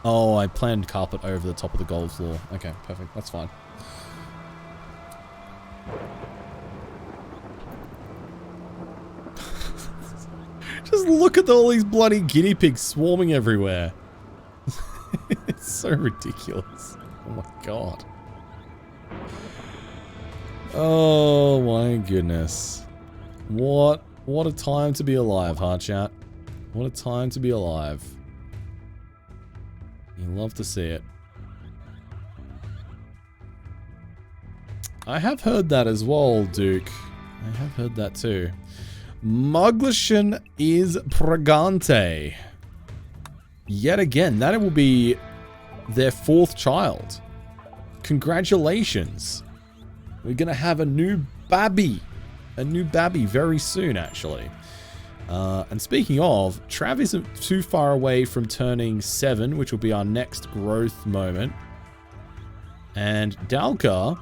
Oh, I planned carpet over the top of the gold floor. Okay, perfect. That's fine. Just look at all these bloody guinea pigs swarming everywhere. It's so ridiculous. Oh my god. Oh my goodness. What a time to be alive, huh, chat? What a time to be alive. You love to see it. I have heard that as well, Duke. I have heard that too. Muglishan is pregante. Yet again, that will be their 4th child. Congratulations. We're gonna have a new babby. A new babby very soon, actually. And speaking of, Trav isn't too far away from turning 7, which will be our next growth moment. And Dalka,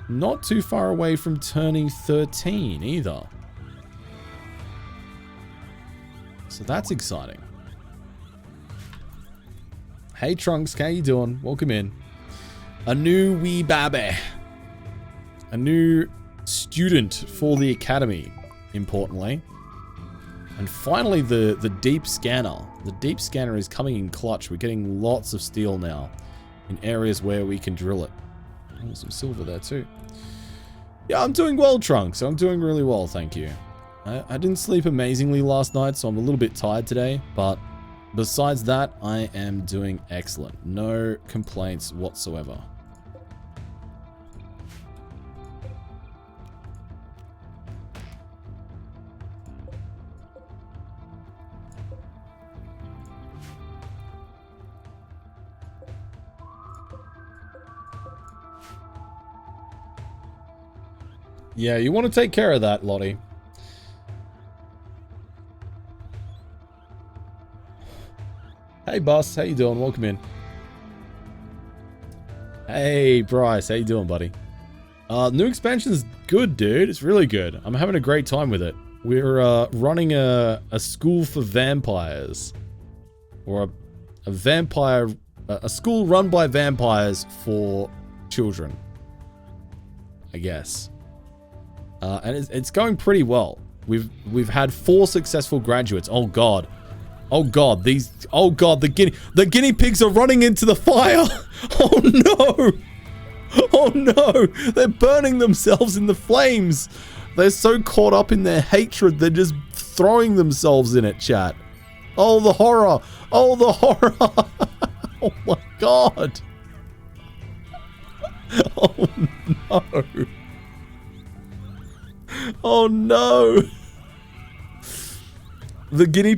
not too far away from turning 13 either. So that's exciting. Hey Trunks, how you doing? Welcome in. A new wee babby. A new student for the academy, importantly. And finally the deep scanner. The deep scanner is coming in clutch. We're getting lots of steel now in areas where we can drill it. Oh, some silver there too. Yeah, I'm doing well, Trunks. I'm doing really well, thank you. I didn't sleep amazingly last night, so I'm a little bit tired today, but besides that, I am doing excellent. No complaints whatsoever. Yeah, you want to take care of that, Lottie. Hey, boss. How you doing? Welcome in. Hey, Bryce. How you doing, buddy? New expansion's good, dude. It's really good. I'm having a great time with it. We're running a school for vampires. Or a school run by vampires for children. I guess. And it's going pretty well. We've had 4 successful graduates. Oh god. Oh god, the guinea pigs are running into the fire. Oh no. Oh no, they're burning themselves in the flames. They're so caught up in their hatred, they're just throwing themselves in it, chat. Oh, the horror. Oh, the horror. Oh my god. Oh no. Oh no. The guinea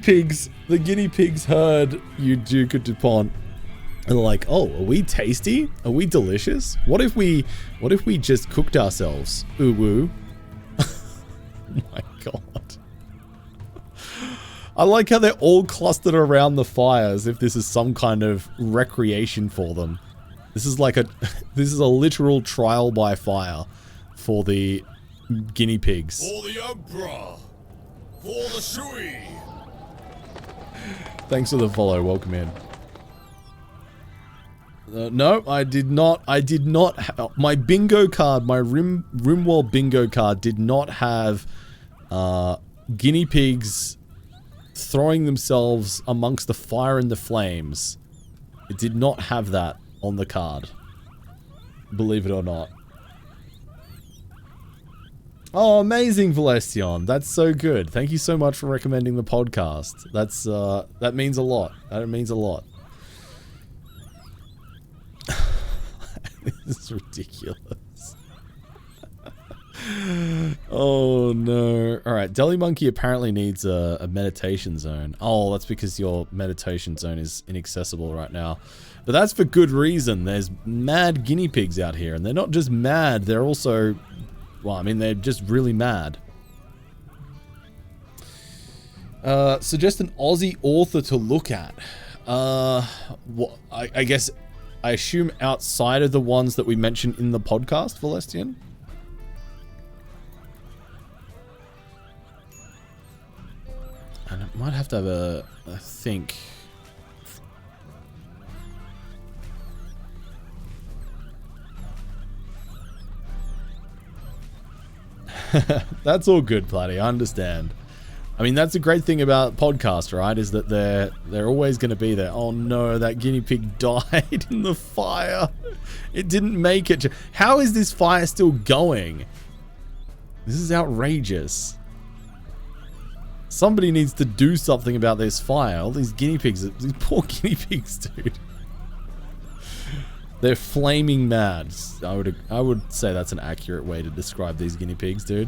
pigs heard you, Duke of DuPont. And they're like, oh, are we tasty? Are we delicious? What if we just cooked ourselves? Ooh woo. Oh my god. I like how they're all clustered around the fire as if this is some kind of recreation for them. This is like this is a literal trial by fire for the guinea pigs. For the Emperor! For the Shui! Thanks for the follow. Welcome in. No, I did not. My bingo card, my Rimworld bingo card did not have guinea pigs throwing themselves amongst the fire and the flames. It did not have that on the card. Believe it or not. Oh, amazing, Valestion. That's so good. Thank you so much for recommending the podcast. That means a lot. That means a lot. This is ridiculous. Oh no. Alright, Deli Monkey apparently needs a meditation zone. Oh, that's because your meditation zone is inaccessible right now. But that's for good reason. There's mad guinea pigs out here, and they're not just mad, they're also, well, I mean, they're just really mad. Suggest an Aussie author to look at. What, I guess, I assume outside of the ones that we mentioned in the podcast, Valestian? And it might have to have a think. That's all good, Platty. I understand. I mean, that's a great thing about podcasts, right? Is that they're always going to be there. Oh no, that guinea pig died in the fire. It didn't make it. How is this fire still going? This is outrageous. Somebody needs to do something about this fire. All these guinea pigs, these poor guinea pigs, dude. They're flaming mad. I would say that's an accurate way to describe these guinea pigs, dude.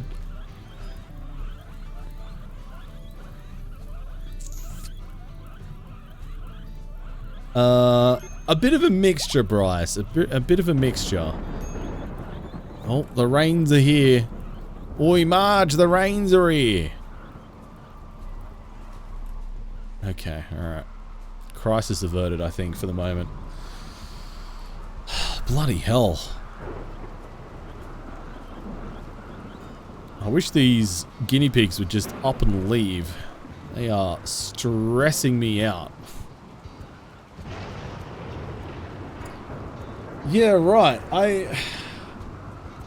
A bit of a mixture, Bryce. A bit of a mixture. Oh, the rains are here. Oi, Marge, the rains are here. Okay, alright. Crisis averted, I think, for the moment. Bloody hell. I wish these guinea pigs would just up and leave. They are stressing me out. Yeah, right.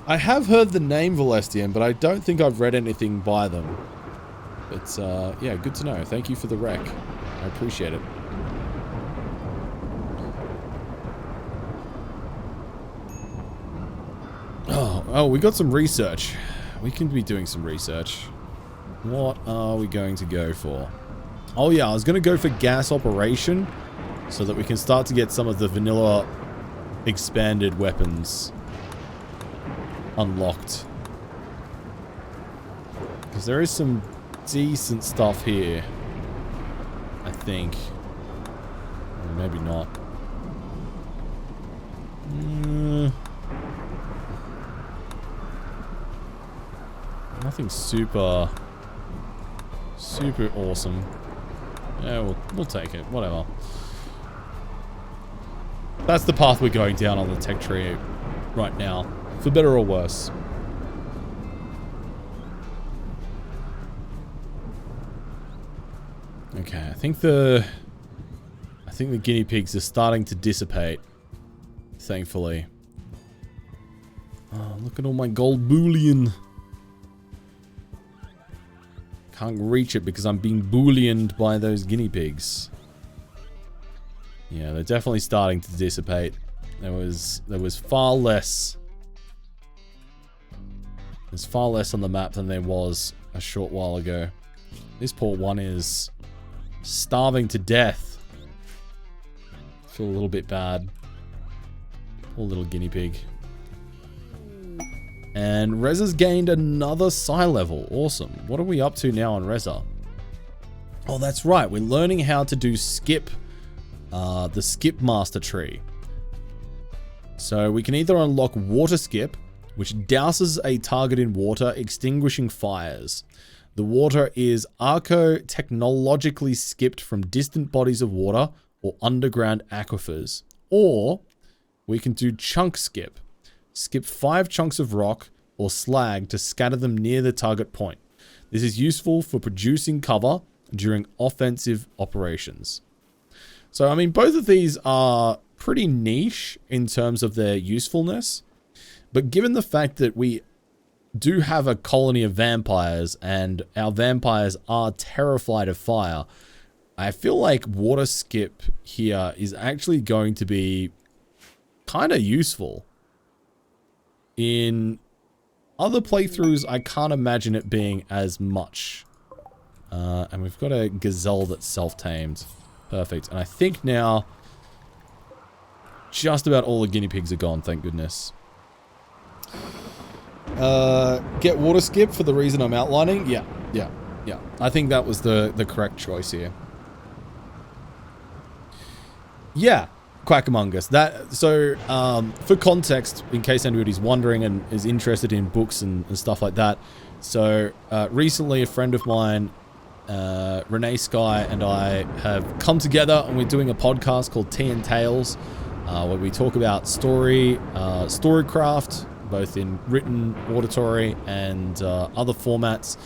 I have heard the name Valestian, but I don't think I've read anything by them. But, yeah, good to know. Thank you for the rec. I appreciate it. Oh, we got some research. We can be doing some research. What are we going to go for? Oh yeah, I was going to go for gas operation so that we can start to get some of the vanilla expanded weapons unlocked. Because there is some decent stuff here, I think. Or maybe not. Nothing super awesome. Yeah, we'll take it. Whatever. That's the path we're going down on the tech tree right now, for better or worse. Okay, I think the guinea pigs are starting to dissipate, thankfully. Oh, look at all my gold bullion. Can't reach it because I'm being bullioned by those guinea pigs. Yeah, they're definitely starting to dissipate. There was far less. There's far less on the map than there was a short while ago. This port one is starving to death. Feel a little bit bad. Poor little guinea pig. And Reza's gained another psi level. Awesome. What are we up to now on Reza? Oh, that's right. We're learning how to do skip. The skip master tree. So we can either unlock water skip, which douses a target in water, extinguishing fires. The water is arco-technologically skipped from distant bodies of water or underground aquifers. Or we can do chunk skip. Skip 5 chunks of rock or slag to scatter them near the target point. This is useful for producing cover during offensive operations. So, I mean, both of these are pretty niche in terms of their usefulness. But given the fact that we do have a colony of vampires and our vampires are terrified of fire, I feel like water skip here is actually going to be kind of useful. In other playthroughs, I can't imagine it being as much. And we've got a gazelle that's self-tamed. Perfect. And I think now just about all the guinea pigs are gone, thank goodness. Get water skip for the reason I'm outlining. Yeah. I think that was the correct choice here. Yeah, Quack Among Us. So, for context, in case anybody's wondering and is interested in books and stuff like that. So, recently a friend of mine, Renee Sky, and I have come together and we're doing a podcast called Tea and Tales, where we talk about storycraft, both in written, auditory, and other formats.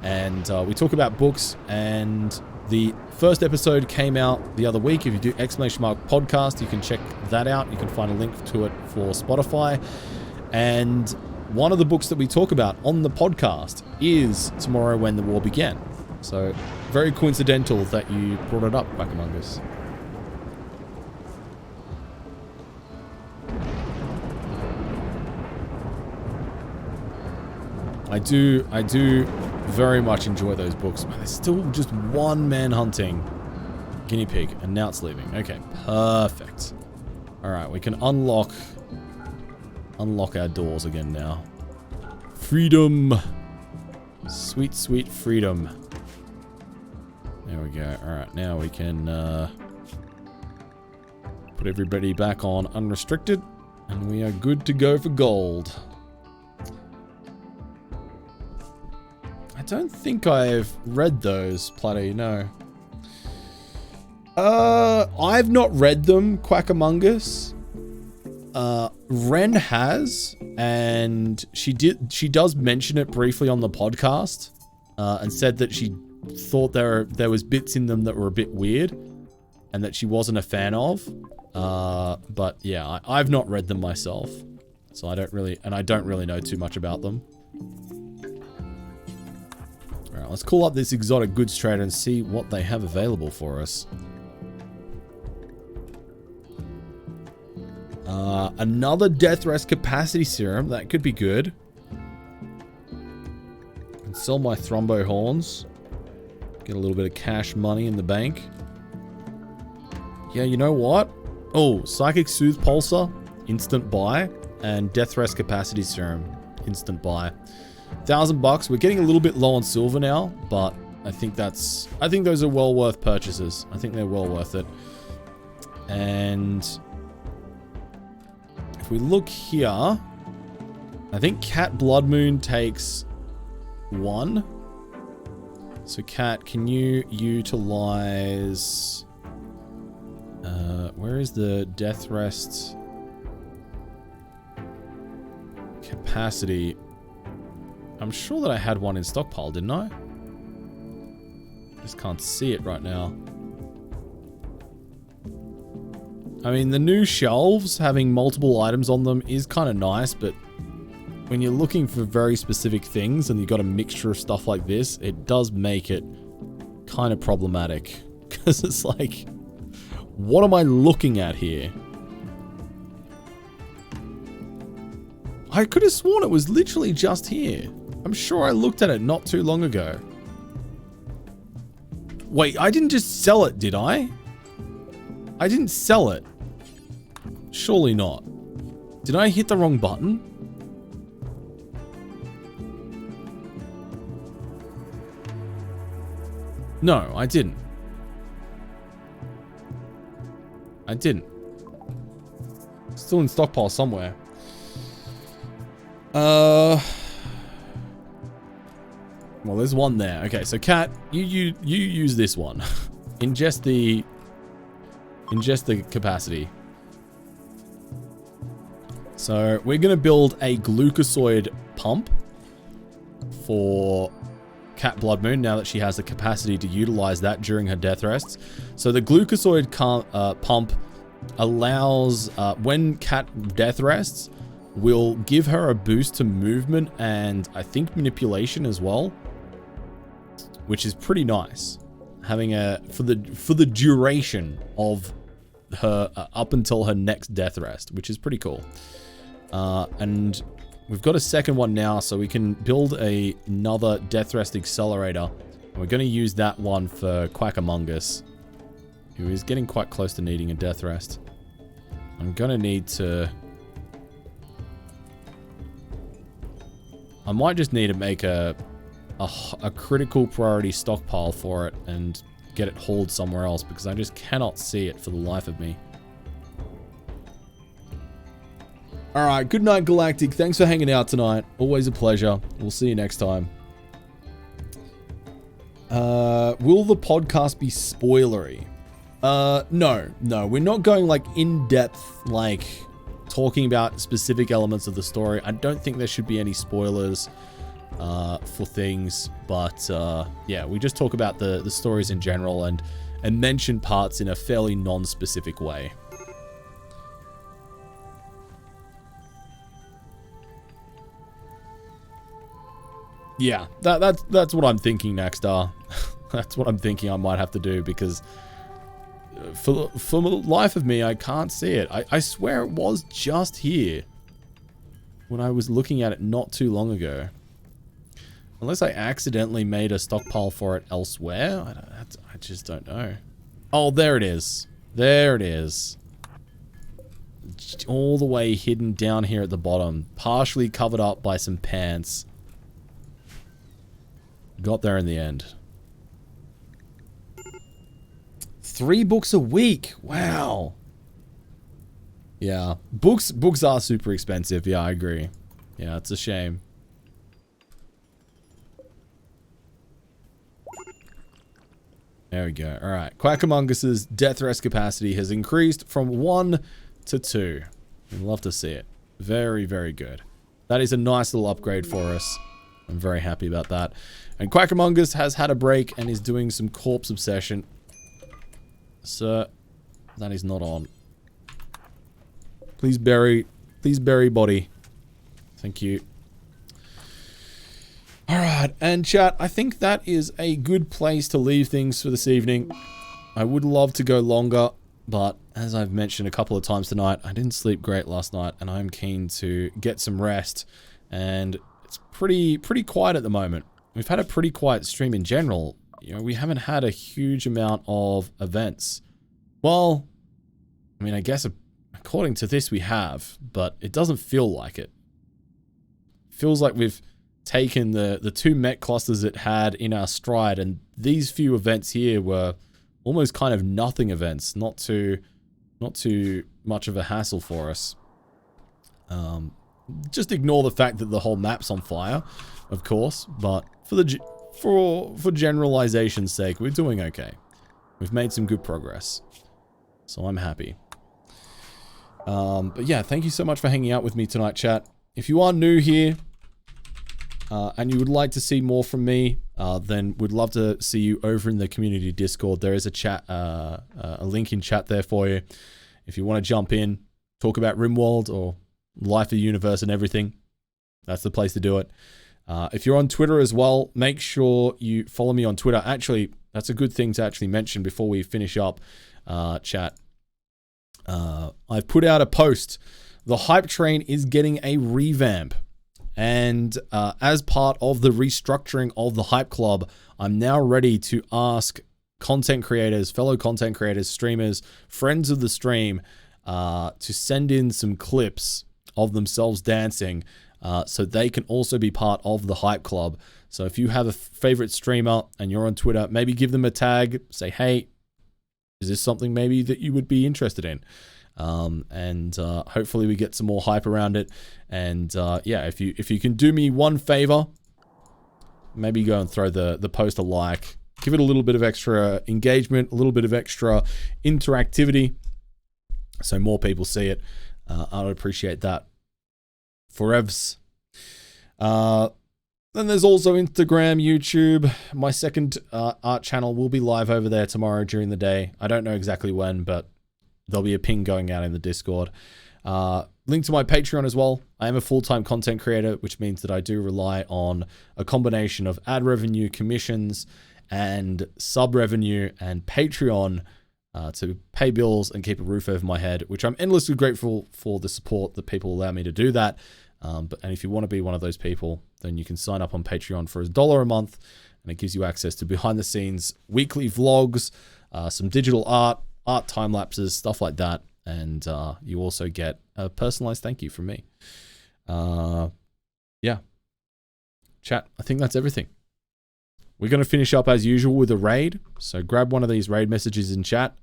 And we talk about books, and the first episode came out the other week. If you do ! Podcast, you can check that out. You can find a link to it for Spotify. And one of the books that we talk about on the podcast is Tomorrow When the War Began. So, very coincidental that you brought it up, Quack Among Us. I do very much enjoy those books. Man, there's still just one man hunting guinea pig, and now it's leaving. Okay, perfect. All right, we can unlock our doors again now. Freedom, sweet, sweet freedom. There we go. All right, now we can put everybody back on unrestricted, and we are good to go for gold. I don't think I've read those, Platy, no. I've not read them, Quack Among Us. Ren has, and she does mention it briefly on the podcast, and said that she thought there was bits in them that were a bit weird, and that she wasn't a fan of. But yeah, I've not read them myself, so I don't really know too much about them. Alright, let's call up this exotic goods trader and see what they have available for us. Another death rest capacity serum. That could be good. Can sell my thrombo horns. Get a little bit of cash money in the bank. Yeah, you know what? Oh, Psychic Soothe Pulsar. Instant buy. And death rest capacity serum. Instant buy. $1,000. We're getting a little bit low on silver now, but I think those are well worth purchases. I think they're well worth it. And if we look here, I think Cat Blood Moon takes 1. So Cat, can you utilize where is the death rest capacity? I'm sure that I had one in stockpile, didn't I? Just can't see it right now. I mean, the new shelves having multiple items on them is kind of nice, but when you're looking for very specific things and you've got a mixture of stuff like this, it does make it kind of problematic. Because it's like, what am I looking at here? I could have sworn it was literally just here. I'm sure I looked at it not too long ago. Wait, I didn't just sell it, did I? I didn't sell it. Surely not. Did I hit the wrong button? No, I didn't. I didn't. Still in stockpile somewhere. Well, there's one there. Okay, so Cat, you use this one. ingest the capacity. So we're gonna build a glucosoid pump for Cat Blood Moon now that she has the capacity to utilize that during her death rests. So the glucosoid pump allows when Cat death rests, will give her a boost to movement and I think manipulation as well, which is pretty nice. Having a for the duration of her up until her next death rest, which is pretty cool. And we've got a second one now, so we can build another death rest accelerator. And we're going to use that one for Quackamungus, who is getting quite close to needing a death rest. I'm going to need to... I might just need to make a critical priority stockpile for it and get it hauled somewhere else, because I just cannot see it for the life of me. Alright, good night, Galactic. Thanks for hanging out tonight. Always a pleasure. We'll see you next time. Will the podcast be spoilery? No. We're not going, like, in-depth, like, talking about specific elements of the story. I don't think there should be any spoilers for things, but yeah, we just talk about the stories in general and mention parts in a fairly non-specific way. Yeah, that's what I'm thinking, Naxstar. That's what I'm thinking I might have to do, because for the life of me, I can't see it. I swear it was just here when I was looking at it not too long ago. Unless I accidentally made a stockpile for it elsewhere. I just don't know. Oh, there it is. There it is. All the way hidden down here at the bottom. Partially covered up by some pants. Got there in the end. 3 books a week. Wow. Yeah. Books are super expensive. Yeah, I agree. Yeah, it's a shame. There we go. Alright. Quackамungus's death rest capacity has increased from 1 to 2. I'd love to see it. Very, very good. That is a nice little upgrade for us. I'm very happy about that. And Quackamungus has had a break and is doing some corpse obsession. Sir, that is not on. Please bury body. Thank you. Alright, and chat, I think that is a good place to leave things for this evening. I would love to go longer, but as I've mentioned a couple of times tonight, I didn't sleep great last night, and I'm keen to get some rest. And it's pretty quiet at the moment. We've had a pretty quiet stream in general. You know, we haven't had a huge amount of events. Well, I mean, I guess according to this we have, but it doesn't feel like it. It feels like we've taken the 2 mech clusters it had in our stride, and these few events here were almost kind of nothing events, not too much of a hassle for us. Just ignore the fact that the whole map's on fire, of course, but for generalization's sake, we're doing okay. We've made some good progress, so I'm happy. But yeah, thank you so much for hanging out with me tonight, chat. If you are new here, and you would like to see more from me, then we'd love to see you over in the community Discord. There is a chat, a link in chat there for you. If you want to jump in, talk about RimWorld or life of the universe and everything, that's the place to do it. If you're on Twitter as well, make sure you follow me on Twitter. Actually, that's a good thing to actually mention before we finish up, chat. I've put out a post. The hype train is getting a revamp. And as part of the restructuring of the Hype Club, I'm now ready to ask content creators, fellow content creators, streamers, friends of the stream, to send in some clips of themselves dancing, so they can also be part of the Hype Club. So if you have a favorite streamer and you're on Twitter, maybe give them a tag, say, hey, is this something maybe that you would be interested in? And hopefully we get some more hype around it. And yeah, if you can do me one favor, maybe go and throw the post a like, give it a little bit of extra engagement, a little bit of extra interactivity, so more people see it. I would appreciate that. Forevs. Then there's also Instagram, YouTube. My second art channel will be live over there tomorrow during the day. I don't know exactly when, but there'll be a ping going out in the Discord. Link to my Patreon as well. I am a full-time content creator, which means that I do rely on a combination of ad revenue, commissions, and sub revenue and Patreon to pay bills and keep a roof over my head, which I'm endlessly grateful for the support that people allow me to do that. And if you want to be one of those people, then you can sign up on Patreon for $1 a month, and it gives you access to behind the scenes weekly vlogs, some digital art time lapses, stuff like that. And you also get a personalized thank you from me. Yeah. Chat, I think that's everything. We're going to finish up as usual with a raid. So grab one of these raid messages in chat.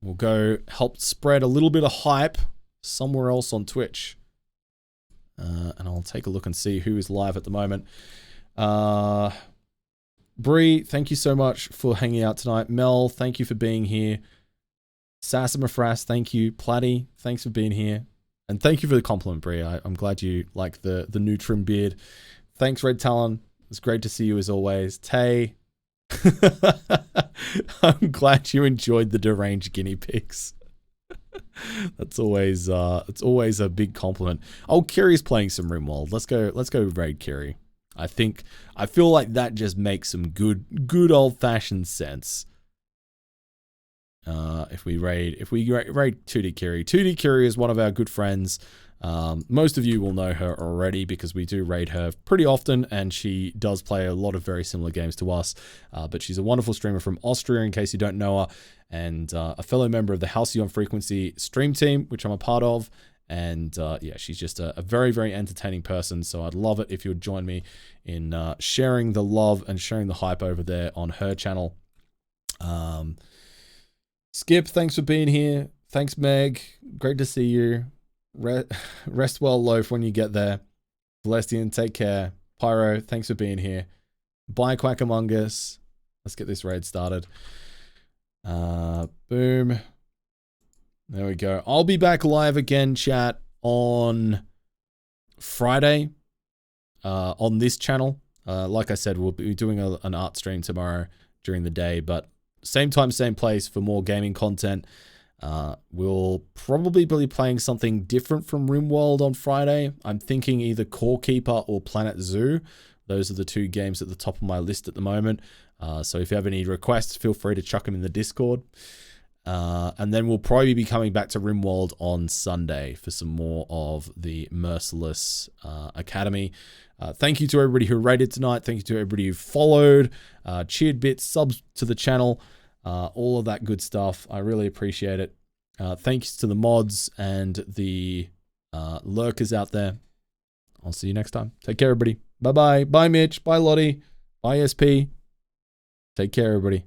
We'll go help spread a little bit of hype somewhere else on Twitch. And I'll take a look and see who is live at the moment. Bree, thank you so much for hanging out tonight. Mel, thank you for being here. Sassamafras, thank you. Platty, thanks for being here. And thank you for the compliment, Bree. I'm glad you like the new trim beard. Thanks, Red Talon. It's great to see you as always. Tay, I'm glad you enjoyed the deranged guinea pigs. That's always it's always a big compliment. Oh, Kiri's playing some RimWorld. Let's go raid Kiri. I feel like that just makes some good old-fashioned sense. If we raid 2D Kiri. 2D Kiri is one of our good friends. Most of you will know her already because we do raid her pretty often, and she does play a lot of very similar games to us. But she's a wonderful streamer from Austria, in case you don't know her, and a fellow member of the Halcyon Frequency stream team, which I'm a part of. And yeah, she's just a very, very entertaining person. So I'd love it if you would join me in sharing the love and sharing the hype over there on her channel. Skip, thanks for being here. Thanks, Meg. Great to see you. Rest well, Loaf, when you get there. Celestian, take care. Pyro, thanks for being here. Bye, Quack Among Us. Let's get this raid started. Boom. There we go. I'll be back live again, chat, on Friday on this channel. Like I said, we'll be doing an art stream tomorrow during the day, but same time, same place for more gaming content. We'll probably be playing something different from RimWorld on Friday. I'm thinking either Core Keeper or Planet Zoo. Those are the two games at the top of my list at the moment. So if you have any requests, feel free to chuck them in the Discord. And then we'll probably be coming back to RimWorld on Sunday for some more of the Merciless Academy. Thank you to everybody who rated tonight. Thank you to everybody who followed, cheered bits, subs to the channel, all of that good stuff. I really appreciate it. Thanks to the mods and the lurkers out there. I'll see you next time. Take care, everybody. Bye-bye. Bye, Mitch. Bye, Lottie. Bye, SP. Take care, everybody.